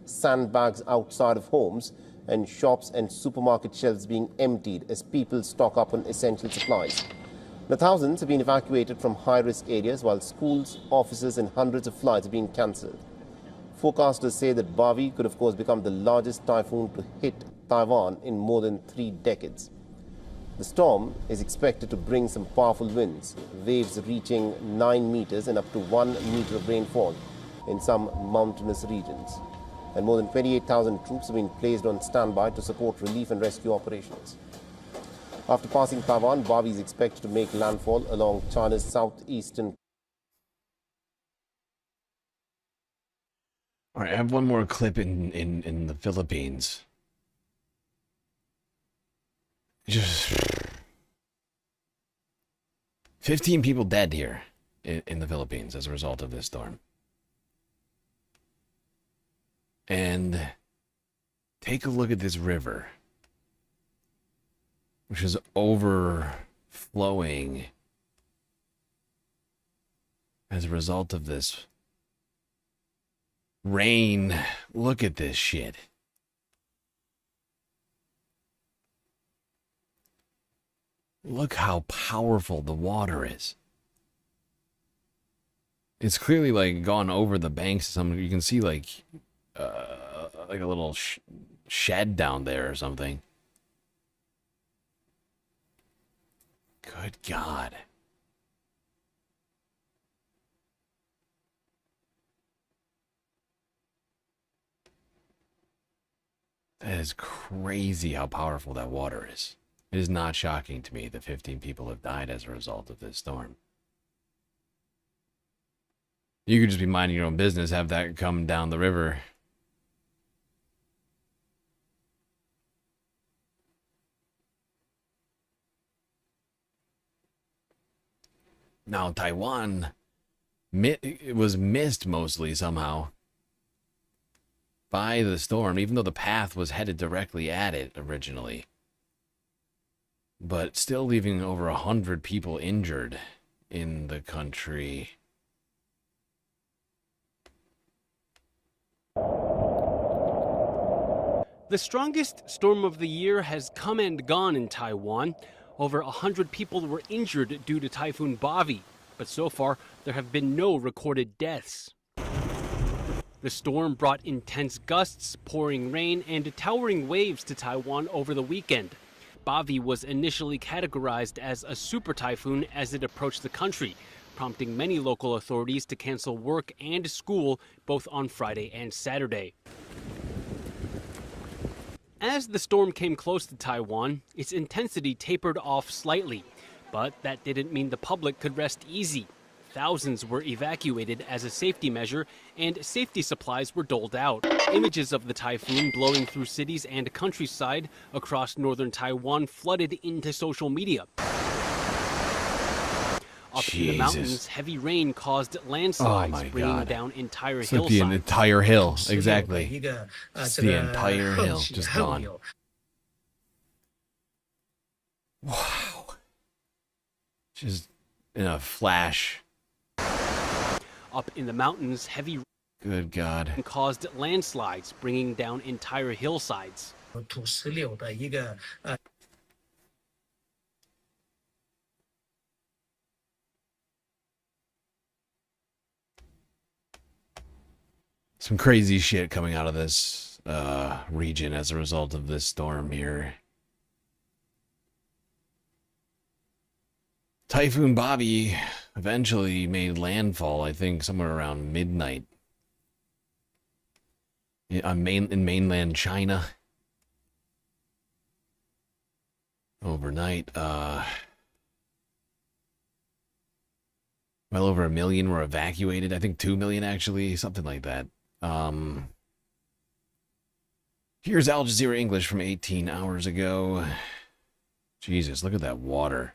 sandbags outside of homes, and shops and supermarket shelves being emptied as people stock up on essential supplies. Now, thousands have been evacuated from high-risk areas, while schools, offices, and hundreds of flights are being cancelled. Forecasters say that Bobby could, of course, become the largest typhoon to hit Taiwan in more than 3 decades. The storm is expected to bring some powerful winds, waves reaching 9 meters and up to 1 meter of rainfall in some mountainous regions. And more than 28,000 troops have been placed on standby to support relief and rescue operations. After passing Taiwan, Bobby is expected to make landfall along China's southeastern. All right, I have one more clip in the Philippines. Just 15 people dead here in the Philippines as a result of this storm. And take a look at this river, which is overflowing as a result of this rain. Look at this shit. Look how powerful the water is. It's clearly like gone over the banks. You can see like a little shed down there or something. Good God. That is crazy how powerful that water is. It is not shocking to me that 15 people have died as a result of this storm. You could just be minding your own business, have that come down the river. Now, Taiwan, it was missed mostly somehow by the storm, even though the path was headed directly at it originally. But still leaving over 100 people injured in the country. The strongest storm of the year has come and gone in Taiwan. Over 100 people were injured due to Typhoon Bavi, but so far there have been no recorded deaths. The storm brought intense gusts, pouring rain, and towering waves to Taiwan over the weekend. Bavi was initially categorized as a super typhoon as it approached the country, prompting many local authorities to cancel work and school both on Friday and Saturday. As the storm came close to Taiwan, its intensity tapered off slightly, but that didn't mean the public could rest easy. Thousands were evacuated as a safety measure, and safety supplies were doled out. Images of the typhoon blowing through cities and countryside across northern Taiwan flooded into social media. Up in the mountains, heavy rain caused landslides, bringing down entire hillsides. The entire hill, exactly. It's the entire hill just gone. Wow. Just in a flash. Up in the mountains, heavy Good God. rain caused landslides, bringing down entire hillsides. Some crazy shit coming out of this region as a result of this storm here. Typhoon Bavi eventually made landfall, I think, somewhere around midnight in mainland China. Overnight, well over 1 million were evacuated. I think 2 million actually, something like that. Here's Al Jazeera English from 18 hours ago. Jesus, look at that water.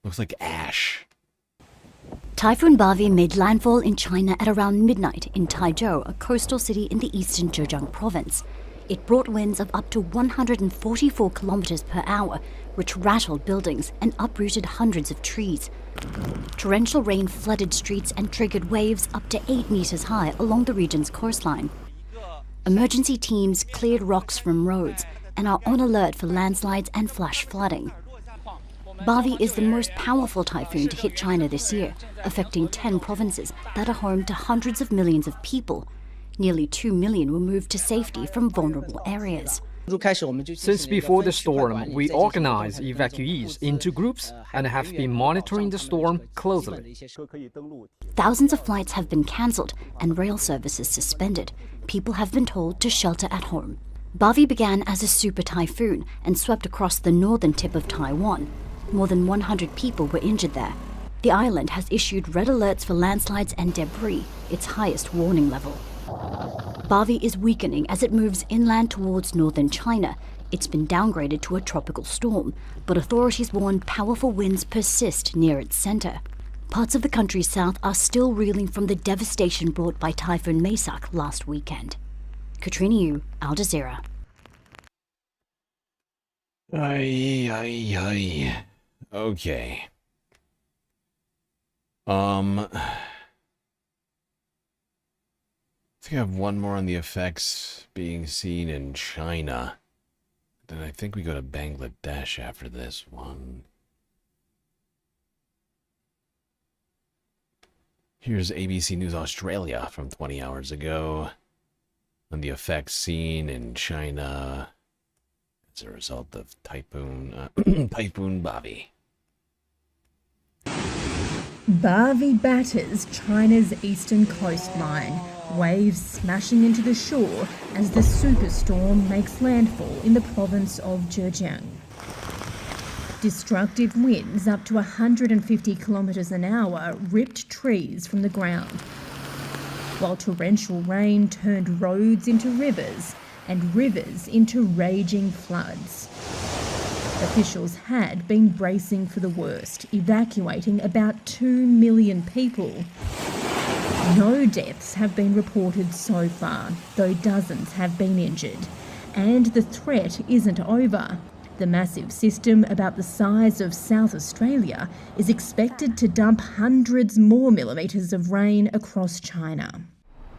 Looks like ash. Typhoon Bavi made landfall in China at around midnight in Taizhou, a coastal city in the eastern Zhejiang province. It brought winds of up to 144 kilometers per hour, which rattled buildings and uprooted hundreds of trees. Torrential rain flooded streets and triggered waves up to 8 meters high along the region's coastline. Emergency teams cleared rocks from roads and are on alert for landslides and flash flooding. Bavi is the most powerful typhoon to hit China this year, affecting 10 provinces that are home to hundreds of millions of people. Nearly 2 million were moved to safety from vulnerable areas. Since before the storm, we organized evacuees into groups and have been monitoring the storm closely. Thousands of flights have been cancelled and rail services suspended. People have been told to shelter at home. Bavi began as a super typhoon and swept across the northern tip of Taiwan. More than 100 people were injured there. The island has issued red alerts for landslides and debris, its highest warning level. Bavi is weakening as it moves inland towards northern China. It's been downgraded to a tropical storm, but authorities warn powerful winds persist near its center. Parts of the country's south are still reeling from the devastation brought by Typhoon Maysak last weekend. Katrina Yu, Al Jazeera. Okay. I think I have one more on the effects being seen in China. Then I think we go to Bangladesh after this one. Here's ABC News Australia from 20 hours ago on the effects seen in China as a result of Typhoon Bobby. Barbie batters China's eastern coastline, waves smashing into the shore as the superstorm makes landfall in the province of Zhejiang. Destructive winds up to 150 kilometres an hour ripped trees from the ground, while torrential rain turned roads into rivers and rivers into raging floods. Officials had been bracing for the worst, evacuating about 2 million people. No deaths have been reported so far, though dozens have been injured. And the threat isn't over. The massive system, about the size of South Australia, is expected to dump hundreds more millimetres of rain across China.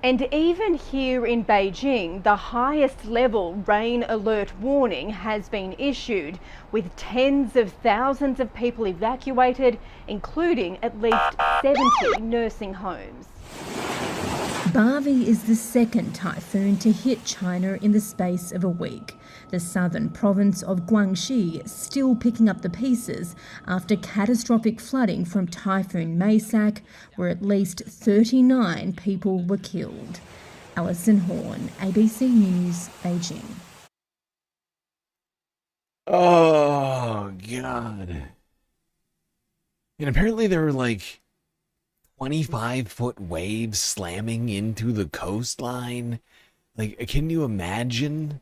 And even here in Beijing, the highest level rain alert warning has been issued, with tens of thousands of people evacuated, including at least 70 nursing homes. Barbie is the second typhoon to hit China in the space of a week. The southern province of Guangxi still picking up the pieces after catastrophic flooding from Typhoon Maysak, where at least 39 people were killed. Alison Horn, ABC News, Beijing. Oh, God. And apparently there were like 25-foot waves slamming into the coastline. Like, can you imagine?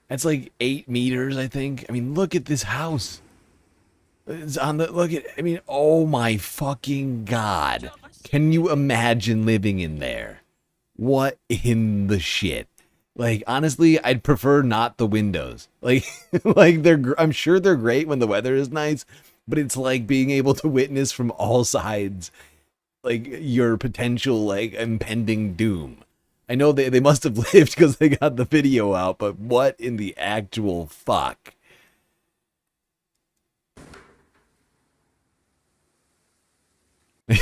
That's like 8 meters, I think. I mean, look at this house. It's on the, look at, I mean, oh my fucking God. Can you imagine living in there? What in the shit? Like, honestly, I'd prefer not the windows. Like, I'm sure they're great when the weather is nice, but it's like being able to witness from all sides, like, your potential, like, impending doom. I know they must have lived because they got the video out, but what in the actual fuck?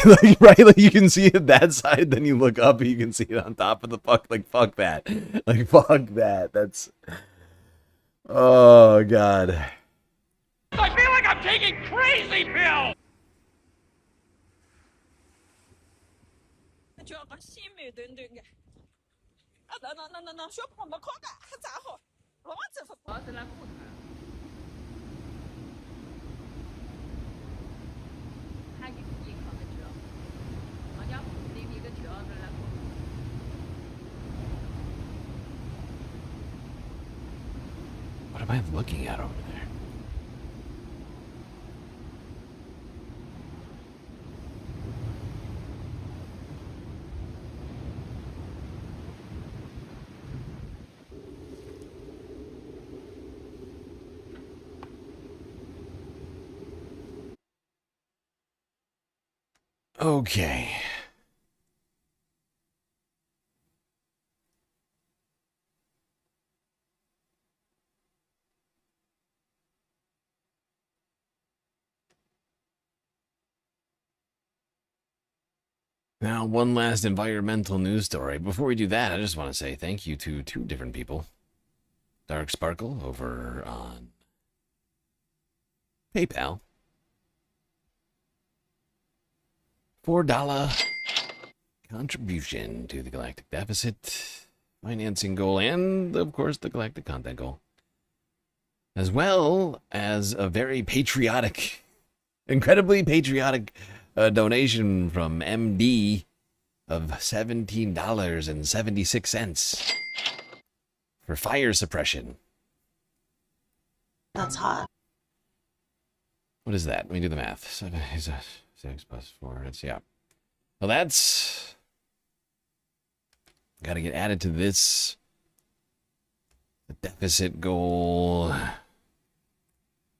Like, right, like you can see it that side, then you look up and you can see it on top of the fuck. Like, fuck that. Like, fuck that. That's, oh God. I feel like I'm taking crazy pills! What am I looking at over there? Okay. Now, one last environmental news story. Before we do that, I just want to say thank you to 2 different people. Dark Sparkle over on PayPal. $4 contribution to the Galactic Deficit financing goal and, of course, the Galactic Content goal. As well as a very patriotic, incredibly patriotic donation from MD of $17.76 for fire suppression That's hot. What is that? Let me do the math. 7 is 6 plus 4. It's, yeah. Well, that's... Got to get added to this. The deficit goal.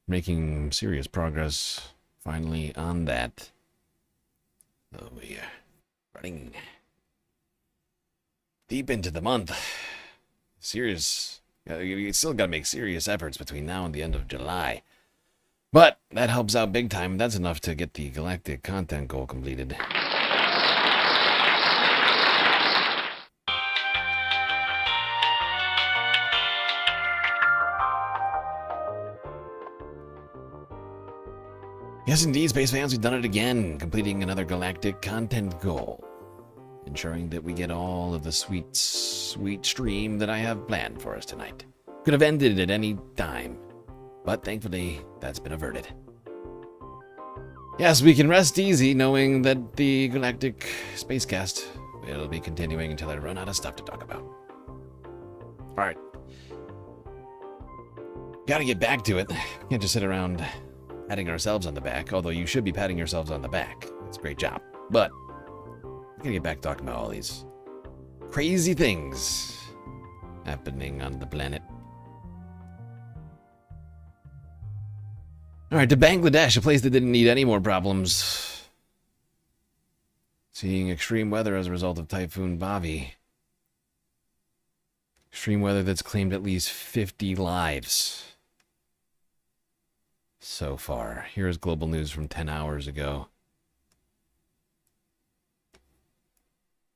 Making serious progress, finally, on that. Oh, we are running deep into the month. Serious. You still got to make serious efforts between now and the end of July. But that helps out big time. That's enough to get the galactic content goal completed. Yes, indeed, Space fans, we've done it again, completing another galactic content goal. Ensuring that we get all of the sweet, sweet stream that I have planned for us tonight. Could have ended at any time, but thankfully, that's been averted. Yes, we can rest easy knowing that the galactic spacecast will be continuing until I run out of stuff to talk about. Alright. Gotta get back to it. Can't just sit around patting ourselves on the back, although you should be patting yourselves on the back. It's a great job. But I gotta get back to talking about all these crazy things happening on the planet. Alright, to Bangladesh, a place that didn't need any more problems. Seeing extreme weather as a result of Typhoon Bobby. Extreme weather that's claimed at least 50 lives so far. Here's global news from 10 hours ago.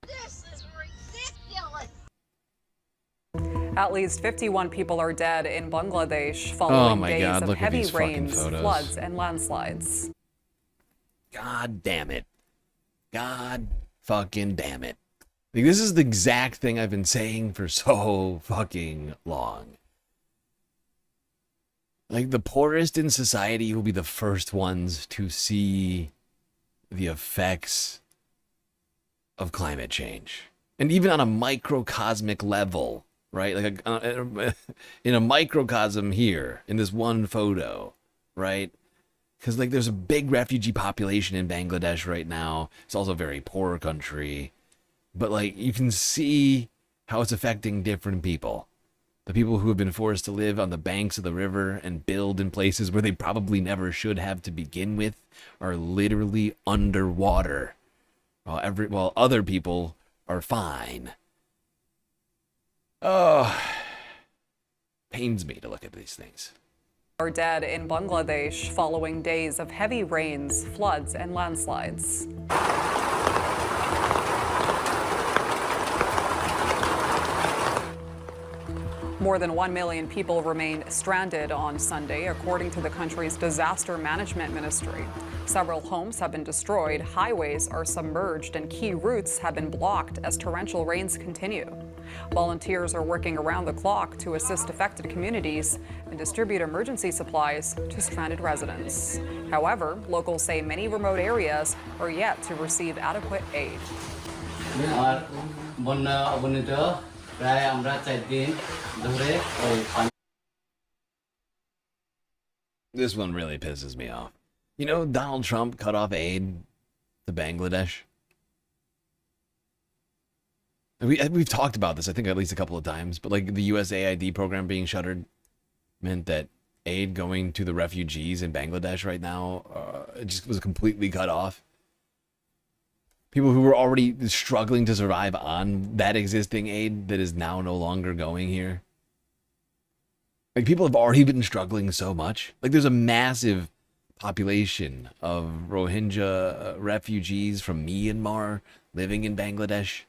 This is ridiculous. At least 51 people are dead in Bangladesh following days of heavy rains, floods, and landslides. God damn it. God fucking damn it. Like, this is the exact thing I've been saying for so fucking long. Like, the poorest in society will be the first ones to see the effects of climate change. And even on a microcosmic level, right? Like, in a microcosm here, in this one photo, right? Because, like, there's a big refugee population in Bangladesh right now. It's also a very poor country. But, like, you can see how it's affecting different people. The people who have been forced to live on the banks of the river and build in places where they probably never should have to begin with are literally underwater, while other people are fine. Oh, pains me to look at these things. Are dead in Bangladesh following days of heavy rains, floods, and landslides. More than 1 million people remain stranded on Sunday, according to the country's disaster management ministry. Several homes have been destroyed, highways are submerged, and key routes have been blocked as torrential rains continue. Volunteers are working around the clock to assist affected communities and distribute emergency supplies to stranded residents. However, locals say many remote areas are yet to receive adequate aid. This one really pisses me off. You know, Donald Trump cut off aid to Bangladesh. We've talked about this, I think, at least a couple of times, but like the USAID program being shuttered meant that aid going to the refugees in Bangladesh right now it just was completely cut off. People who were already struggling to survive on that existing aid that is now no longer going here. Like, people have already been struggling so much. Like, there's a massive population of Rohingya refugees from Myanmar living in Bangladesh.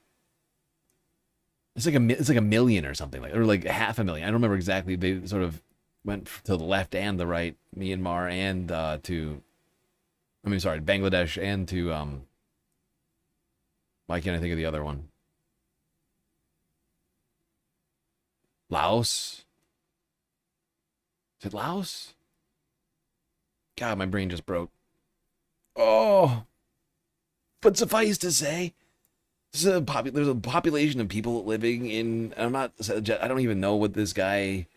It's like a million or something, or like 500,000. I don't remember exactly. They sort of went to the left and the right, Myanmar and Bangladesh and to why can't I think of the other one? Laos? Is it Laos? God, my brain just broke. Oh! But suffice to say, there's a population of people living in... I don't even know what this guy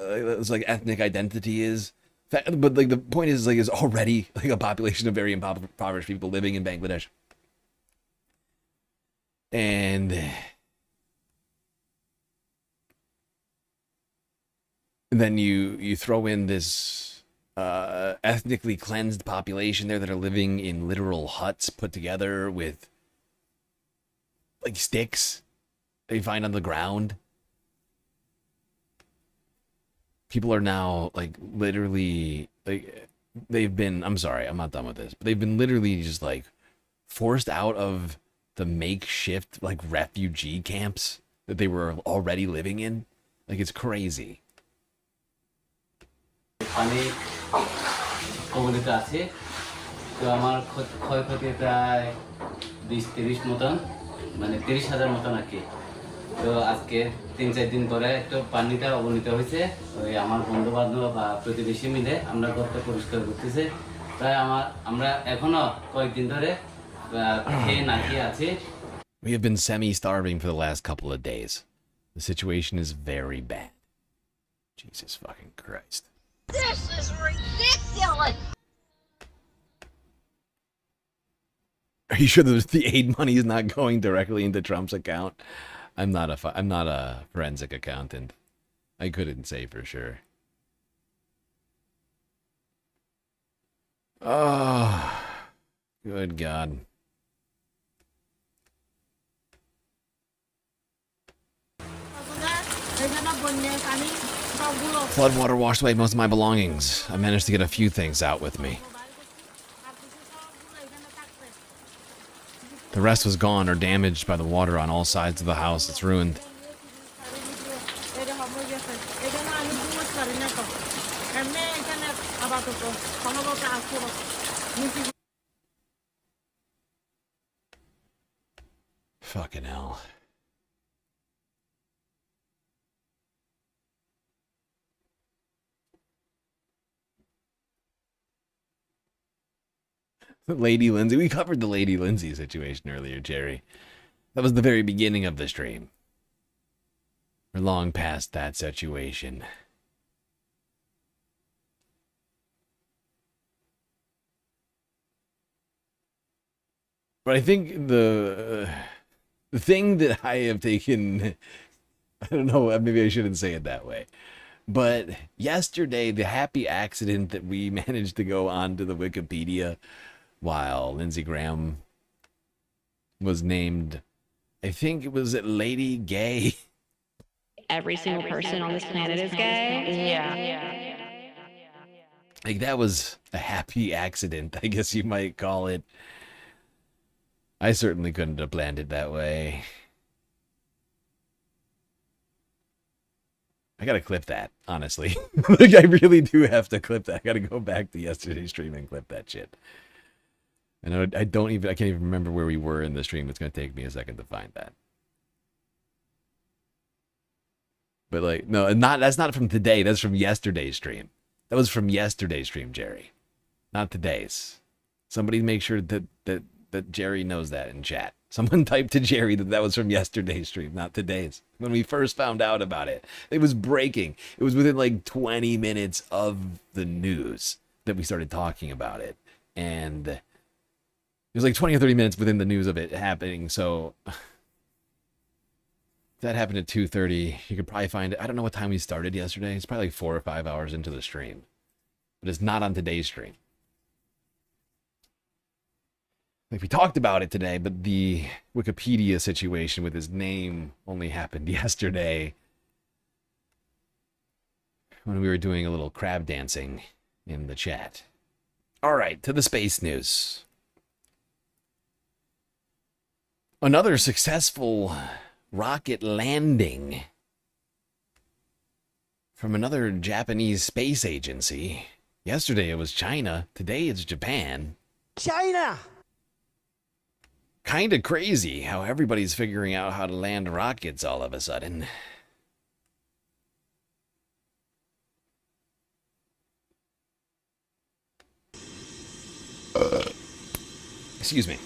it's like ethnic identity is. But like the point is, like, there's already like a population of very impoverished people living in Bangladesh, and then you throw in this ethnically cleansed population there that are living in literal huts put together with like sticks they find on the ground. People are now like literally like they've been, I'm sorry, I'm not done with this, but they've been literally just like forced out of the makeshift like refugee camps that they were already living in. Like, it's crazy. পানি কবলিত আছে তো আমার ক্ষয়ক্ষতি প্রায় 20-30 মতন মানে 30,000 মতন আর কি তো আজকে 3-4 দিন ধরে একটু পানিটা অবনীত হয়েছে ওই আমার বন্ধু বান্ধব বা প্রতিবেশী মিলে আমরা ঘরটা পরিষ্কার করতেছি প্রায় আমরা এখনো কয়েকদিন ধরে খেয়ে না খেয়ে আছি We have been semi-starving for the last couple of days. The situation is very bad. Jesus fucking Christ. This is ridiculous! Are you sure the aid money is not going directly into Trump's account? I'm not a forensic accountant. I couldn't say for sure. Oh, good God. Floodwater washed away most of my belongings. I managed to get a few things out with me. The rest was gone or damaged by the water on all sides of the house. It's ruined. Fucking hell. Lady Lindsey. We covered the Lady Lindsey situation earlier, Jerry. That was the very beginning of the stream. We're long past that situation. But I think the thing that I have taken, I don't know, maybe I shouldn't say it that way. But yesterday, the happy accident that we managed to go onto the Wikipedia while Lindsey Graham was named, I think it was Lady Gay. Every single person on this planet is gay? Yeah. Like, that was a happy accident, I guess you might call it. I certainly couldn't have planned it that way. I gotta clip that, honestly. Like, I really do have to clip that. I gotta go back to yesterday's stream and clip that shit. And I can't even remember where we were in the stream. It's gonna take me a second to find that. But like, no, that's not from today. That's from yesterday's stream. That was from yesterday's stream, Jerry. Not today's. Somebody make sure that Jerry knows that in chat. Someone typed to Jerry that was from yesterday's stream, not today's. When we first found out about it, it was breaking. It was within like 20 minutes of the news that we started talking about it. And it was like 20 or 30 minutes within the news of it happening. So that happened at 2:30. You could probably find it. I don't know what time we started yesterday. It's probably like 4 or 5 hours into the stream. But it's not on today's stream. Like, we talked about it today, but the Wikipedia situation with his name only happened yesterday when we were doing a little crab dancing in the chat. All right, to the space news. Another successful rocket landing from another Japanese space agency. Yesterday it was China. Today it's Japan. China! Kind of crazy how everybody's figuring out how to land rockets all of a sudden. Excuse me.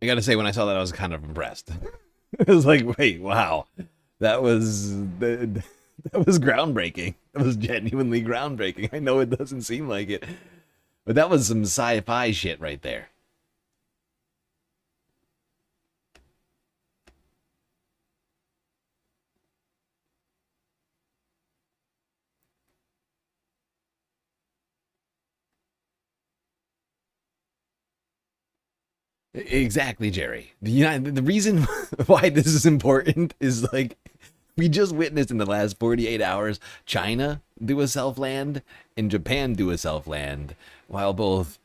I gotta say, when I saw that, I was kind of impressed. It was like, wait, wow, that was groundbreaking. That was genuinely groundbreaking. I know it doesn't seem like it, but that was some sci-fi shit right there. Exactly, Jerry. The reason why this is important is, like, we just witnessed in the last 48 hours China do a self-land and Japan do a self-land, while both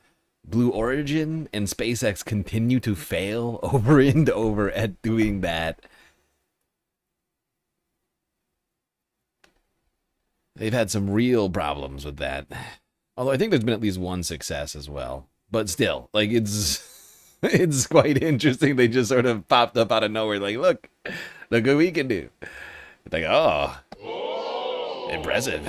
Blue Origin and SpaceX continue to fail over and over at doing that. They've had some real problems with that. Although I think there's been at least one success as well. But still, like, it's quite interesting. They just sort of popped up out of nowhere, like, look what we can do. It's like, oh, impressive.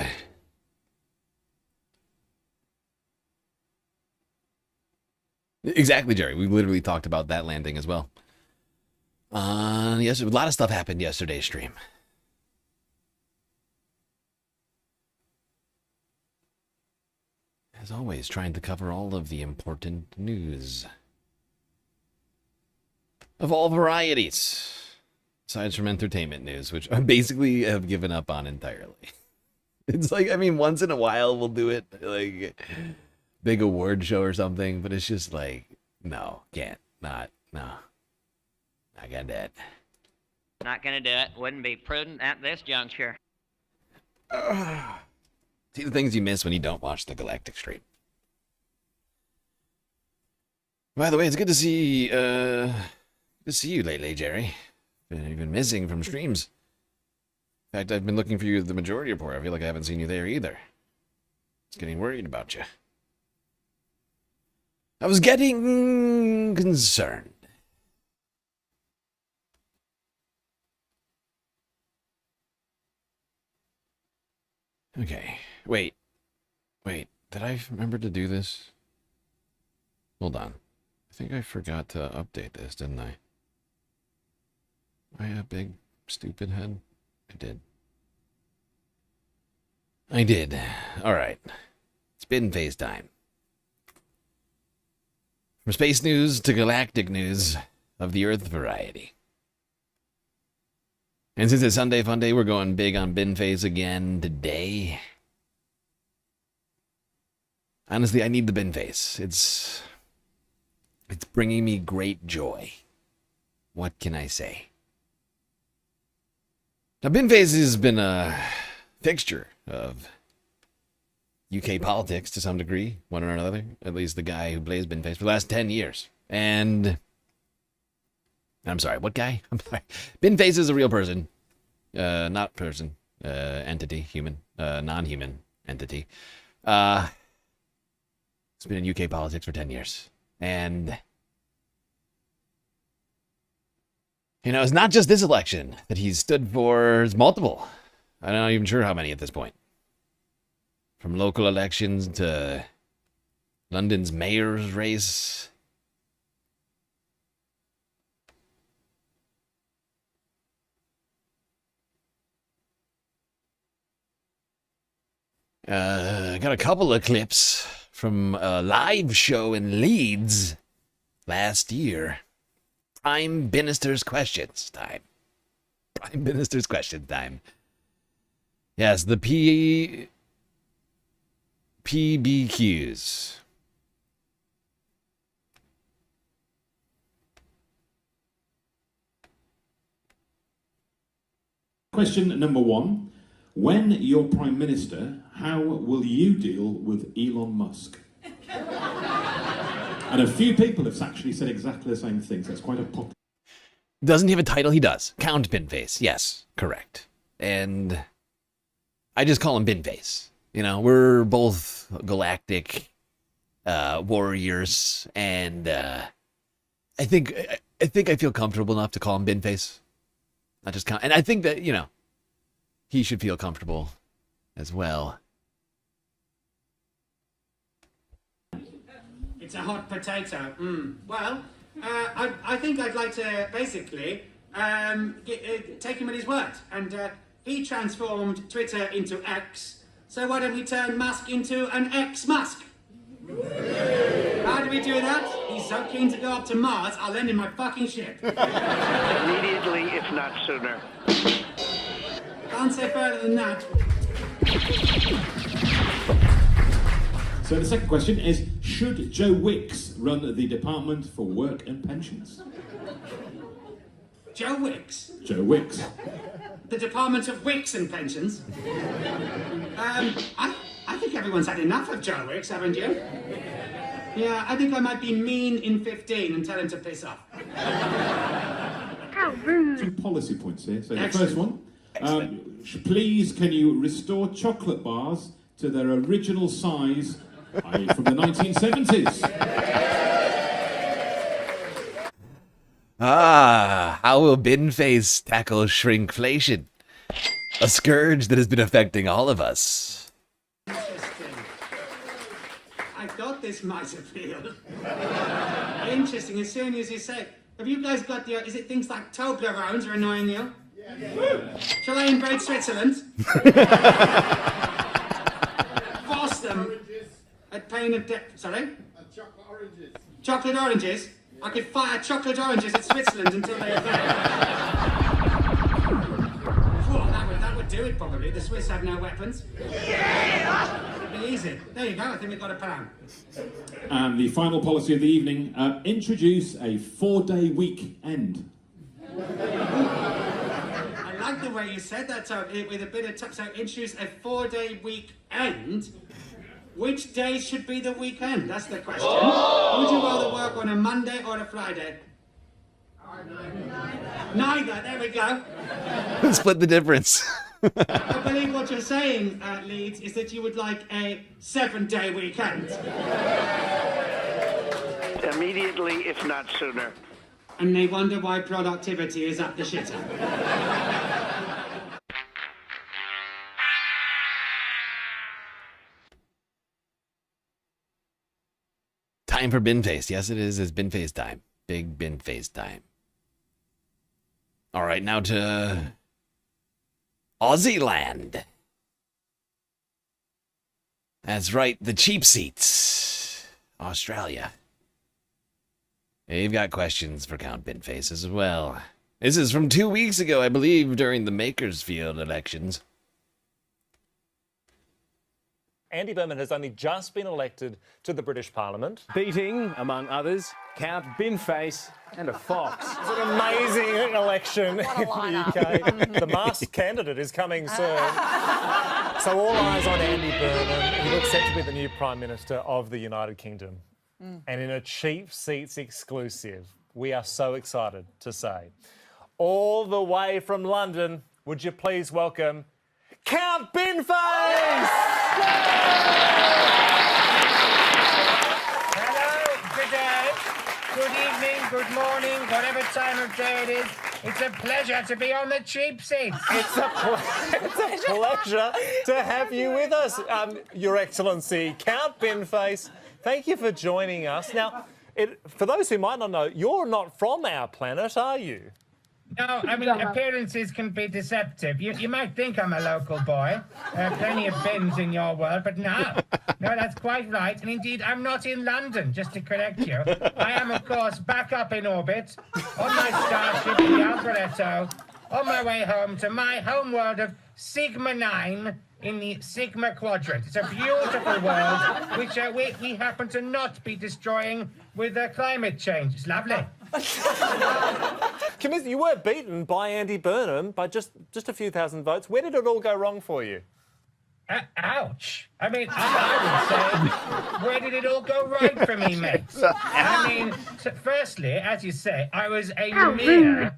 Exactly, Jerry. We literally talked about that landing as well. Yes, a lot of stuff happened yesterday's stream. As always, trying to cover all of the important news of all varieties, aside from entertainment news, which I basically have given up on entirely. It's like, I mean, once in a while we'll do it, like big award show or something, but it's just like, no, can't, no, not gonna do it. Not gonna do it. Wouldn't be prudent at this juncture. See the things you miss when you don't watch the Galactic stream. By the way, it's good to see you lately, Jerry. You've been missing from streams. In fact, I've been looking for you at the Majority Report. I feel like I haven't seen you there either. I was getting worried about you. I was getting concerned. Okay. Wait. Did I remember to do this? Hold on. I think I forgot to update this, didn't I? Am I a big stupid head? I did. Alright. It's Binface time. From space news to galactic news of the Earth variety. And since it's Sunday Fun Day, we're going big on Binface again today. Honestly, I need the Binface. It's bringing me great joy. What can I say? Now, Binface has been a fixture of UK politics to some degree, one or another. At least the guy who plays Binface for the last 10 years. And I'm sorry, what guy? I'm sorry. Binface is a real person. Not person. Entity. Human. Non-human entity. It's been in UK politics for 10 years. And you know, it's not just this election that he's stood for. It's multiple. I'm not even sure how many at this point. From local elections to London's mayor's race. Got a couple of clips from a live show in Leeds last year. Prime Minister's Questions time. Prime Minister's Questions time. Yes, the PBQs. Question number one. When you're Prime Minister, how will you deal with Elon Musk? And a few people have actually said exactly the same thing, so it's quite a popular... Doesn't he have a title? He does. Count Binface. Yes, correct. And I just call him Binface. You know, we're both galactic warriors, and I think I feel comfortable enough to call him Binface. Not just count. And I think that, you know, he should feel comfortable as well. It's a hot potato. Well, I think I'd like to basically take him at his word. And he transformed Twitter into X. So why don't we turn Musk into an X-Musk? How do we do that? He's so keen to go up to Mars, I'll lend him my fucking ship. Immediately, if not sooner. Can't say further than that. So the second question is, should Joe Wicks run the Department for Work and Pensions? Joe Wicks? Joe Wicks. The Department of Wicks and Pensions? I think everyone's had enough of Joe Wicks, haven't you? Yeah, I think I might be mean in 15 and tell him to piss off. How rude. 2 policy points here. So Excellent. the first one, please can you restore chocolate bars to their original size, i.e. from the 1970s? How will Binface tackle shrinkflation? A scourge that has been affecting all of us. Interesting. I thought this might appeal. Interesting, as soon as you say, have you guys got the, is it things like Toblerones are annoying you? Yeah. Shall I invade Switzerland? Force them at pain of death. Sorry? Chocolate oranges. Chocolate oranges? I could fire chocolate oranges at Switzerland until they obey. That would do it probably. The Swiss have no weapons. Yeah! It'd be easy. There you go, I think we've got a plan. And the final policy of the evening, introduce a 4-day weekend. I like the way you said that, so with a bit of so introduce a 4-day weekend. Which day should be the weekend? That's the question. Would you rather work on a Monday or a Friday? Neither. There we go. Split the difference. I believe what you're saying, Leeds, is that you would like a 7-day weekend. Immediately, if not sooner. And they wonder why productivity is up the shitter. Time for Binface. Yes, it is. It's Binface time. Big Binface time. All right, now to Aussie land. That's right, the cheap seats. Australia. You've got questions for Count Binface as well. This is from 2 weeks ago, I believe, during the Makersfield elections. Andy Berman has only just been elected to the British Parliament, beating, among others, Count Binface and a fox. It's an amazing election in the UK. The masked candidate is coming soon. So all eyes on Andy Berman. He looks set to be the new Prime Minister of the United Kingdom. And in a cheap seats exclusive, we are so excited to say, all the way from London, would you please welcome Count Binface! Hello, good day, good evening, good morning, whatever time of day it is. It's a pleasure to be on the cheap seats. It's a pleasure to have you with us, Your Excellency, Count Binface. Thank you for joining us. Now, for those who might not know, you're not from our planet, are you? No, I mean, appearances can be deceptive. You might think I'm a local boy. Plenty of bins in your world, but no. No, that's quite right. And indeed, I'm not in London, just to correct you. I am, of course, back up in orbit, on my starship, the Alvaretto, on my way home to my home world of Sigma 9 in the Sigma Quadrant. It's a beautiful world, which we happen to not be destroying with climate change. It's lovely. Commissioner, you were beaten by Andy Burnham by just a few thousand votes. Where did it all go wrong for you? Ouch. I mean, I would say, where did it all go right for me, mate? I mean, firstly, as you say, I was a mere...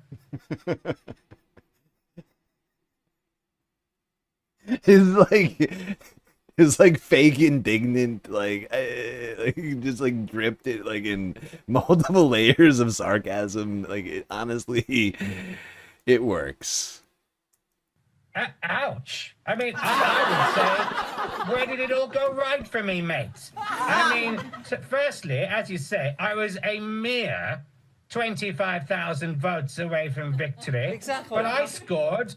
It's like fake indignant, like just like dripped it like in multiple layers of sarcasm. Like honestly, it works. Ouch. I mean, I would say, where did it all go right for me, mate? I mean, firstly, as you say, I was a mere 25,000 votes away from victory. Exactly. But I scored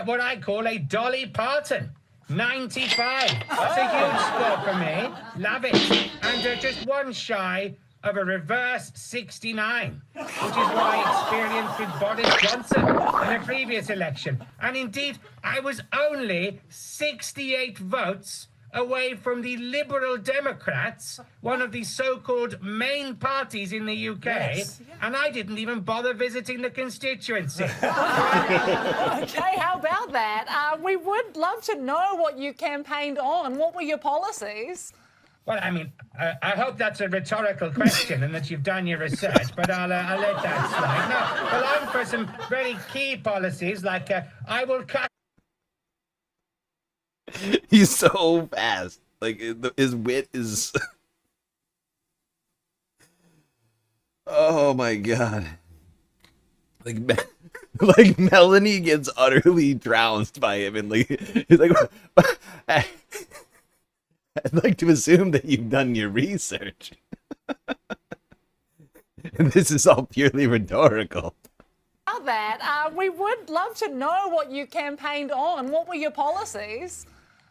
what I call a Dolly Parton. 95. That's a huge score for me. Love it. And just one shy of a reverse 69, which is what I experienced with Boris Johnson in a previous election. And indeed, I was only 68 votes away from the Liberal Democrats, one of the so-called main parties in the UK, Yes. and I didn't even bother visiting the constituency. Okay, how about that? We would love to know what you campaigned on. What were your policies? Well, I mean, I hope that's a rhetorical question and that you've done your research, but I'll let that slide. No, well, I'm for some very key policies, like I will cut... He's so fast. Like, his wit is... Oh my god. Like Melanie gets utterly trounced by him, and like, he's like, I'd like to assume that you've done your research. And this is all purely rhetorical. About that, we would love to know what you campaigned on. What were your policies?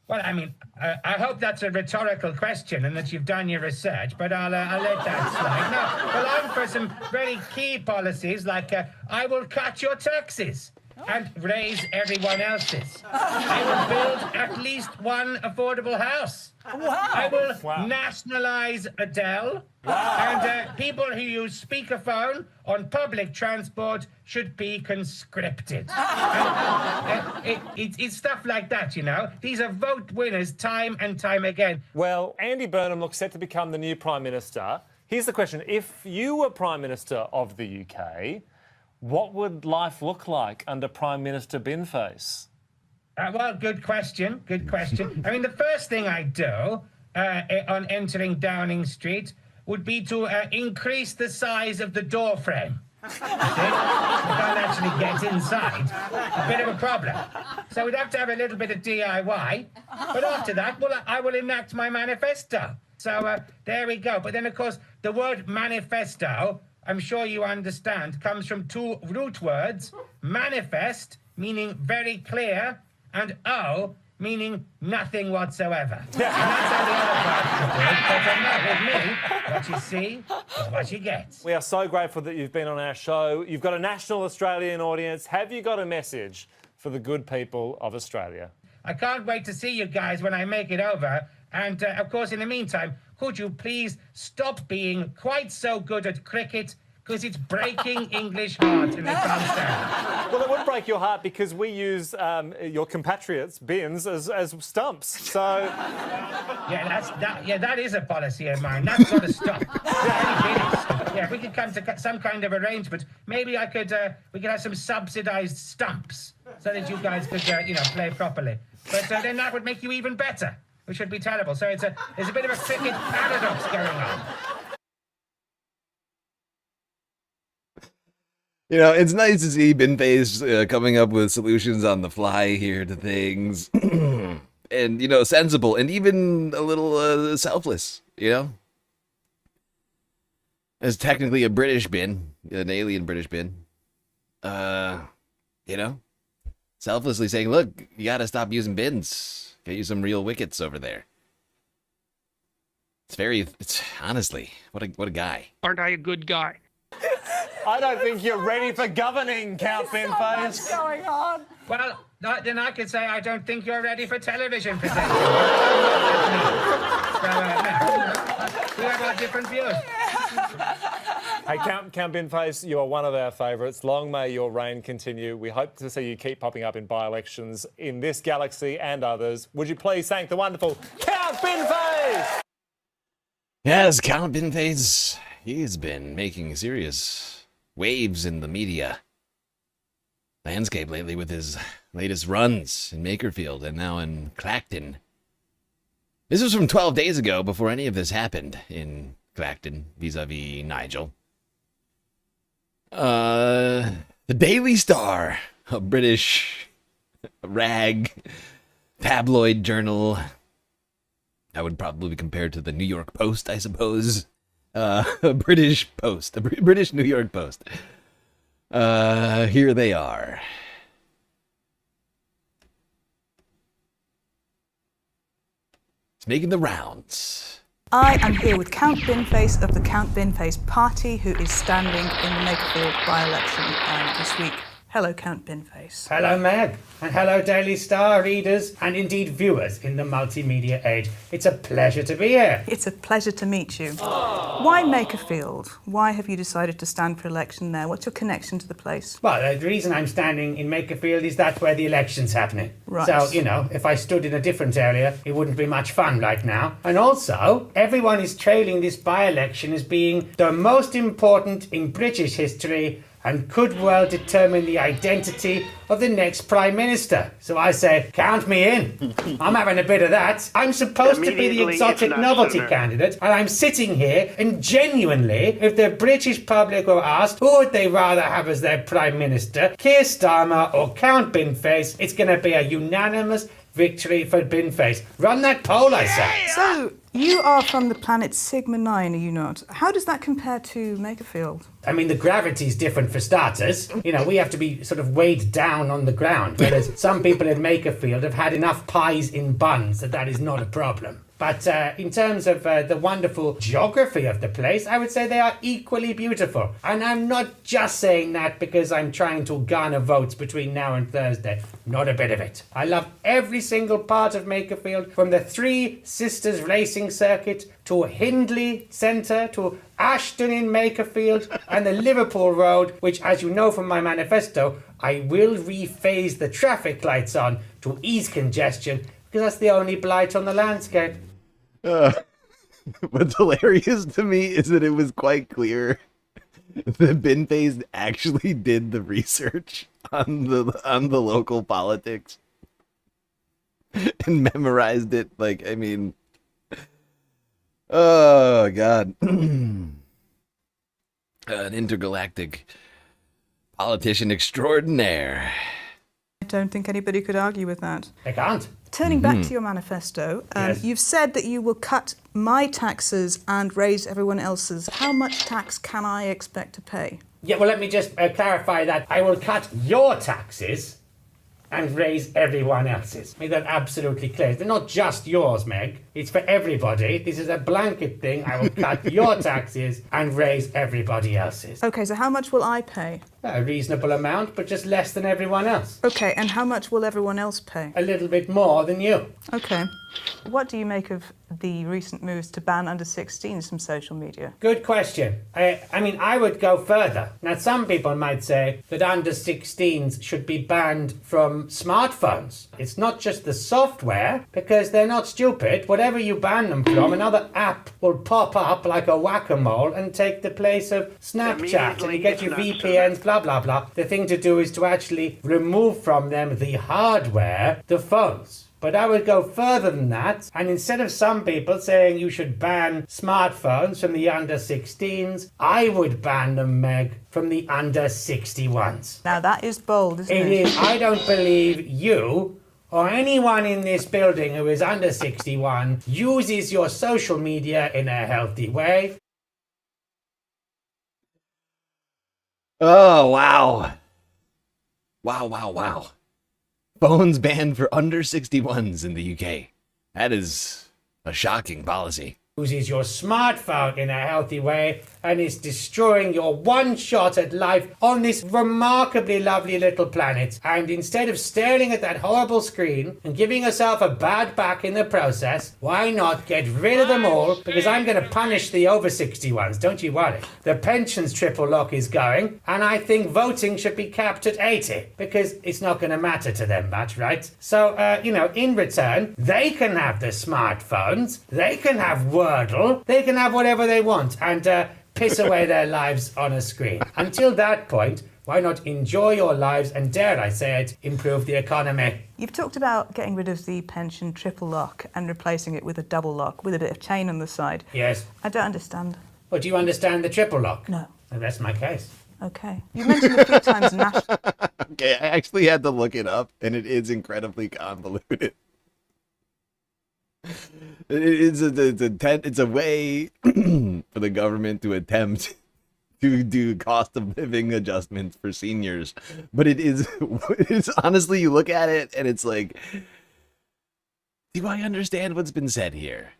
Well, I mean, I hope that's a rhetorical question and that you've done your research, but I'll let that slide. No, well, I'm for some very key policies, like I will cut your taxes and raise everyone else's. I will build at least one affordable house. Wow. I will nationalise Adele. Wow. And people who use speakerphone on public transport should be conscripted. It's stuff like that, you know. These are vote winners time and time again. Well, Andy Burnham looks set to become the new Prime Minister. Here's the question. If you were Prime Minister of the UK, what would life look like under Prime Minister Binface? Well, good question. Good question. I mean, the first thing I'd do on entering Downing Street would be to increase the size of the door frame. You can't actually get inside. A bit of a problem. So we'd have to have a little bit of DIY. But after that, well, I will enact my manifesto. So there we go. But then, of course, the word manifesto, I'm sure you understand, comes from two root words. Manifest, meaning very clear, and O, meaning nothing whatsoever. And that's how the other parts do it, but not with me. What you see is what you get. We are so grateful that you've been on our show. You've got a national Australian audience. Have you got a message for the good people of Australia? I can't wait to see you guys when I make it over. And, of course, in the meantime, could you please stop being quite so good at cricket, because it's breaking English heart and they can't stand it. Well, it would break your heart because we use your compatriots' bins as stumps. So yeah, that is a policy of mine. That's got to stop. Yeah, if we could come to some kind of arrangement, maybe we could have some subsidised stumps so that you guys could play properly. But then that would make you even better, which would be terrible. So there's a bit of a cricket paradox going on. You know, it's nice to see Binface coming up with solutions on the fly here to things. And, you know, sensible and even a little selfless, you know? As technically a British bin, an alien British bin. You know? Selflessly saying, look, you gotta stop using bins. Get you some real wickets over there. It's honestly, what a guy. Aren't I a good guy? I don't think you're ready for governing, Count Binface. What's going on? Well, then I could say I don't think you're ready for television presenting. We have our different views. Hey, Count Binface, you are one of our favourites. Long may your reign continue. We hope to see you keep popping up in by-elections in this galaxy and others. Would you please thank the wonderful Count Binface? Yes, Count Binface. He's been making serious waves in the media landscape lately with his latest runs in Makerfield and now in Clacton. This was from 12 days ago, before any of this happened in Clacton, vis-a-vis Nigel. The Daily Star, a British rag tabloid journal. I would probably compare it to the New York Post, I suppose. A British Post, a British New York Post. Here they are. It's making the rounds. I am here with Count Binface of the Count Binface Party, who is standing in the Makerfield by-election this week. Hello, Count Binface. Hello, Meg, and hello, Daily Star readers, and indeed viewers in the multimedia age. It's a pleasure to be here. It's a pleasure to meet you. Why Makerfield? Why have you decided to stand for election there? What's your connection to the place? Well, the reason I'm standing in Makerfield is that's where the election's happening. Right. So, you know, if I stood in a different area, it wouldn't be much fun right now. And also, everyone is trailing this by-election as being the most important in British history and could well determine the identity of the next Prime Minister. So I say, count me in. I'm having a bit of that. I'm supposed to be the exotic novelty candidate, and I'm sitting here, and genuinely, if the British public were asked who would they rather have as their Prime Minister, Keir Starmer or Count Binface, it's going to be a unanimous victory for Binface. Run that poll, I say. So, you are from the planet Sigma 9, are you not? How does that compare to Makerfield? I mean, the gravity's different for starters. You know, we have to be sort of weighed down on the ground, whereas some people at Makerfield have had enough pies in buns that is not a problem. But in terms of the wonderful geography of the place, I would say they are equally beautiful. And I'm not just saying that because I'm trying to garner votes between now and Thursday. Not a bit of it. I love every single part of Makerfield, from the Three Sisters racing circuit to Hindley Centre to Ashton in Makerfield and the Liverpool Road, which, as you know from my manifesto, I will rephase the traffic lights on to ease congestion, because that's the only blight on the landscape. What's hilarious to me is that it was quite clear that Binface actually did the research on the local politics and memorized it. Like, I mean, oh God, an intergalactic politician extraordinaire. I don't think anybody could argue with that. They can't. Turning back to your manifesto, Yes. you've said that you will cut my taxes and raise everyone else's. How much tax can I expect to pay? Yeah, well, let me just clarify that. I will cut your taxes and raise everyone else's. Make that absolutely clear. They're not just yours, Meg. It's for everybody. This is a blanket thing. I will cut your taxes and raise everybody else's. Okay, so how much will I pay? A reasonable amount, but just less than everyone else. Okay, and how much will everyone else pay? A little bit more than you. Okay. What do you make of the recent moves to ban under 16s from social media? Good question. I mean, I would go further. Now, some people might say that under 16s should be banned from smartphones. It's not just the software, because they're not stupid. Whatever you ban them from, another app will pop up like a whack-a-mole and take the place of Snapchat, and you get your VPNs, blah, blah, blah. The thing to do is to actually remove from them the hardware, the phones. But I would go further than that, and instead of some people saying you should ban smartphones from the under 16s, I would ban them, Meg, from the under 61s. Now that is bold, isn't it? It is. I don't believe you or anyone in this building who is under 61 uses your social media in a healthy way. Oh, wow. Wow. Phones banned for under 61s in the UK. That is a shocking policy. Uses your smartphone in a healthy way and is destroying your one shot at life on this remarkably lovely little planet. And instead of staring at that horrible screen and giving yourself a bad back in the process, why not get rid of them all? Because I'm going to punish the over 61s, don't you worry. The pensions triple lock is going, and I think voting should be capped at 80, because it's not going to matter to them much, right? So, in return, they can have the smartphones, they can have Wordle, they can have whatever they want, and piss away their lives on a screen. Until that point, why not enjoy your lives and, dare I say it, improve the economy? You've talked about getting rid of the pension triple lock and replacing it with a double lock with a bit of chain on the side. Yes. I don't understand. Well, do you understand the triple lock? No. Well, that's my case. Okay. You mentioned a few times national... Okay, I actually had to look it up, and it is incredibly convoluted. It's a way for the government to attempt to do cost of living adjustments for seniors. But it's honestly, you look at it and it's like, do I understand what's been said here?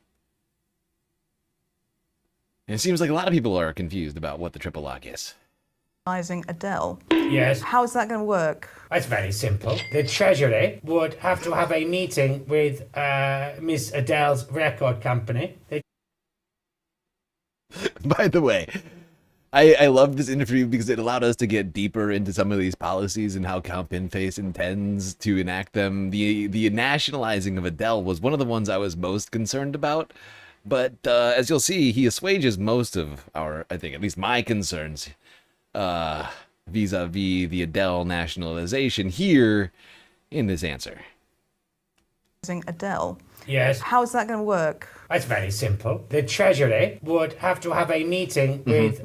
And it seems like a lot of people are confused about what the triple lock is. Adele. Yes. How is that going to work? It's very simple. The Treasury would have to have a meeting with Miss Adele's record company. By the way, I love this interview because it allowed us to get deeper into some of these policies and how Count Binface intends to enact them. The nationalizing of Adele was one of the ones I was most concerned about. But as you'll see, he assuages most of our, I think, at least my concerns vis-a-vis the Adele nationalization here in this answer. Adele. Yes. How is that going to work? It's very simple. The Treasury would have to have a meeting with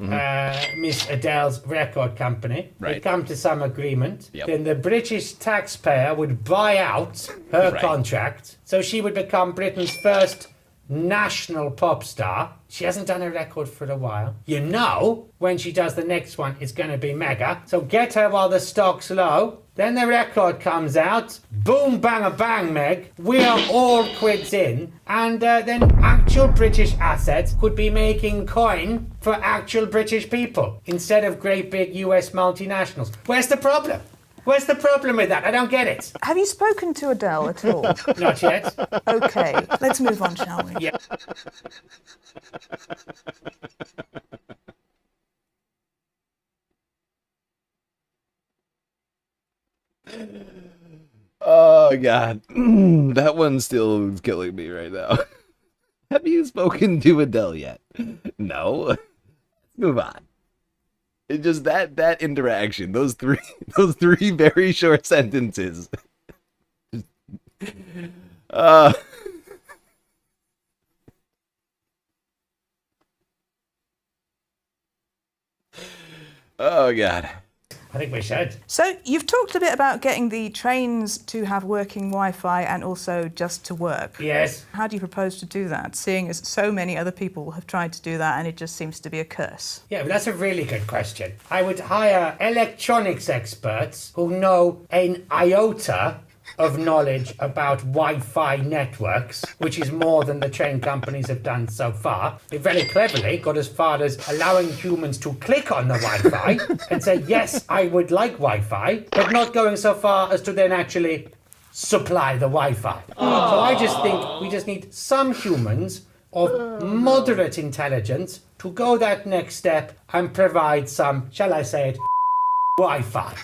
Miss Adele's record company. Right. They'd come to some agreement. Yep. Then the British taxpayer would buy out her contract, so she would become Britain's first national pop star. She hasn't done a record for a while. You know, when she does the next one, it's going to be mega. So get her while the stock's low. Then the record comes out. Boom, bang, a bang, Meg. We are all quids in. And then actual British assets could be making coin for actual British people instead of great big US multinationals. Where's the problem? Where's the problem with that? I don't get it. Have you spoken to Adele at all? Not yet. Okay, let's move on, shall we? Yeah. Oh, God. That one still is killing me right now. Have you spoken to Adele yet? No. Let's move on. It just that interaction, those three very short sentences. Oh God. I think we should. So you've talked a bit about getting the trains to have working Wi-Fi and also just to work. Yes. How do you propose to do that, seeing as so many other people have tried to do that and it just seems to be a curse? Yeah, but that's a really good question. I would hire electronics experts who know an iota of knowledge about Wi-Fi networks, which is more than the train companies have done so far. They very cleverly got as far as allowing humans to click on the Wi-Fi and say, yes, I would like Wi-Fi, but not going so far as to then actually supply the Wi-Fi. So I just think we just need some humans of moderate intelligence to go that next step and provide some, shall I say it, Wi-Fi.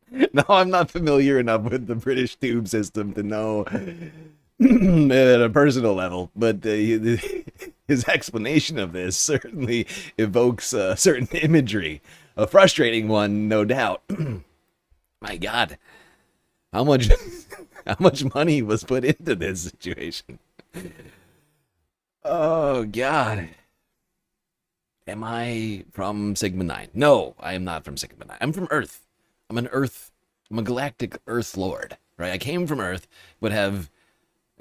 No, I'm not familiar enough with the British tube system to know at a personal level, but his explanation of this certainly evokes a certain imagery, a frustrating one, no doubt. My God, how much money was put into this situation? Oh God. Am I from Sigma 9? No, I am not from Sigma 9. I'm from Earth. I'm a galactic Earth Lord, right? I came from Earth, but I'm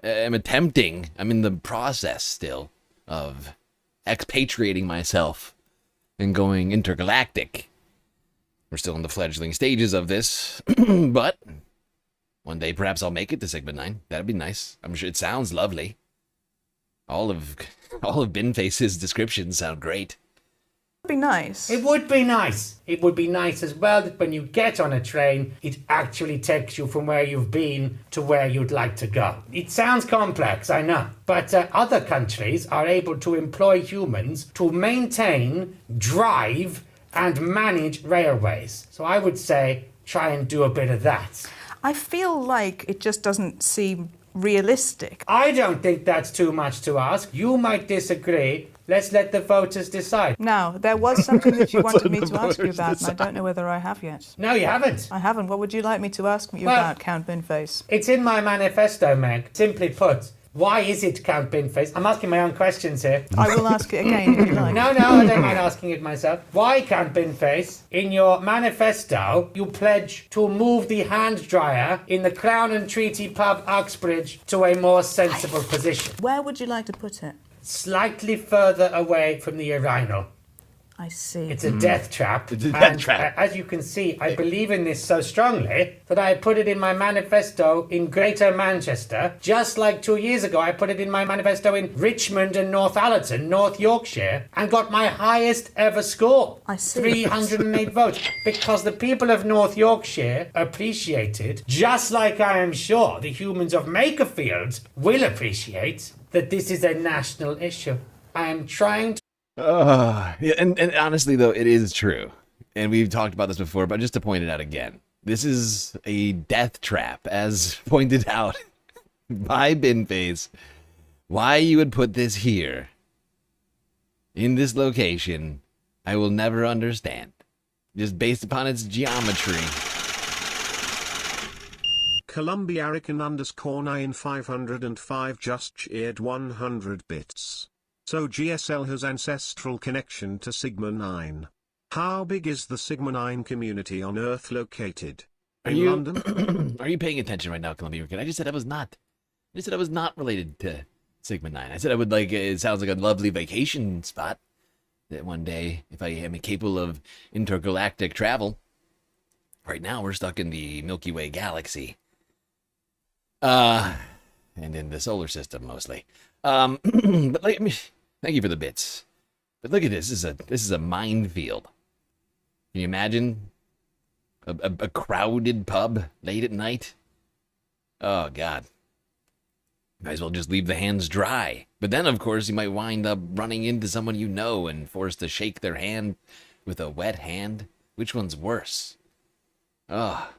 in the process still of expatriating myself and going intergalactic. We're still in the fledgling stages of this, but one day perhaps I'll make it to Sigma 9. That'd be nice. I'm sure it sounds lovely. All of Binface's descriptions sound great. Be nice. It would be nice. It would be nice as well that when you get on a train, it actually takes you from where you've been to where you'd like to go. It sounds complex, I know, but other countries are able to employ humans to maintain, drive, and manage railways. So I would say try and do a bit of that. I feel like it just doesn't seem realistic. I don't think that's too much to ask. You might disagree. Let's let the voters decide. Now, there was something that you wanted me to ask you about, and I don't know whether I have yet. No, you haven't. I haven't. What would you like me to ask you about, Count Binface? It's in my manifesto, Meg. Simply put, why is it Count Binface? I'm asking my own questions here. I will ask it again if you like. No, I don't mind asking it myself. Why, Count Binface, in your manifesto, you pledge to move the hand dryer in the Crown and Treaty pub, Uxbridge, to a more sensible position? Where would you like to put it? slightly further away from the urinal. I see. It's a death trap. It's a death And, trap. as you can see, I believe in this so strongly that I put it in my manifesto in Greater Manchester, just like 2 years ago I put it in my manifesto in Richmond and Northallerton, North Yorkshire, and got my highest ever score. I see. 308 votes. Because the people of North Yorkshire appreciated, just like I am sure the humans of Makerfield will appreciate, that this is a national issue. I am trying to Yeah, and honestly, though, it is true. And we've talked about this before, but just to point it out again, this is a death trap, as pointed out by Binface. Why you would put this here, in this location, I will never understand. Just based upon its geometry. Columbiarican_9505 just cheered 100 bits. So GSL has ancestral connection to Sigma 9. How big is the Sigma 9 community on Earth located? In London? Are you paying attention right now, Columbia? I just said I was not. I said I was not related to Sigma 9. I said I would like, it sounds like a lovely vacation spot. That one day, if I am capable of intergalactic travel. Right now, we're stuck in the Milky Way galaxy. And in the solar system, mostly. But like, thank you for the bits. But look at this. This is a minefield. Can you imagine a crowded pub late at night? Oh God. Might as well just leave the hands dry. But then, of course, you might wind up running into someone you know and forced to shake their hand with a wet hand. Which one's worse? Oh.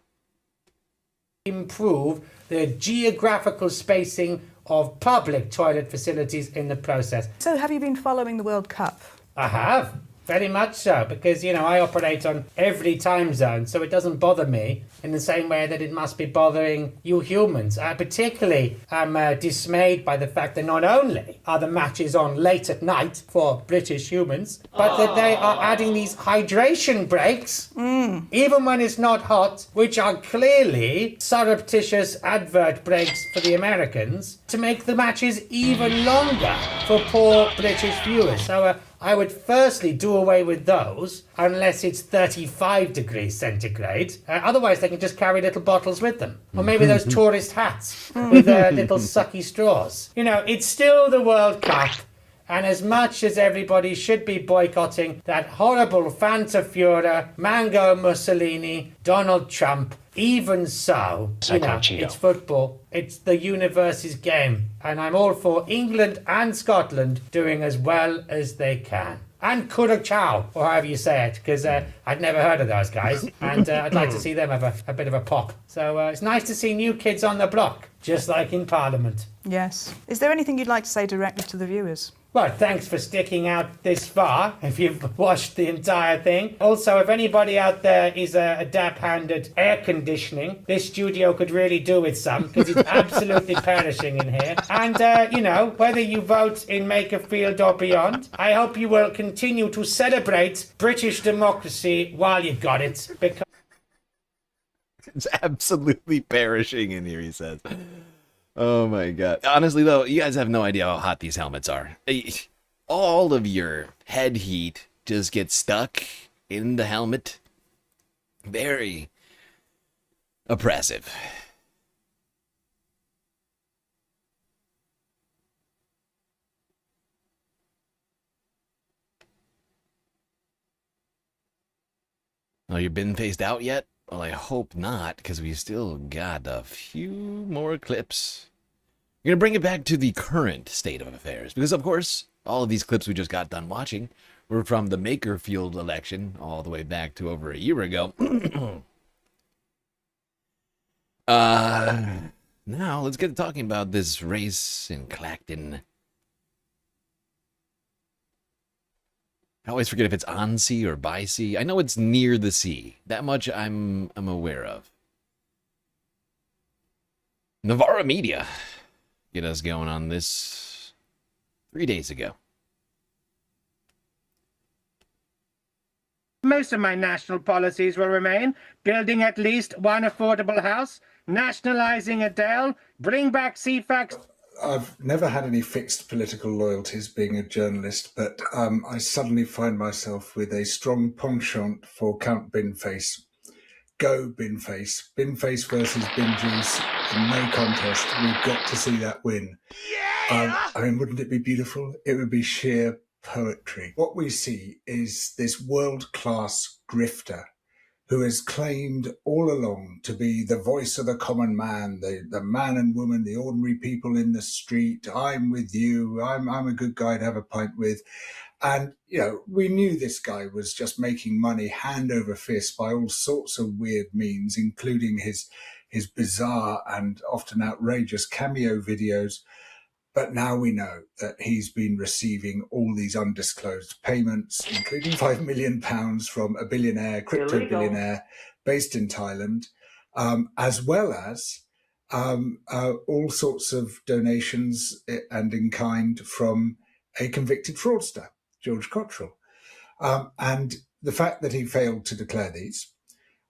improve the geographical spacing of public toilet facilities in the process. So have you been following the World Cup? I have. Very much so, because, you know, I operate on every time zone, so it doesn't bother me in the same way that it must be bothering you humans. I particularly am dismayed by the fact that not only are the matches on late at night for British humans, but that they are adding these hydration breaks, even when it's not hot, which are clearly surreptitious advert breaks for the Americans, to make the matches even longer for poor British viewers. So, I would firstly do away with those, unless it's 35 degrees centigrade. Otherwise, they can just carry little bottles with them. Or maybe those tourist hats with little sucky straws. You know, it's still the World Cup. And as much as everybody should be boycotting that horrible Fanta Führer, Mango Mussolini, Donald Trump, even so, you know, it's football. It's the universe's game. And I'm all for England and Scotland doing as well as they can. And Curacao, or however you say it, because I'd never heard of those guys. And I'd like to see them have a bit of a pop. So it's nice to see new kids on the block, just like in Parliament. Yes. Is there anything you'd like to say directly to the viewers? Well, thanks for sticking out this far, if you've watched the entire thing. Also, if anybody out there is adept-handed air conditioning, this studio could really do with some, because it's absolutely perishing in here. And, you know, whether you vote in Makerfield or beyond, I hope you will continue to celebrate British democracy while you got it, because... It's absolutely perishing in here, he says. Oh my God. Honestly, though, you guys have no idea how hot these helmets are. All of your head heat just gets stuck in the helmet. Very oppressive. Oh, you've been phased out yet? Well, I hope not, because we still got a few more clips. We're going to bring it back to the current state of affairs, because, of course, all of these clips we just got done watching were from the Makerfield election all the way back to over a year ago. Now, let's get to talking about this race in Clacton. I always forget if it's on sea or by sea. I know it's near the sea. That much I'm aware of. Navarra Media get us going on this 3 days ago. Most of my national policies will remain. Building at least one affordable house, nationalizing Adele, bring back CFAX. I've never had any fixed political loyalties being a journalist, but I suddenly find myself with a strong penchant for Count Binface. Go Binface. Binface versus Binjuice in no contest. We've got to see that win. I mean, wouldn't it be beautiful? It would be sheer poetry. What we see is this world-class grifter who has claimed all along to be the voice of the common man, the man and woman, the ordinary people in the street. I'm with you. I'm a good guy to have a pint with. And, you know, we knew this guy was just making money hand over fist by all sorts of weird means, including his bizarre and often outrageous cameo videos. But now we know that he's been receiving all these undisclosed payments, including £5 million from a billionaire, crypto billionaire based in Thailand, as well as all sorts of donations and in kind from a convicted fraudster, George Cottrell. And the fact that he failed to declare these,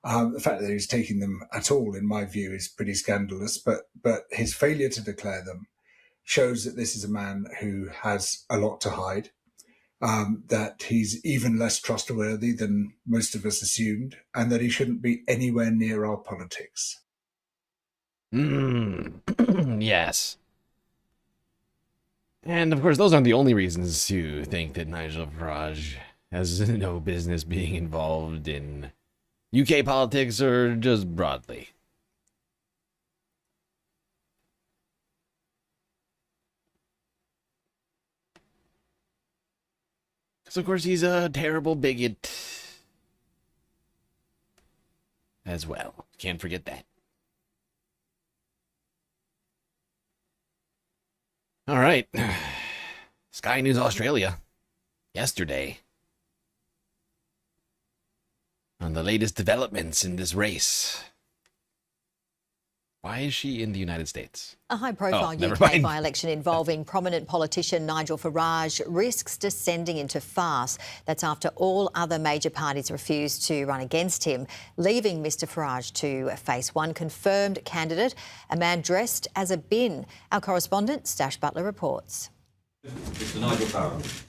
the fact that he's taking them at all, in my view, is pretty scandalous. But his failure to declare them shows that this is a man who has a lot to hide, that he's even less trustworthy than most of us assumed, and that he shouldn't be anywhere near our politics. Yes. And of course, those aren't the only reasons to think that Nigel Farage has no business being involved in UK politics or just broadly. So, of course, he's a terrible bigot as well. Can't forget that. All right. Sky News Australia yesterday on the latest developments in this race. Why is she in the United States? A high-profile UK by-election involving prominent politician Nigel Farage risks descending into farce. That's after all other major parties refused to run against him, leaving Mr Farage to face one confirmed candidate, a man dressed as a bin. Our correspondent, Stash Butler, reports. Mr Nigel Farage.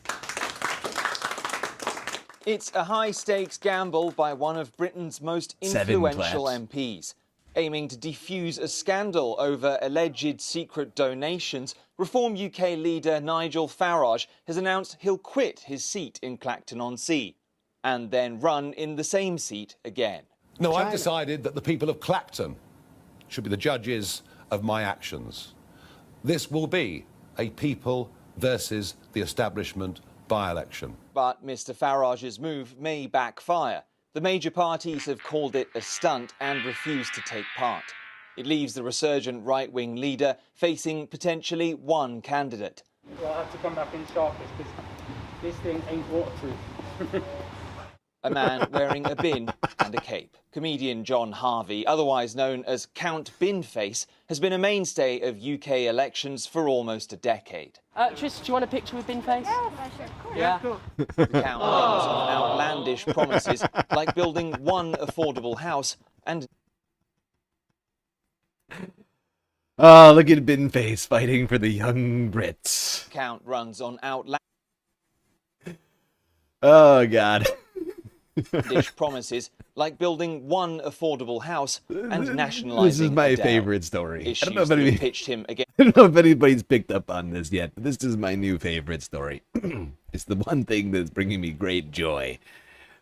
It's a high-stakes gamble by one of Britain's most influential MPs. Aiming to defuse a scandal over alleged secret donations, Reform UK leader Nigel Farage has announced he'll quit his seat in Clacton-on-Sea and then run in the same seat again. No, I've decided that the people of Clacton should be the judges of my actions. This will be a people versus the establishment by-election. But Mr Farage's move may backfire. The major parties have called it a stunt and refused to take part. It leaves the resurgent right-wing leader facing potentially one candidate. Well, I have to come back in sharpish because this thing ain't waterproof. A man wearing a bin and a cape. Comedian John Harvey, otherwise known as Count Binface, has been a mainstay of UK elections for almost a decade. Tris, do you want a picture with Binface? Yeah, sure. Yeah. Cool. The Count runs on outlandish promises like building one affordable house and... Oh, look at Binface fighting for the young Brits. Count runs on outlandish... Oh, God. promises like building one affordable house and nationalising. This is my favorite story. I don't know if pitched him again. I don't know if anybody's picked up on this yet, but this is my new favorite story. It's the one thing that's bringing me great joy,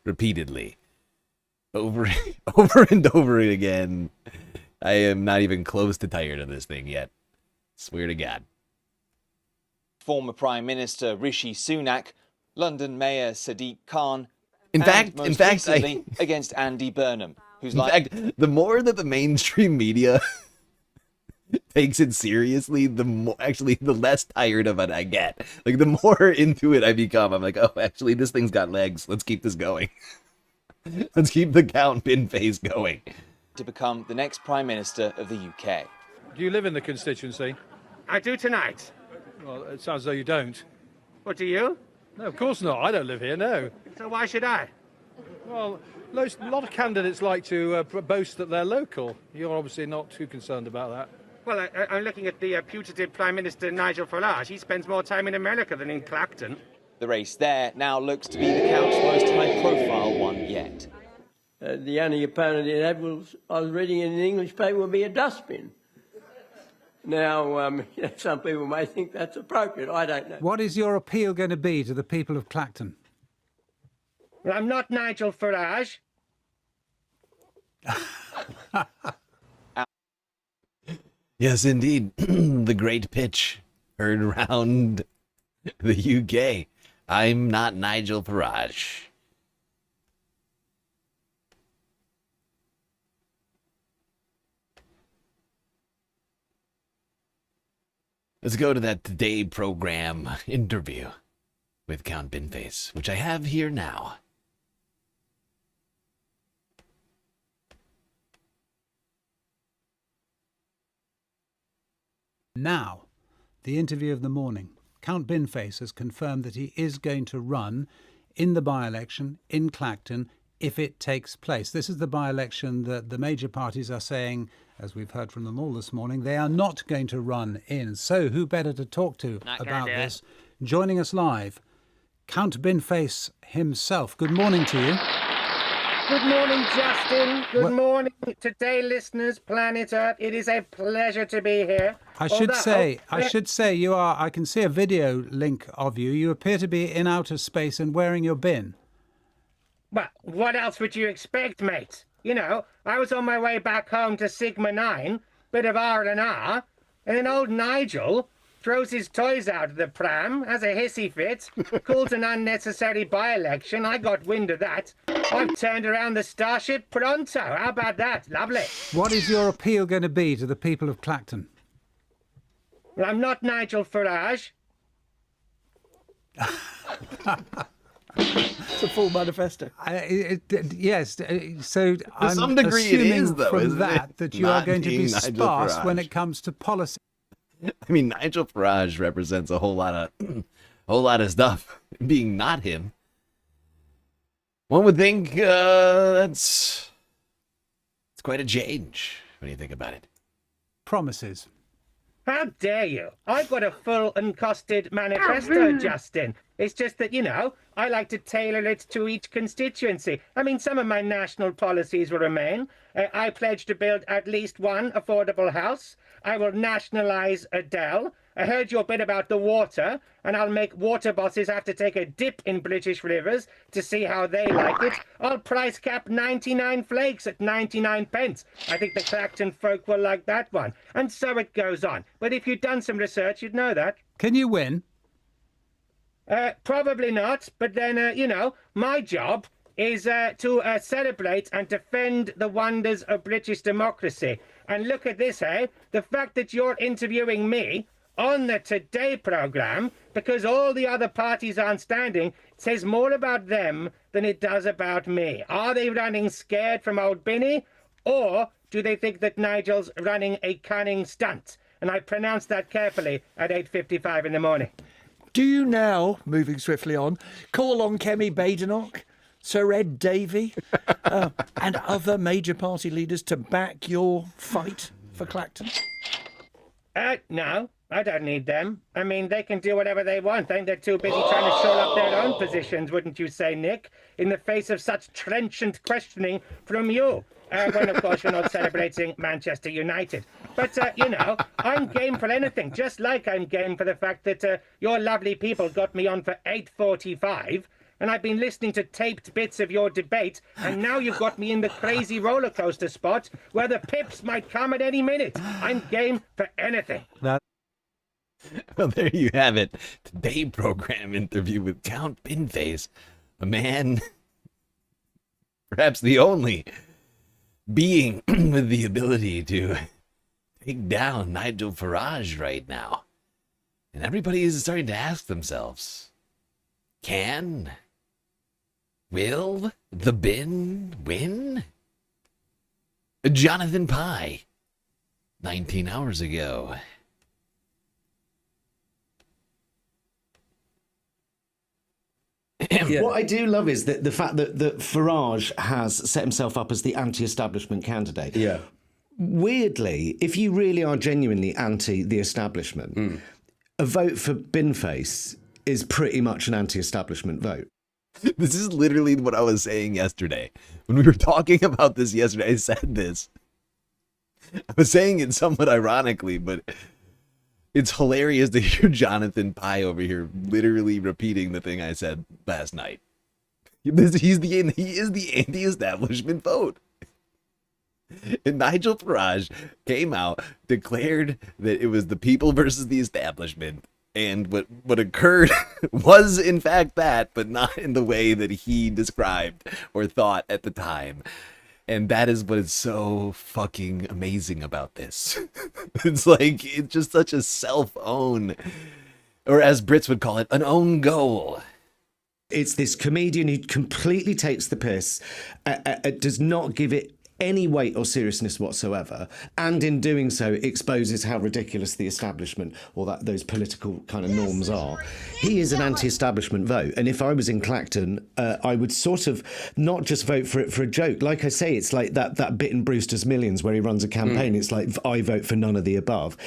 repeatedly, over and over again. I am not even close to tired of this thing yet. Swear to God. Former Prime Minister Rishi Sunak, London Mayor Sadiq Khan. In fact, against Andy Burnham, who's the more that the mainstream media takes it seriously, the less tired of it I get. Like, the more into it I become, I'm like, oh, actually, this thing's got legs. Let's keep this going. Let's keep the Count Binface going. To become the next Prime Minister of the UK. Do you live in the constituency? I do tonight. Well, it sounds as though you don't. What do you? No, of course not. I don't live here, no. So why should I? Well, a lot of candidates like to boast that they're local. You're obviously not too concerned about that. Well, I'm looking at the putative Prime Minister Nigel Farage. He spends more time in America than in Clacton. The race there now looks to be the count's most high-profile one yet. The only opponent it had was, I was reading in an English paper, would be a dustbin. Now, some people may think that's appropriate. I don't know. What is your appeal going to be to the people of Clacton? Well, I'm not Nigel Farage. Yes, indeed. The great pitch heard around the UK. I'm not Nigel Farage. Let's go to that Today program interview with Count Binface, which I have here now. Now, the interview of the morning. Count Binface has confirmed that he is going to run in the by-election in Clacton if it takes place. This is the by-election that the major parties are saying, as we've heard from them all this morning, they are not going to run in. So who better to talk to about this? Joining us live, Count Binface himself. Good morning to you. Good morning, Justin. Good morning, Today listeners, Planet Earth. It is a pleasure to be here. I should say you are, I can see a video link of you. You appear to be in outer space and wearing your bin. Well, what else would you expect, mate? You know, I was on my way back home to Sigma 9, bit of R&R, and then old Nigel throws his toys out of the pram, has a hissy fit, calls an unnecessary by-election. I got wind of that. I've turned around the starship pronto. How about that? Lovely. What is your appeal going to be to the people of Clacton? Well, I'm not Nigel Farage. It's a full manifesto. Yes, so to some degree it is, though, from that you are going to be sparse when it comes to policy. I mean, Nigel Farage represents a whole lot of stuff. Being not him, one would think it's quite a change when you think about it. Promises. How dare you? I've got a full and costed manifesto, Justin. It's just that, you know, I like to tailor it to each constituency. I mean, some of my national policies will remain. I pledge to build at least one affordable house. I will nationalise Adele. I heard your bit about the water, and I'll make water bosses have to take a dip in British rivers to see how they like it. I'll price cap 99 flakes at 99 pence. I think the Clacton folk will like that one. And so it goes on. But if you'd done some research, you'd know that. Can you win? Probably not. But then, you know, my job is to celebrate and defend the wonders of British democracy. And look at this, eh? The fact that you're interviewing me on the Today programme, because all the other parties aren't standing, says more about them than it does about me. Are they running scared from old Binny, or do they think that Nigel's running a cunning stunt? And I pronounce that carefully at 8:55 in the morning. Do you now, moving swiftly on, call on Kemi Badenoch, Sir Ed Davey, and other major party leaders to back your fight for Clacton? No, I don't need them. I mean, they can do whatever they want. I think they're too busy trying to shore up their own positions, wouldn't you say, Nick? In the face of such trenchant questioning from you. When, of course, you're not celebrating Manchester United. But, you know, I'm game for anything, just like I'm game for the fact that your lovely people got me on for 8:45, and I've been listening to taped bits of your debate, and now you've got me in the crazy roller coaster spot where the pips might come at any minute. I'm game for anything. Well, there you have it. Today program interview with Count Binface, a man, perhaps the only being with the ability to take down Nigel Farage right now. And everybody is starting to ask themselves, will the bin win? Jonathan Pye, 19 hours ago. What I do love is that the fact that Farage has set himself up as the anti-establishment candidate. Yeah. weirdly, if you really are genuinely anti the establishment, a vote for Binface is pretty much an anti-establishment vote. This is literally what I was saying yesterday. When we were talking about this yesterday, I said this. I was saying it somewhat ironically, but it's hilarious to hear Jonathan Pye over here literally repeating the thing I said last night. He is the anti-establishment vote. And Nigel Farage came out, declared that it was the people versus the establishment. And what occurred was, in fact, that, but not in the way that he described or thought at the time. And that is what is so fucking amazing about this. It's like, it's just such a self-own, or as Brits would call it, an own goal. It's this comedian who completely takes the piss, does not give it any weight or seriousness whatsoever, and in doing so exposes how ridiculous the establishment or those political kind of norms are. He is an anti-establishment vote, and if I was in Clacton, I would sort of not just vote for it for a joke. Like I say, it's like that bit in Brewster's Millions where he runs a campaign. It's like, I vote for none of the above.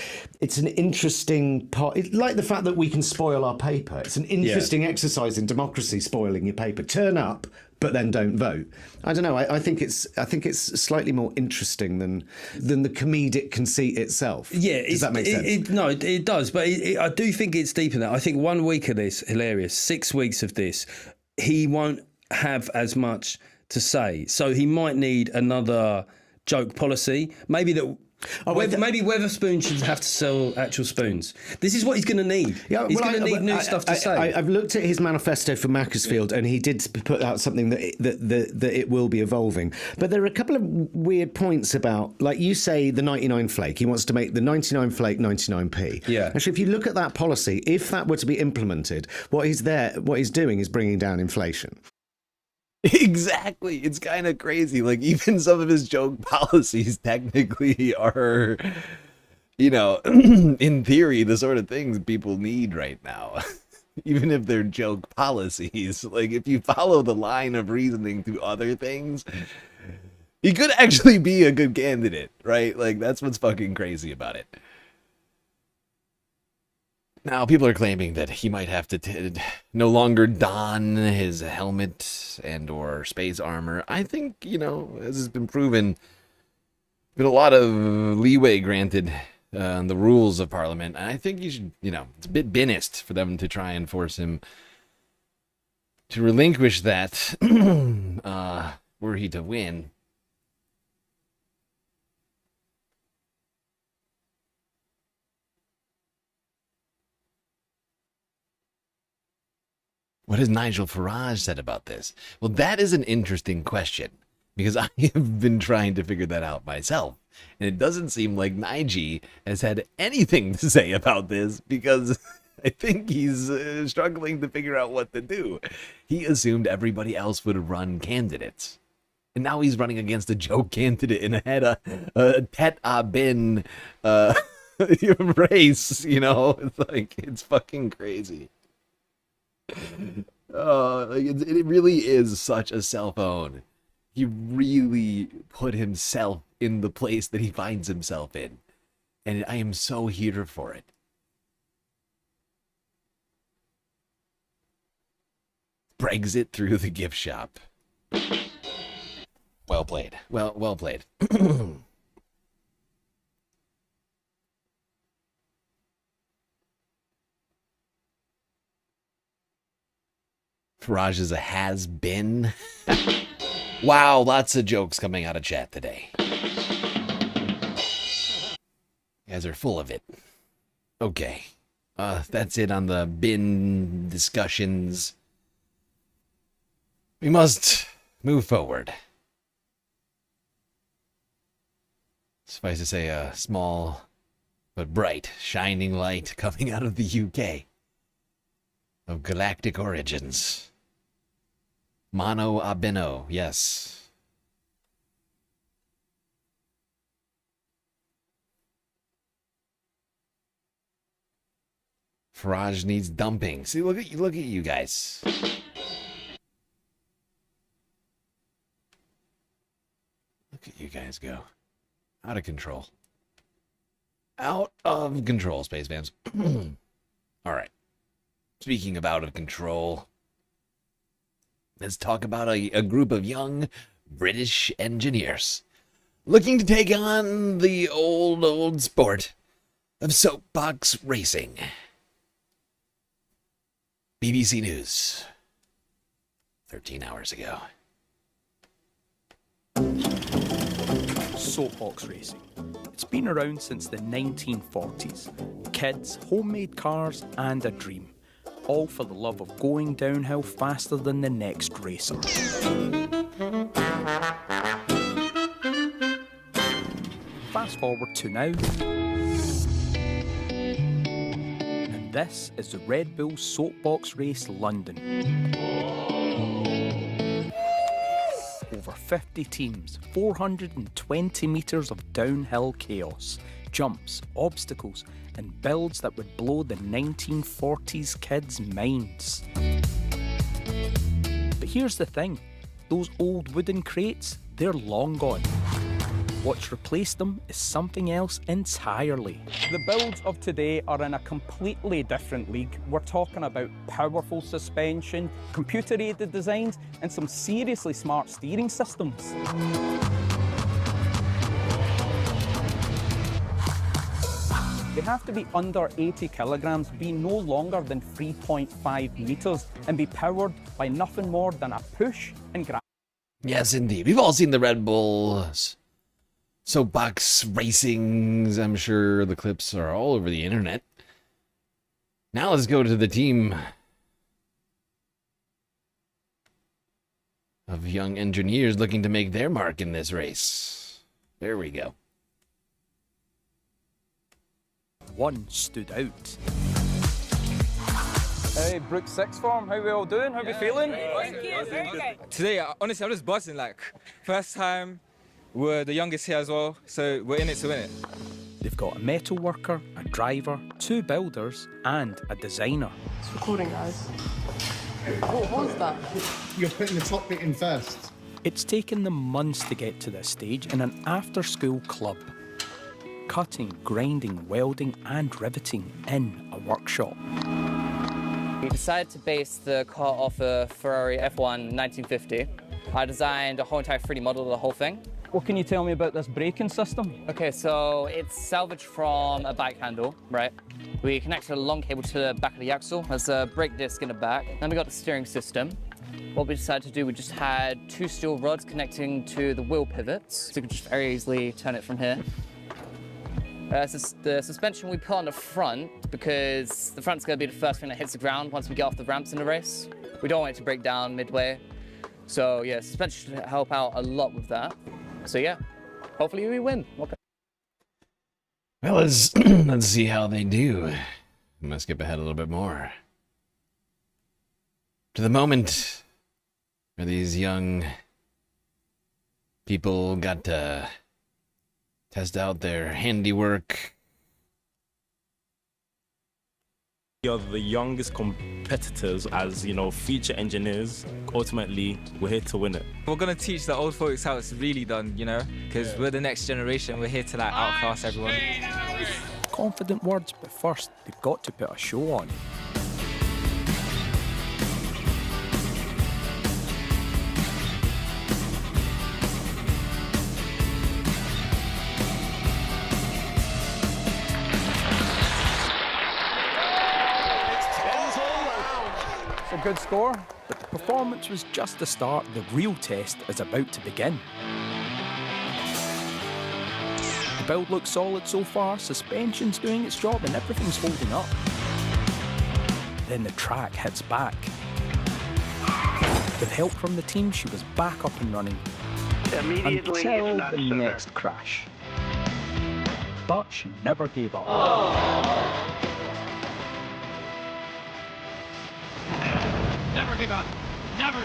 It's an interesting part. It's like the fact that we can spoil our paper. It's an interesting exercise in democracy, spoiling your paper. Turn up, but then don't vote. I don't know. I think it's slightly more interesting than the comedic conceit itself. Yeah, does that make sense? It does. But I do think it's deeper than that. I think 1 week of this, hilarious. 6 weeks of this, he won't have as much to say. So he might need another joke policy. Maybe that. Maybe Weatherspoon should have to sell actual spoons. This is what he's going to need. Yeah, he's going to need new stuff to say. I've looked at his manifesto for Macclesfield, and he did put out something that it will be evolving. But there are a couple of weird points about, like you say, the 99 flake. He wants to make the 99 flake 99p. Yeah. Actually, if you look at that policy, if that were to be implemented, what he's doing is bringing down inflation. Exactly. It's kind of crazy. Like, even some of his joke policies technically are, in theory, the sort of things people need right now. Even if they're joke policies. Like, if you follow the line of reasoning through other things, he could actually be a good candidate, right? Like, that's what's fucking crazy about it. Now, people are claiming that he might have to no longer don his helmet and or space armor. I think, as has been proven, been a lot of leeway granted on the rules of Parliament. And I think you should, it's a bit Binnist for them to try and force him to relinquish that were he to win. What has Nigel Farage said about this? Well, that is an interesting question, because I have been trying to figure that out myself. And it doesn't seem like Nige has had anything to say about this, because I think he's struggling to figure out what to do. He assumed everybody else would run candidates. And now he's running against a joke candidate in a Tet Bin race, It's like, it's fucking crazy. It really is such a self-own. He really put himself in the place that he finds himself in. And I am so here for it. Brexit through the gift shop. Well played. Well played. Farage is a has-been. Wow, lots of jokes coming out of chat today. You guys are full of it. Okay. That's it on the bin discussions. We must move forward. Suffice to say, a small but bright, shining light coming out of the UK. Of galactic origins. Mono Abeno, yes. Farage needs dumping. See, look at you guys. Look at you guys go. Out of control. Out of control, Space Fams. All right. Speaking of out of control, let's talk about a group of young British engineers looking to take on the old sport of soapbox racing. BBC News, 13 hours ago. Soapbox racing. It's been around since the 1940s. Kids, homemade cars, and a dream. All for the love of going downhill faster than the next racer. Fast forward to now. And this is the Red Bull Soapbox Race London. Over 50 teams, 420 metres of downhill chaos, jumps, obstacles, and builds that would blow the 1940s kids' minds. But here's the thing, those old wooden crates, they're long gone. What's replaced them is something else entirely. The builds of today are in a completely different league. We're talking about powerful suspension, computer-aided designs, and some seriously smart steering systems. They have to be under 80 kilograms, be no longer than 3.5 metres, and be powered by nothing more than a push and grab. Yes, indeed. We've all seen the Red Bull soapbox racings. I'm sure the clips are all over the internet. Now let's go to the team of young engineers looking to make their mark in this race. There we go. One stood out. Hey, Brook Sixth Form, how we all doing? How we feeling? Today, honestly, I'm just buzzing. Like, first time, we're the youngest here as well, so we're in it to win it. They've got a metal worker, a driver, 2 builders, and a designer. It's recording, guys. What was that? You're putting the top bit in first. It's taken them months to get to this stage in an after-school club. Cutting, grinding, welding, and riveting in a workshop. We decided to base the car off a Ferrari F1 1950. I designed a whole entire 3D model of the whole thing. What can you tell me about this braking system? Okay, so it's salvaged from a bike handle, right? We connected a long cable to the back of the axle. There's a brake disc in the back. Then we got the steering system. What we decided to do, we just had 2 steel rods connecting to the wheel pivots, so we could just very easily turn it from here. The suspension we put on the front, because the front's going to be the first thing that hits the ground once we get off the ramps in the race. We don't want it to break down midway. So yeah, suspension should help out a lot with that. So yeah, hopefully we win. Okay. Well, let's see how they do. I'm gonna skip ahead a little bit more to the moment where these young people got to test out their handiwork. You're the youngest competitors as, you know, future engineers. Ultimately, we're here to win it. We're going to teach the old folks how it's really done, you know, because we're the next generation. We're here to, like, outclass everyone. Confident words, but first, they've got to put a show on. A good score, but the performance was just the start. The real test is about to begin. The build looks solid so far, suspension's doing its job and everything's holding up. Then the track hits back. With help from the team, she was back up and running. Immediately, Until if not the sooner. next crash. But she never gave up. Never give up. Never.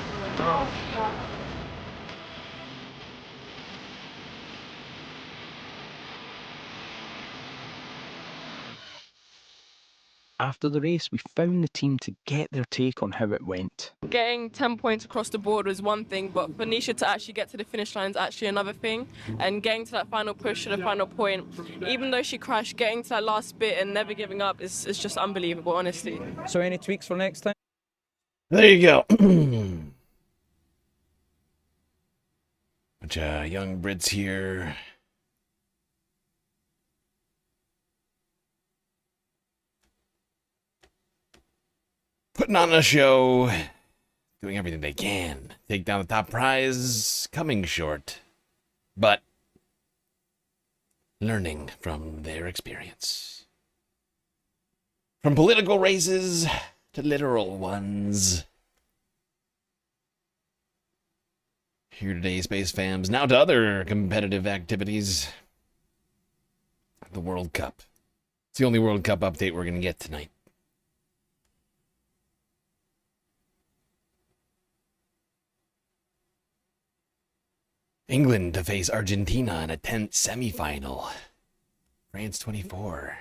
After the race, we found the team to get their take on how it went. Getting 10 points across the board was one thing, but for Nisha to actually get to the finish line is actually another thing. And getting to that final push to the final point, even though she crashed, getting to that last bit and never giving up is just unbelievable, honestly. So any tweaks for next time? There you go. Bunch of young Brits here. Putting on a show, doing everything they can. Take down the top prize, coming short, but learning from their experience. From political races to literal ones. Here today, Space Fams. Now to other competitive activities. The World Cup. It's the only World Cup update we're going to get tonight. England to face Argentina in a tense semifinal. France 24.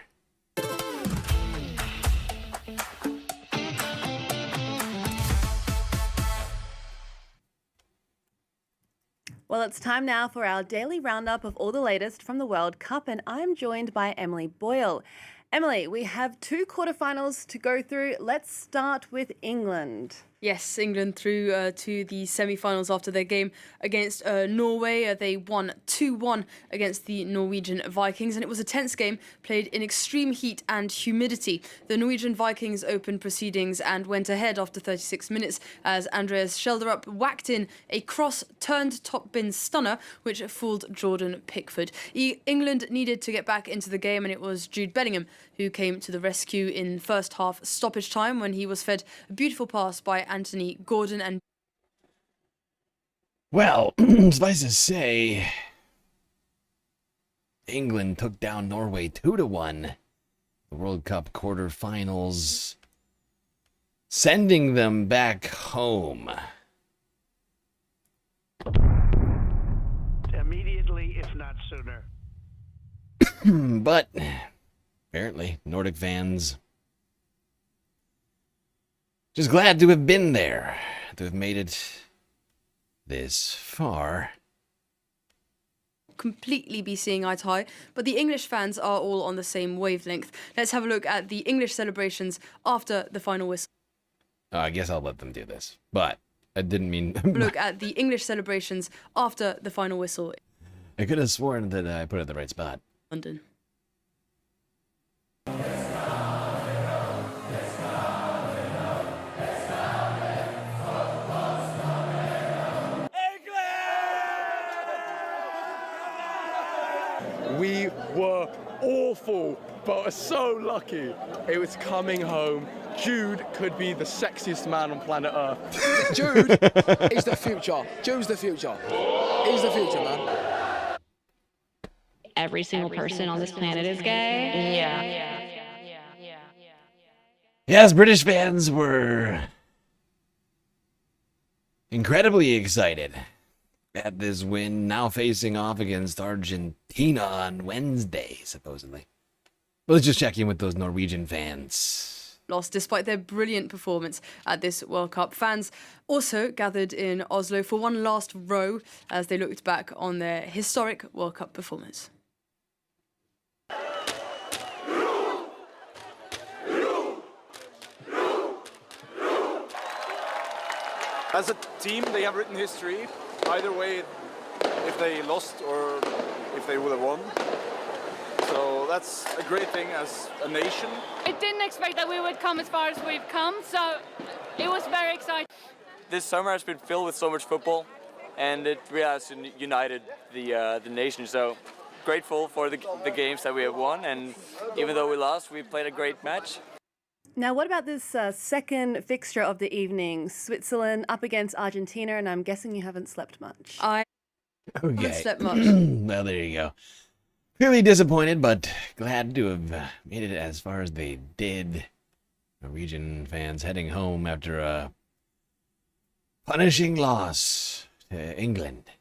Well, it's time now for our daily roundup of all the latest from the World Cup, and I'm joined by Emily Boyle. Emily, we have 2 quarterfinals to go through. Let's start with England. Yes, England through to the semi-finals after their game against Norway. They won 2-1 against the Norwegian Vikings, and it was a tense game played in extreme heat and humidity. The Norwegian Vikings opened proceedings and went ahead after 36 minutes as Andreas Schjelderup whacked in a cross-turned top bin stunner, which fooled Jordan Pickford. England needed to get back into the game, and it was Jude Bellingham who came to the rescue in first half stoppage time when he was fed a beautiful pass by Anthony Gordon. And well, suffice to say, England took down Norway 2-1. The World Cup quarterfinals, sending them back home. Immediately, if not sooner. But apparently, Nordic fans just glad to have been there, to have made it this far. Completely be seeing eye to eye, but the English fans are all on the same wavelength. Let's have a look at the English celebrations after the final whistle. I guess I'll let them do this, but I didn't mean... Look at the English celebrations after the final whistle. I could have sworn that I put it in the right spot. London. We were awful, but so lucky. It was coming home. Jude could be the sexiest man on planet Earth. Jude is the future. Jude's the future. He's the future, man. Every single person on this planet is gay. Yeah. Yes, British fans were incredibly excited at this win, now facing off against Argentina on Wednesday, supposedly. But let's just check in with those Norwegian fans. Lost despite their brilliant performance at this World Cup. Fans also gathered in Oslo for one last row as they looked back on their historic World Cup performance. As a team, they have written history. Either way, if they lost or if they would have won. So that's a great thing as a nation. I didn't expect that we would come as far as we've come, so it was very exciting. This summer has been filled with so much football, and it really has united the nation. So grateful for the games that we have won, and even though we lost, we played a great match. Now, what about this second fixture of the evening? Switzerland up against Argentina, and I'm guessing you haven't slept much. I haven't slept much. Well, there you go. Clearly disappointed, but glad to have made it as far as they did. Norwegian fans heading home after a punishing loss to England.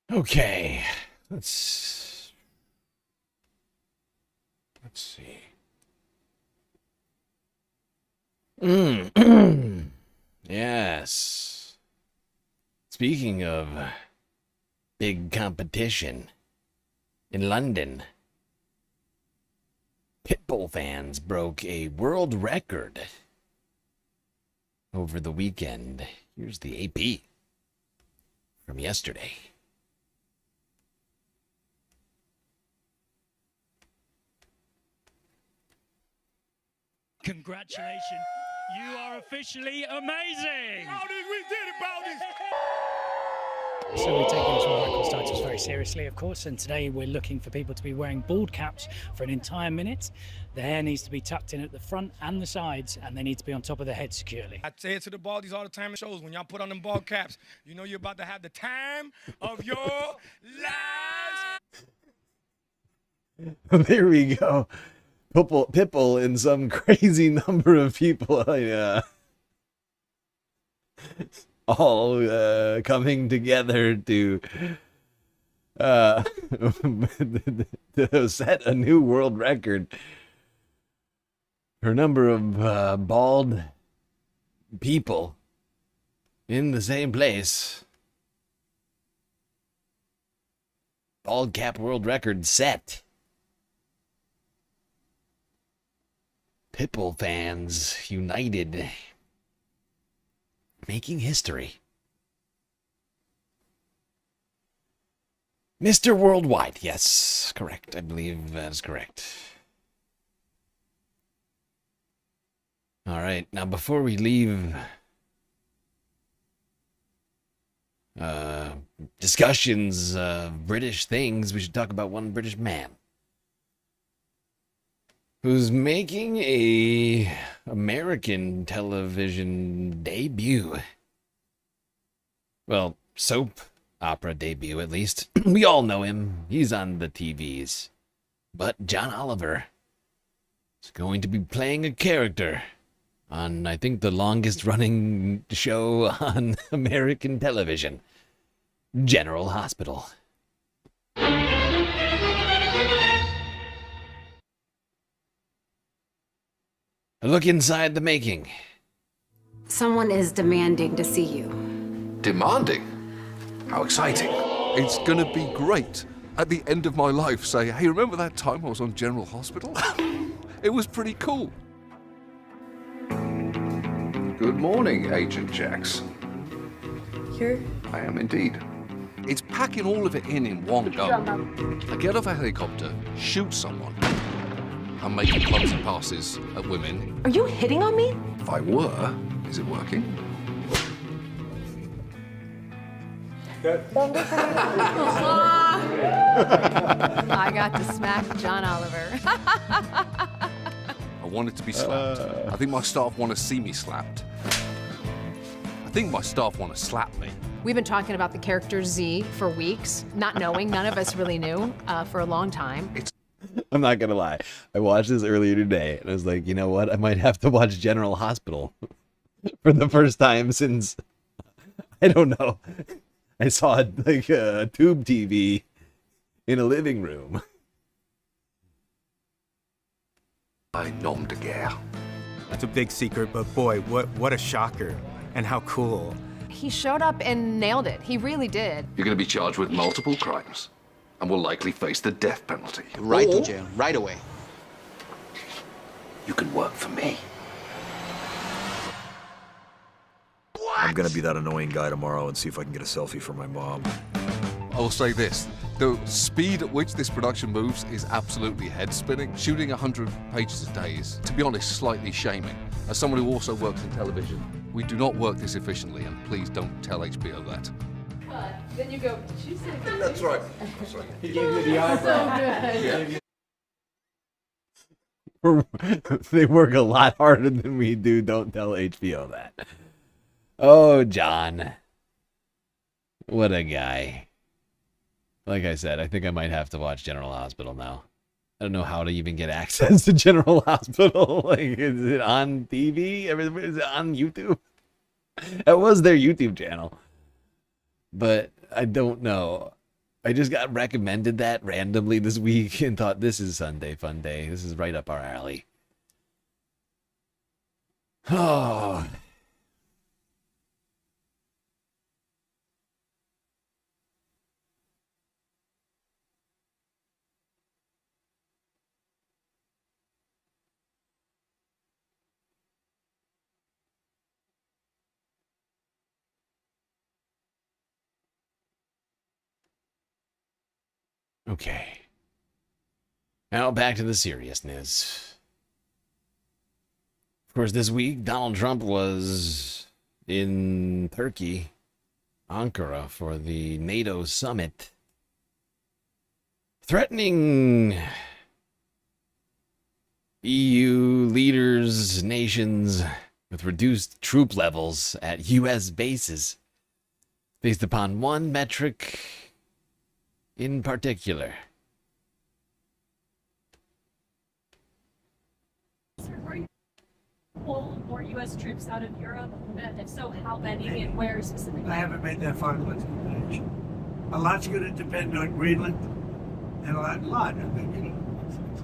Okay, let's see. Yes. Speaking of big competition in London, Pitbull fans broke a world record over the weekend. Here's the AP from yesterday. Congratulations, you are officially amazing! We did it, Bowdy! So we're taking this World Records titles very seriously, of course, and today we're looking for people to be wearing bald caps for an entire minute. The hair needs to be tucked in at the front and the sides, and they need to be on top of the head securely. I say it to the baldies all the time in shows. When y'all put on them bald caps, you know you're about to have the time of your lives. There we go. Pitbull and some crazy number of people. All coming together to set a new world record for a number of bald people in the same place. Bald cap world record set. Pitbull fans united, making history. Mr. Worldwide, yes, correct. I believe that is correct. All right, now before we leave discussions of British things, we should talk about one British man who's making a American television debut. Well, soap opera debut, at least. We all know him. He's on the TVs. But John Oliver is going to be playing a character on, I think, the longest running show on American television, General Hospital. A look inside the making. Someone is demanding to see you. Demanding? How exciting. It's gonna be great. At the end of my life, say, hey, remember that time I was on General Hospital? It was pretty cool. Good morning, Agent Jackson. Here? I am indeed. It's packing all of it in one go. I get off a helicopter, shoot someone, and making clumsy passes at women. Are you hitting on me? If I were, is it working? I got to smack John Oliver. I want it to be slapped. I think my staff want to see me slapped. I think my staff want to slap me. We've been talking about the character Z for weeks, not knowing. None of us really knew for a long time. I'm not gonna lie. I watched this earlier today, and I was like, you know what? I might have to watch General Hospital for the first time since, I don't know, I saw like a tube TV in a living room. I nom de guerre. It's a big secret, but boy, what a shocker. And how cool. He showed up and nailed it. He really did. You're going to be charged with multiple crimes and will likely face the death penalty. Right to jail, right away. You can work for me. I'm gonna be that annoying guy tomorrow and see if I can get a selfie for my mom. I will say this, the speed at which this production moves is absolutely head-spinning. Shooting 100 pages a day is, to be honest, slightly shaming. As someone who also works in television, we do not work this efficiently, and please don't tell HBO that. Then you go, did you say That's right. That's right. He gave you the eyebrow. So good. They work a lot harder than we do. Don't tell HBO that. Oh, John. What a guy. Like I said, I think I might have to watch General Hospital now. I don't know how to even get access to General Hospital. Like, is it on TV? Is it on YouTube? That was their YouTube channel. But I don't know. I just got recommended that randomly this week and thought, this is Sunday Fun Day. This is right up our alley. Oh. Okay. Now back to the seriousness. Of course, this week, Donald Trump was in Turkey, Ankara, for the NATO summit, threatening EU leaders, nations with reduced troop levels at U.S. bases based upon one metric in particular. Pull more U.S. troops out of Europe? If so, how many and where specifically? I haven't made that final determination. A lot's going to depend on Greenland, and a lot. I think, you know,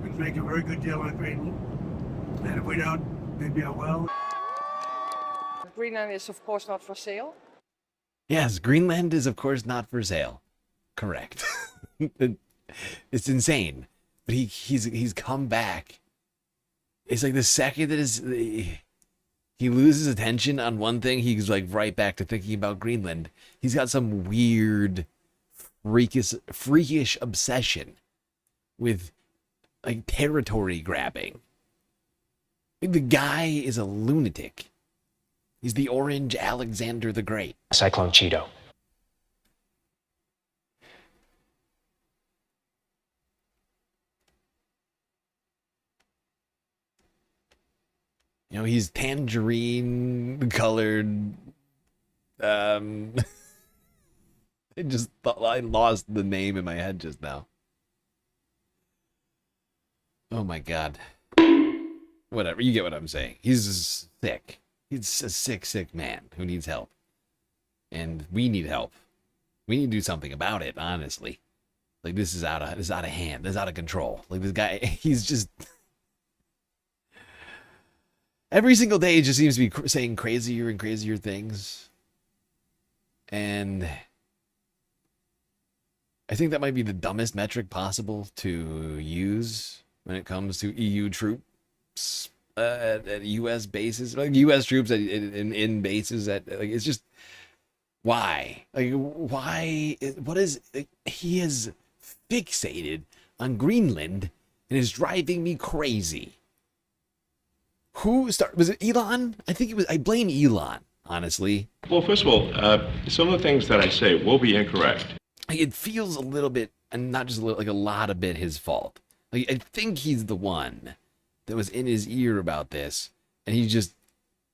we can make a very good deal on Greenland, and if we don't, maybe I will. Greenland is, of course, not for sale. Yes, Greenland is, of course, not for sale. Correct. It's insane. But he's come back. It's like the second that he loses attention on one thing, he's like right back to thinking about Greenland. He's got some weird, freakish obsession with like territory grabbing. The guy is a lunatic. He's the Orange Alexander the Great. Cyclone Cheeto. You know, he's tangerine colored. I just thought I lost the name in my head just now. Oh my god. Whatever, you get what I'm saying. He's sick. He's a sick man who needs help. And we need help. We need to do something about it, honestly. Like, this is out of hand. This is out of control. Like, this guy, he's just... Every single day, he just seems to be saying crazier and crazier things. And I think that might be the dumbest metric possible to use when it comes to EU troops at U.S. bases. Like, U.S. troops in bases. It's just... Why? Like, why? What is... he is fixated on Greenland and is driving me crazy. Was it Elon? I think it was. I blame Elon, honestly. Well, first of all, some of the things that I say will be incorrect. It feels a little bit, and not just a little, like a lot of bit his fault. Like, I think he's the one that was in his ear about this, and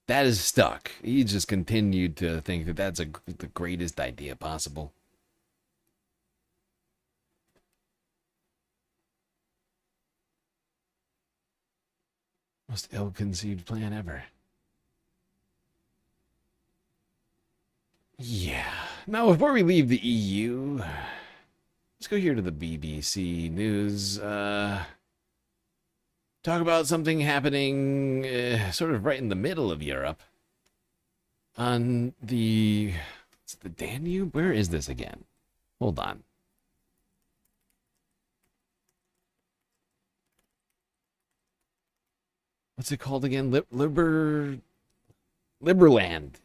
that is stuck. He just continued to think that that's the greatest idea possible. Most ill-conceived plan ever. Yeah. Now, before we leave the EU, let's go here to the BBC News. Talk about something happening sort of right in the middle of Europe. On the Danube? Where is this again? Hold on. What's it called again? Liberland.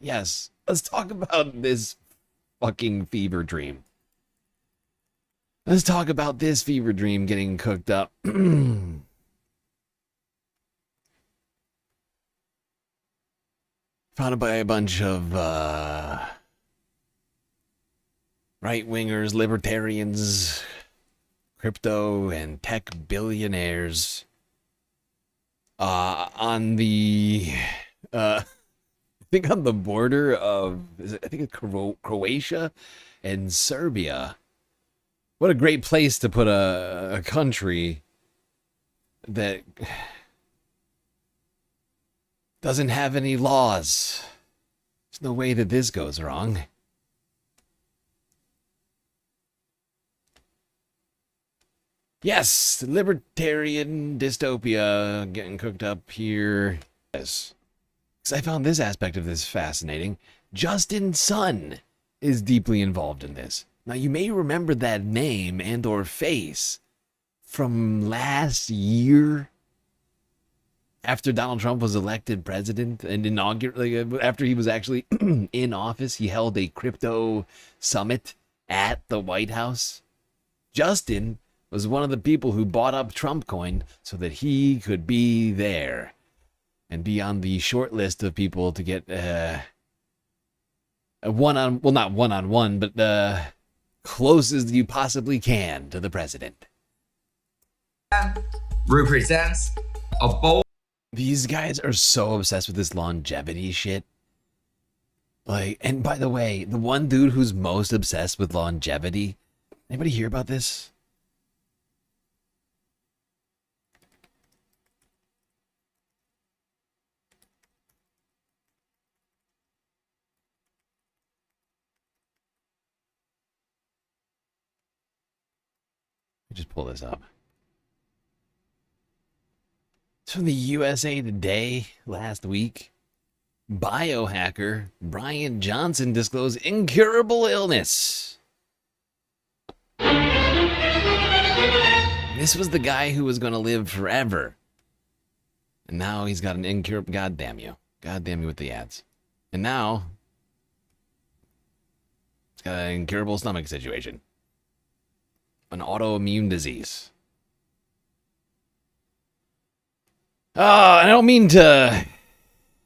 Yes. Let's talk about this fucking fever dream. Let's talk about this fever dream getting cooked up. Founded by a bunch of right-wingers, libertarians, crypto and tech billionaires. On the, I think on the border of, I think it's Croatia and Serbia. What a great place to put a country that doesn't have any laws. There's no way that this goes wrong. Yes, libertarian dystopia getting cooked up here. Yes. Because I found this aspect of this fascinating. Justin's son is deeply involved in this. Now, you may remember that name and or face from last year after Donald Trump was elected president and after he was actually in office, he held a crypto summit at the White House. Justin was one of the people who bought up Trump coin so that he could be there and be on the short list of people to get not one-on-one, but close as you possibly can to the president. Represents a bold. These guys are so obsessed with this longevity shit. Like, and by the way, the one dude who's most obsessed with longevity, anybody hear about this? Let me just pull this up. It's from the USA Today last week. Biohacker Brian Johnson disclosed incurable illness. This was the guy who was going to live forever. And now he's got an incurable... God damn you. God damn you with the ads. And now he's got an incurable stomach situation. An autoimmune disease. And I don't mean to,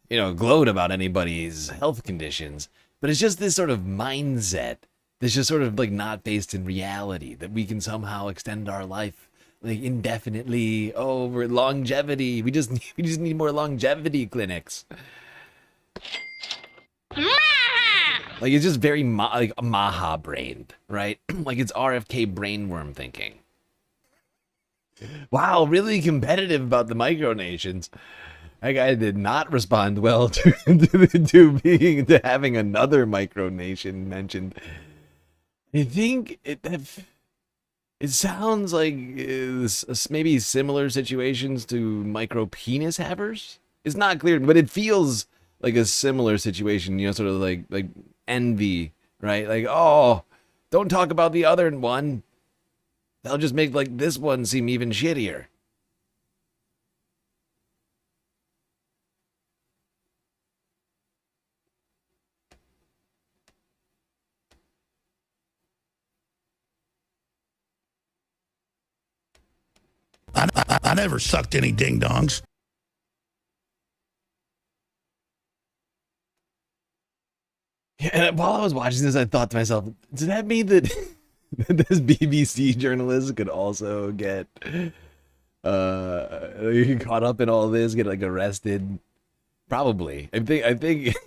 gloat about anybody's health conditions, but it's just this sort of mindset that's just sort of like not based in reality, that we can somehow extend our life like indefinitely. Oh, we're longevity. We just need more longevity clinics. Like, it's just very Maha brained, right? Like, it's RFK brainworm thinking. Wow, really competitive about the micronations. That guy did not respond well to having another micronation mentioned. I think it sounds like maybe similar situations to micro penis havers. It's not clear, but it feels like a similar situation. Sort of like envy, right? Like, oh, don't talk about the other one. That'll just make like this one seem even shittier. I never sucked any ding-dongs. Yeah, and while I was watching this, I thought to myself, does that mean that this BBC journalist could also get caught up in all this, get like arrested? Probably. I think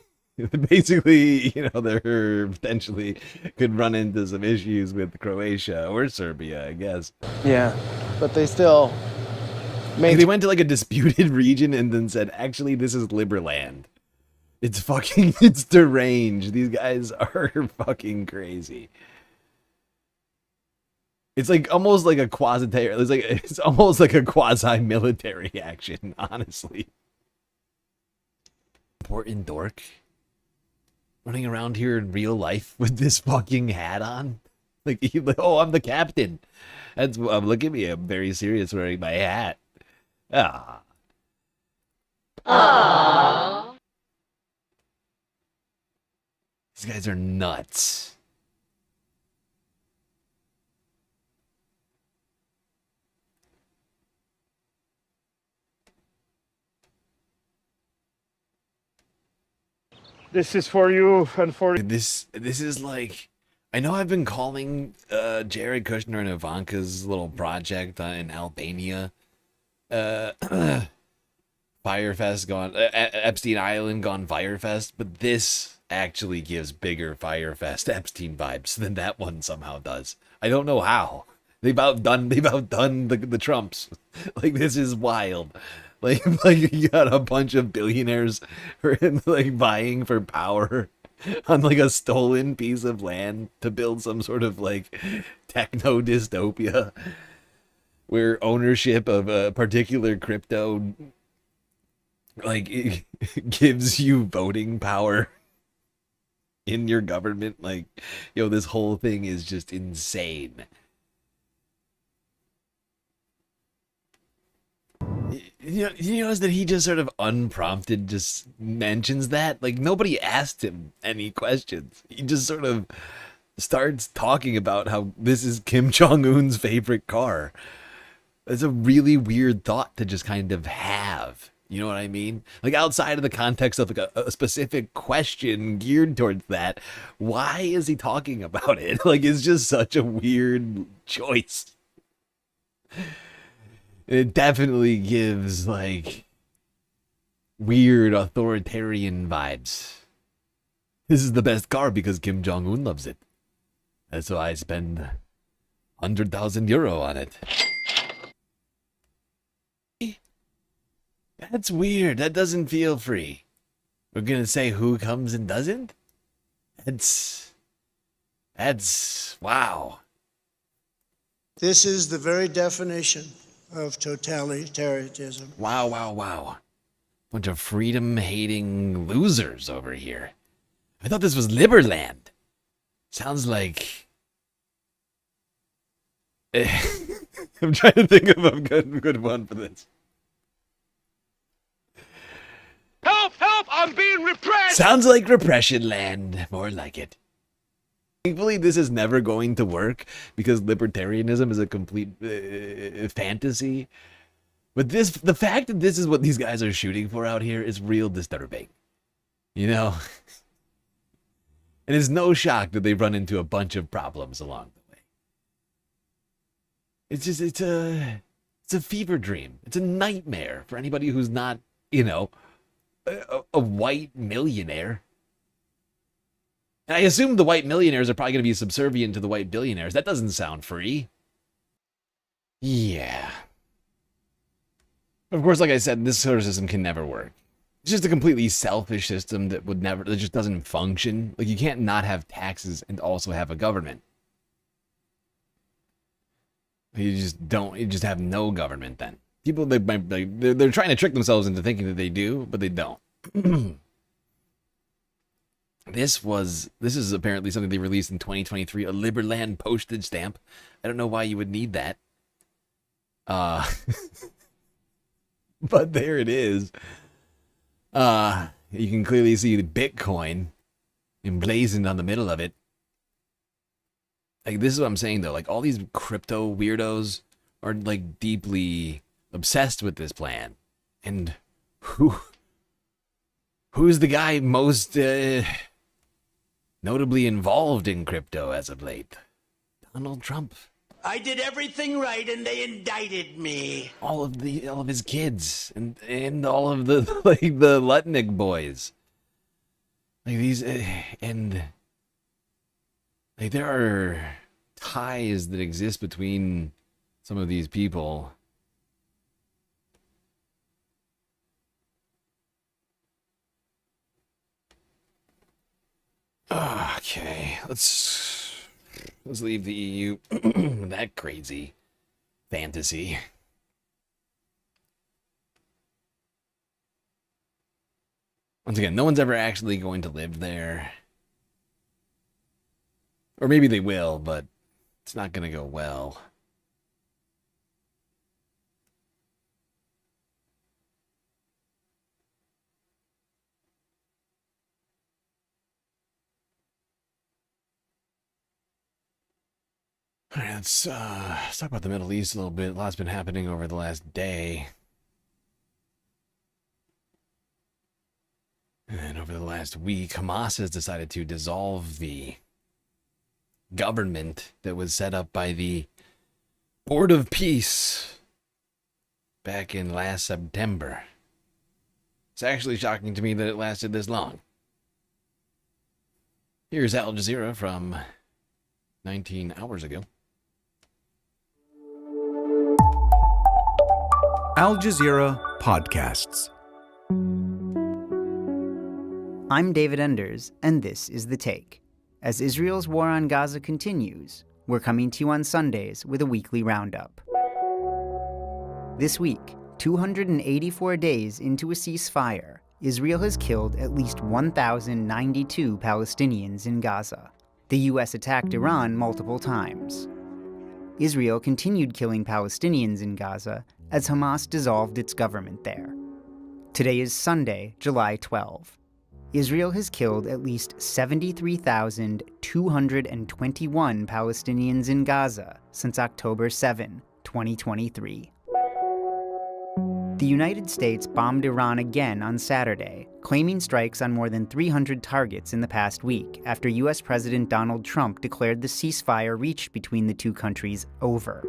basically, they're potentially could run into some issues with Croatia or Serbia, I guess. Yeah, but they still they went to like a disputed region and then said, actually, this is Liberland. It's deranged. These guys are fucking crazy. It's like almost like a it's almost like a quasi-military action, honestly. Important dork running around here in real life with this fucking hat on. Like, oh, I'm the captain. Look at me, I'm very serious wearing my hat. Ah. Aww. These guys are nuts. This is for you and for this is like, I know I've been calling Jared Kushner and Ivanka's little project in Albania Firefest gone Epstein Island gone Firefest, but this actually gives bigger Firefest Epstein vibes than that one somehow does. I don't know how. They've outdone the Trumps. Like, this is wild. Like you got a bunch of billionaires like vying for power on like a stolen piece of land to build some sort of like techno dystopia where ownership of a particular crypto like it gives you voting power in your government. Like, yo, this whole thing is just insane. You notice that he just sort of unprompted just mentions that? Like, nobody asked him any questions. He just sort of starts talking about how this is Kim Jong-un's favorite car. It's a really weird thought to just kind of have. You know what I mean? Like, outside of the context of like a specific question geared towards that, why is he talking about it? Like, it's just such a weird choice. It definitely gives, like, weird authoritarian vibes. This is the best car because Kim Jong-un loves it. That's why I spend 100,000 euro on it. That's weird. That doesn't feel free. We're gonna say who comes and doesn't? That's wow. This is the very definition of totalitarianism. Wow, wow, wow. Bunch of freedom-hating losers over here. I thought this was Liberland. Sounds like... I'm trying to think of a good one for this. Help! Help! I'm being repressed! Sounds like repression land. More like it. Thankfully, this is never going to work because libertarianism is a complete fantasy. But the fact that this is what these guys are shooting for out here is real disturbing. You know? And it's no shock that they run into a bunch of problems along the way. It's just, it's a fever dream. It's a nightmare for anybody who's not, you know, a white millionaire. And I assume the white millionaires are probably going to be subservient to the white billionaires. That doesn't sound free. Yeah. Of course, like I said, this sort of system can never work. It's just a completely selfish system that just doesn't function. Like, you can't not have taxes and also have a government. You just have no government then. People, they're trying to trick themselves into thinking that they do, but they don't. This is apparently something they released in 2023, a Liberland postage stamp. I don't know why you would need that. But there it is. You can clearly see the Bitcoin emblazoned on the middle of it. Like, this is what I'm saying, though. Like, all these crypto weirdos are, like, deeply obsessed with this plan. And who's the guy most notably involved in crypto as of late? Donald Trump. I did everything right and they indicted me. All of his kids and all of the the Lutnick boys. Like these and like there are ties that exist between some of these people. Okay, let's leave the EU. That crazy fantasy. Once again, no one's ever actually going to live there. Or maybe they will, but it's not going to go well. All right, let's talk about the Middle East a little bit. A lot's been happening over the last day. And over the last week, Hamas has decided to dissolve the government that was set up by the Board of Peace back in last September. It's actually shocking to me that it lasted this long. Here's Al Jazeera from 19 hours ago. Al Jazeera Podcasts. I'm David Enders, and this is The Take. As Israel's war on Gaza continues, we're coming to you on Sundays with a weekly roundup. This week, 284 days into a ceasefire, Israel has killed at least 1,092 Palestinians in Gaza. The U.S. attacked Iran multiple times. Israel continued killing Palestinians in Gaza as Hamas dissolved its government there. Today is Sunday, July 12. Israel has killed at least 73,221 Palestinians in Gaza since October 7, 2023. The United States bombed Iran again on Saturday, claiming strikes on more than 300 targets in the past week after U.S. President Donald Trump declared the ceasefire reached between the two countries over.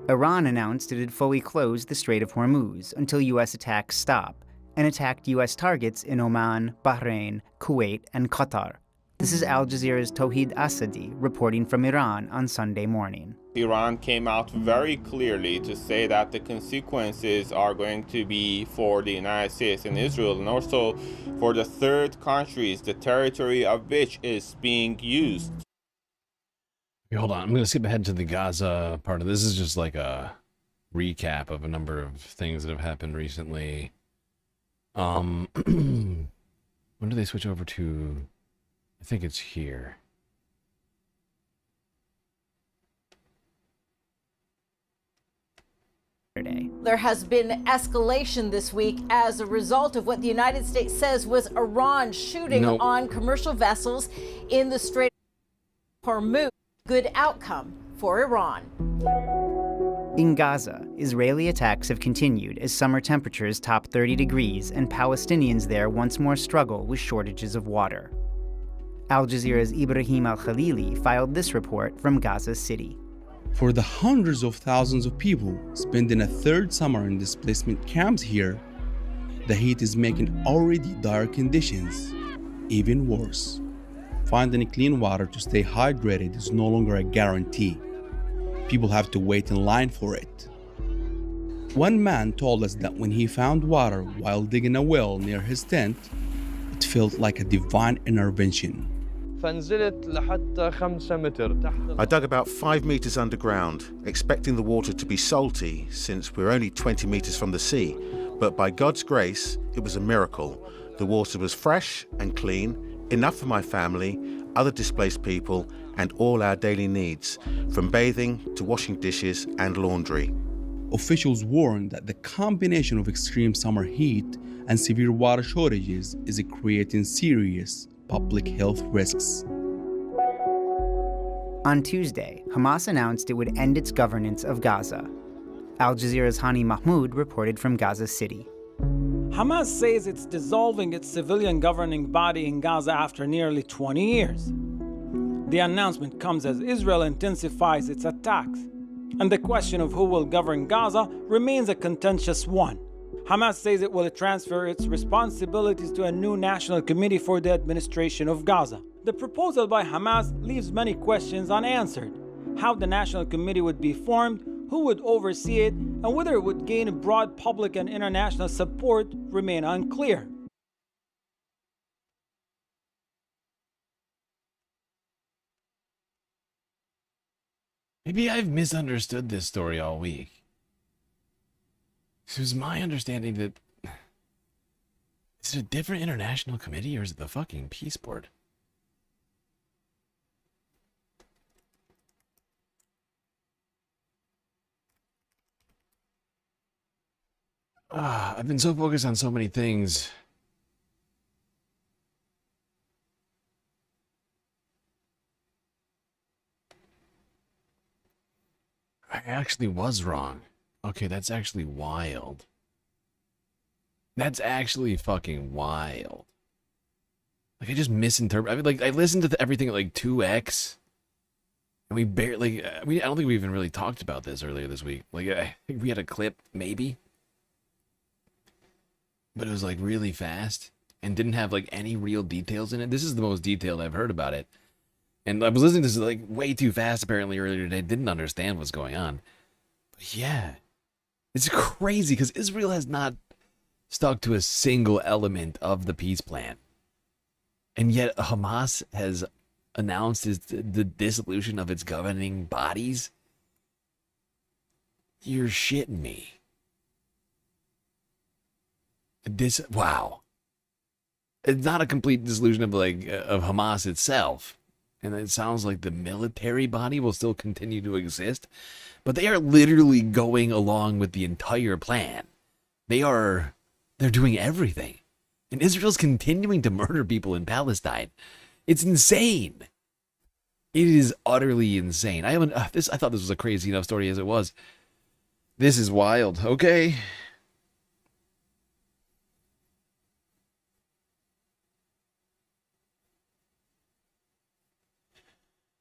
Iran announced it had fully closed the Strait of Hormuz until U.S. attacks stop, and attacked U.S. targets in Oman, Bahrain, Kuwait, and Qatar. This is Al Jazeera's Tawhid Asadi reporting from Iran on Sunday morning. Iran came out very clearly to say that the consequences are going to be for the United States and Israel, and also for the third countries, the territory of which is being used. Okay, hold on, I'm going to skip ahead to the Gaza part of this. This is just like a recap of a number of things that have happened recently. When do they switch over to? I think it's here. There has been escalation this week as a result of what the United States says was Iran shooting on commercial vessels in the Strait of Hormuz. Good outcome for Iran. In Gaza, Israeli attacks have continued as summer temperatures top 30 degrees and Palestinians there once more struggle with shortages of water. Al Jazeera's Ibrahim Al-Khalili filed this report from Gaza City. For the hundreds of thousands of people spending a third summer in displacement camps here, the heat is making already dire conditions even worse. Finding clean water to stay hydrated is no longer a guarantee. People have to wait in line for it. One man told us that when he found water while digging a well near his tent, it felt like a divine intervention. I dug about 5 meters underground, expecting the water to be salty since we're only 20 meters from the sea. But by God's grace, it was a miracle. The water was fresh and clean, enough for my family, other displaced people, and all our daily needs, from bathing to washing dishes and laundry. Officials warn that the combination of extreme summer heat and severe water shortages is creating serious public health risks. On Tuesday, Hamas announced it would end its governance of Gaza. Al Jazeera's Hani Mahmoud reported from Gaza City. Hamas says it's dissolving its civilian governing body in Gaza after nearly 20 years. The announcement comes as Israel intensifies its attacks, and the question of who will govern Gaza remains a contentious one. Hamas says it will transfer its responsibilities to a new national committee for the administration of Gaza. The proposal by Hamas leaves many questions unanswered. How the national committee would be formed, who would oversee it, and whether it would gain broad public and international support remain unclear. Maybe I've misunderstood this story all week. It was my understanding that... Is it a different international committee or is it the fucking peace board? I've been so focused on so many things. I actually was wrong. Okay, that's actually wild. That's actually fucking wild. Like, I just misinterpreted. I mean, like, I listened to everything at like 2x. And we barely, I don't think we even really talked about this earlier this week. Like, I think we had a clip, maybe. But it was like really fast and didn't have like any real details in it. This is the most detailed I've heard about it. And I was listening to this like way too fast apparently earlier today. Didn't understand what's going on. But yeah, it's crazy because Israel has not stuck to a single element of the peace plan. And yet Hamas has announced the dissolution of its governing bodies. You're shitting me. Wow. It's not a complete dissolution of of Hamas itself. And it sounds like the military body will still continue to exist, but they are literally going along with the entire plan. They're doing everything. And Israel's continuing to murder people in Palestine. It's insane. It is utterly insane. I thought this was a crazy enough story as it was. This is wild. Okay.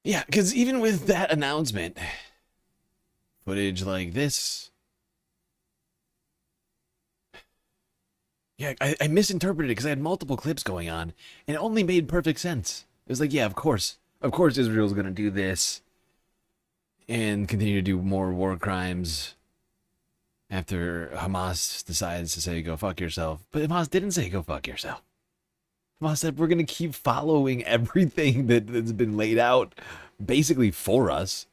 Yeah, because even with that announcement, footage like this, yeah, I misinterpreted it because I had multiple clips going on, and it only made perfect sense. It was like, yeah, of course Israel's going to do this and continue to do more war crimes after Hamas decides to say, go fuck yourself. But Hamas didn't say, go fuck yourself. Hamas said, we're going to keep following everything that's been laid out basically for us.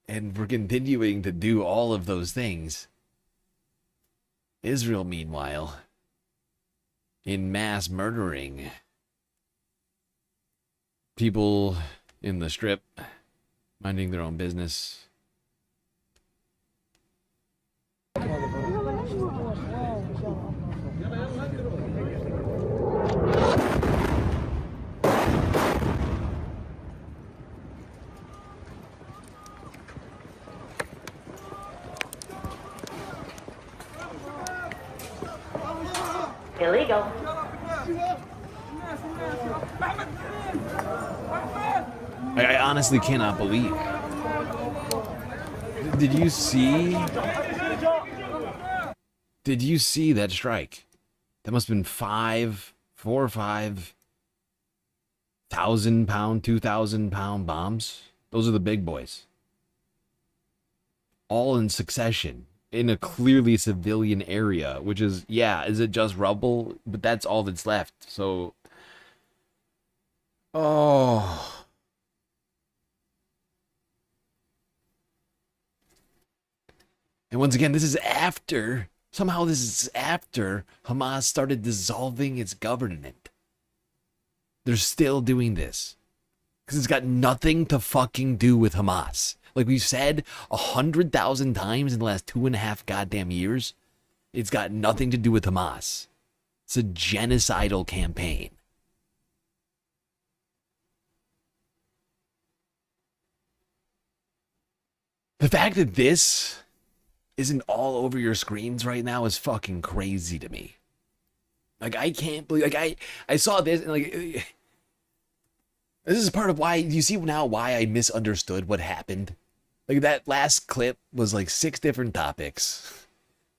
And we're continuing to do all of those things. Israel, meanwhile, in mass murdering people in the strip, minding their own business. Illegal. I honestly cannot believe. Did you see that strike? That must have been 4 or 5 1,000-pound, 2,000-pound bombs. Those are the big boys. All in succession in a clearly civilian area, which is, yeah, is it just rubble? But that's all that's left. So, oh. And once again, this is after Hamas started dissolving its government. They're still doing this. Because it's got nothing to fucking do with Hamas. Like we've said 100,000 times in the last 2.5 goddamn years, it's got nothing to do with Hamas. It's a genocidal campaign. The fact that this isn't all over your screens right now is fucking crazy to me. Like, I can't believe, like, I saw this and like, this is part of why, you see now why I misunderstood what happened? Like, that last clip was like 6 different topics.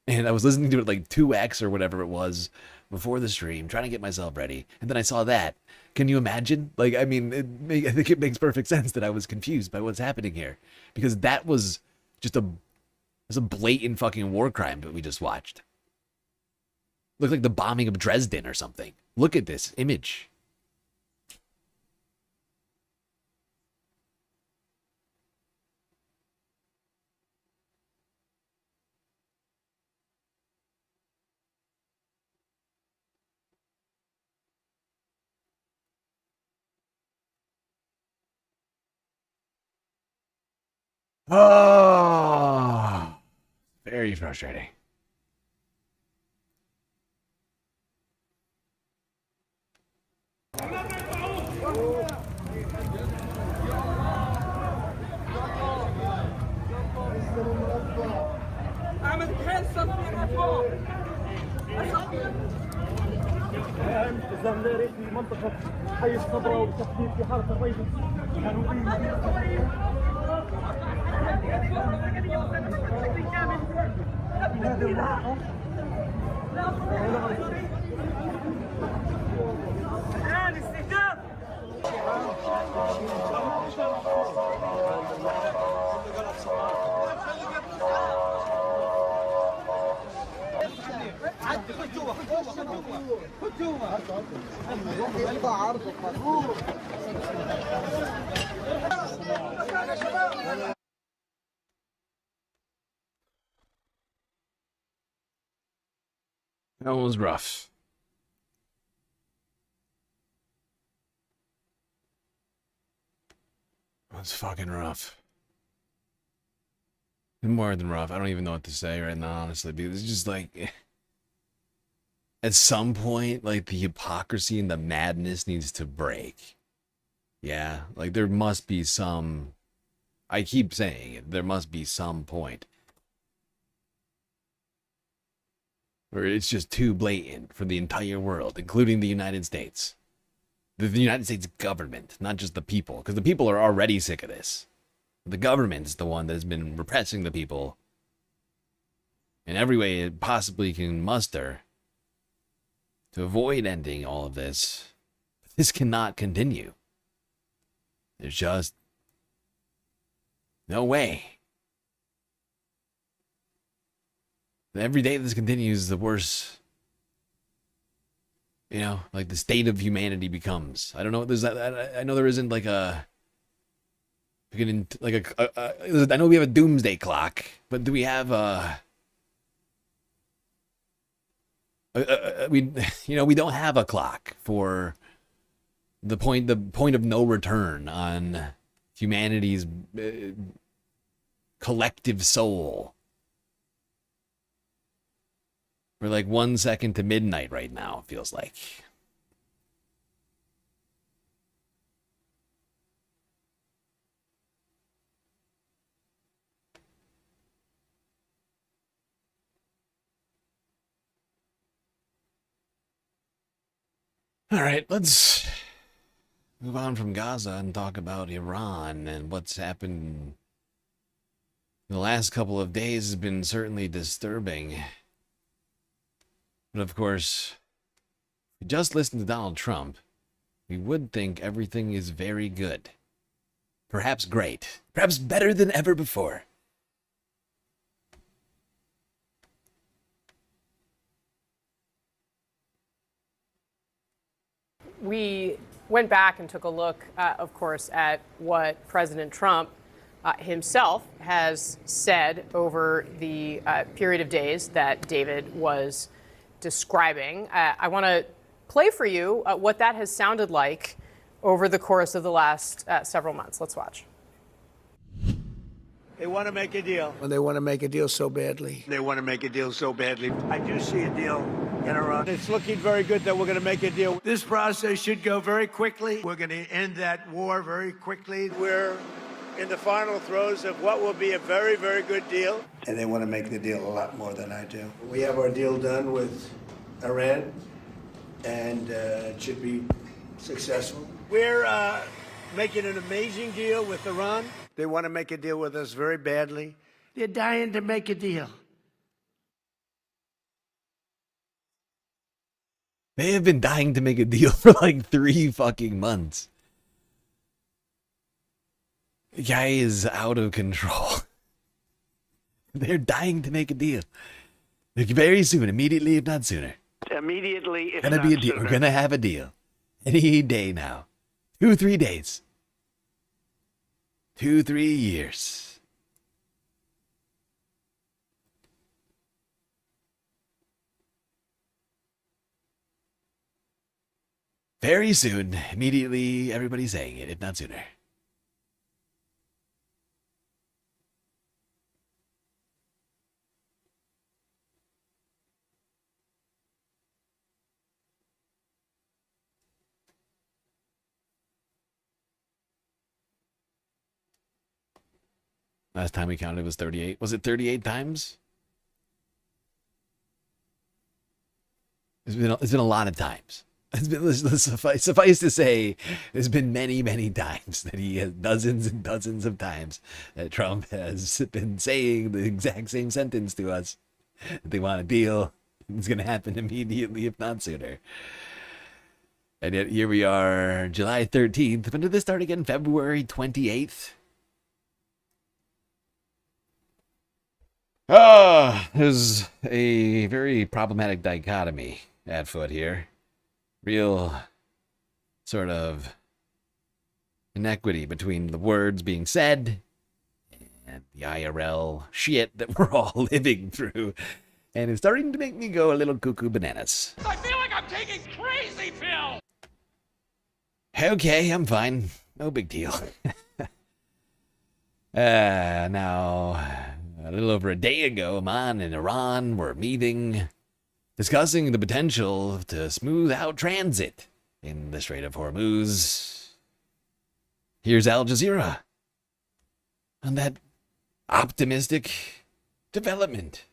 And I was listening to it like 2x or whatever it was before the stream, trying to get myself ready. And then I saw that. Can you imagine? Like, I mean, I think it makes perfect sense that I was confused by what's happening here. Because that was just a blatant fucking war crime that we just watched. Looked like the bombing of Dresden or something. Look at this image. Oh, very frustrating. في منطقة حي الصبرا وتحديد في حارة الريف الآن استهداف That one was rough. That's fucking rough. More than rough. I don't even know what to say right now, honestly, because it's just like, at some point, like, the hypocrisy and the madness needs to break. Yeah, like, there must be some, I keep saying it, there must be some point where it's just too blatant for the entire world, including the United States. The United States government, not just the people, because the people are already sick of this. The government's the one that has been repressing the people in every way it possibly can muster to avoid ending all of this. This cannot continue. There's just no way. Every day this continues, the worse, you know, like the state of humanity becomes. I don't know. I know there isn't like a. I know we have a doomsday clock, but do we have we don't have a clock for the point of no return on humanity's collective soul. We're like 1 second to midnight right now, it feels like. All right, let's move on from Gaza and talk about Iran and what's happened in the last couple of days has been certainly disturbing. But of course, if you just listen to Donald Trump, we would think everything is very good. Perhaps great. Perhaps better than ever before. We went back and took a look, of course, at what President Trump himself has said over the period of days that David was describing. I want to play for you what that has sounded like over the course of the last several months. Let's watch. They want to make a deal. When they want to make a deal so badly. They want to make a deal so badly. I do see a deal in Iran. It's looking very good that we're going to make a deal. This process should go very quickly. We're going to end that war very quickly. We're in the final throes of what will be a very, very good deal. And they want to make the deal a lot more than I do. We have our deal done with Iran, and it should be successful. We're making an amazing deal with Iran. They want to make a deal with us very badly. They're dying to make a deal. They have been dying to make a deal for like 3 fucking months. The guy is out of control. They're dying to make a deal. Like very soon, immediately, if not sooner. Immediately, if Gonna not be a deal. sooner. We're gonna have a deal. Any day now. 2-3 days. 2-3 years. Very soon, immediately, everybody's saying it, if not sooner. Last time we counted was 38. Was it 38 times? It's been a lot of times. It's been suffice to say, there's been many, many times that he has dozens and dozens of times that Trump has been saying the exact same sentence to us. They want a deal. It's going to happen immediately, if not sooner. And yet here we are, July 13th. When did this start again? February 28th? There's a very problematic dichotomy at foot here. Real sort of inequity between the words being said and the IRL shit that we're all living through. And it's starting to make me go a little cuckoo bananas. I feel like I'm taking crazy pills. Okay, I'm fine. No big deal. Now, a little over a day ago, Oman and Iran were meeting, discussing the potential to smooth out transit in the Strait of Hormuz. Here's Al Jazeera on that optimistic development.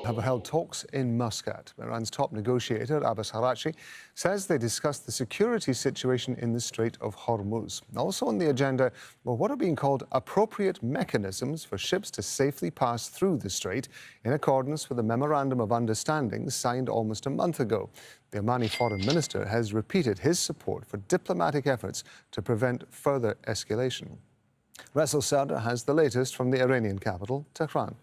Have held talks in Muscat. Iran's top negotiator, Abbas Araghchi, says they discussed the security situation in the Strait of Hormuz. Also on the agenda were what are being called appropriate mechanisms for ships to safely pass through the strait in accordance with the Memorandum of Understanding signed almost a month ago. The Omani foreign minister has repeated his support for diplomatic efforts to prevent further escalation. Rasul Sadr has the latest from the Iranian capital, Tehran.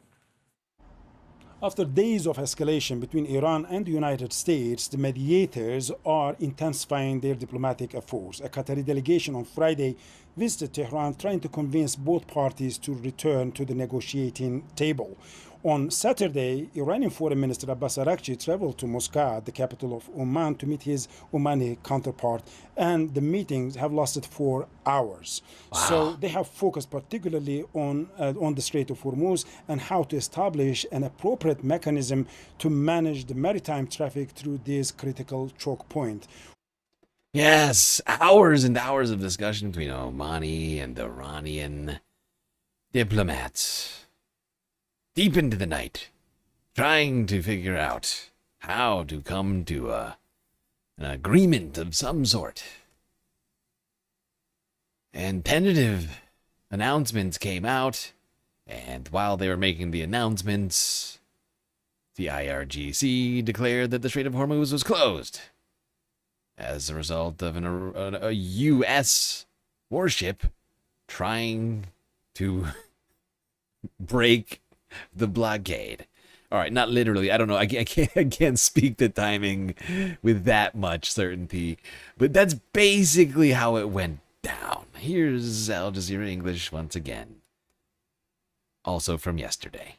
After days of escalation between Iran and the United States, the mediators are intensifying their diplomatic efforts. A Qatari delegation on Friday visited Tehran, trying to convince both parties to return to the negotiating table. On Saturday, Iranian Foreign Minister Abbas Araghchi traveled to Muscat, the capital of Oman, to meet his Omani counterpart, and the meetings have lasted 4 hours. Wow. So they have focused particularly on the Strait of Hormuz and how to establish an appropriate mechanism to manage the maritime traffic through this critical choke point. Yes, hours and hours of discussion between Omani and Iranian diplomats. Deep into the night, trying to figure out how to come to an agreement of some sort. And tentative announcements came out, and while they were making the announcements, the IRGC declared that the Strait of Hormuz was closed as a result of a U.S. warship trying to break the blockade. All right, not literally. I don't know. I can't speak the timing with that much certainty, but that's basically how it went down. Here's Al Jazeera English once again. Also from yesterday.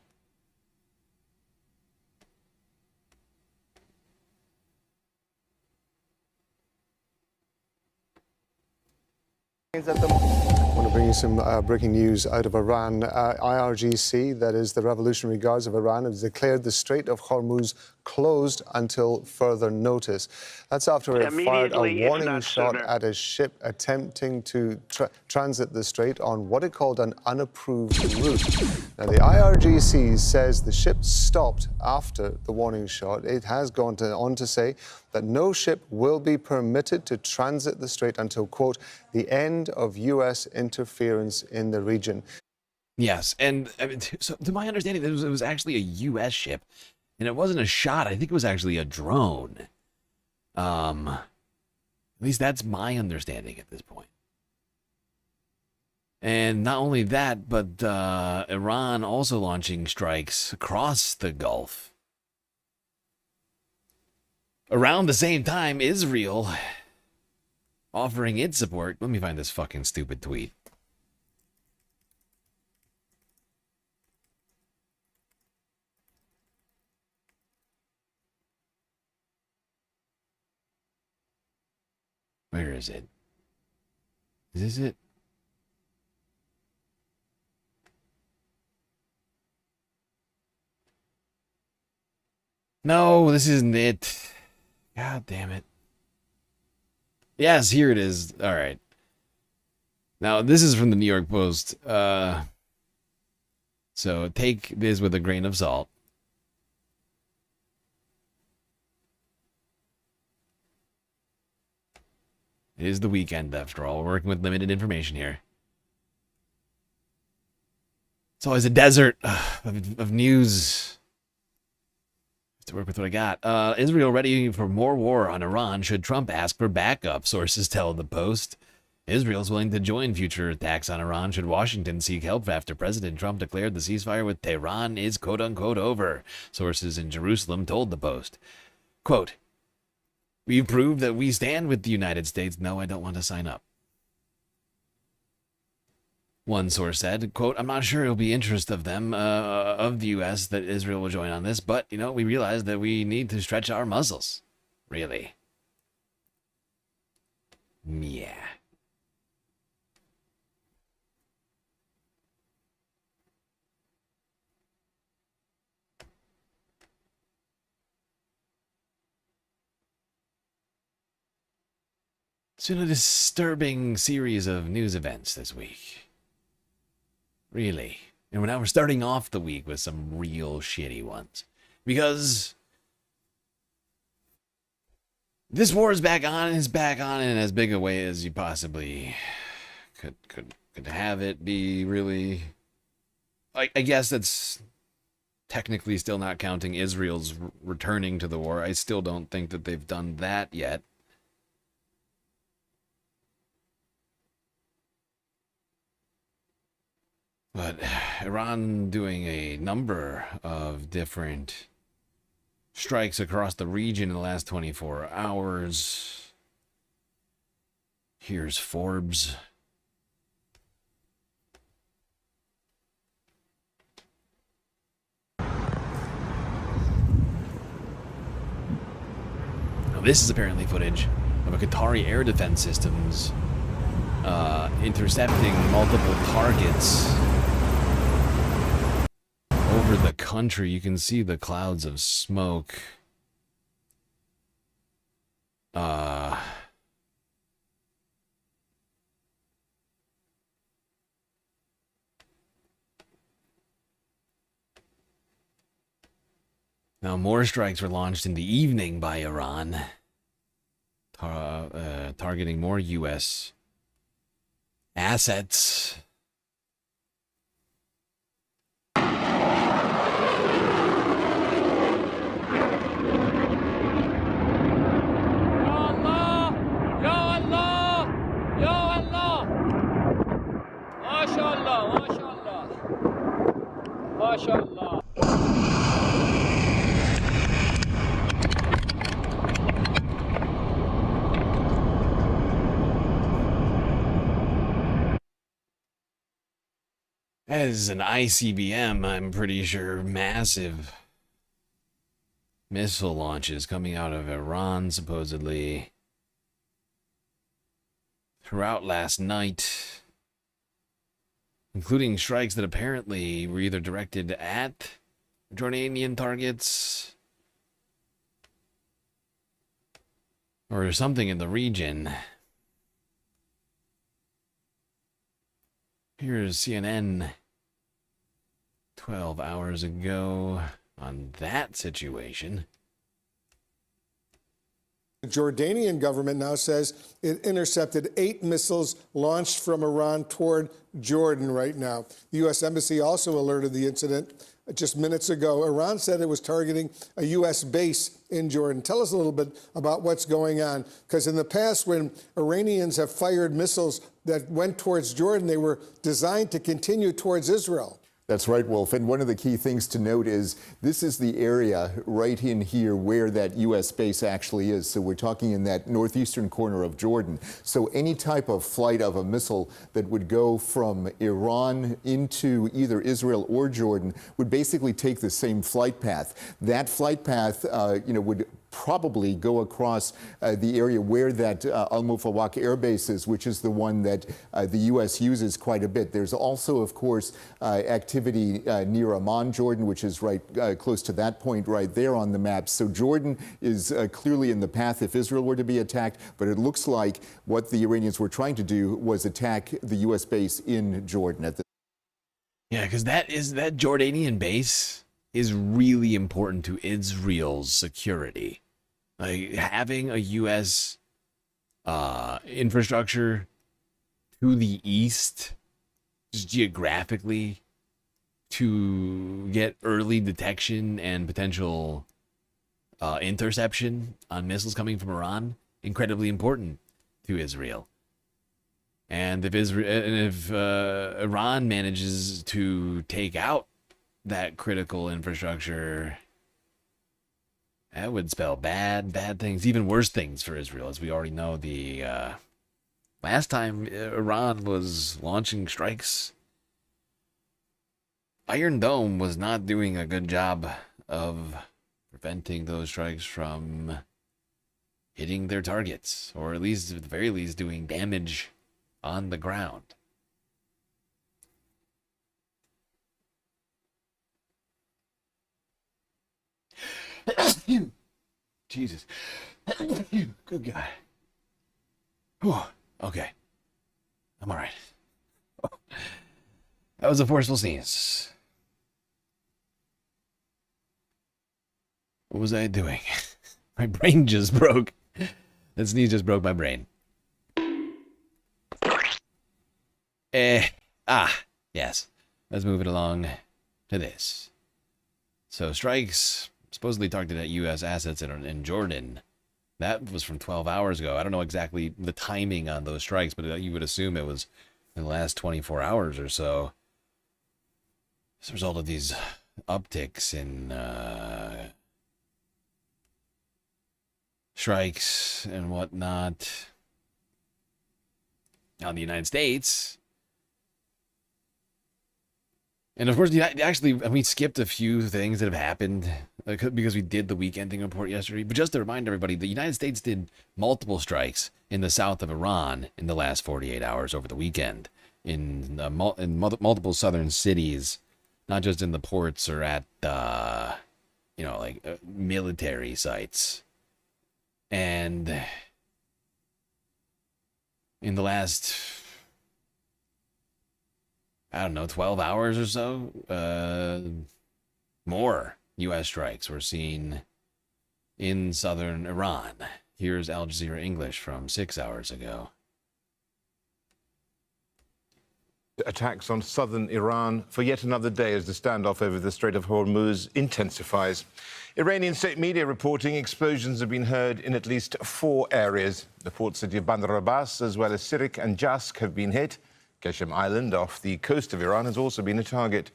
I want to bring you some breaking news out of Iran. IRGC, that is the Revolutionary Guards of Iran, has declared the Strait of Hormuz closed until further notice. That's after it fired a warning shot at a ship attempting to transit the strait on what it called an unapproved route. Now, the IRGC says the ship stopped after the warning shot. It has gone on to say that no ship will be permitted to transit the strait until, quote, the end of U.S. interference in the region. Yes, and I mean, so to my understanding, it was actually a U.S. ship, and it wasn't a shot. I think it was actually a drone. At least that's my understanding at this point. And not only that, but Iran also launching strikes across the Gulf. Around the same time, Israel offering its support. Let me find this fucking stupid tweet. Where is it? Is this it? No, this isn't it. God damn it. Yes, here it is. All right. Now, this is from the New York Post. So take this with a grain of salt. It is the weekend, after all. We're working with limited information here. It's always a desert of news. To work with what I got. Israel ready for more war on Iran should Trump ask for backup, sources tell the Post. Israel's willing to join future attacks on Iran should Washington seek help after President Trump declared the ceasefire with Tehran is quote-unquote over, sources in Jerusalem told the Post. Quote, we've proved that we stand with the United States. No, I don't want to sign up. One source said, quote, "I'm not sure it'll be interest of them, of the U.S. that Israel will join on this, but, we realize that we need to stretch our muscles." Really? Yeah. It's been a disturbing series of news events this week. Really. And now we're starting off the week with some real shitty ones. Because this war is back on, and it's back on in as big a way as you possibly could have it be, really. I guess that's technically still not counting Israel's returning to the war. I still don't think that they've done that yet. But Iran doing a number of different strikes across the region in the last 24 hours. Here's Forbes. Now, this is apparently footage of a Qatari air defense systems intercepting multiple targets over the country. You can see the clouds of smoke. Now, more strikes were launched in the evening by Iran, targeting more U.S. assets. MashaAllah. As an ICBM, I'm pretty sure massive missile launches coming out of Iran, supposedly, throughout last night, including strikes that apparently were either directed at Jordanian targets or something in the region. Here's CNN 12 hours ago on that situation. The Jordanian government now says it intercepted 8 missiles launched from Iran toward Jordan right now. The U.S. Embassy also alerted the incident just minutes ago. Iran said it was targeting a U.S. base in Jordan. Tell us a little bit about what's going on, because in the past, when Iranians have fired missiles that went towards Jordan, they were designed to continue towards Israel. That's right, Wolf. And one of the key things to note is this is the area right in here where that U.S. base actually is. So we're talking in that northeastern corner of Jordan. So any type of flight of a missile that would go from Iran into either Israel or Jordan would basically take the same flight path. That flight path, would probably go across the area where that Al-Mufawaq air base is, which is the one that the U.S. uses quite a bit. There's also, of course, activity near Amman, Jordan, which is right close to that point right there on the map. So Jordan is clearly in the path if Israel were to be attacked, but it looks like what the Iranians were trying to do was attack the U.S. base in Jordan. Yeah, because that Jordanian base is really important to Israel's security. Like, having a U.S. Infrastructure to the east, just geographically, to get early detection and potential interception on missiles coming from Iran, incredibly important to Israel. And if Iran manages to take out that critical infrastructure, that would spell bad things, even worse things for Israel. As we already know, the last time Iran was launching strikes Iron Dome was not doing a good job of preventing those strikes from hitting their targets, or at least, at the very least, doing damage on the ground. Jesus. Good God. Whew. Okay. I'm all right. That was a forceful sneeze. What was I doing? My brain just broke. That sneeze just broke my brain. Yes. Let's move it along to this. So strikes supposedly targeted at U.S. assets in Jordan. That was from 12 hours ago. I don't know exactly the timing on those strikes, but you would assume it was in the last 24 hours or so. As a result of these upticks in strikes and whatnot on the United States. And of course, actually, we skipped a few things that have happened because we did the weekend thing report yesterday. But just to remind everybody, the United States did multiple strikes in the south of Iran in the last 48 hours over the weekend in multiple southern cities, not just in the ports or at, military sites. And in the last, 12 hours or so, more U.S. strikes were seen in southern Iran. Here's Al Jazeera English from 6 hours ago. Attacks on southern Iran for yet another day as the standoff over the Strait of Hormuz intensifies. Iranian state media reporting explosions have been heard in at least 4 areas. The port city of Bandar Abbas, as well as Sirik and Jask, have been hit. Qashem Island off the coast of Iran has also been a target.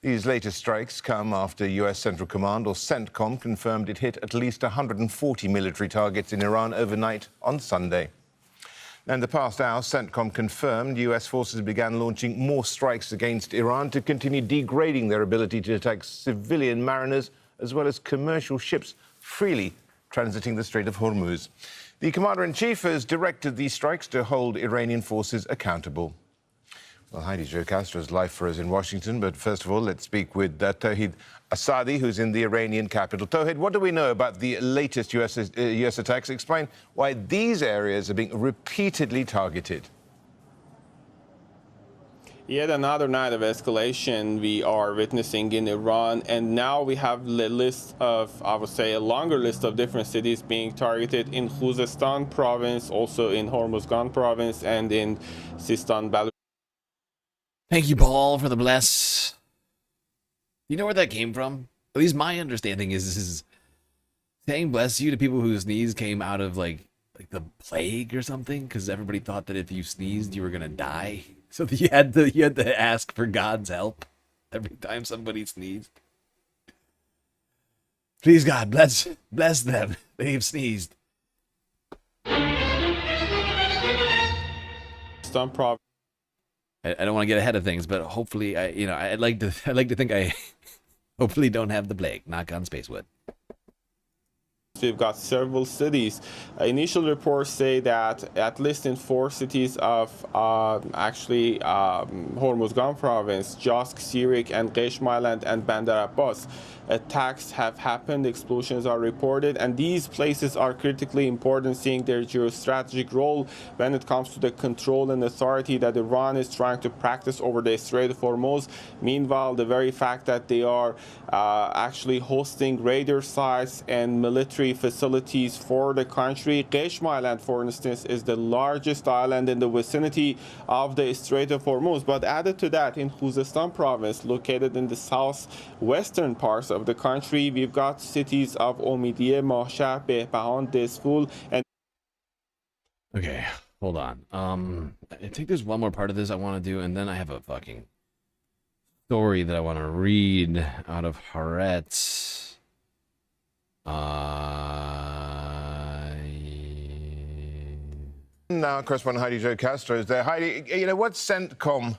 These latest strikes come after U.S. Central Command, or CENTCOM, confirmed it hit at least 140 military targets in Iran overnight on Sunday. In the past hour, CENTCOM confirmed U.S. forces began launching more strikes against Iran to continue degrading their ability to attack civilian mariners as well as commercial ships freely transiting the Strait of Hormuz. The commander-in-chief has directed these strikes to hold Iranian forces accountable. Well, Heidi Jo Castro is live for us in Washington, but first of all, let's speak with Tawhid Asadi, who's in the Iranian capital. Tawhid, what do we know about the latest US attacks? Explain why these areas are being repeatedly targeted. Yet another night of escalation we are witnessing in Iran, and now we have a list of, I would say, a longer list of different cities being targeted in Khuzestan province, also in Hormuzgan province, and in Sistan Baluchistan. Thank you, Paul, for the bless. You know where that came from? At least my understanding is this is saying bless you to people whose sneeze came out of like the plague or something, because everybody thought that if you sneezed you were gonna die. So you had to ask for God's help every time somebody sneezed. Please God, bless them. They've sneezed. Some province. I don't want to get ahead of things, but hopefully, I'd like to think I hopefully don't have the plague. Knock on spacewood. We've got several cities. Initial reports say that at least in 4 cities of Hormuzgan province, Jask, Sirik, and Qashem Island and Bandar Abbas, attacks have happened, explosions are reported, and these places are critically important, seeing their geostrategic role when it comes to the control and authority that Iran is trying to practice over the Strait of Hormuz. Meanwhile, the very fact that they are actually hosting radar sites and military facilities for the country. Qashem Island, for instance, is the largest island in the vicinity of the Strait of Hormuz. But added to that, in Khuzestan province, located in the southwestern parts of the country, we've got cities of Omidiyeh, Mahshar, Behbahan, Desful, and... Okay, hold on. I think there's one more part of this I want to do, and then I have a fucking story that I want to read out of Haaretz. Now, correspondent Heidi Jo Castro is there. Heidi, what's CENTCOM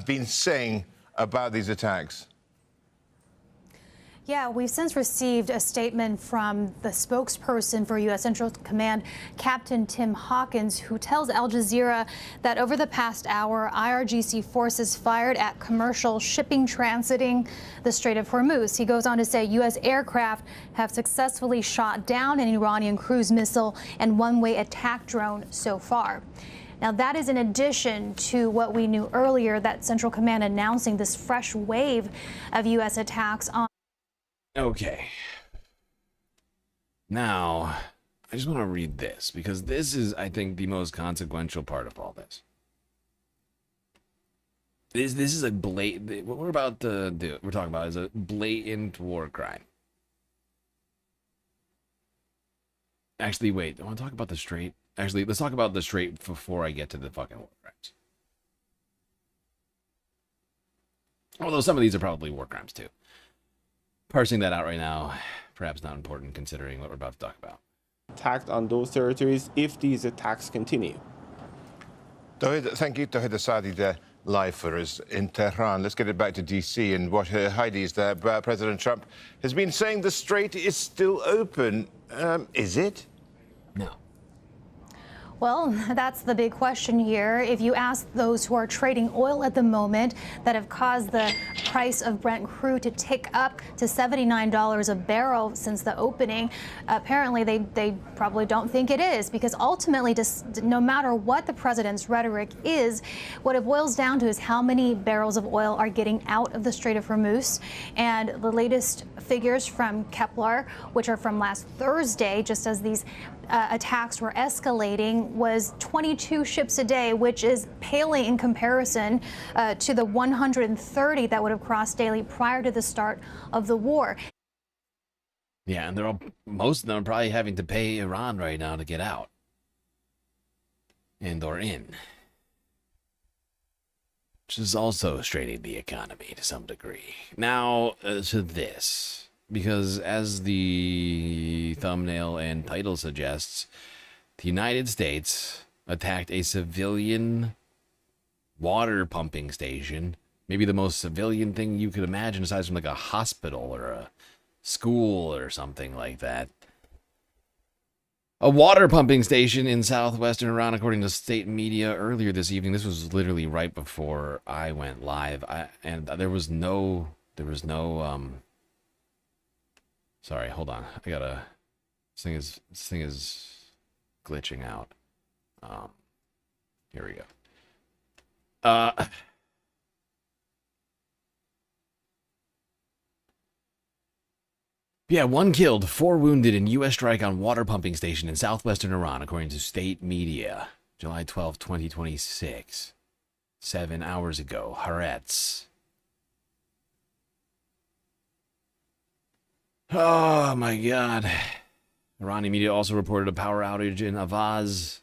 been saying about these attacks? Yeah, we've since received a statement from the spokesperson for U.S. Central Command, Captain Tim Hawkins, who tells Al Jazeera that over the past hour, IRGC forces fired at commercial shipping transiting the Strait of Hormuz. He goes on to say U.S. aircraft have successfully shot down an Iranian cruise missile and one-way attack drone so far. Now, that is in addition to what we knew earlier, that Central Command announcing this fresh wave of U.S. attacks on. Okay. Now, I just want to read this because this is, I think, the most consequential part of all this. This is a blatant. What we're about to do, we're talking about, is a blatant war crime. Actually, wait. I want to talk about the Strait. Actually, let's talk about the Strait before I get to the fucking war crimes. Although some of these are probably war crimes too. Parsing that out right now, perhaps not important considering what we're about to talk about. Attacked on those territories if these attacks continue. Thank you, Tawhid Asadi, there live for us in Tehran. Let's get it back to D.C. and what Heidi's there. President Trump has been saying the Strait is still open. Is it? No. Well, that's the big question here. If you ask those who are trading oil at the moment that have caused the price of Brent crude to tick up to $79 a barrel since the opening, apparently they probably don't think it is, because ultimately, just no matter what the president's rhetoric is, what it boils down to is how many barrels of oil are getting out of the Strait of Hormuz. And the latest figures from Kepler, which are from last Thursday, just as these attacks were escalating, was 22 ships a day, which is paling in comparison to the 130 that would have crossed daily prior to the start of the war. Yeah, and most of them are probably having to pay Iran right now to get out. And or in. Which is also straining the economy to some degree. Now, to this. Because as the thumbnail and title suggests, the United States attacked a civilian water pumping station. Maybe the most civilian thing you could imagine, aside from like a hospital or a school or something like that. A water pumping station in southwestern Iran, according to state media earlier this evening. This was literally right before I went live. And there was no sorry, hold on. I gotta. This thing is glitching out. Here we go. Yeah, 1 killed, 4 wounded in U.S. strike on water pumping station in southwestern Iran, according to state media. July 12, 2026. 7 hours ago. Haaretz. Oh my god. Iranian media also reported a power outage in Avaz.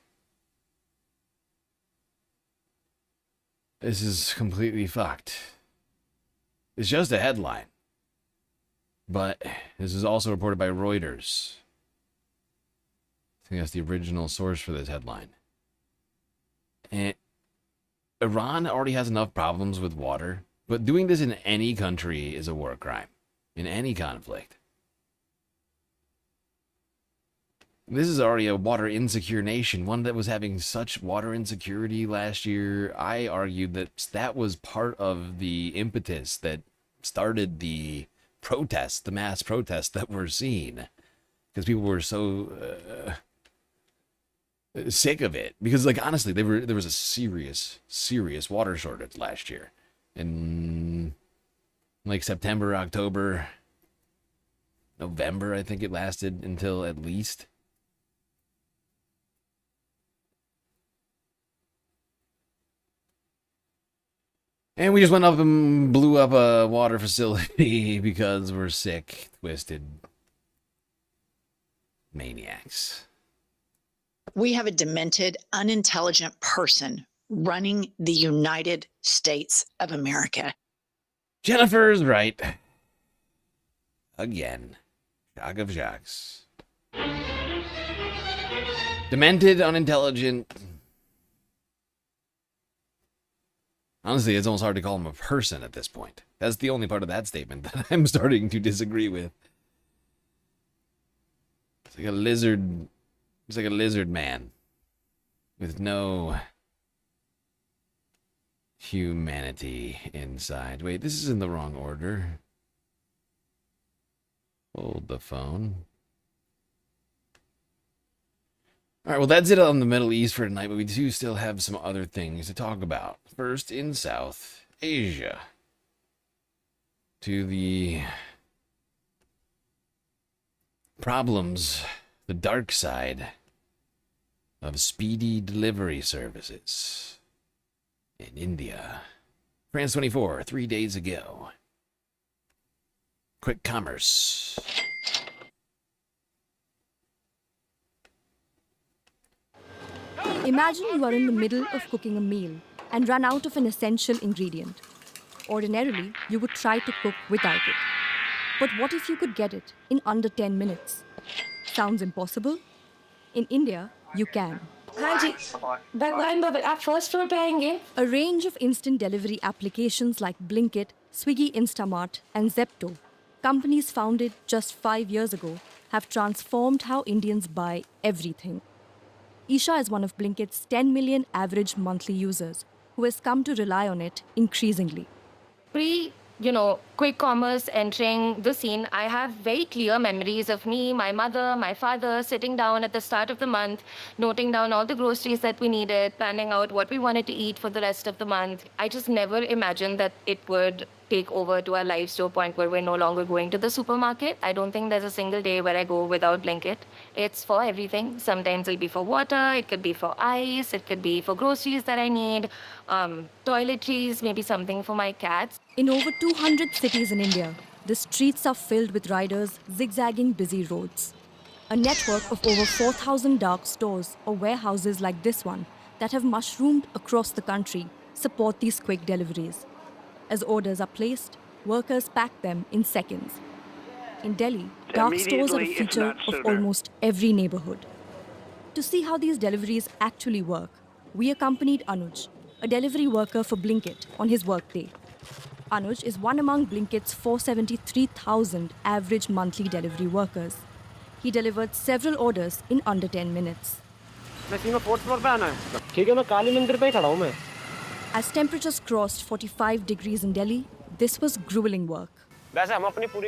This is completely fucked. It's just a headline. But this is also reported by Reuters. I think that's the original source for this headline. And Iran already has enough problems with water, but doing this in any country is a war crime. In any conflict. This is already a water insecure nation, one that was having such water insecurity last year. I argued that that was part of the impetus that started the protests, the mass protests that we're seeing. Because people were so sick of it. Because, like, honestly, there was a serious water shortage last year. In, like, September, October, November, I think it lasted until at least. And we just went up and blew up a water facility because we're sick, twisted maniacs. We have a demented, unintelligent person running the United States of America. Jennifer's right. Again. Shock of shocks. Demented, unintelligent. Honestly, it's almost hard to call him a person at this point. That's the only part of that statement that I'm starting to disagree with. It's like a lizard. It's like a lizard man with no humanity inside. Wait, this is in the wrong order. Hold the phone. Alright, well that's it on the Middle East for tonight, but we do still have some other things to talk about. First, in South Asia. To the problems, the dark side of speedy delivery services in India. France 24, 3 days ago. Quick commerce. Imagine you are in the middle of cooking a meal and run out of an essential ingredient. Ordinarily, you would try to cook without it. But what if you could get it in under 10 minutes? Sounds impossible? In India, you can. A range of instant delivery applications like Blinkit, Swiggy Instamart, and Zepto, companies founded just 5 years ago, have transformed how Indians buy everything. Isha is one of Blinkit's 10 million average monthly users who has come to rely on it increasingly. Quick commerce entering the scene, I have very clear memories of me, my mother, my father sitting down at the start of the month, noting down all the groceries that we needed, planning out what we wanted to eat for the rest of the month. I just never imagined that it would take over to our lives to a point where we're no longer going to the supermarket. I don't think there's a single day where I go without Blinkit. It's for everything. Sometimes it'll be for water, it could be for ice, it could be for groceries that I need, toiletries, maybe something for my cats. In over 200 cities in India, the streets are filled with riders zigzagging busy roads. A network of over 4,000 dark stores or warehouses like this one that have mushroomed across the country support these quick deliveries. As orders are placed, workers pack them in seconds. In Delhi, dark stores are a feature of almost every neighborhood. To see how these deliveries actually work, we accompanied Anuj, a delivery worker for Blinkit, on his workday. Anuj is one among Blinkit's 473,000 average monthly delivery workers. He delivered several orders in under 10 minutes. As temperatures crossed 45 degrees in Delhi, this was grueling work.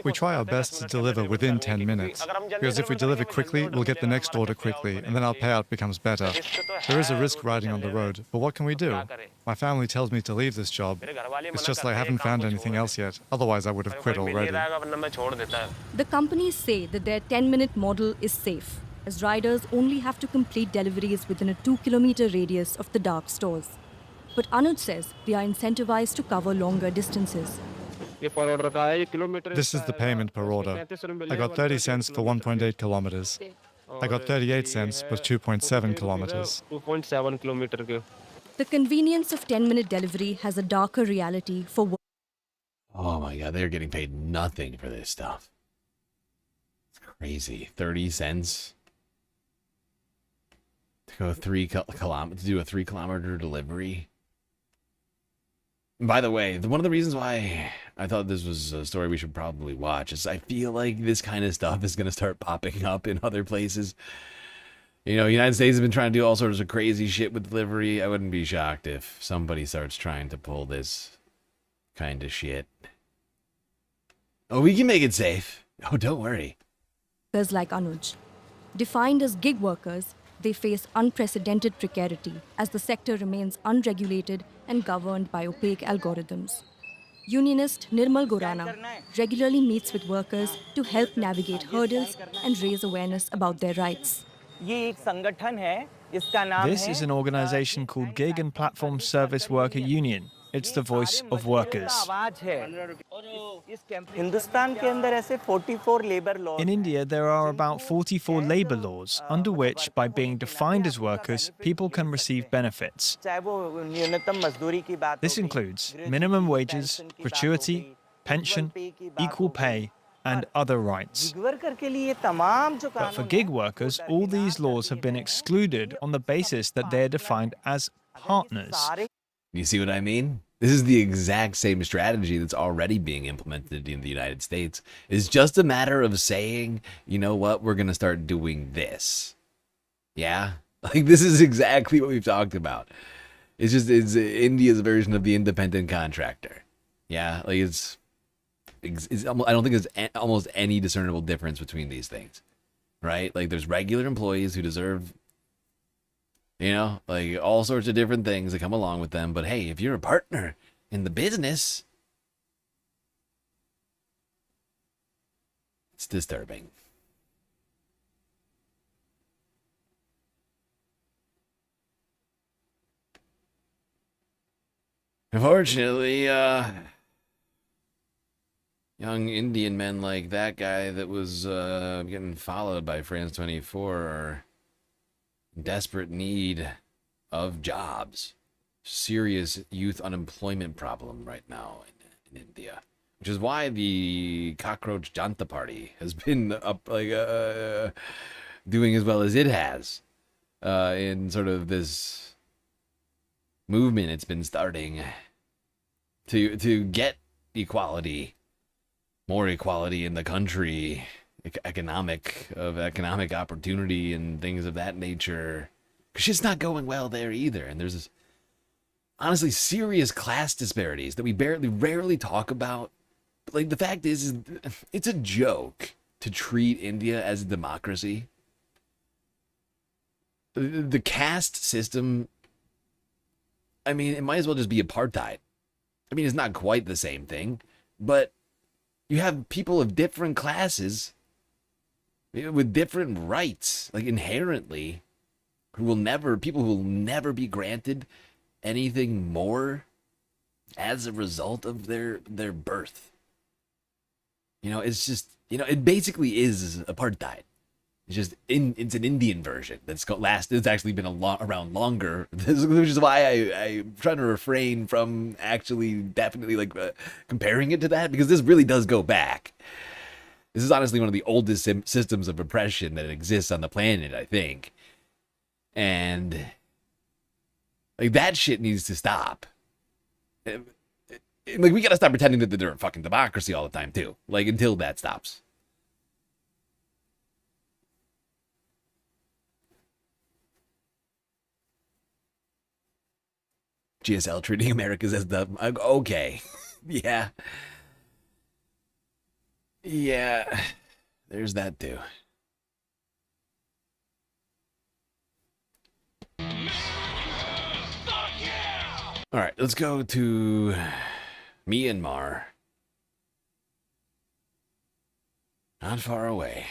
We try our best to deliver within 10 minutes, because if we deliver quickly, we'll get the next order quickly, and then our payout becomes better. There is a risk riding on the road, but what can we do? My family tells me to leave this job. It's just that I haven't found anything else yet, otherwise I would have quit already. The companies say that their 10-minute model is safe, as riders only have to complete deliveries within a 2-kilometer radius of the dark stores. But Anuj says they are incentivized to cover longer distances. This is the payment per order. I got 30 cents for 1.8 kilometers. I got 38 cents for 2.7 kilometers. The convenience of 10-minute delivery has a darker reality for workers. Oh my god, they're getting paid nothing for this stuff. It's crazy. 30 cents to go 3 kilometers, to do a 3-kilometer delivery. By the way, one of the reasons why I thought this was a story we should probably watch is I feel like this kind of stuff is going to start popping up in other places. You know, the United States has been trying to do all sorts of crazy shit with delivery. I wouldn't be shocked if somebody starts trying to pull this kind of shit. Oh, we can make it safe. Oh, don't worry. Like Anuj, defined as gig workers, they face unprecedented precarity as the sector remains unregulated and governed by opaque algorithms. Unionist Nirmal Gorana regularly meets with workers to help navigate hurdles and raise awareness about their rights. This is an organization called Gig and Platform Service Worker Union. It's the voice of workers. In India, there are about 44 labor laws under which, by being defined as workers, people can receive benefits. This includes minimum wages, gratuity, pension, equal pay, and other rights. But for gig workers, all these laws have been excluded on the basis that they are defined as partners. You see what I mean? This is the exact same strategy that's already being implemented in the United States. It's just a matter of saying, you know what, we're going to start doing this. Yeah? Like, this is exactly what we've talked about. It's India's version of the independent contractor. Yeah? Like, I don't think there's almost any discernible difference between these things. Right? Like, there's regular employees who deserve, like all sorts of different things that come along with them. But hey, if you're a partner in the business, it's disturbing. Unfortunately, young Indian men like that guy that was getting followed by France 24 are in desperate need of jobs. Serious youth unemployment problem right now in India, which is why the Cockroach Janta Party has been up doing as well as it has in sort of this movement it's been starting to get equality, more equality in the country, economic opportunity and things of that nature. Because shit's not going well there either, and there's this honestly serious class disparities that we rarely talk about. But like, the fact is it's a joke to treat India as a democracy. The caste system, I mean, it might as well just be apartheid. I mean, it's not quite the same thing, but you have people of different classes with different rights, like inherently, who will never be granted anything more as a result of their birth. It's just, it basically is apartheid. It's just it's an Indian version it's actually been around longer, which is why I'm trying to refrain from actually definitely comparing it to that, because this really does go back. This is honestly one of the oldest systems of oppression that exists on the planet, I think. And like, that shit needs to stop. Like, we gotta stop pretending that they're a fucking democracy all the time too. Like, until that stops. GSL treating Americas as the... Okay. Yeah. Yeah. There's that too. All right, let's go to Myanmar. Not far away.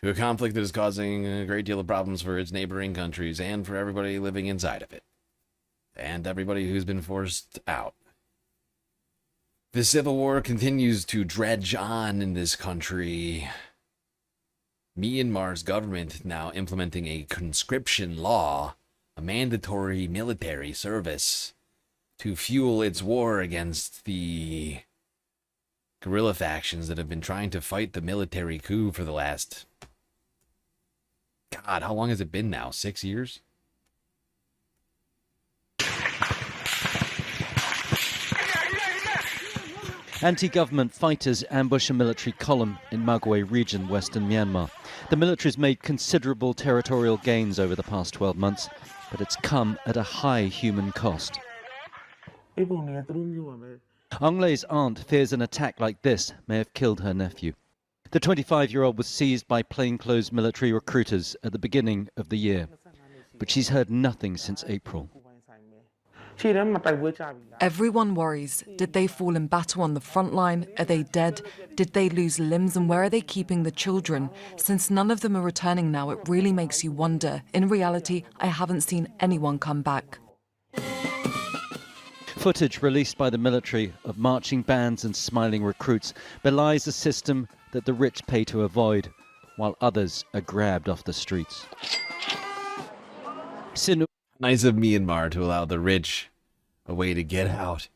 To a conflict that is causing a great deal of problems for its neighboring countries and for everybody living inside of it. And everybody who's been forced out. The civil war continues to dredge on in this country. Myanmar's government now implementing a conscription law, a mandatory military service, to fuel its war against the guerrilla factions that have been trying to fight the military coup for the last... God, how long has it been now? 6 years? Anti-government fighters ambush a military column in Magwe region, western Myanmar. The military's made considerable territorial gains over the past 12 months, but it's come at a high human cost. Aung Lei's aunt fears an attack like this may have killed her nephew. The 25-year-old was seized by plainclothes military recruiters at the beginning of the year, but she's heard nothing since April. Everyone worries. Did they fall in battle on the front line? Are they dead? Did they lose limbs? And where are they keeping the children? Since none of them are returning now, it really makes you wonder. In reality, I haven't seen anyone come back. Footage released by the military of marching bands and smiling recruits belies a system that the rich pay to avoid, while others are grabbed off the streets. Nice of Myanmar to allow the rich a way to get out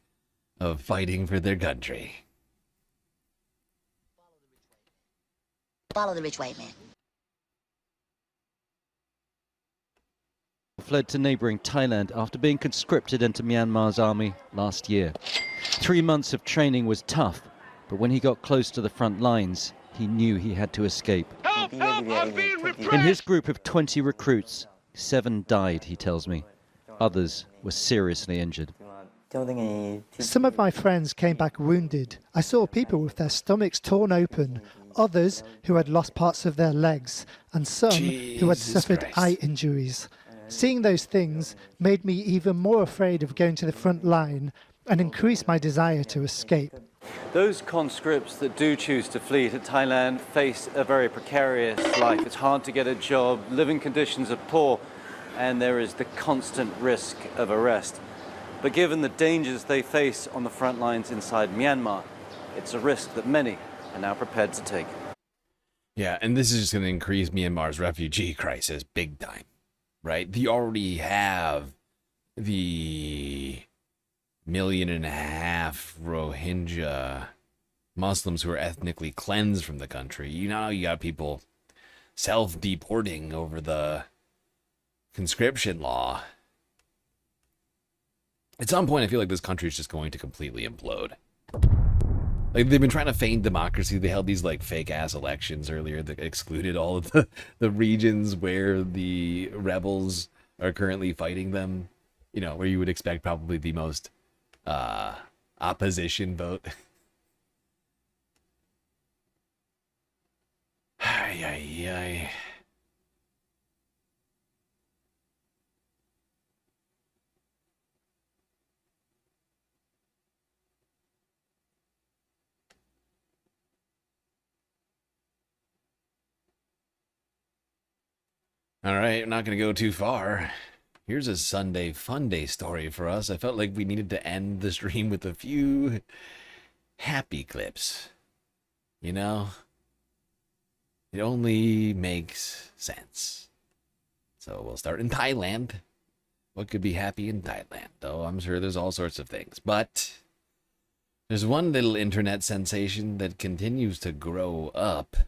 of fighting for their country. Follow the rich white man. fled to neighboring Thailand after being conscripted into Myanmar's army last year. 3 months of training was tough, but when he got close to the front lines, he knew he had to escape. Help! Help! I'm being repressed! In his group of 20 recruits, 7 died, he tells me. Others were seriously injured. Some of my friends came back wounded. I saw people with their stomachs torn open, others who had lost parts of their legs, and some who had suffered eye injuries. Seeing those things made me even more afraid of going to the front line and increased my desire to escape. Those conscripts that do choose to flee to Thailand face a very precarious life. It's hard to get a job, living conditions are poor, and there is the constant risk of arrest. But given the dangers they face on the front lines inside Myanmar, it's a risk that many are now prepared to take. Yeah, and this is just going to increase Myanmar's refugee crisis big time, right? They already have the 1.5 million Rohingya Muslims who are ethnically cleansed from the country. You know, you got people self-deporting over the conscription law. At some point, I feel like this country is just going to completely implode. Like, they've been trying to feign democracy. They held these, like, fake-ass elections earlier that excluded all of the regions where the rebels are currently fighting them. You know, where you would expect probably the most opposition vote. Ay, ay, ay. All right, I'm not going to go too far. Here's a Sunday fun day story for us. I felt like we needed to end the stream with a few happy clips. You know? It only makes sense. So we'll start in Thailand. What could be happy in Thailand? Though I'm sure there's all sorts of things. But there's one little internet sensation that continues to grow up.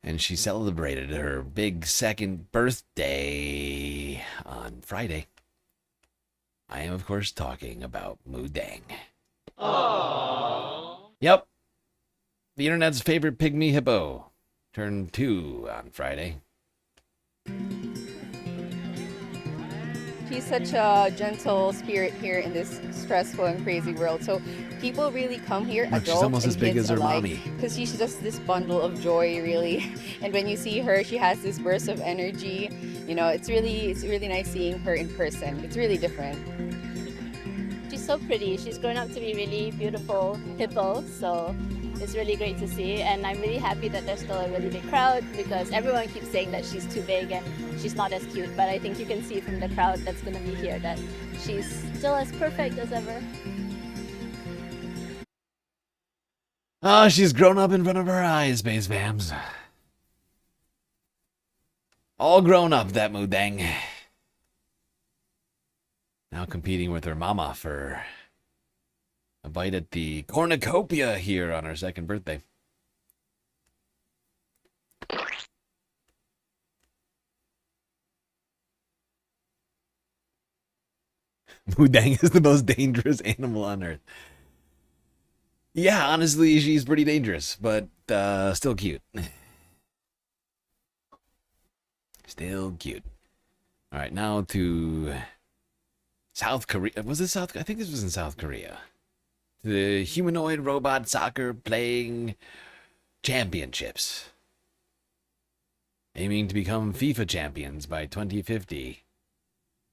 And she celebrated her big second birthday on Friday. I am, of course, talking about Wobegon. Aww. Yep. The internet's favorite pygmy hippo turned 2 on Friday. She's such a gentle spirit here in this stressful and crazy world. So people really come here, Look, adults she's almost and as big kids as her alike, mommy. because she's just this bundle of joy, really. And when you see her, she has this burst of energy. You know, it's really nice seeing her in person. It's really different. She's so pretty. She's grown up to be really beautiful hippo. So it's really great to see, and I'm really happy that there's still a really big crowd, because everyone keeps saying that she's too big and she's not as cute, but I think you can see from the crowd that's going to be here that she's still as perfect as ever. Oh, she's grown up in front of our eyes, Space Vams. All grown up, that Wobegon. Now competing with her mama for a bite at the cornucopia here on her second birthday. Wobegon is the most dangerous animal on Earth. Yeah, honestly, she's pretty dangerous, but still cute. Still cute. All right, now to South Korea. Was this South? I think this was in South Korea. The humanoid robot soccer playing championships, aiming to become FIFA champions by 2050.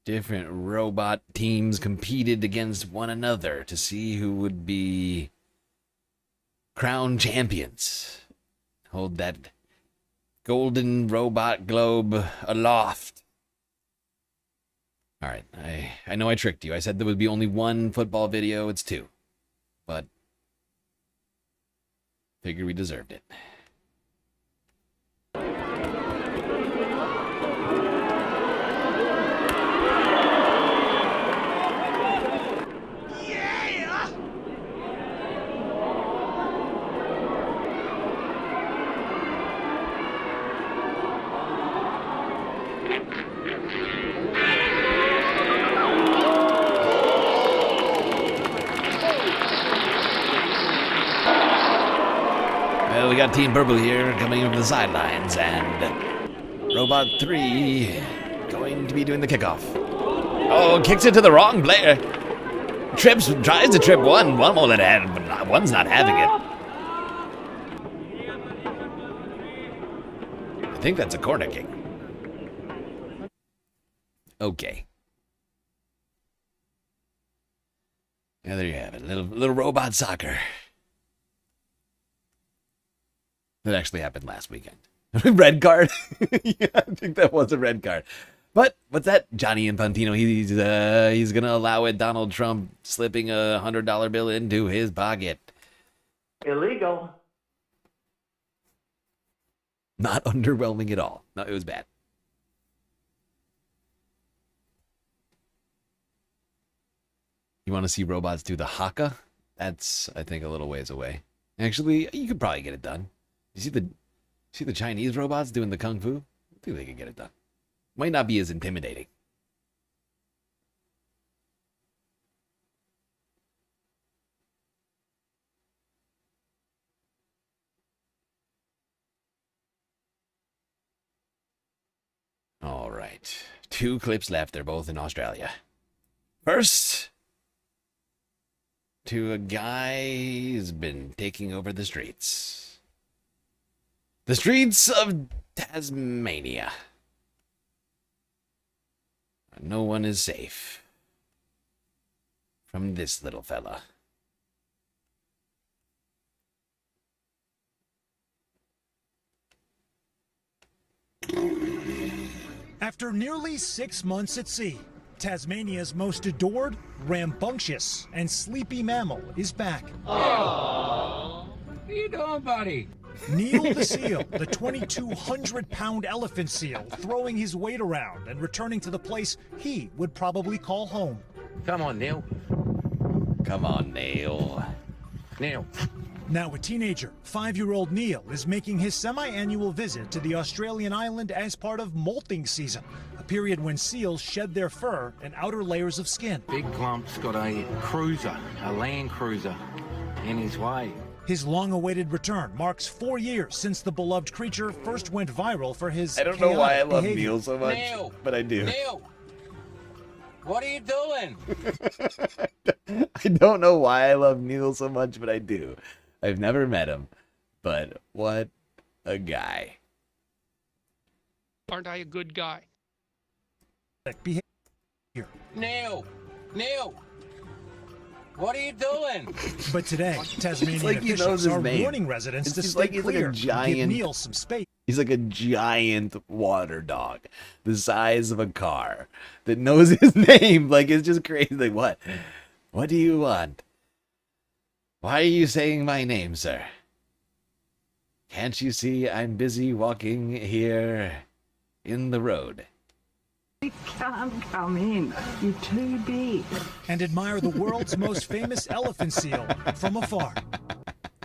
Different robot teams competed against one another to see who would be crowned champions. Hold that golden robot globe aloft. All right, I know I tricked you. I said there would be only one football video. It's 2. But figured we deserved it. Well, we got Team Purple here coming over the sidelines, and Robot 3 going to be doing the kickoff. Oh, kicks it to the wrong player. Tries to trip one. One won't let it happen, but one's not having it. I think that's a corner kick. Okay. Yeah, there you have it. Little robot soccer. That actually happened last weekend. Red card? Yeah, I think that was a red card. But what's that? Johnny Infantino, he's gonna allow it. Donald Trump slipping a $100 bill into his pocket. Illegal. Not underwhelming at all. No, it was bad. You want to see robots do the haka? That's, I think, a little ways away. Actually, you could probably get it done. You see the Chinese robots doing the kung fu? I think they can get it done. Might not be as intimidating. All right. 2 clips left. They're both in Australia. First, to a guy who's been taking over the streets. The streets of Tasmania. No one is safe from this little fella. After nearly 6 months at sea, Tasmania's most adored, rambunctious, and sleepy mammal is back. Aww. What are you doing, buddy? Neil the seal, the 2,200-pound elephant seal, throwing his weight around and returning to the place he would probably call home. Come on, Neil. Come on, Neil. Neil. Now a teenager, 5-year-old Neil is making his semi-annual visit to the Australian island as part of molting season, a period when seals shed their fur and outer layers of skin. Big Clump's got a cruiser, a Land Cruiser, in his way. His long-awaited return marks 4 years since the beloved creature first went viral for his I don't know why I love behavior. Neil so much, Neil, but I do. Neil, what are you doing? I don't know why I love Neil so much, but I do. I've never met him, but what a guy. Aren't I a good guy? Neil, Neil, what are you doing? But today, Tasmanian like he knows officials his are name. warning residents to It's stay like he's like a clear and giant- give Neil some space. He's like a giant water dog, the size of a car, that knows his name. Like, it's just crazy. Like, what? What do you want? Why are you saying my name, sir? Can't you see I'm busy walking here in the road? You can't come in. You're too big. And admire the world's most famous elephant seal from afar.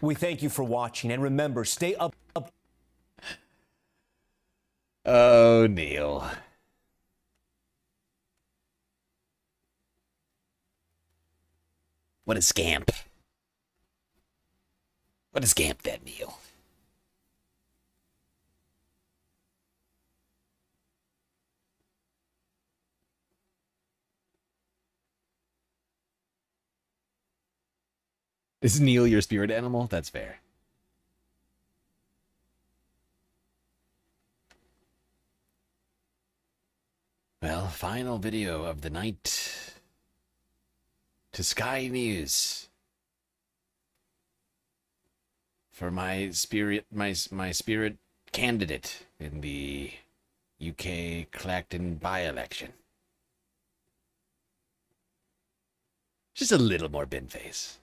We thank you for watching, and remember, stay up. Oh, Neil. What a scamp. What a scamp, that Neil. Is Neil your spirit animal? That's fair. Well, final video of the night to Sky News for my spirit candidate in the UK Clacton by-election. Just a little more Binface.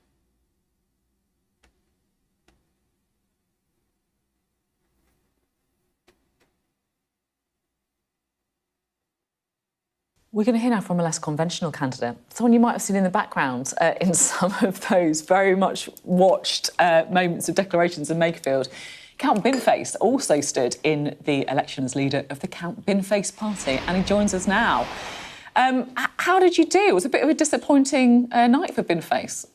We're going to hear now from a less conventional candidate, someone you might have seen in the background in some of those very much watched moments of declarations in Makerfield. Count Binface also stood in the election as leader of the Count Binface party, and he joins us now. How did you do? It was a bit of a disappointing night for Binface.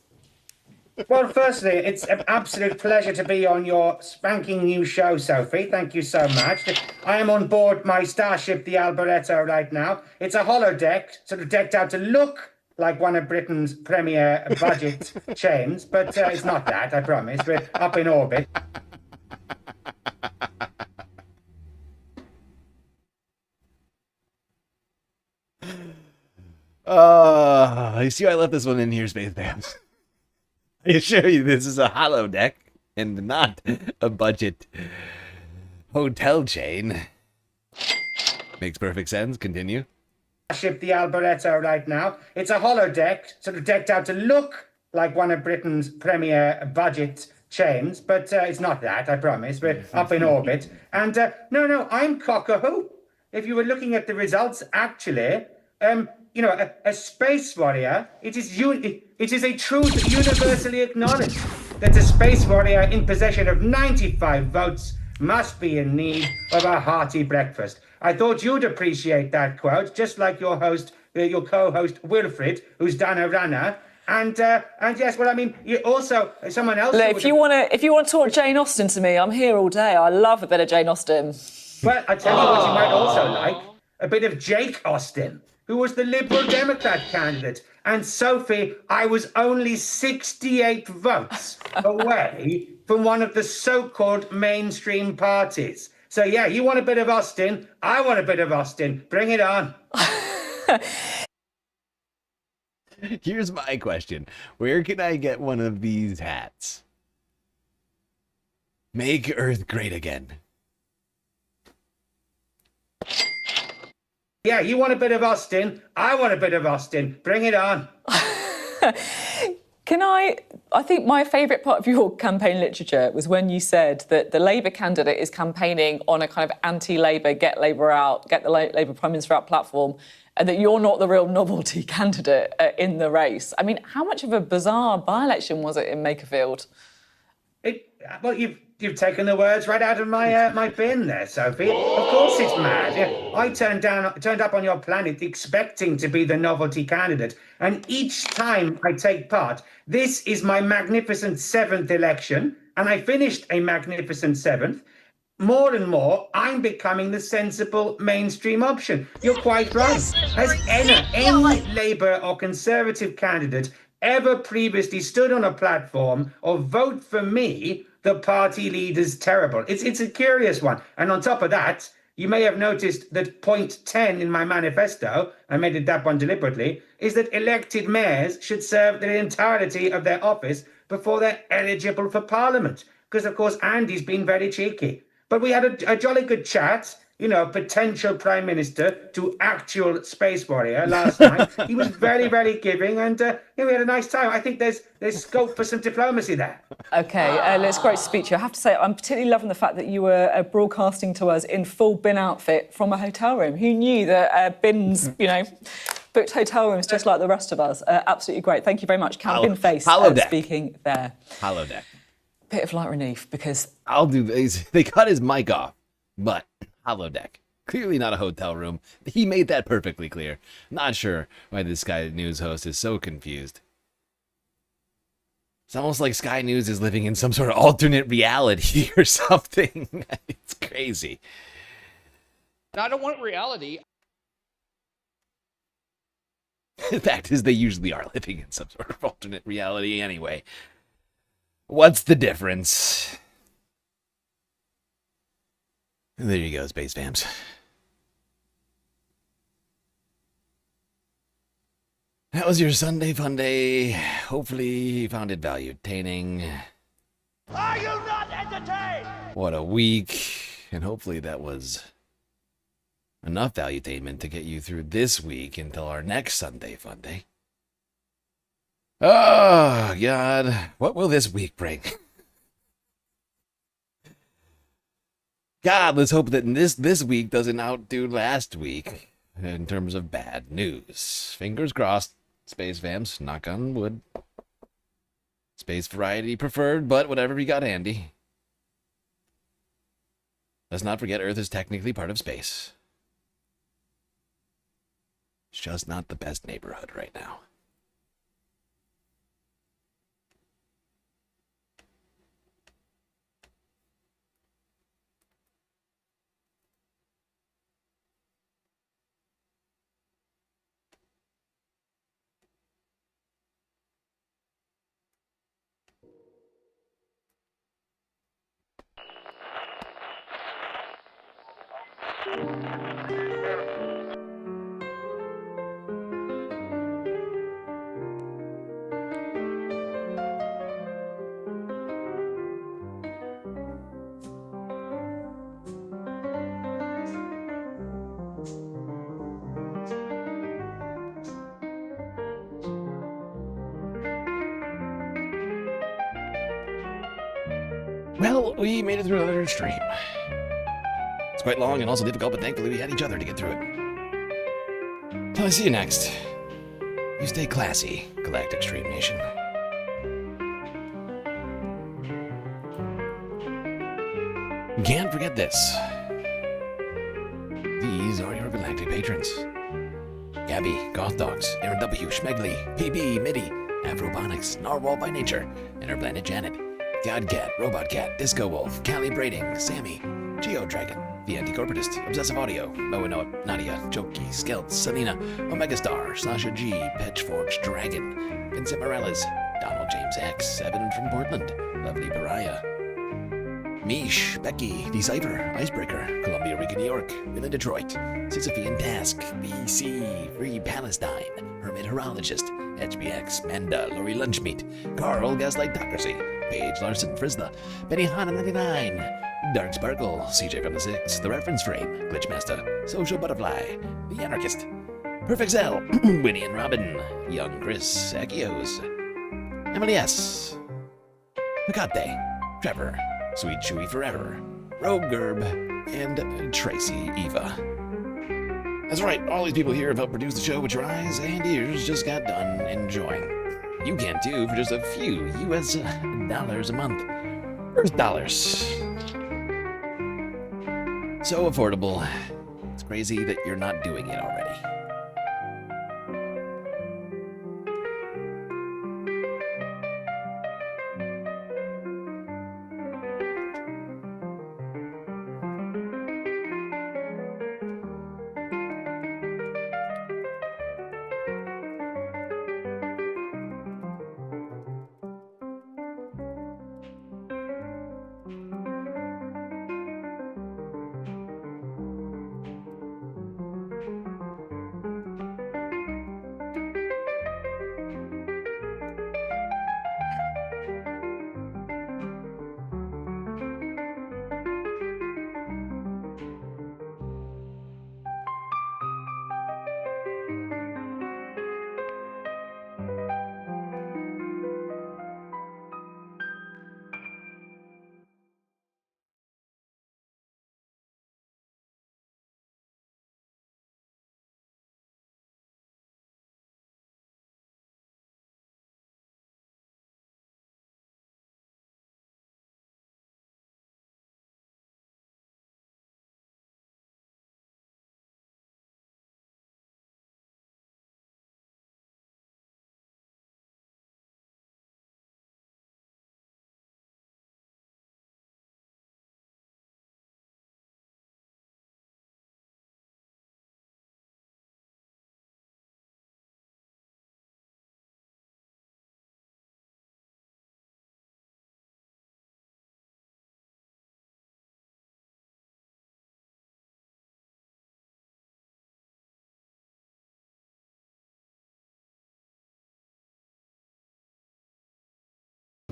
Well, firstly, it's an absolute pleasure to be on your spanking new show, Sophie. Thank you so much. I am on board my starship, the Alboreto, right now. It's a holodeck, sort of decked out to look like one of Britain's premier budget chains, but it's not that, I promise. We're up in orbit. You see, I left this one in here, Space Bams. I assure you, this is a holodeck and not a budget hotel chain. Makes perfect sense. Continue. Ship the Alboreto right now. It's a holodeck, sort of decked out to look like one of Britain's premier budget chains, but it's not that, I promise. We're up in orbit. And no, I'm cock-a-hoop. If you were looking at the results, actually, a space warrior, it is a truth universally acknowledged that a space warrior in possession of 95 votes must be in need of a hearty breakfast. I thought you'd appreciate that quote, just like your co-host Wilfred, who's done a runner. And yes, well, I mean, you also someone else. Look, if you want to talk Jane Austen to me, I'm here all day. I love a bit of Jane Austen. Well, I tell you what, you might also like a bit of Jake Austen, who was the Liberal Democrat candidate. And Sophie, I was only 68 votes away from one of the so-called mainstream parties. So yeah, you want a bit of Austen, I want a bit of Austen. Bring it on. Here's my question. Where can I get one of these hats? Make Earth great again. Yeah, you want a bit of Austen, I want a bit of Austen. Bring it on. I think my favourite part of your campaign literature was when you said that the Labour candidate is campaigning on a kind of anti-Labour, get Labour out, get the Labour Prime Minister out platform, and that you're not the real novelty candidate in the race. I mean, how much of a bizarre by-election was it in Makerfield? Well, you've taken the words right out of my my bin there, Sophie. Of course it's mad. Yeah, I turned up on your planet expecting to be the novelty candidate, and each time I take part, this is my magnificent 7th election, and I finished a magnificent 7th. More and more, I'm becoming the sensible mainstream option. You're quite right. Has any Labour or Conservative candidate ever previously stood on a platform or vote for me, the party leader's terrible? It's a curious one. And on top of that, you may have noticed that point 10 in my manifesto, I made it that one deliberately, is that elected mayors should serve the entirety of their office before they're eligible for Parliament. Because, of course, Andy's been very cheeky. But we had a jolly good chat, potential Prime Minister to actual space warrior last night. He was very, very giving, and we had a nice time. I think there's scope for some diplomacy there. OK, it's great to speak to you. I have to say, I'm particularly loving the fact that you were broadcasting to us in full bin outfit from a hotel room. Who knew that bins, booked hotel rooms just like the rest of us? Absolutely great. Thank you very much. Binface speaking there. Holodeck. Bit of light relief because I'll do this. They cut his mic off, but holodeck. Clearly not a hotel room. He made that perfectly clear. Not sure why this Sky News host is so confused. It's almost like Sky News is living in some sort of alternate reality or something. It's crazy. I don't want reality. The fact is, they usually are living in some sort of alternate reality anyway. What's the difference? And there you go, Space Fams. That was your Sunday fun day. Hopefully you found it valuetaining. Are you not entertained? What a week. And hopefully that was enough valuetainment to get you through this week until our next Sunday fun day. Oh, God. What will this week bring? God, let's hope that this week doesn't outdo last week in terms of bad news. Fingers crossed, Space Fams. Knock on wood. Space variety preferred, but whatever you got handy. Let's not forget Earth is technically part of space. It's just not the best neighborhood right now. Well, we made it through another stream. It's quite long and also difficult, but thankfully we had each other to get through it. Till I see you next. You stay classy, Galactic Stream Nation. Can't forget this. These are your Galactic patrons. Gabby, Goth Dogs, Aaron W, Schmegley, PB, Mitty, Afrobonics, Narwhal by Nature, Interplanet Janet, Godcat, Robot Cat, Disco Wolf, Callie Braiding, Sammy, Geo Dragon, The Anti-Corporatist, Obsessive Audio, Moenoa, Nadia, Jokey, Skelt, Selena, Omegastar, Sasha G, Pitchforge Dragon, Vincent Morales, Donald James X, Evan from Portland, Lovely Pariah, Mish, Becky, Decipher, Icebreaker, Columbia Rica, New York, Will in Detroit, Sisyphean Task, BC, Free Palestine, Hermit Horologist, HBX, Manda, Lori Lunchmeat, Carl, Gaslightocracy, Paige Larson, Frisla, Benny Hanna 99, Dark Sparkle, CJ from the 6, The Reference Frame, Glitchmaster, Social Butterfly, The Anarchist, Perfect Cell, Winnie and Robin, Young Chris, Akios, Emily S, Hecate, Trevor, Sweet Chewy Forever, Rogue Gerb, and Tracy Eva. That's right, all these people here have helped produce the show with your eyes and ears just got done enjoying. You can too for just a few US dollars a month. Earth dollars. So affordable. It's crazy that you're not doing it already.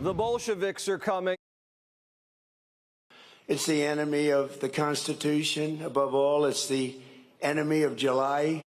The Bolsheviks are coming. It's the enemy of the Constitution. Above all, it's the enemy of July.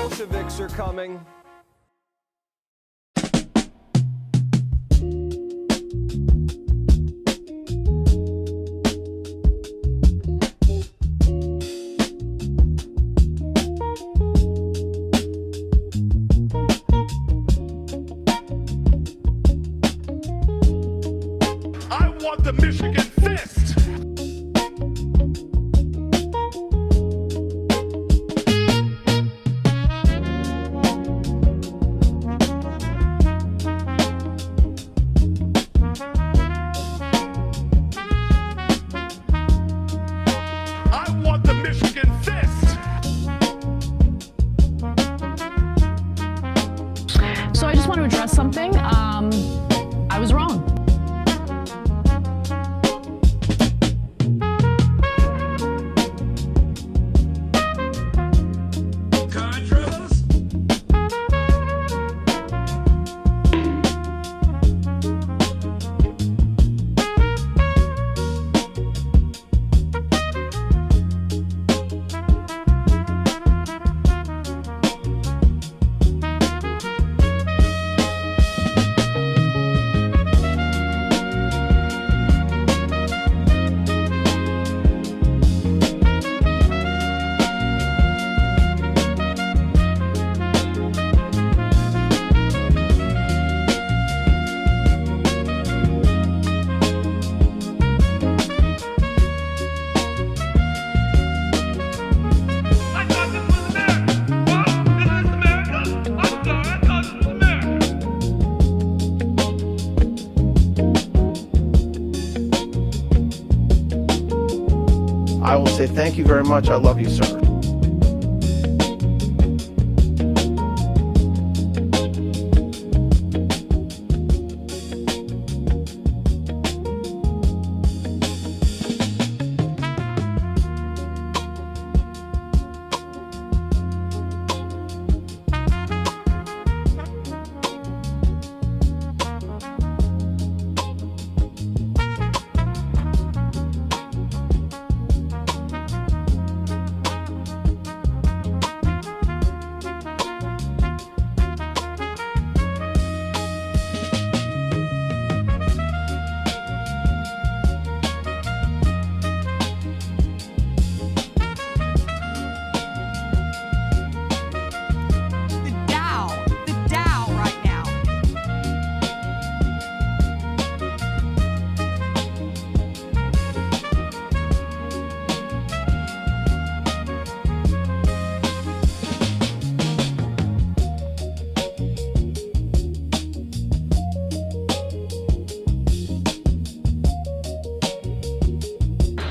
Bolsheviks are coming. I want the Michigan fist. I want the Michigan fist. So I just want to address something. I was wrong. I will say thank you very much. I love you, sir.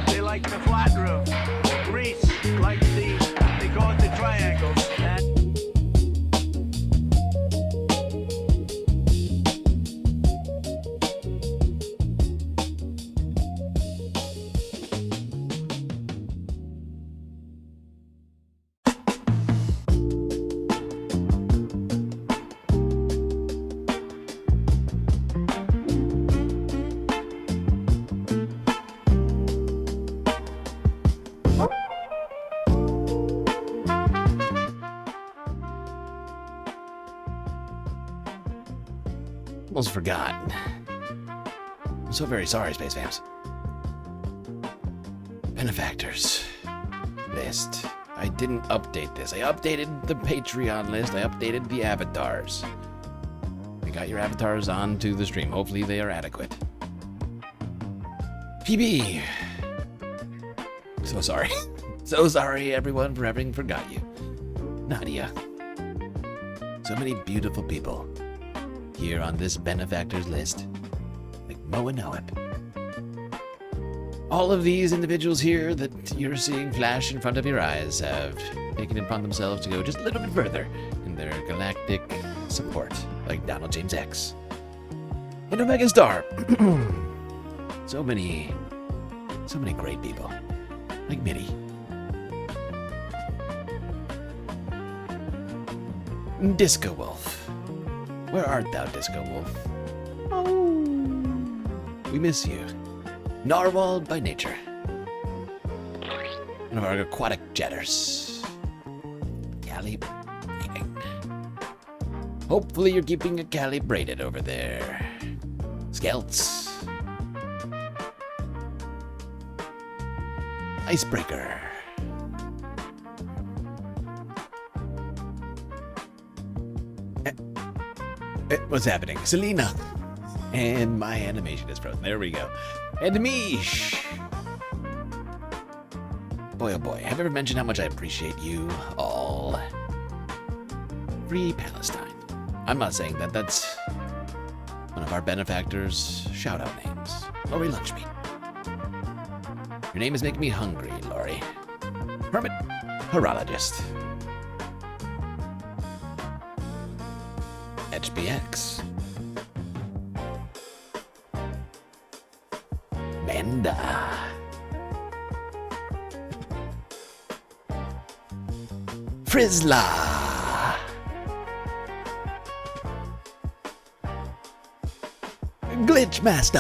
They like the flat roof. Greece likes they call it the triangles. Almost forgot. I'm so very sorry, Space Fams. Benefactors list. I didn't update this. I updated the Patreon list. I updated the avatars. I got your avatars onto the stream. Hopefully they are adequate. PB. So sorry. So sorry, everyone, for having forgot you. Nadia. So many beautiful people here on this benefactors list, like Mo and Noep. All of these individuals here that you're seeing flash in front of your eyes have taken it upon themselves to go just a little bit further in their galactic support, like Donald James X and Omega Star. so many great people, like Mitty. Disco Wolf. Where art thou, Disco Wolf? Oh, we miss you. Narwhal by nature. One of our aquatic jetters. Callie, Hopefully you're keeping it calibrated over there. Skelts. Icebreaker. What's happening? Selena. And my animation is frozen. There we go. And Mish. Boy, oh boy. Have I ever mentioned how much I appreciate you all? Free Palestine. I'm not saying that. That's one of our benefactors' shout-out names. Lori Lunchmeat. Your name is making me hungry, Lori. Hermit Horologist. HBX. Manda. Frizzla. Glitchmaster.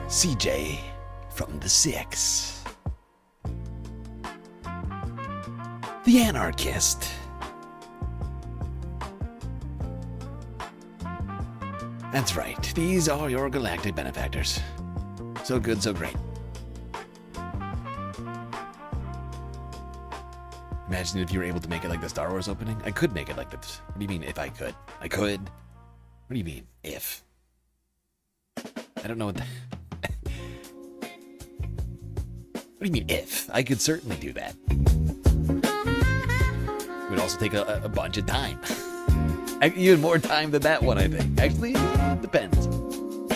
CJ from the 6. The Anarchist. That's right, these are your galactic benefactors. So good, so great. Imagine if you were able to make it like the Star Wars opening. I could make it like this. What do you mean if I could? I could. What do you mean if? I don't know what the... What do you mean if? I could certainly do that. It would also take a bunch of time. Even more time than that one, I think. Actually, it depends.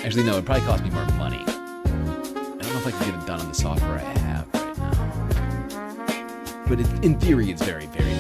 Actually, no, it'd probably cost me more money. I don't know if I can get it done on the software I have right now. But in theory, it's very, very